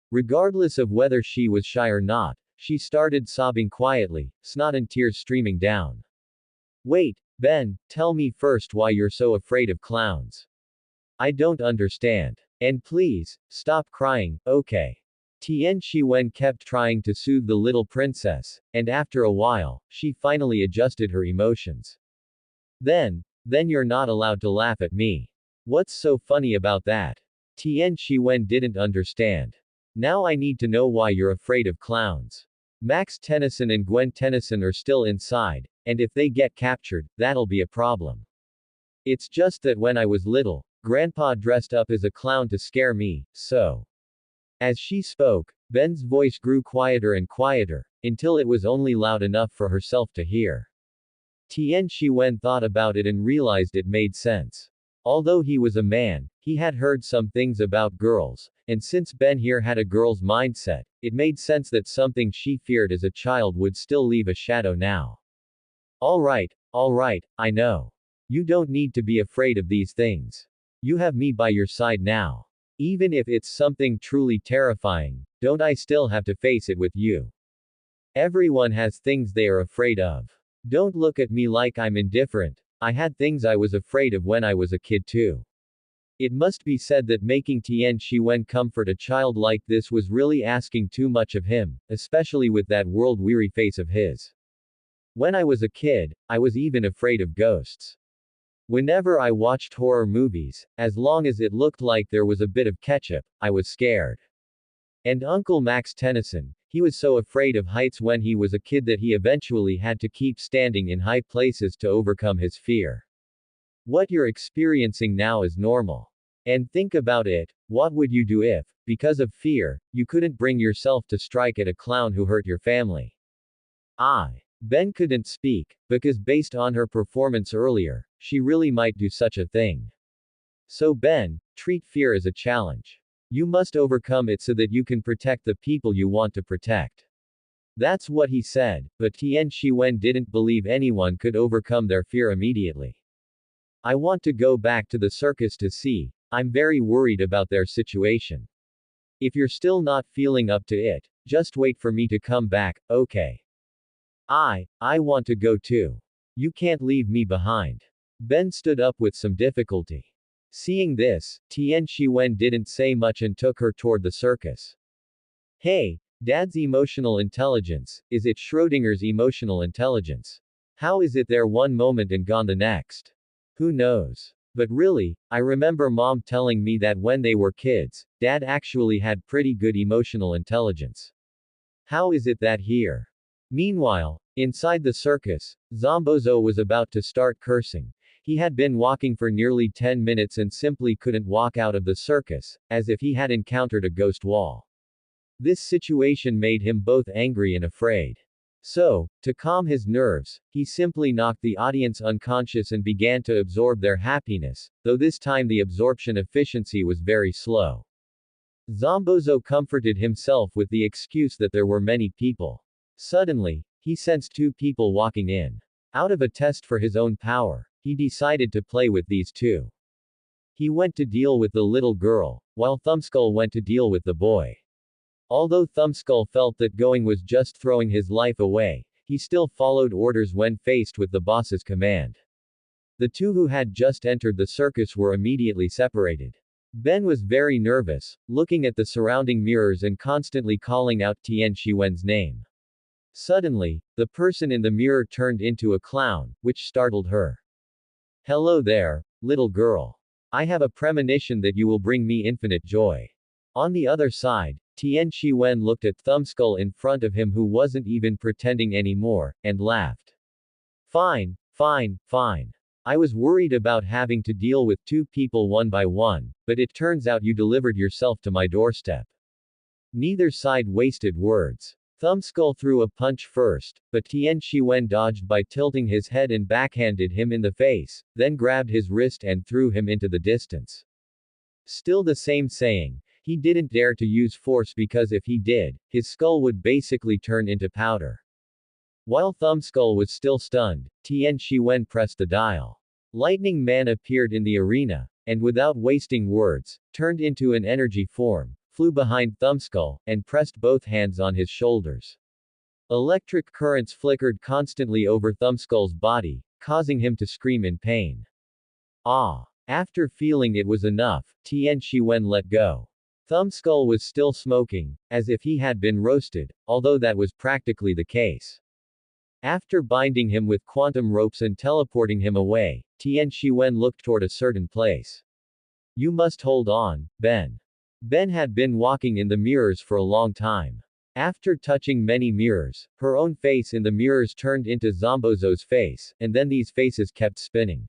Regardless of whether she was shy or not, she started sobbing quietly, snot and tears streaming down. Wait, Ben, tell me first why you're so afraid of clowns. I don't understand. And please, stop crying, okay? Tian Shiwen kept trying to soothe the little princess, and after a while, she finally adjusted her emotions. Then you're not allowed to laugh at me. What's so funny about that? Tian Shiwen didn't understand. Now I need to know why you're afraid of clowns. Max Tennyson and Gwen Tennyson are still inside, and if they get captured, that'll be a problem. It's just that when I was little, Grandpa dressed up as a clown to scare me, so. As she spoke, Ben's voice grew quieter and quieter, until it was only loud enough for herself to hear. Tian Shiwen thought about it and realized it made sense. Although he was a man, he had heard some things about girls, and since Ben here had a girl's mindset, it made sense that something she feared as a child would still leave a shadow now. Alright, I know. You don't need to be afraid of these things. You have me by your side now. Even if it's something truly terrifying, don't I still have to face it with you? Everyone has things they are afraid of. Don't look at me like I'm indifferent. I had things I was afraid of when I was a kid too. It must be said that making Tian Shiwen comfort a child like this was really asking too much of him, especially with that world-weary face of his. When I was a kid, I was even afraid of ghosts. Whenever I watched horror movies, as long as it looked like there was a bit of ketchup, I was scared. And Uncle Max Tennyson, he was so afraid of heights when he was a kid that he eventually had to keep standing in high places to overcome his fear. What you're experiencing now is normal. And think about it, what would you do if, because of fear, you couldn't bring yourself to strike at a clown who hurt your family? Ben couldn't speak, because based on her performance earlier, she really might do such a thing. So Ben, treat fear as a challenge. You must overcome it so that you can protect the people you want to protect. That's what he said, but Tian Shiwen didn't believe anyone could overcome their fear immediately. I want to go back to the circus to see. I'm very worried about their situation. If you're still not feeling up to it, just wait for me to come back, okay? I want to go too. You can't leave me behind. Ben stood up with some difficulty. Seeing this, Tian Shiwen didn't say much and took her toward the circus. Hey, Dad's emotional intelligence, is it Schrödinger's emotional intelligence? How is it there one moment and gone the next? Who knows? But really, I remember Mom telling me that when they were kids, Dad actually had pretty good emotional intelligence. How is it that here? Meanwhile, inside the circus, Zombozo was about to start cursing. He had been walking for nearly 10 minutes and simply couldn't walk out of the circus, as if he had encountered a ghost wall. This situation made him both angry and afraid. So, to calm his nerves, he simply knocked the audience unconscious and began to absorb their happiness, though this time the absorption efficiency was very slow. Zombozo comforted himself with the excuse that there were many people. Suddenly, he sensed two people walking in. Out of a test for his own power, he decided to play with these two. He went to deal with the little girl, while Thumbskull went to deal with the boy. Although Thumbskull felt that going was just throwing his life away, he still followed orders when faced with the boss's command. The two who had just entered the circus were immediately separated. Ben was very nervous, looking at the surrounding mirrors and constantly calling out Tian Shiwen's name. Suddenly, the person in the mirror turned into a clown, which startled her. Hello there, little girl. I have a premonition that you will bring me infinite joy. On the other side, Tian Shiwen looked at Thumbskull in front of him who wasn't even pretending anymore, and laughed. Fine. I was worried about having to deal with two people one by one, but it turns out you delivered yourself to my doorstep. Neither side wasted words. Thumbskull threw a punch first, but Tian Shiwen dodged by tilting his head and backhanded him in the face, then grabbed his wrist and threw him into the distance. Still the same saying, he didn't dare to use force because if he did, his skull would basically turn into powder. While Thumbskull was still stunned, Tian Shiwen pressed the dial. Lightning Man appeared in the arena, and without wasting words, turned into an energy form, flew behind Thumbskull, and pressed both hands on his shoulders. Electric currents flickered constantly over Thumbskull's body, causing him to scream in pain. Ah! After feeling it was enough, Tian Shiwen let go. Thumbskull was still smoking, as if he had been roasted, although that was practically the case. After binding him with quantum ropes and teleporting him away, Tian Shiwen looked toward a certain place. You must hold on, Ben. Ben had been walking in the mirrors for a long time. After touching many mirrors, her own face in the mirrors turned into Zombozo's face, and then these faces kept spinning.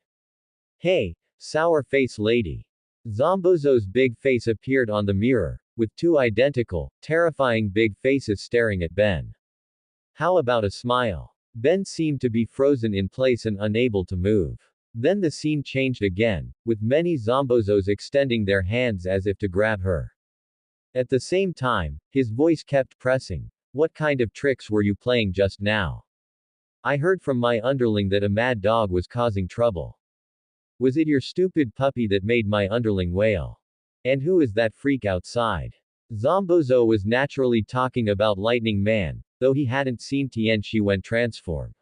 Hey, sour face lady. Zombozo's big face appeared on the mirror, with two identical, terrifying big faces staring at Ben. How about a smile? Ben seemed to be frozen in place and unable to move. Then the scene changed again, with many Zombozos extending their hands as if to grab her. At the same time, his voice kept pressing. What kind of tricks were you playing just now? I heard from my underling that a mad dog was causing trouble. Was it your stupid puppy that made my underling wail? And who is that freak outside? Zombozo was naturally talking about Lightning Man, though he hadn't seen Tian Shiwen transform.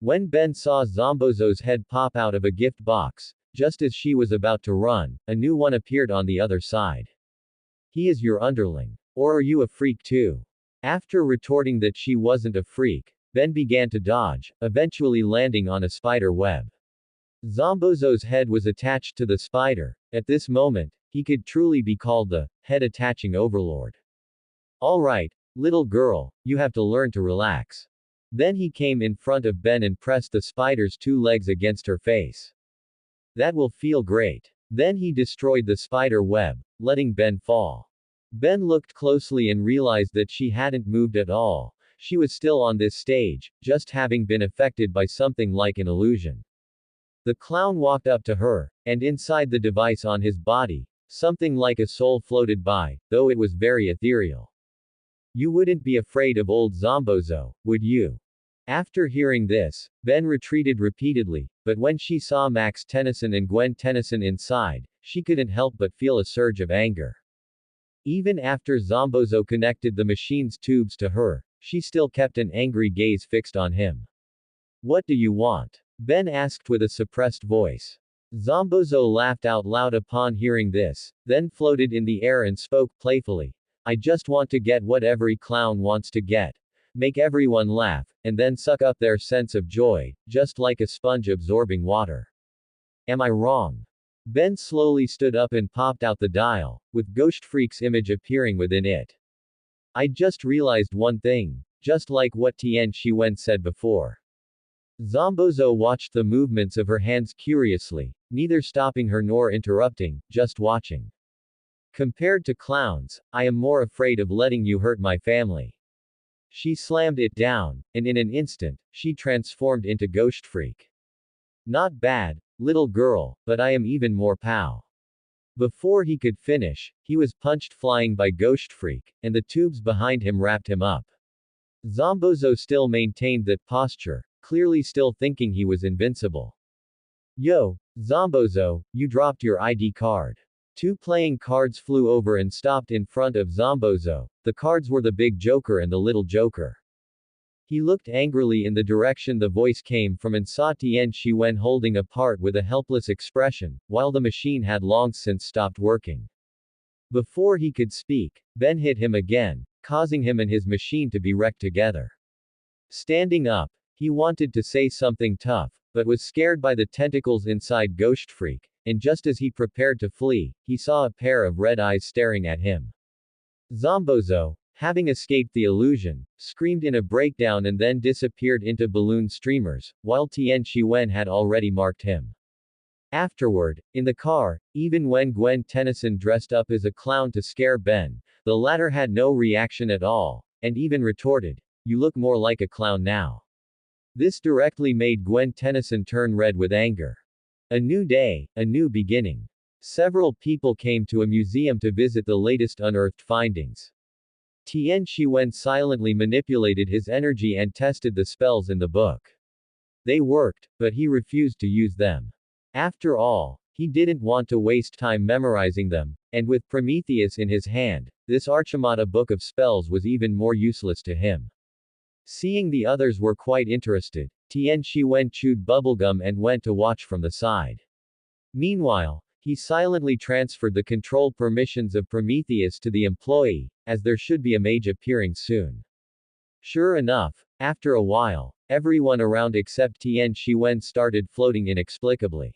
When Ben saw Zombozo's head pop out of a gift box, just as she was about to run, a new one appeared on the other side. He is your underling. Or are you a freak too? After retorting that she wasn't a freak, Ben began to dodge, eventually landing on a spider web. Zombozo's head was attached to the spider. At this moment, he could truly be called the head-attaching overlord. Alright, little girl, you have to learn to relax. Then he came in front of Ben and pressed the spider's two legs against her face. That will feel great. Then he destroyed the spider web, letting Ben fall. Ben looked closely and realized that she hadn't moved at all. She was still on this stage, just having been affected by something like an illusion. The clown walked up to her, and inside the device on his body, something like a soul floated by, though it was very ethereal. You wouldn't be afraid of old Zombozo, would you? After hearing this, Ben retreated repeatedly, but when she saw Max Tennyson and Gwen Tennyson inside, she couldn't help but feel a surge of anger. Even after Zombozo connected the machine's tubes to her, she still kept an angry gaze fixed on him. What do you want? Ben asked with a suppressed voice. Zombozo laughed out loud upon hearing this, then floated in the air and spoke playfully. I just want to get what every clown wants to get. Make everyone laugh, and then suck up their sense of joy, just like a sponge absorbing water. Am I wrong? Ben slowly stood up and popped out the dial, with Ghost Freak's image appearing within it. I just realized one thing, just like what Tian Shiwen said before. Zombozo watched the movements of her hands curiously, neither stopping her nor interrupting, just watching. Compared to clowns, I am more afraid of letting you hurt my family. She slammed it down, and in an instant, she transformed into Ghost Freak. Not bad, little girl, but I am even more pow. Before he could finish, he was punched flying by Ghost Freak, and the tubes behind him wrapped him up. Zombozo still maintained that posture, clearly still thinking he was invincible. Yo, Zombozo, you dropped your ID card. Two playing cards flew over and stopped in front of Zombozo. The cards were the Big Joker and the Little Joker. He looked angrily in the direction the voice came from and saw Tian Shiwen holding a part with a helpless expression, while the machine had long since stopped working. Before he could speak, Ben hit him again, causing him and his machine to be wrecked together. Standing up, he wanted to say something tough, but was scared by the tentacles inside Ghost Freak, and just as he prepared to flee, he saw a pair of red eyes staring at him. Zombozo, having escaped the illusion, screamed in a breakdown and then disappeared into balloon streamers, while Tian Shiwen had already marked him. Afterward, in the car, even when Gwen Tennyson dressed up as a clown to scare Ben, the latter had no reaction at all, and even retorted, "You look more like a clown now." This directly made Gwen Tennyson turn red with anger. A new day, a new beginning. Several people came to a museum to visit the latest unearthed findings. Tian Shiwen silently manipulated his energy and tested the spells in the book. They worked, but he refused to use them. After all, he didn't want to waste time memorizing them, and with Prometheus in his hand, this Archimata book of spells was even more useless to him. Seeing the others were quite interested, Tian Shiwen chewed bubblegum and went to watch from the side. Meanwhile, he silently transferred the control permissions of Prometheus to the employee, as there should be a mage appearing soon. Sure enough, after a while, everyone around except Tian Shiwen started floating inexplicably.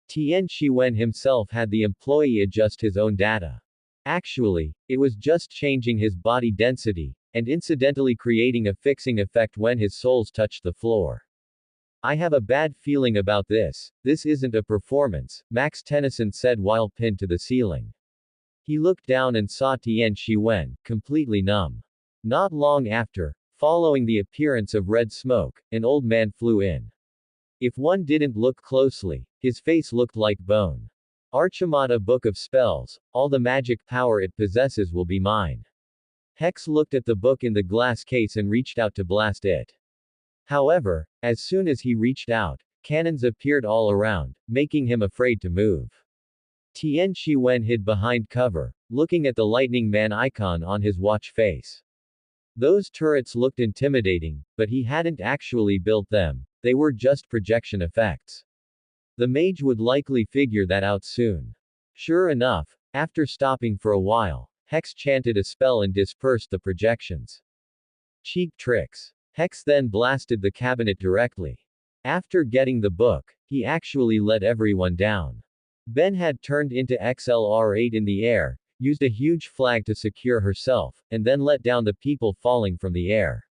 Tian Shiwen himself had the employee adjust his own data. Actually, it was just changing his body density, and incidentally creating a fixing effect when his soles touched the floor. "I have a bad feeling about this. This isn't a performance," Max Tennyson said while pinned to the ceiling. He looked down and saw Tian Shiwen, completely numb. Not long after, following the appearance of red smoke, an old man flew in. If one didn't look closely, his face looked like bone. "Archimata Book of Spells, all the magic power it possesses will be mine." Hex looked at the book in the glass case and reached out to blast it. However, as soon as he reached out, cannons appeared all around, making him afraid to move. Tian Shiwen hid behind cover, looking at the lightning man icon on his watch face. Those turrets looked intimidating, but he hadn't actually built them, they were just projection effects. The mage would likely figure that out soon. Sure enough, after stopping for a while, Hex chanted a spell and dispersed the projections. Cheap tricks. Hex then blasted the cabinet directly. After getting the book, he actually let everyone down. Ben had turned into XLR8 in the air, used a huge flag to secure herself, and then let down the people falling from the air.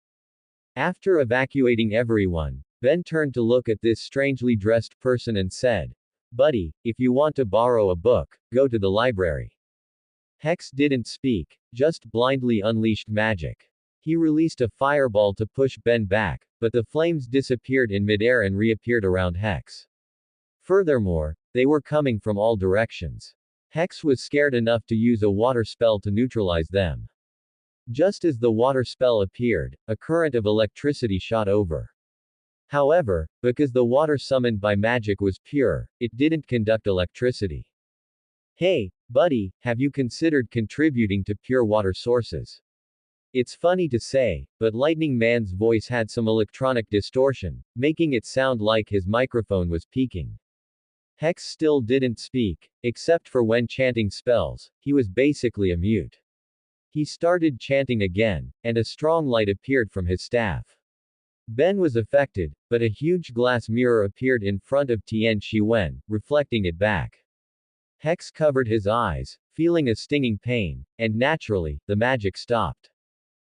After evacuating everyone, Ben turned to look at this strangely dressed person and said, "Buddy, if you want to borrow a book, go to the library." Hex didn't speak, just blindly unleashed magic. He released a fireball to push Ben back, but the flames disappeared in midair and reappeared around Hex. Furthermore, they were coming from all directions. Hex was scared enough to use a water spell to neutralize them. Just as the water spell appeared, a current of electricity shot over. However, because the water summoned by magic was pure, it didn't conduct electricity. "Hey, buddy, have you considered contributing to pure water sources?" It's funny to say, but Lightning Man's voice had some electronic distortion, making it sound like his microphone was peaking. Hex still didn't speak, except for when chanting spells, he was basically a mute. He started chanting again, and a strong light appeared from his staff. Ben was affected, but a huge glass mirror appeared in front of Tian Shiwen, reflecting it back. Hex covered his eyes, feeling a stinging pain, and naturally, the magic stopped.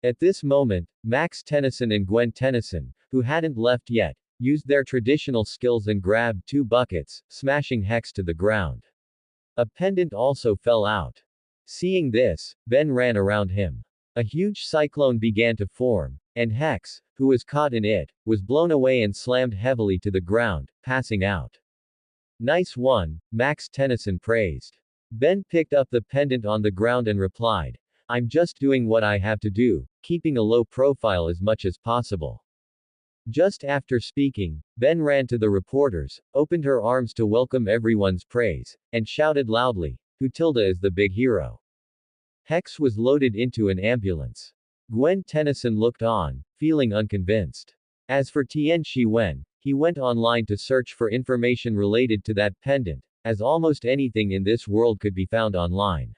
At this moment, Max Tennyson and Gwen Tennyson, who hadn't left yet, used their traditional skills and grabbed 2 buckets, smashing Hex to the ground. A pendant also fell out. Seeing this, Ben ran around him. A huge cyclone began to form, and Hex, who was caught in it, was blown away and slammed heavily to the ground, passing out. "Nice one," Max Tennyson praised. Ben picked up the pendant on the ground and replied, "I'm just doing what I have to do, keeping a low profile as much as possible." Just after speaking, Ben ran to the reporters, opened her arms to welcome everyone's praise, and shouted loudly, "Who Tilda is the big hero?" Hex was loaded into an ambulance. Gwen Tennyson looked on, feeling unconvinced. As for Tian Shiwen, he went online to search for information related to that pendant, as almost anything in this world could be found online.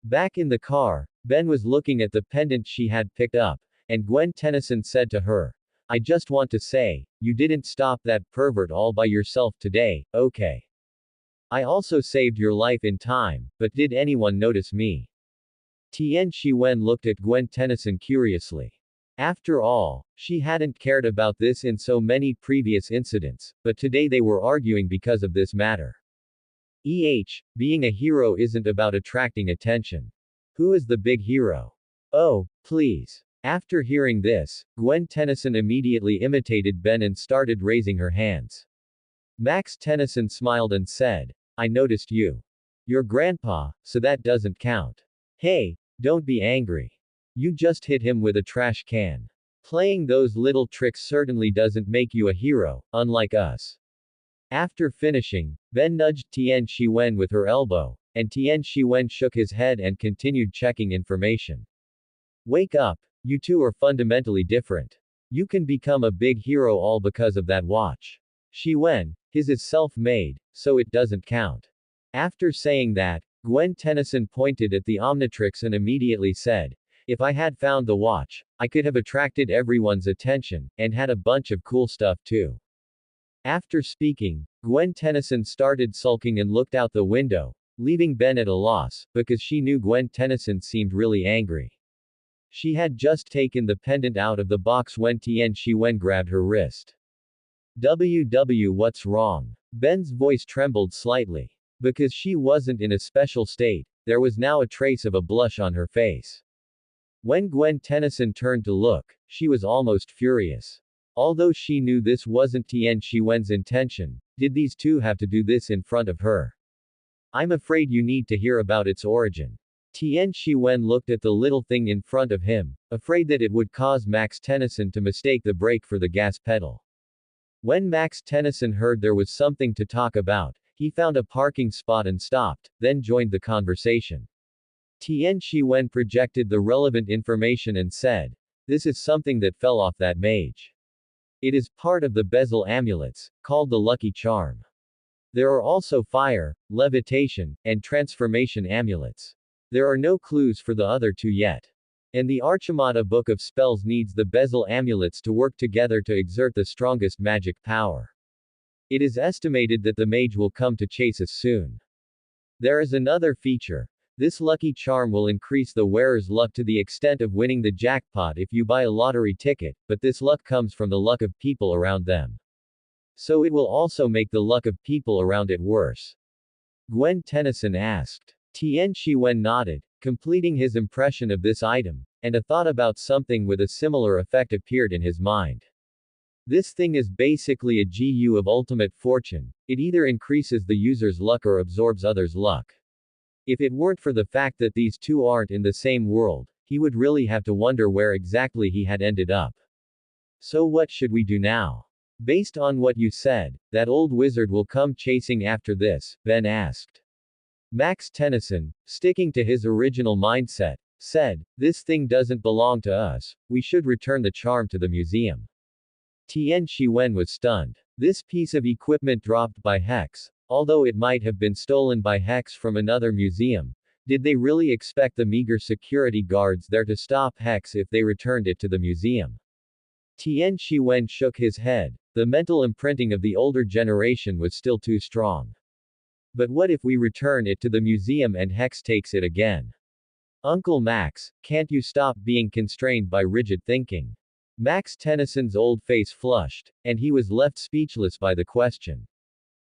Back in the car, Ben was looking at the pendant she had picked up, and Gwen Tennyson said to her, "I just want to say, you didn't stop that pervert all by yourself today, okay? I also saved your life in time, but did anyone notice me?" Tian Shiwen looked at Gwen Tennyson curiously. After all, she hadn't cared about this in so many previous incidents, but today they were arguing because of this matter. Being a hero isn't about attracting attention. Who is the big hero? Oh, please. After hearing this, Gwen Tennyson immediately imitated Ben and started raising her hands. Max Tennyson smiled and said, I noticed you. Your grandpa, so that doesn't count. Hey, don't be angry. You just hit him with a trash can. Playing those little tricks certainly doesn't make you a hero, unlike us. After finishing, Ben nudged Tian Shiwen with her elbow, and Tian Shiwen shook his head and continued checking information. Wake up, you two are fundamentally different. You can become a big hero all because of that watch. Shiwen, his is self-made, so it doesn't count. After saying that, Gwen Tennyson pointed at the Omnitrix and immediately said, if I had found the watch, I could have attracted everyone's attention, and had a bunch of cool stuff too. After speaking, Gwen Tennyson started sulking and looked out the window, leaving Ben at a loss, because she knew Gwen Tennyson seemed really angry. She had just taken the pendant out of the box when Tian Shiwen grabbed her wrist. What's wrong? Ben's voice trembled slightly. Because she wasn't in a special state, there was now a trace of a blush on her face. When Gwen Tennyson turned to look, she was almost furious. Although she knew this wasn't Tian Shiwen's intention, did these two have to do this in front of her? I'm afraid you need to hear about its origin. Tian Shiwen looked at the little thing in front of him, afraid that it would cause Max Tennyson to mistake the brake for the gas pedal. When Max Tennyson heard there was something to talk about, he found a parking spot and stopped, then joined the conversation. Tian Shiwen projected the relevant information and said, this is something that fell off that mage. It is part of the bezel amulets, called the lucky charm. There are also fire, levitation, and transformation amulets. There are no clues for the other two yet. And the Archimata book of spells needs the bezel amulets to work together to exert the strongest magic power. It is estimated that the mage will come to chase us soon. There is another feature. This lucky charm will increase the wearer's luck to the extent of winning the jackpot if you buy a lottery ticket, but this luck comes from the luck of people around them. So it will also make the luck of people around it worse. Gwen Tennyson asked. Tian Shiwen nodded, completing his impression of this item, and a thought about something with a similar effect appeared in his mind. This thing is basically a GU of ultimate fortune. It either increases the user's luck or absorbs others' luck. If it weren't for the fact that these two aren't in the same world, he would really have to wonder where exactly he had ended up. So what should we do now? Based on what you said, that old wizard will come chasing after this, Ben asked. Max Tennyson, sticking to his original mindset, said, this thing doesn't belong to us, we should return the charm to the museum. Tian Shiwen was stunned. This piece of equipment dropped by Hex, although it might have been stolen by Hex from another museum, did they really expect the meager security guards there to stop Hex if they returned it to the museum? Tian Shiwen shook his head. The mental imprinting of the older generation was still too strong. But what if we return it to the museum and Hex takes it again? Uncle Max, can't you stop being constrained by rigid thinking? Max Tennyson's old face flushed, and he was left speechless by the question.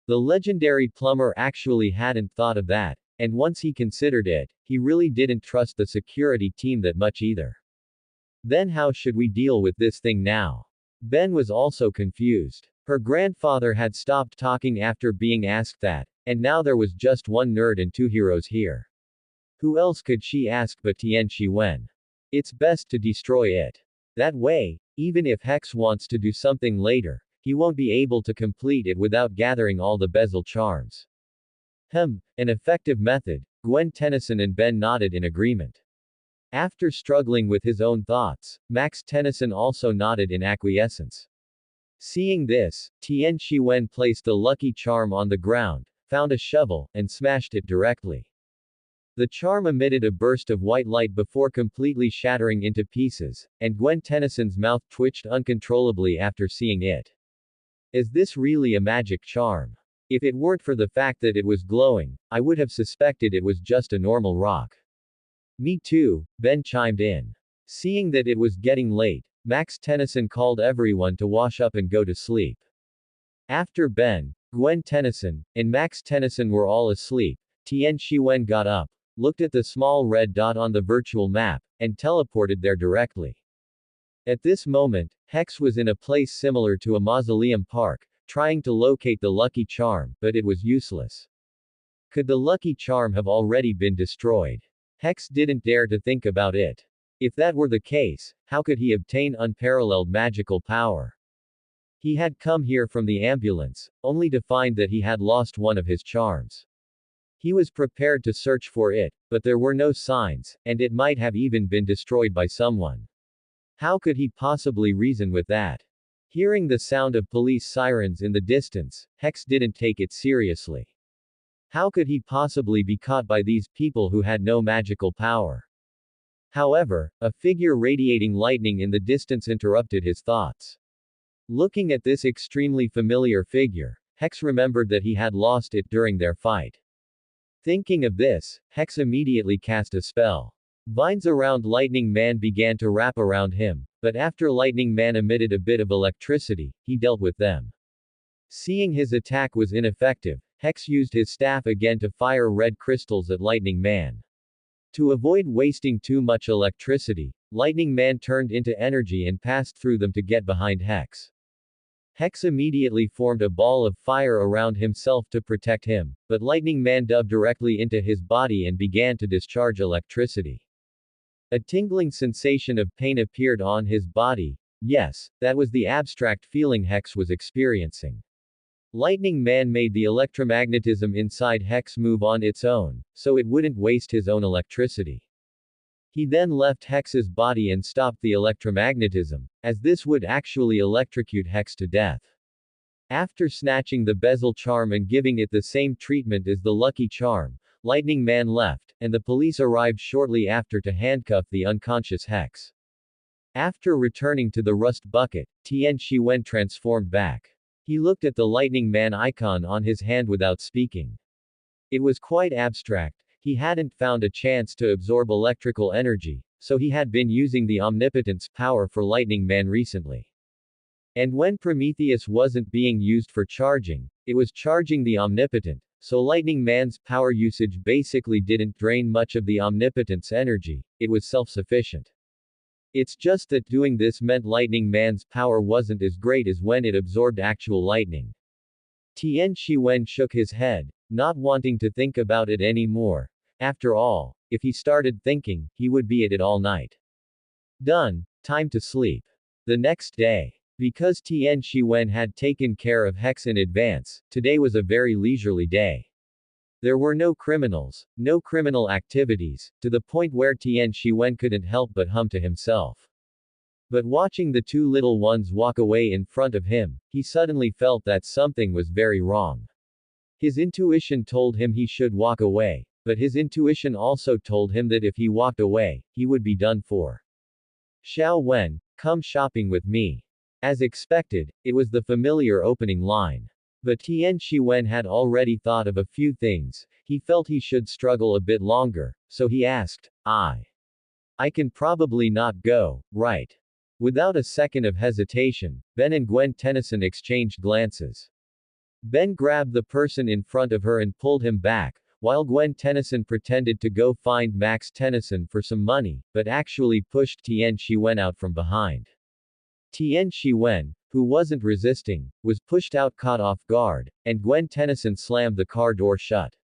The legendary plumber actually hadn't thought of that, and once he considered it, he really didn't trust the security team that much either. Then how should we deal with this thing now? Ben was also confused. Her grandfather had stopped talking after being asked that, and now there was just one nerd and two heroes here. Who else could she ask but Tian Shiwen? It's best to destroy it. That way, even if Hex wants to do something later, he won't be able to complete it without gathering all the bezel charms. An effective method. Gwen Tennyson and Ben nodded in agreement. After struggling with his own thoughts, Max Tennyson also nodded in acquiescence. Seeing this, Tian Shiwen placed the lucky charm on the ground, found a shovel, and smashed it directly. The charm emitted a burst of white light before completely shattering into pieces, and Gwen Tennyson's mouth twitched uncontrollably after seeing it. Is this really a magic charm? If it weren't for the fact that it was glowing, I would have suspected it was just a normal rock. Me too, Ben chimed in. Seeing that it was getting late, Max Tennyson called everyone to wash up and go to sleep. After Ben, Gwen Tennyson, and Max Tennyson were all asleep, Tian Shiwen got up, looked at the small red dot on the virtual map, and teleported there directly. At this moment, Hex was in a place similar to a mausoleum park, trying to locate the lucky charm, but it was useless. Could the lucky charm have already been destroyed? Hex didn't dare to think about it. If that were the case, how could he obtain unparalleled magical power? He had come here from the ambulance, only to find that he had lost one of his charms. He was prepared to search for it, but there were no signs, and it might have even been destroyed by someone. How could he possibly reason with that? Hearing the sound of police sirens in the distance, Hex didn't take it seriously. How could he possibly be caught by these people who had no magical power? However, a figure radiating lightning in the distance interrupted his thoughts. Looking at this extremely familiar figure, Hex remembered that he had lost it during their fight. Thinking of this, Hex immediately cast a spell. Vines around Lightning Man began to wrap around him, but after Lightning Man emitted a bit of electricity, he dealt with them. Seeing his attack was ineffective, Hex used his staff again to fire red crystals at Lightning Man. To avoid wasting too much electricity, Lightning Man turned into energy and passed through them to get behind Hex. Hex immediately formed a ball of fire around himself to protect him, but Lightning Man dove directly into his body and began to discharge electricity. A tingling sensation of pain appeared on his body. Yes, that was the abstract feeling Hex was experiencing. Lightning Man made the electromagnetism inside Hex move on its own, so it wouldn't waste his own electricity. He then left Hex's body and stopped the electromagnetism, as this would actually electrocute Hex to death. After snatching the bezel charm and giving it the same treatment as the lucky charm, Lightning Man left, and the police arrived shortly after to handcuff the unconscious Hex. After returning to the rust bucket, Tian Shiwen transformed back. He looked at the Lightning Man icon on his hand without speaking. It was quite abstract. He hadn't found a chance to absorb electrical energy, so he had been using the omnipotence power for Lightning Man recently. And when Prometheus wasn't being used for charging, it was charging the omnipotent, so Lightning Man's power usage basically didn't drain much of the omnipotence energy, it was self-sufficient. It's just that doing this meant Lightning Man's power wasn't as great as when it absorbed actual lightning. Tian Shiwen shook his head, not wanting to think about it anymore. After all, if he started thinking, he would be at it all night. Done. Time to sleep. The next day. Because Tian Shiwen had taken care of Hex in advance, today was a very leisurely day. There were no criminals, no criminal activities, to the point where Tian Shiwen couldn't help but hum to himself. But watching the two little ones walk away in front of him, he suddenly felt that something was very wrong. His intuition told him he should walk away, but his intuition also told him that if he walked away, he would be done for. Xiao Wen, come shopping with me. As expected, it was the familiar opening line. But Tian Shiwen had already thought of a few things. He felt he should struggle a bit longer, so he asked, I can probably not go, right? Without a second of hesitation, Ben and Gwen Tennyson exchanged glances. Ben grabbed the person in front of her and pulled him back, while Gwen Tennyson pretended to go find Max Tennyson for some money, but actually pushed Tian Shiwen out from behind. Tian Shiwen, who wasn't resisting, was pushed out caught off guard, and Gwen Tennyson slammed the car door shut.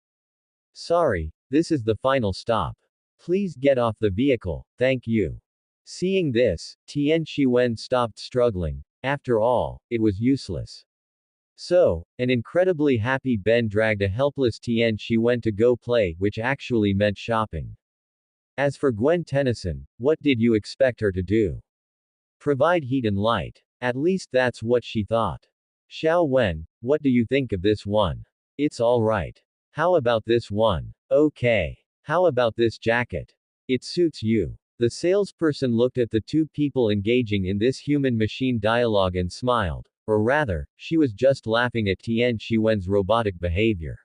Sorry, this is the final stop. Please get off the vehicle, thank you. Seeing this, Tian Shiwen stopped struggling. After all, it was useless. So, an incredibly happy Ben dragged a helpless Tian Shiwen to go play, which actually meant shopping. As for Gwen Tennyson, what did you expect her to do? Provide heat and light. At least that's what she thought. Xiao Wen, what do you think of this one? It's alright. How about this one? Okay. How about this jacket? It suits you. The salesperson looked at the two people engaging in this human-machine dialogue and smiled. Or rather, she was just laughing at Tian Shiwen's robotic behavior.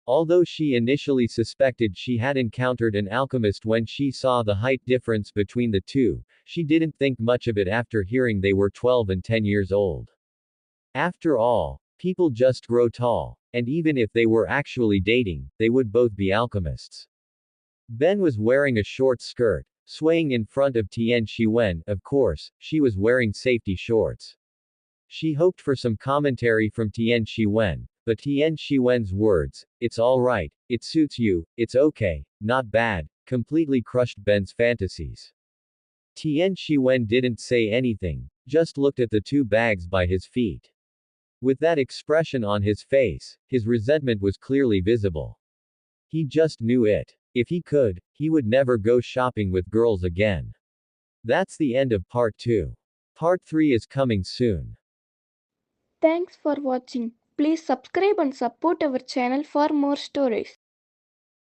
Although she initially suspected she had encountered an alchemist when she saw the height difference between the two, she didn't think much of it after hearing they were 12 and 10 years old. After all, people just grow tall, and even if they were actually dating, they would both be alchemists. Ben was wearing a short skirt, swaying in front of Tian Shiwen. Of course, she was wearing safety shorts. She hoped for some commentary from Tian Shiwen, but Tian Shiwen's words, "It's alright, it suits you, it's okay, not bad," completely crushed Ben's fantasies. Tian Shiwen didn't say anything, just looked at the two bags by his feet. With that expression on his face, his resentment was clearly visible. He just knew it. If he could, he would never go shopping with girls again. That's the end of part 2. Part 3 is coming soon. Thanks for watching. Please subscribe and support our channel for more stories.